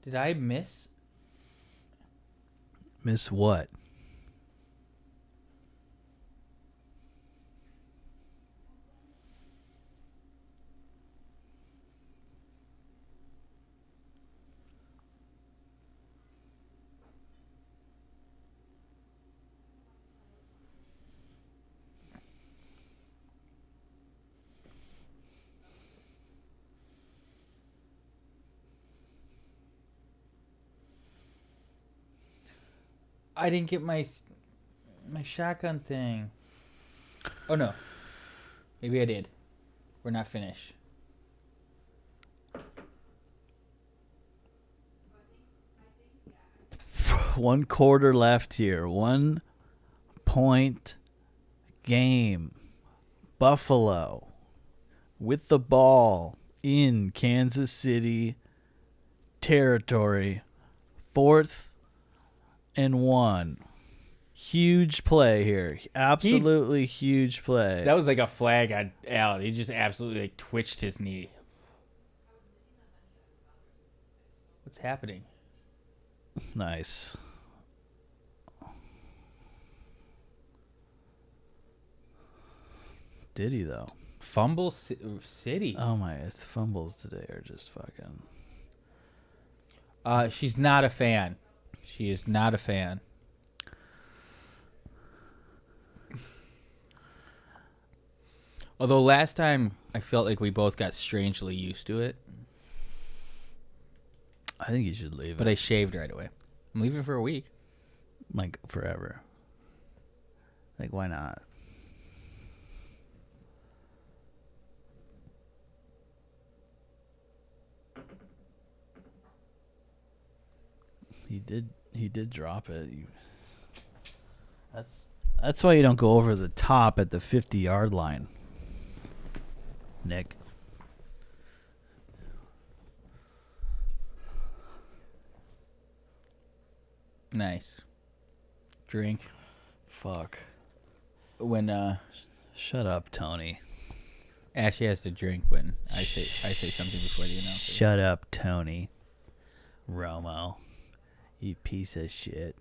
Did I miss? Miss what? I didn't get my shotgun thing. Oh no. Maybe I did. We're not finished. One quarter left here. 1 point game. Buffalo with the ball in Kansas City territory. 4th and 1. Huge play here. Absolutely huge play. That was like a flag on Allen. He just absolutely like twitched his knee. What's happening? Nice. Did he though? Fumble City. Oh my! It's fumbles today are just fucking. She's not a fan. She is not a fan. Although last time I felt like we both got strangely used to it. I think you should leave But it. I shaved right away. I'm leaving for a week. Like forever. Like why not? He did drop it. That's why you don't go over the top at the 50-yard line. Nick. Nice. Drink. Fuck. When Shut up, Tony. Ashley has to drink when I say something before the announcer. Shut up, Tony. Romo. You piece of shit.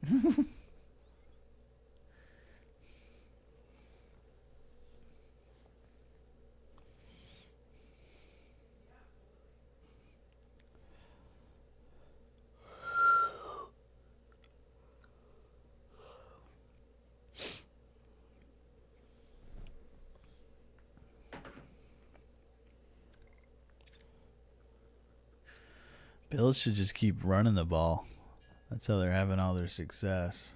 Bills should just keep running the ball. That's how they're having all their success.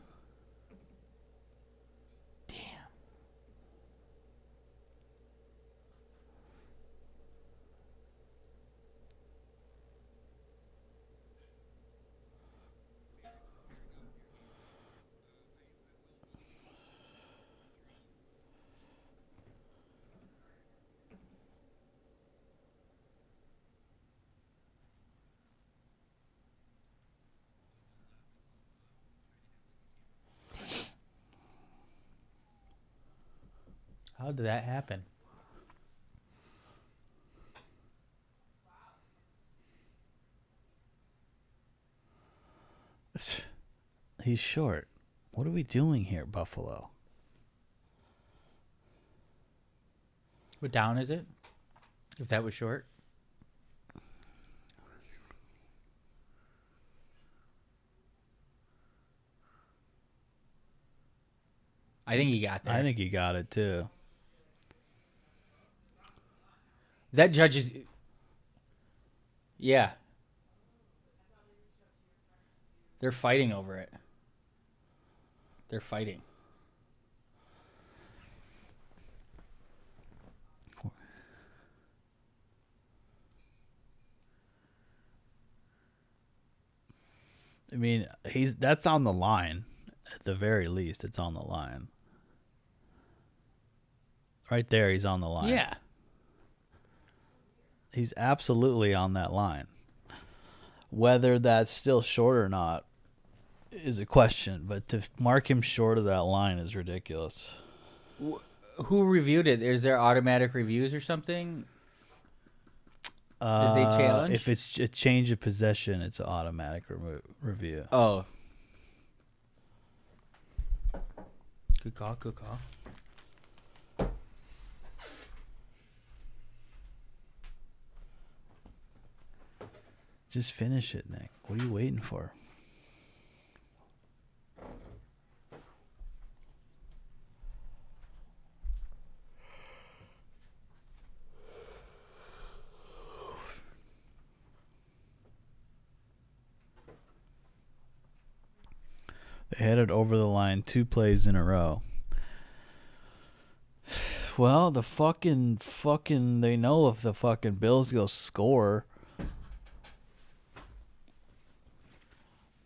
How did that happen? He's short. What are we doing here, Buffalo? What down is it? If that was short. I think he got there. I think he got it too. That judge is... Yeah. They're fighting over it. They're fighting. I mean, that's on the line. At the very least, it's on the line. Right there, he's on the line. Yeah. He's absolutely on that line. Whether that's still short or not is a question, but to mark him short of that line is ridiculous. Who reviewed it? Is there automatic reviews or something? Did they challenge? If it's a change of possession, it's an automatic review. Oh. Good call, good call. Just finish it, Nick. What are you waiting for? They headed over the line 2 plays in a row. Well, the fucking they know if the fucking Bills go score,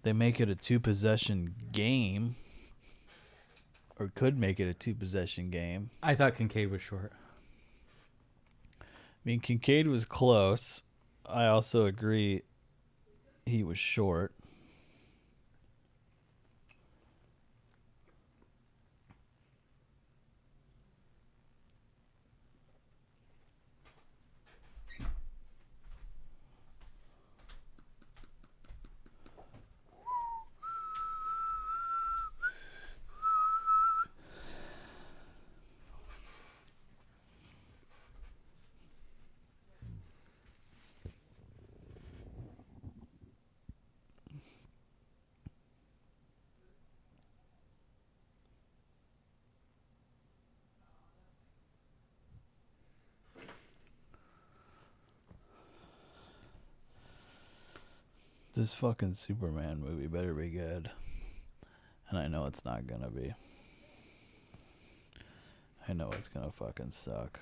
they make it a 2-possession game, or could make it a 2-possession game. I thought Kincaid was short. I mean, Kincaid was close. I also agree he was short. This fucking Superman movie better be good. And I know it's not gonna be. I know it's gonna fucking suck.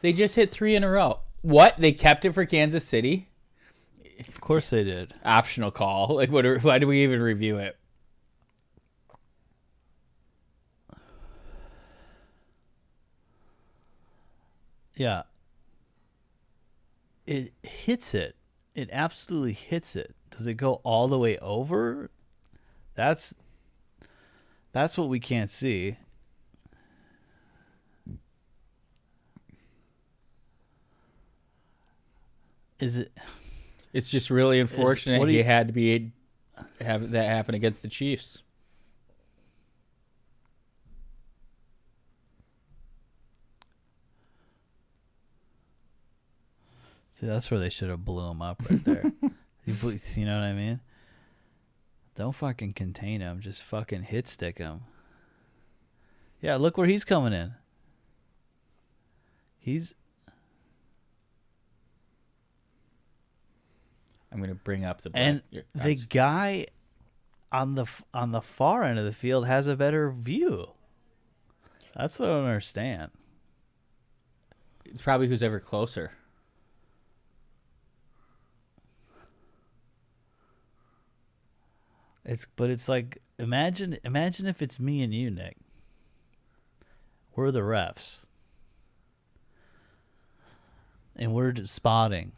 They just hit 3 in a row. What? They kept it for Kansas City? Of course they did. Optional call. Like, why do we even review it? Yeah. it hits it. It absolutely hits it. Does it go all the way over? That's what we can't see. Is it? It's just really unfortunate he had to have that happen against the Chiefs. See, that's where they should have blew him up right there. You know what I mean? Don't fucking contain him. Just fucking hit stick him. Yeah, look where he's coming in. I'm going to bring up the... And the guy on the far end of the field has a better view. That's what I don't understand. It's probably who's ever closer. But it's like, imagine if it's me and you, Nick. We're the refs. And we're just spotting.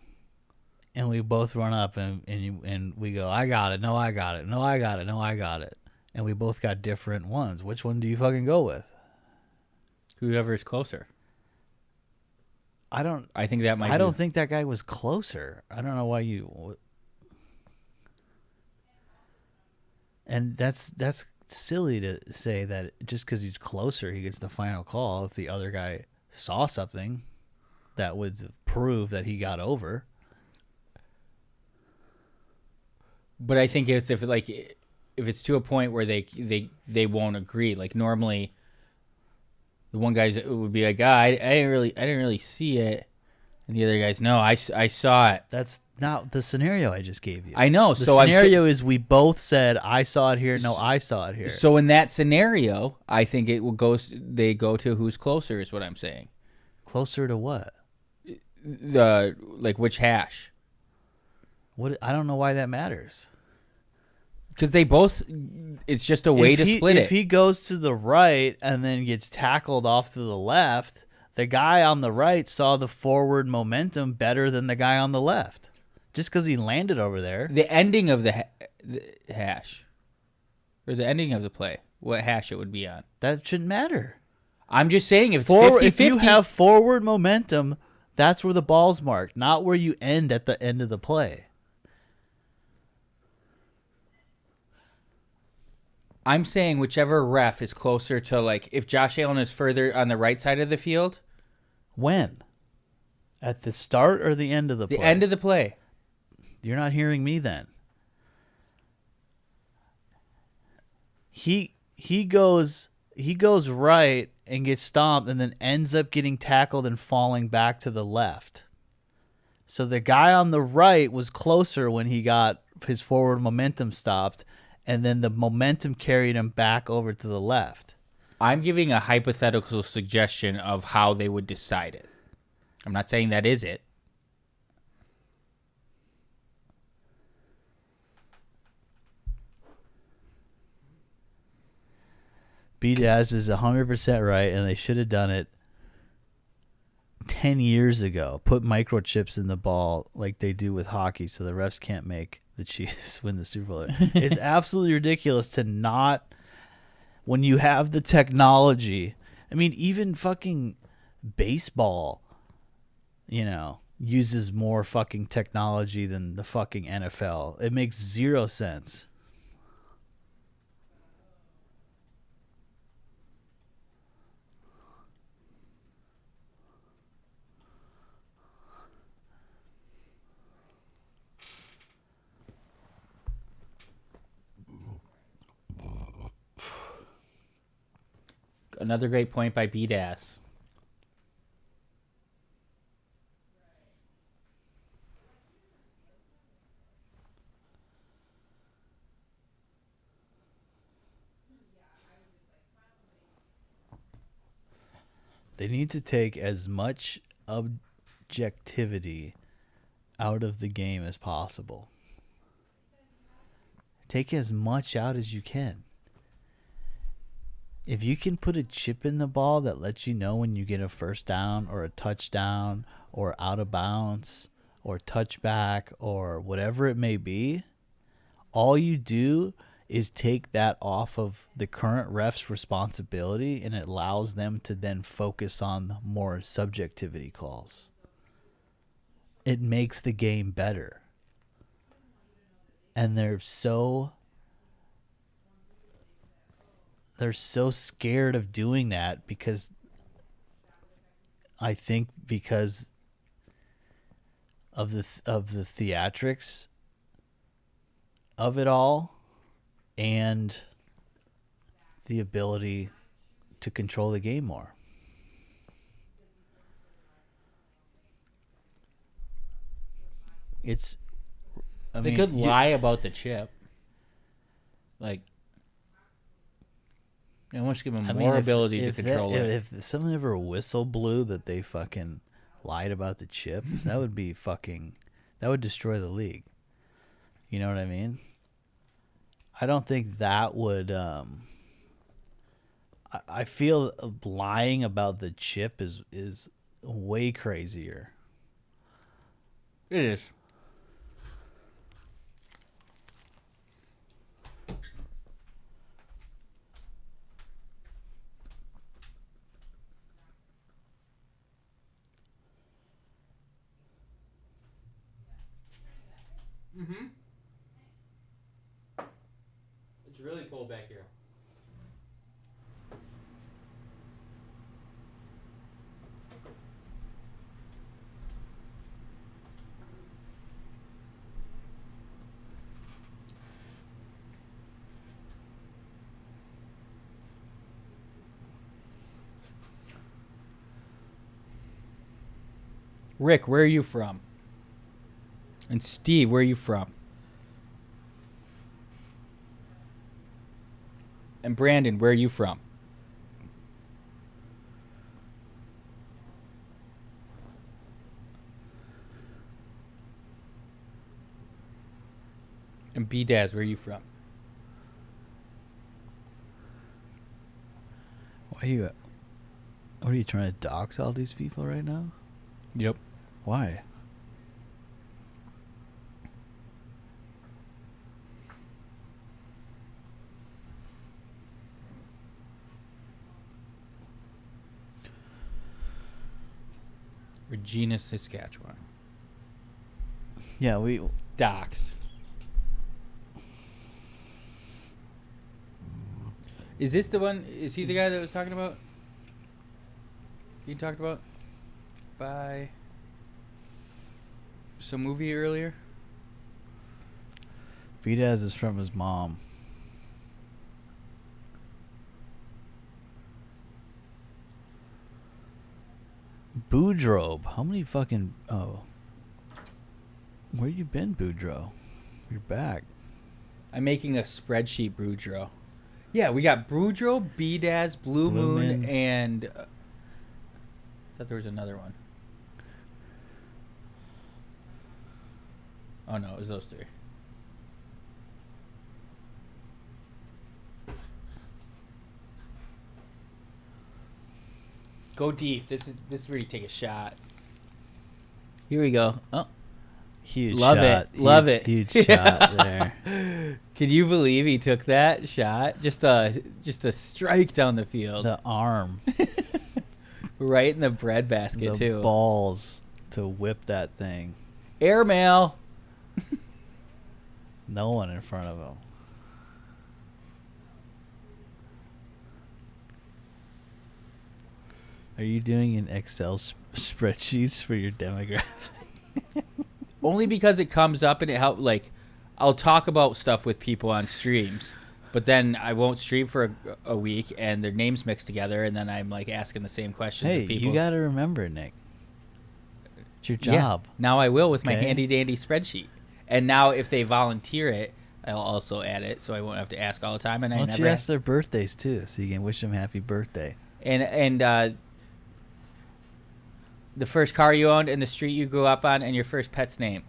And we both run up and we go, I got it, no, I got it, no, I got it, no, I got it. And we both got different ones. Which one do you fucking go with? Whoever is closer. I think that might I don't think that guy was closer. I don't know why you... And that's silly to say that just because he's closer, he gets the final call. If the other guy saw something that would prove that he got over. But I think if it's to a point where they won't agree. Like normally, the one guy's would be like, I didn't really see it, and the other guy's, no, I saw it. That's not the scenario I just gave you. I know. The scenario is we both said, I saw it here. No, I saw it here. So in that scenario, I think they go to who's closer is what I'm saying. Closer to what? Which hash? What? I don't know why that matters. Because they both, it's just a way to split it. If he goes to the right and then gets tackled off to the left, the guy on the right saw the forward momentum better than the guy on the left. Just because he landed over there. The ending of the hash. Or the ending of the play. What hash it would be on. That shouldn't matter. I'm just saying if it's 50-50. If you have forward momentum, that's where the ball's marked, not where you end at the end of the play. I'm saying whichever ref is closer to, like, if Josh Allen is further on the right side of the field. When? At the start or the end of the play? The end of the play. You're not hearing me then. He goes right and gets stomped and then ends up getting tackled and falling back to the left. So the guy on the right was closer when he got his forward momentum stopped, and then the momentum carried him back over to the left. I'm giving a hypothetical suggestion of how they would decide it. I'm not saying that is it. B-Daz is 100% right, and they should have done it 10 years ago. Put microchips in the ball like they do with hockey so the refs can't make the Chiefs win the Super Bowl. It's absolutely ridiculous to not, when you have the technology. I mean, even fucking baseball, uses more fucking technology than the fucking NFL. It makes zero sense. Another great point by B-Das. They need to take as much objectivity out of the game as possible. Take as much out as you can. If you can put a chip in the ball that lets you know when you get a first down or a touchdown or out of bounds or touchback or whatever it may be, all you do is take that off of the current ref's responsibility, and it allows them to then focus on more subjectivity calls. It makes the game better. And they're so scared of doing that because I think because of the theatrics of it all and the ability to control the game more. They could lie about the chip. Like, they want to give them more ability to control it. If someone ever whistle blew that they fucking lied about the chip, that would be that would destroy the league. You know what I mean? I don't think that would. I feel lying about the chip is way crazier. It is. Mm-hmm. It's really cold back here. Rick, where are you from? And Steve, where are you from? And Brandon, where are you from? And B-Daz, where are you from? What are you trying to dox all these people right now? Yep. Why? Regina, Saskatchewan. Yeah, we doxed. Is this the one? Is he the guy that was talking about? He talked about by some movie earlier. B-Daz is from his mom. Boudrobe. How many fucking... Oh. Where you been, Boudreaux? You're back. I'm making a spreadsheet, Boudreaux. Yeah, we got Boudreaux, B-Daz, Blue Moon, and... I thought there was another one. Oh, no, it was those three. Go deep. This is where you take a shot. Here we go. Oh, huge love shot. It. Love it. Huge shot there. Can you believe he took that shot? Just a strike down the field. The arm. Right in the bread basket, too. The balls to whip that thing. Airmail. No one in front of him. Are you doing an Excel spreadsheets for your demographic? Only because it comes up and it helps. Like, I'll talk about stuff with people on streams, but then I won't stream for a week and their names mixed together, and then I'm like asking the same questions Hey, of people. you got to remember, Nick. It's your job. Yeah, now I will with my handy dandy spreadsheet. And now if they volunteer it, I'll also add it, so I won't have to ask all the time. And Why don't you ask their birthdays too, so you can wish them happy birthday? And the first car you owned and the street you grew up on and your first pet's name.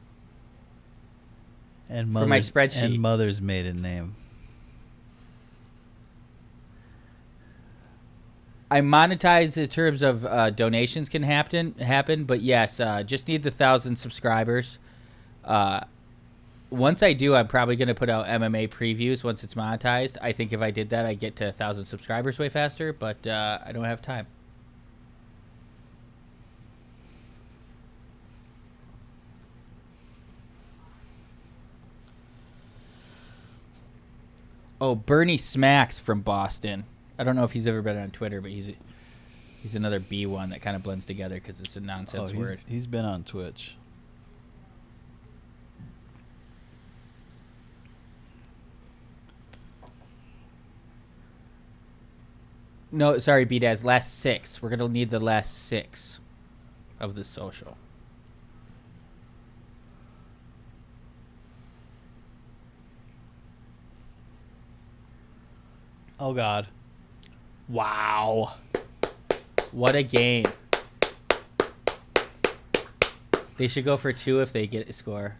And for my spreadsheet. And mother's maiden name. I monetize in terms of donations can happen, but yes, just need the 1,000 subscribers. Once I do, I'm probably going to put out MMA previews once it's monetized. I think if I did that, I'd get to 1,000 subscribers way faster, but I don't have time. Oh, Bernie Smacks from Boston. I don't know if he's ever been on Twitter, but he's another B1 that kind of blends together because it's a nonsense word. He's been on Twitch. No, sorry, B-Daz. Last 6. We're going to need the last 6 of the social. Oh, God. Wow. What a game. They should go for 2 if they get a score.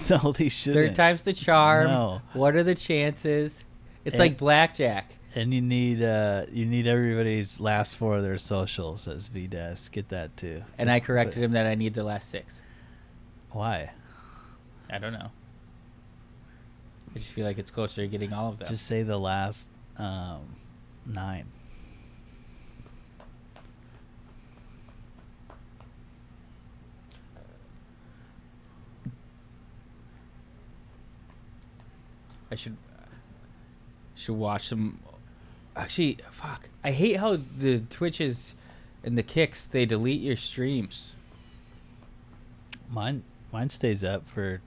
No, they shouldn't. 3rd time's the charm. No. What are the chances? It's like blackjack. And you need everybody's last 4 of their socials, says VDesk. Get that too. And I corrected him that I need the last 6. Why? I don't know. I just feel like it's closer to getting all of them. Just say the last 9. I should watch some. Actually, fuck. I hate how the Twitches and the Kicks, they delete your streams. Mine stays up for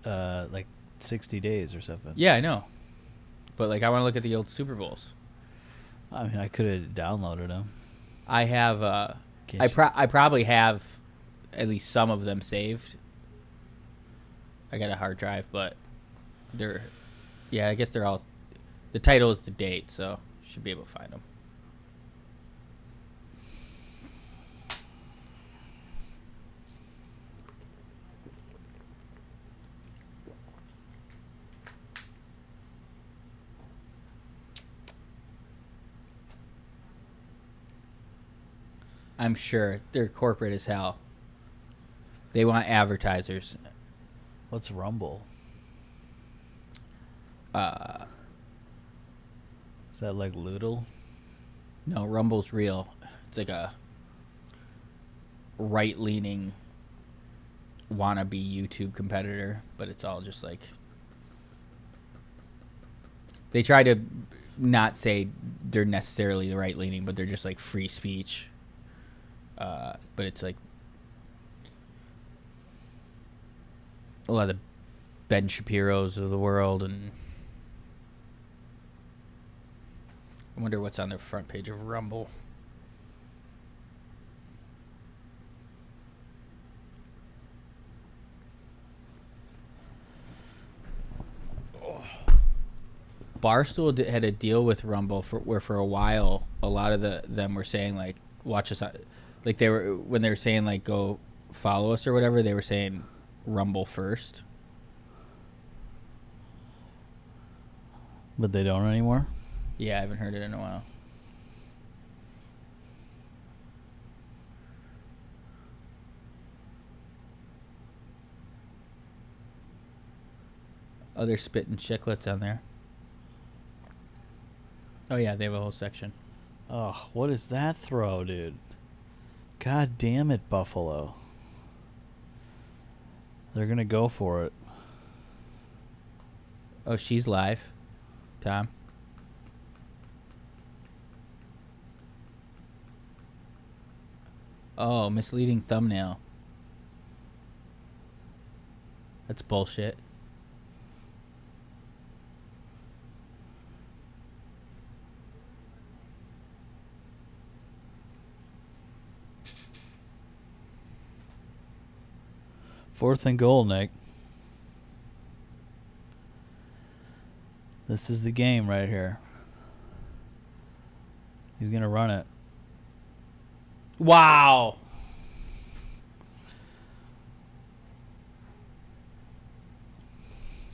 like 60 days or something. Yeah, I know. But like, I want to look at the old Super Bowls. I mean, I could have downloaded them. I have. I probably have at least some of them saved. I got a hard drive, but they're. Yeah, I guess they're all. The title is the date, so should be able to find them. I'm sure they're corporate as hell. They want advertisers. What's Rumble? Is that like Loodle? No, Rumble's real. It's like a right-leaning wannabe YouTube competitor, but it's all just like they try to not say they're necessarily the right-leaning, but they're just like free speech. But it's like a lot of the Ben Shapiro's of the world, and I wonder what's on the front page of Rumble. Barstool had a deal with Rumble where for a while a lot of them were saying like watch us on, like when they were saying like go follow us or whatever, they were saying Rumble first. But they don't anymore? Yeah, I haven't heard it in a while. Oh, they're spitting chiclets on there. Oh, yeah, they have a whole section. Oh, what is that throw, dude? God damn it, Buffalo. They're going to go for it. Oh, she's live. Tom. Oh, misleading thumbnail. That's bullshit. Fourth and goal, Nick. This is the game right here. He's going to run it. Wow.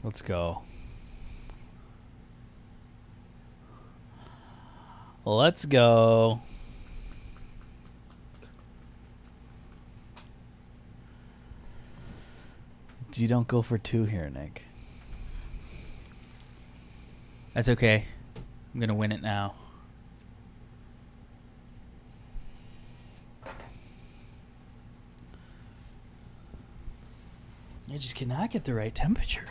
Let's go. Let's go. You don't go for 2 here, Nick. That's okay. I'm going to win it now. I just cannot get the right temperature.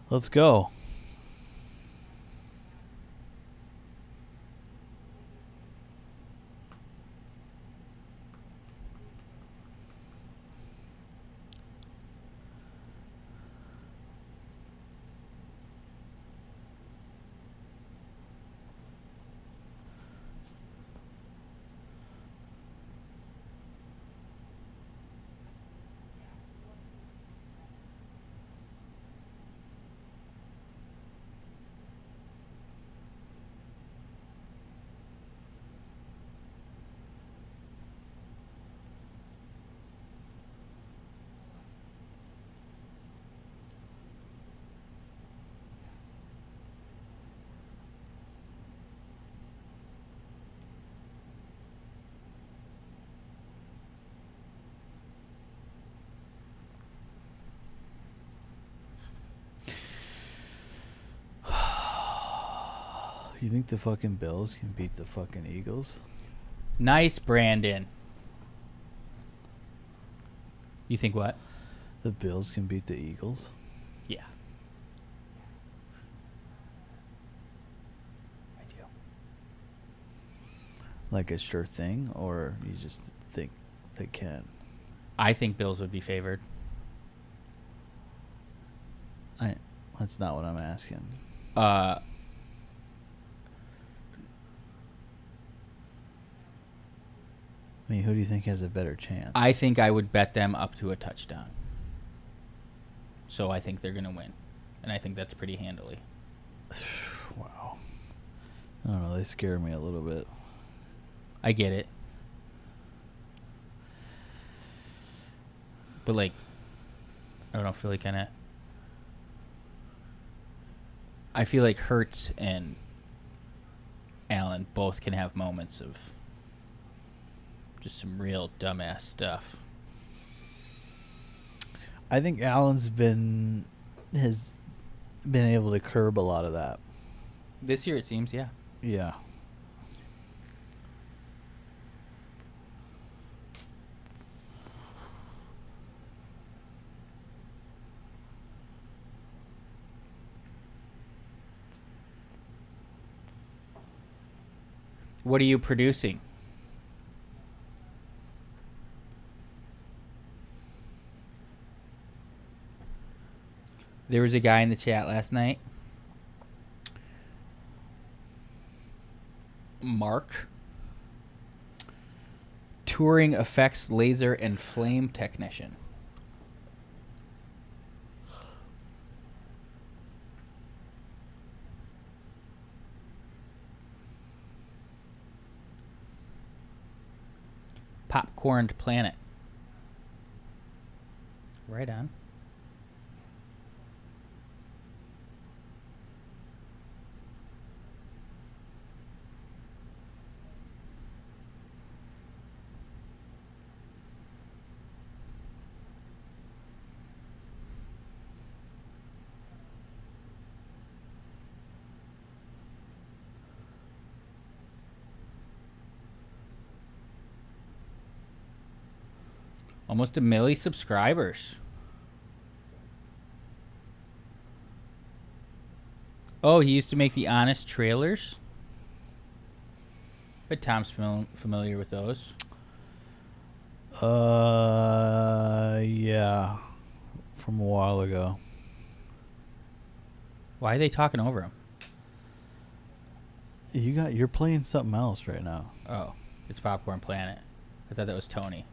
Let's go. You think the fucking Bills can beat the fucking Eagles? Nice, Brandon. You think what? The Bills can beat the Eagles? Yeah. I do. Like a sure thing, or you just think they can? I think Bills would be favored. That's not what I'm asking. I mean, who do you think has a better chance? I think I would bet them up to a touchdown. So I think they're going to win. And I think that's pretty handily. Wow. I don't know. They scare me a little bit. I get it. But, like, I don't know. I feel like Hurts and Allen both can have moments of just some real dumbass stuff. I think Allen's has been able to curb a lot of that. This year it seems, yeah. Yeah. What are you producing? There was a guy in the chat last night. Mark. Touring effects laser and flame technician. Popcorned Planet. Right on. Almost 1 million subscribers. Oh, he used to make the Honest trailers. But Tom's familiar with those. Yeah. From a while ago. Why are they talking over him? You're playing something else right now. Oh, it's Popcorn Planet. I thought that was Tony.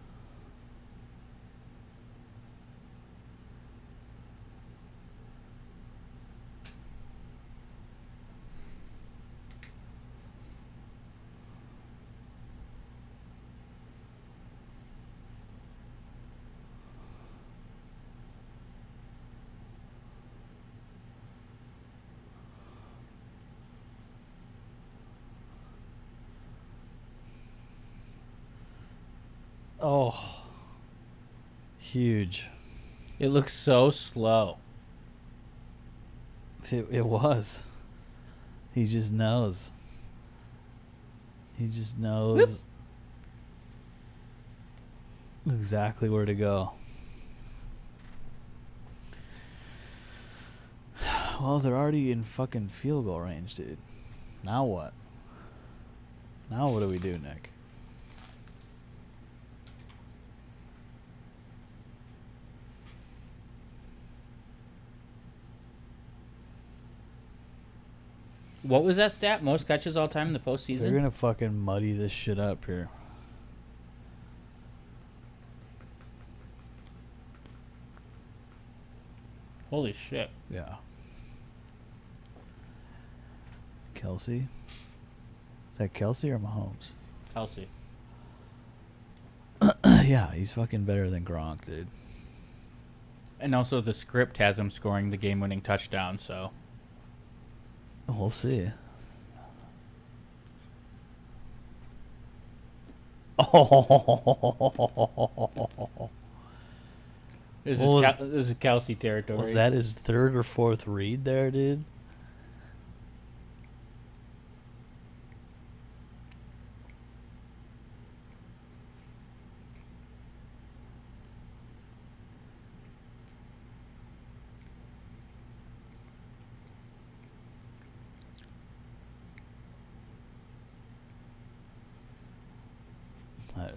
Oh. Huge. It looks so slow. It was. He just knows. He just knows exactly where to go. Well, they're already in fucking field goal range, dude. Now what? Now what do we do, Nick? What was that stat? Most catches all time in the postseason? They're gonna fucking muddy this shit up here. Holy shit. Yeah. Kelsey? Is that Kelsey or Mahomes? Kelsey. Yeah, he's fucking better than Gronk, dude. And also the script has him scoring the game-winning touchdown, so... We'll see. Oh. This is Kelsey territory. Was that his third or fourth read there, dude?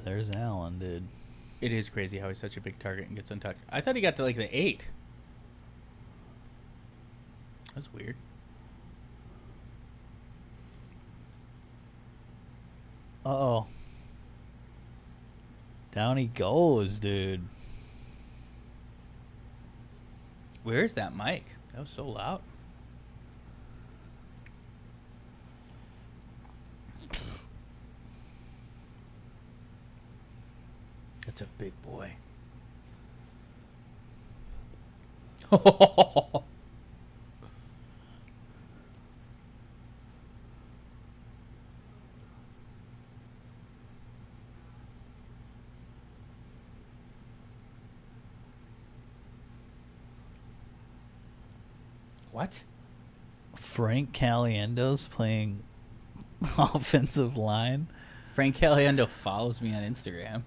There's Allen, dude. It is crazy how he's such a big target and gets untouched. I thought he got to like the 8. That's weird. Uh-oh. Down he goes, dude. Where is that mic? That was so loud. That's a big boy. What? Frank Caliendo's playing offensive line. Frank Caliendo follows me on Instagram.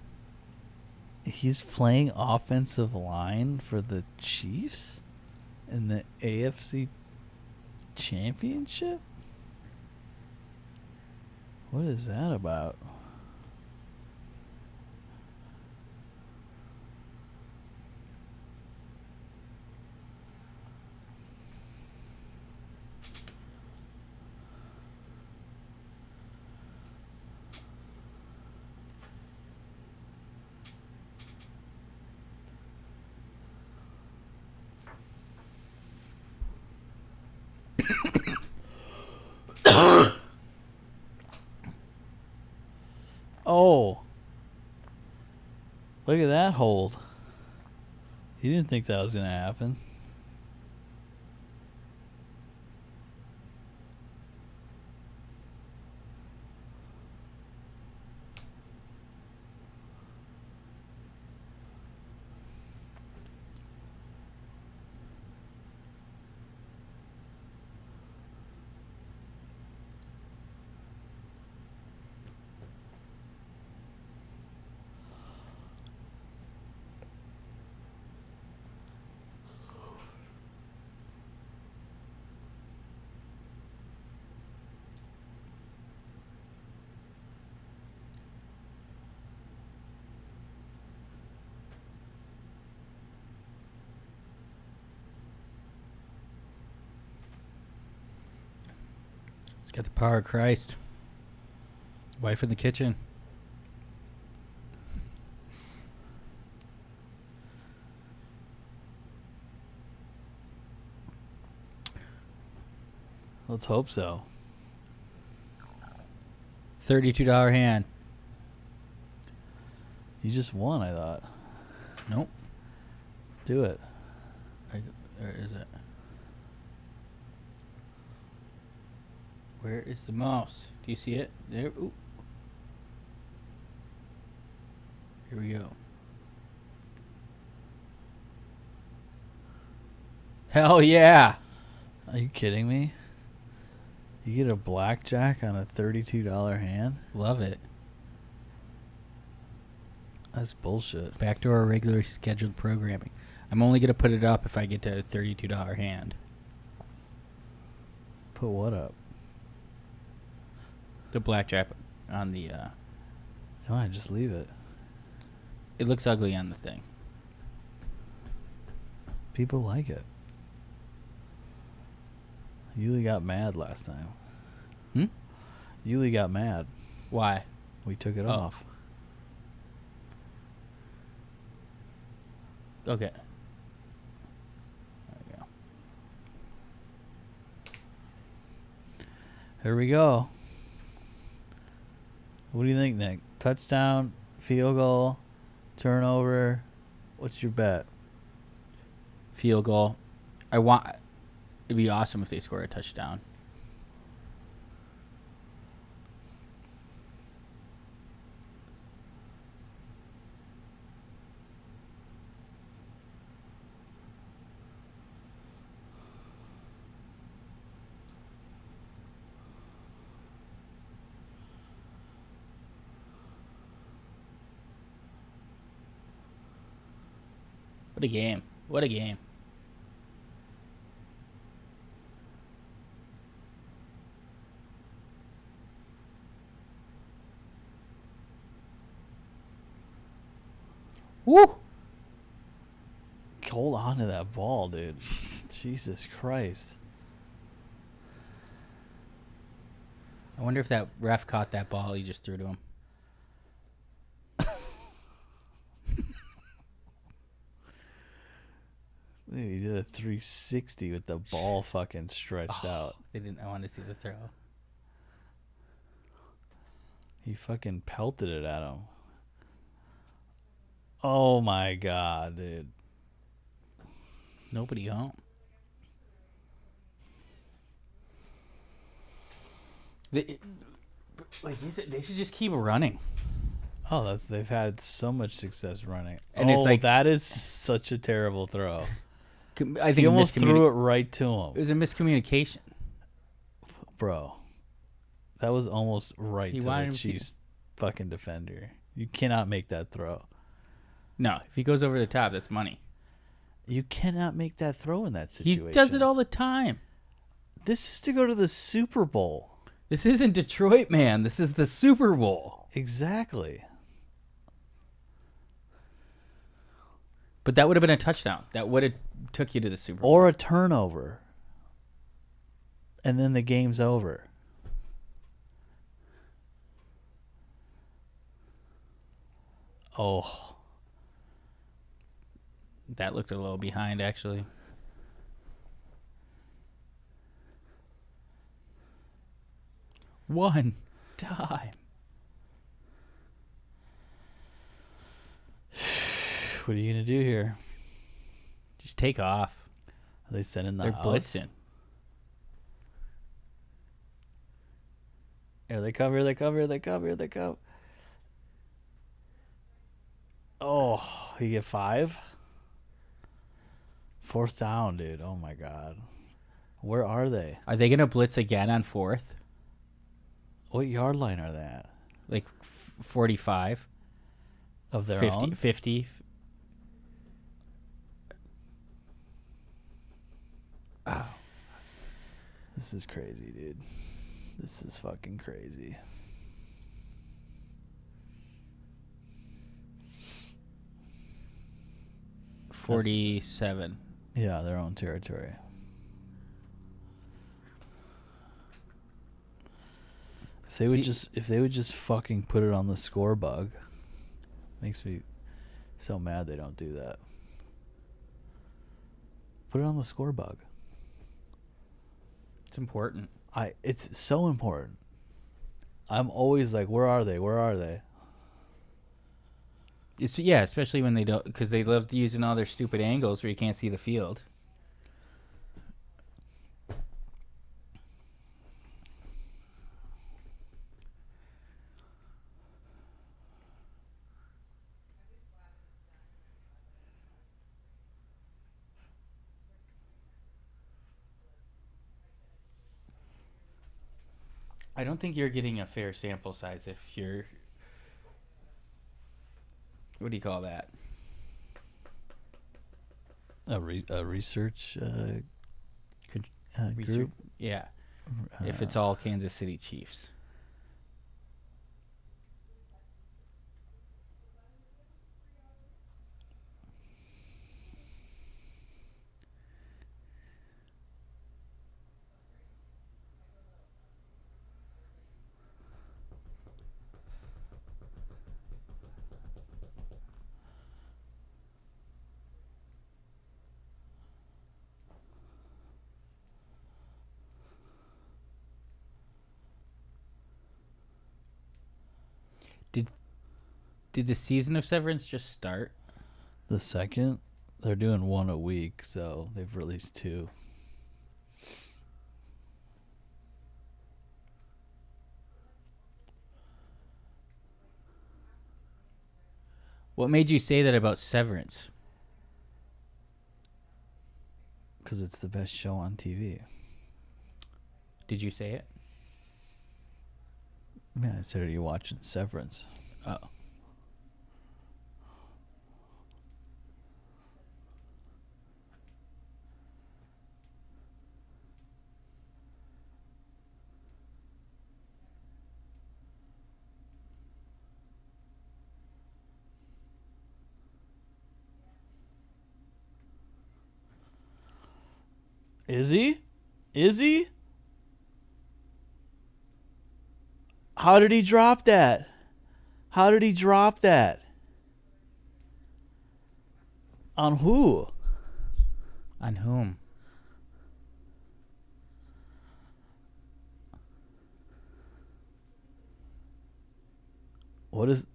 He's playing offensive line for the Chiefs in the AFC Championship? What is that about? Oh. Look at that hold. You didn't think that was going to happen. It's got the power of Christ. Wife in the kitchen. Let's hope so. $32 hand. You just won, I thought. Nope. Do it. Where is it? Where is the mouse? Do you see it? There. Ooh. Here we go. Hell yeah. Are you kidding me? You get a blackjack on a $32 hand? Love it. That's bullshit. Back to our regular scheduled programming. I'm only going to put it up if I get to a $32 hand. Put what up? The blackjack on the... Fine, just leave it. It looks ugly on the thing. People like it. Yuli got mad last time. Yuli got mad. Why? We took it off. Okay. There we go. Here we go. What do you think, Nick? Touchdown, field goal, turnover. What's your bet? Field goal. It'd be awesome if they score a touchdown. What a game. What a game. Woo! Hold on to that ball, dude. Jesus Christ. I wonder if that ref caught that ball he just threw to him. Dude, he did a 360 with the ball fucking stretched out. They didn't. I wanted to see the throw. He fucking pelted it at him. Oh my god, dude. Nobody home. Like you said, they should just keep running. Oh, they've had so much success running. And it's like that is such a terrible throw. I think he almost threw it right to him. It was a miscommunication, bro. That was almost right to the Chiefs fucking defender. You cannot make that throw. No, if he goes over the top, that's money. You cannot make that throw in that situation. He does it all the time. This is to go to the Super Bowl. This isn't Detroit, man. This is the Super Bowl. Exactly. But that would have been a touchdown. That would have took you to the Super Bowl. Or a turnover. And then the game's over. Oh. That looked a little behind, actually. One time. What are you going to do here? Just take off. Are they sending the They're outs? blitzing. Here they come, here they come, here they come, here they come. Oh, you get 5? 4th down, dude. Oh, my God. Where are they? Are they going to blitz again on 4th? What yard line are they at? Like 45. Of their 50, own? 50. Oh. This is crazy, dude. This is fucking crazy. That's 47. Yeah, their own territory. If they would just fucking put it on the score bug. Makes me so mad they don't do that. Put it on the score bug. It's important. It's so important. I'm always like, where are they? Where are they? Yeah, especially when they don't, because they love using all their stupid angles where you can't see the field. I don't think you're getting a fair sample size if you're. What do you call that? A research Research, group? yeah. If it's all Kansas City Chiefs. Did the season of Severance just start? The second? They're doing one a week, so they've released 2. What made you say that about Severance? Because it's the best show on TV. Did you say it? Yeah, I said, are you watching Severance? Oh. Is he? Is he? How did he drop that? How did he drop that? On who? On whom? What is...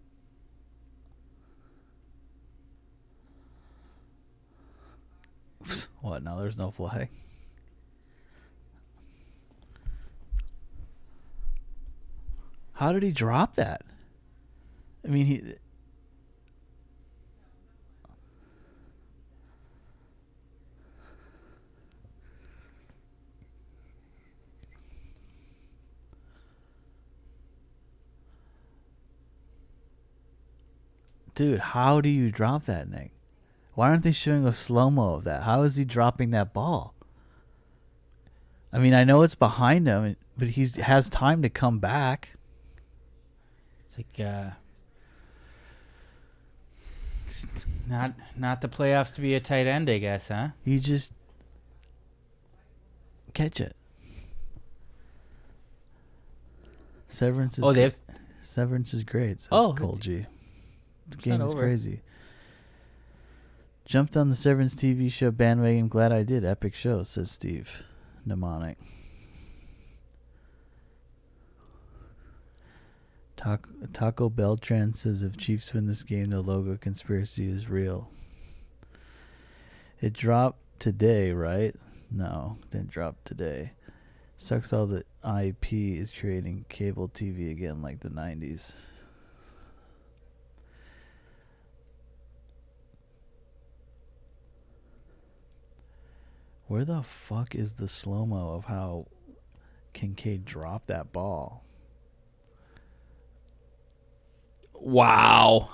What, now there's no flag? How did he drop that? I mean, he... Dude, how do you drop that, Nick? Why aren't they showing a slow-mo of that? How is he dropping that ball? I mean, I know it's behind him, but he has time to come back. It's like not the playoffs to be a tight end, I guess, huh? You just catch it. Severance is Severance is great, says Cole G. The game is crazy. Jumped on the Severance TV show bandwagon. Glad I did. Epic show, says Steve Mnemonic. Taco Beltran says if Chiefs win this game, the logo conspiracy is real. It dropped today, right? No, it didn't drop today. Sucks all the IP is creating cable TV again like the 90s. Where the fuck is the slow-mo of how Kincaid dropped that ball? Wow.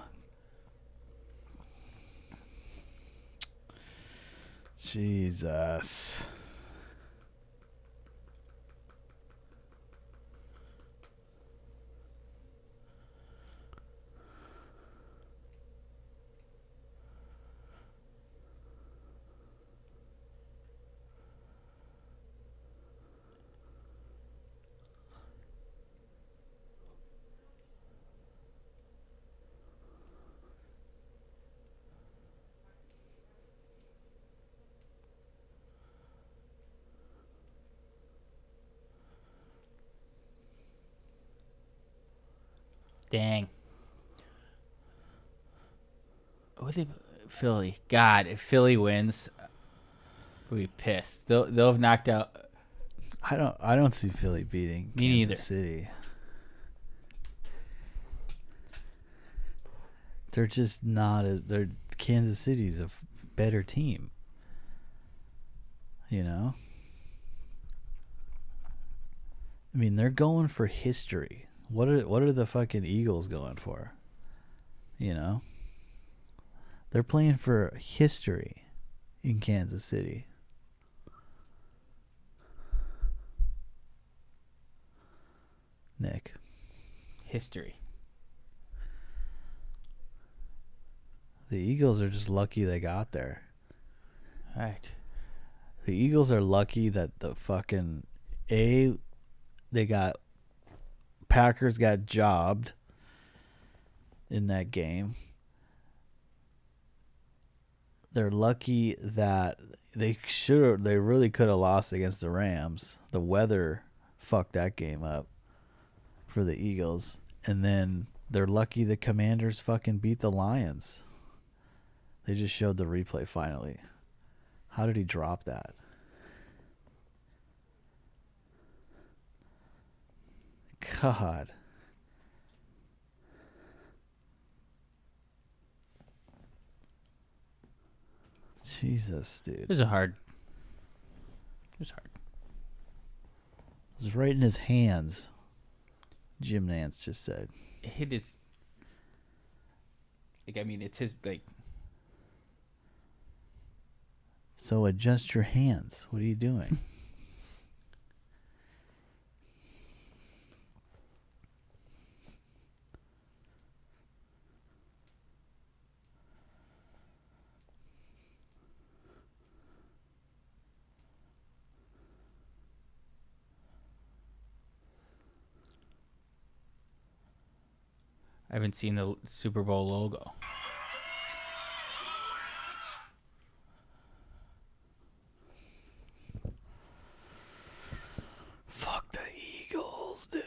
Jesus. Dang. Philly. God, if Philly wins, we'll be pissed. They'll have knocked out. I don't see Philly beating Kansas City. They're just not as Kansas City's a better team. You know? I mean, they're going for history. What are the fucking Eagles going for? You know? They're playing for history in Kansas City. Nick. History. The Eagles are just lucky they got there. Right. The Eagles are lucky that the fucking Packers got jobbed in that game. They're lucky that they really could have lost against the Rams. The weather fucked that game up for the Eagles. And then they're lucky the Commanders fucking beat the Lions. They just showed the replay finally. How did he drop that? God. Jesus, dude. It was hard. It was hard. It was right in his hands. Jim Nance just said. It is. Like, I mean, it's his, like. So adjust your hands. What are you doing? I haven't seen the Super Bowl logo. Fuck the Eagles, dude.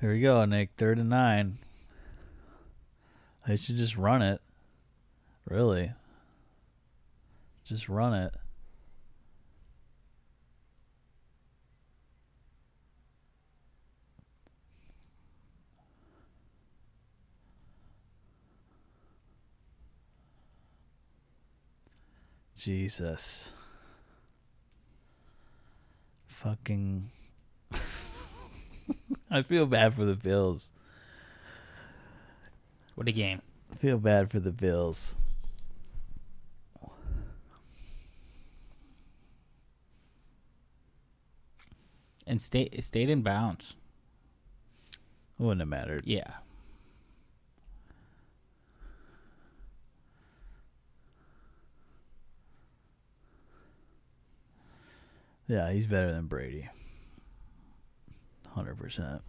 Here we go, Nick. 3rd and 9. They should just run it. Really. Just run it. Jesus. Fucking. I feel bad for the Bills. What a game. I feel bad for the Bills. And stayed in bounds. Wouldn't have mattered. Yeah. Yeah, he's better than Brady. 100%.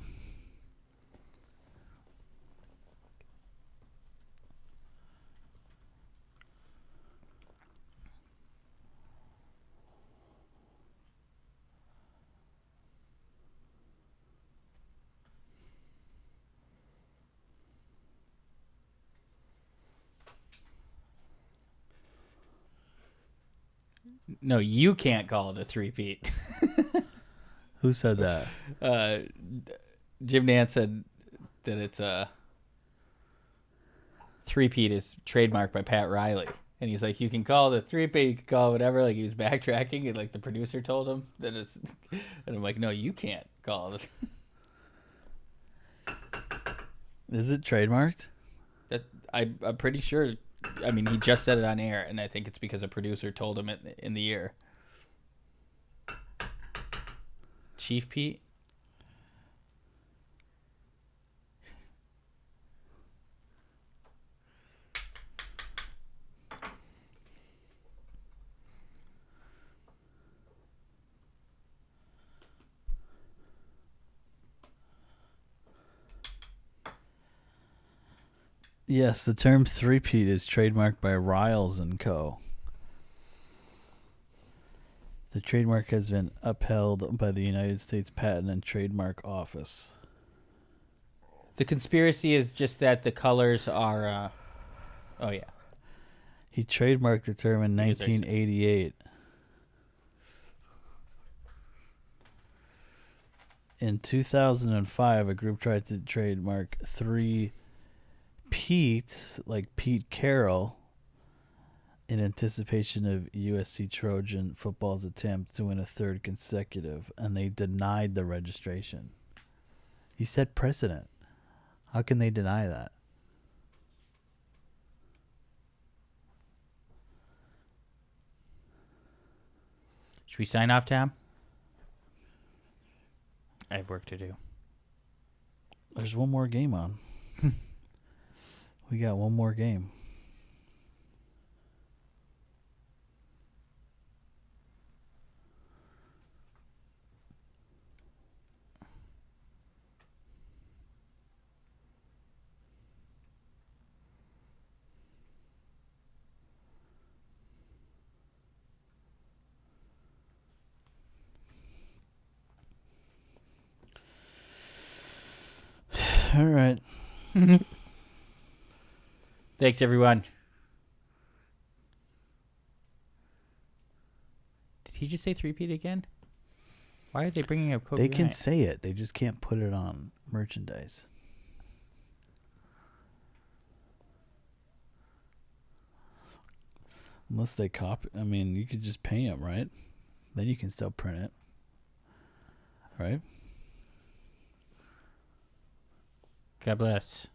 No, you can't call it a three-peat. Who said that? Jim Nance said that it's a three-peat is trademarked by Pat Riley. And he's like, you can call it a three-peat, you can call it whatever. Like, he was backtracking, and like the producer told him that it's... And I'm like, no, you can't call it. Is it trademarked? That I'm pretty sure... I mean, he just said it on air, and I think it's because a producer told him it in the ear. Chief Pete? Yes, the term three-peat is trademarked by Riles & Co. The trademark has been upheld by the United States Patent and Trademark Office. The conspiracy is just that the colors are... oh, yeah. He trademarked the term in 1988. In 2005, a group tried to trademark 3 Pete's, like Pete Carroll, in anticipation of USC Trojan football's attempt to win a 3rd consecutive, and they denied the registration. He set precedent. How can they deny that? Should we sign off, Tom? I have work to do. There's one more game on. We got one more game. All right. Thanks, everyone. Did he just say 3-peat again? Why are they bringing up Kobe They can Bryant? say it. They just can't put it on merchandise. Unless they copy. I mean, you could just pay them, right? Then you can still print it. Right? God bless.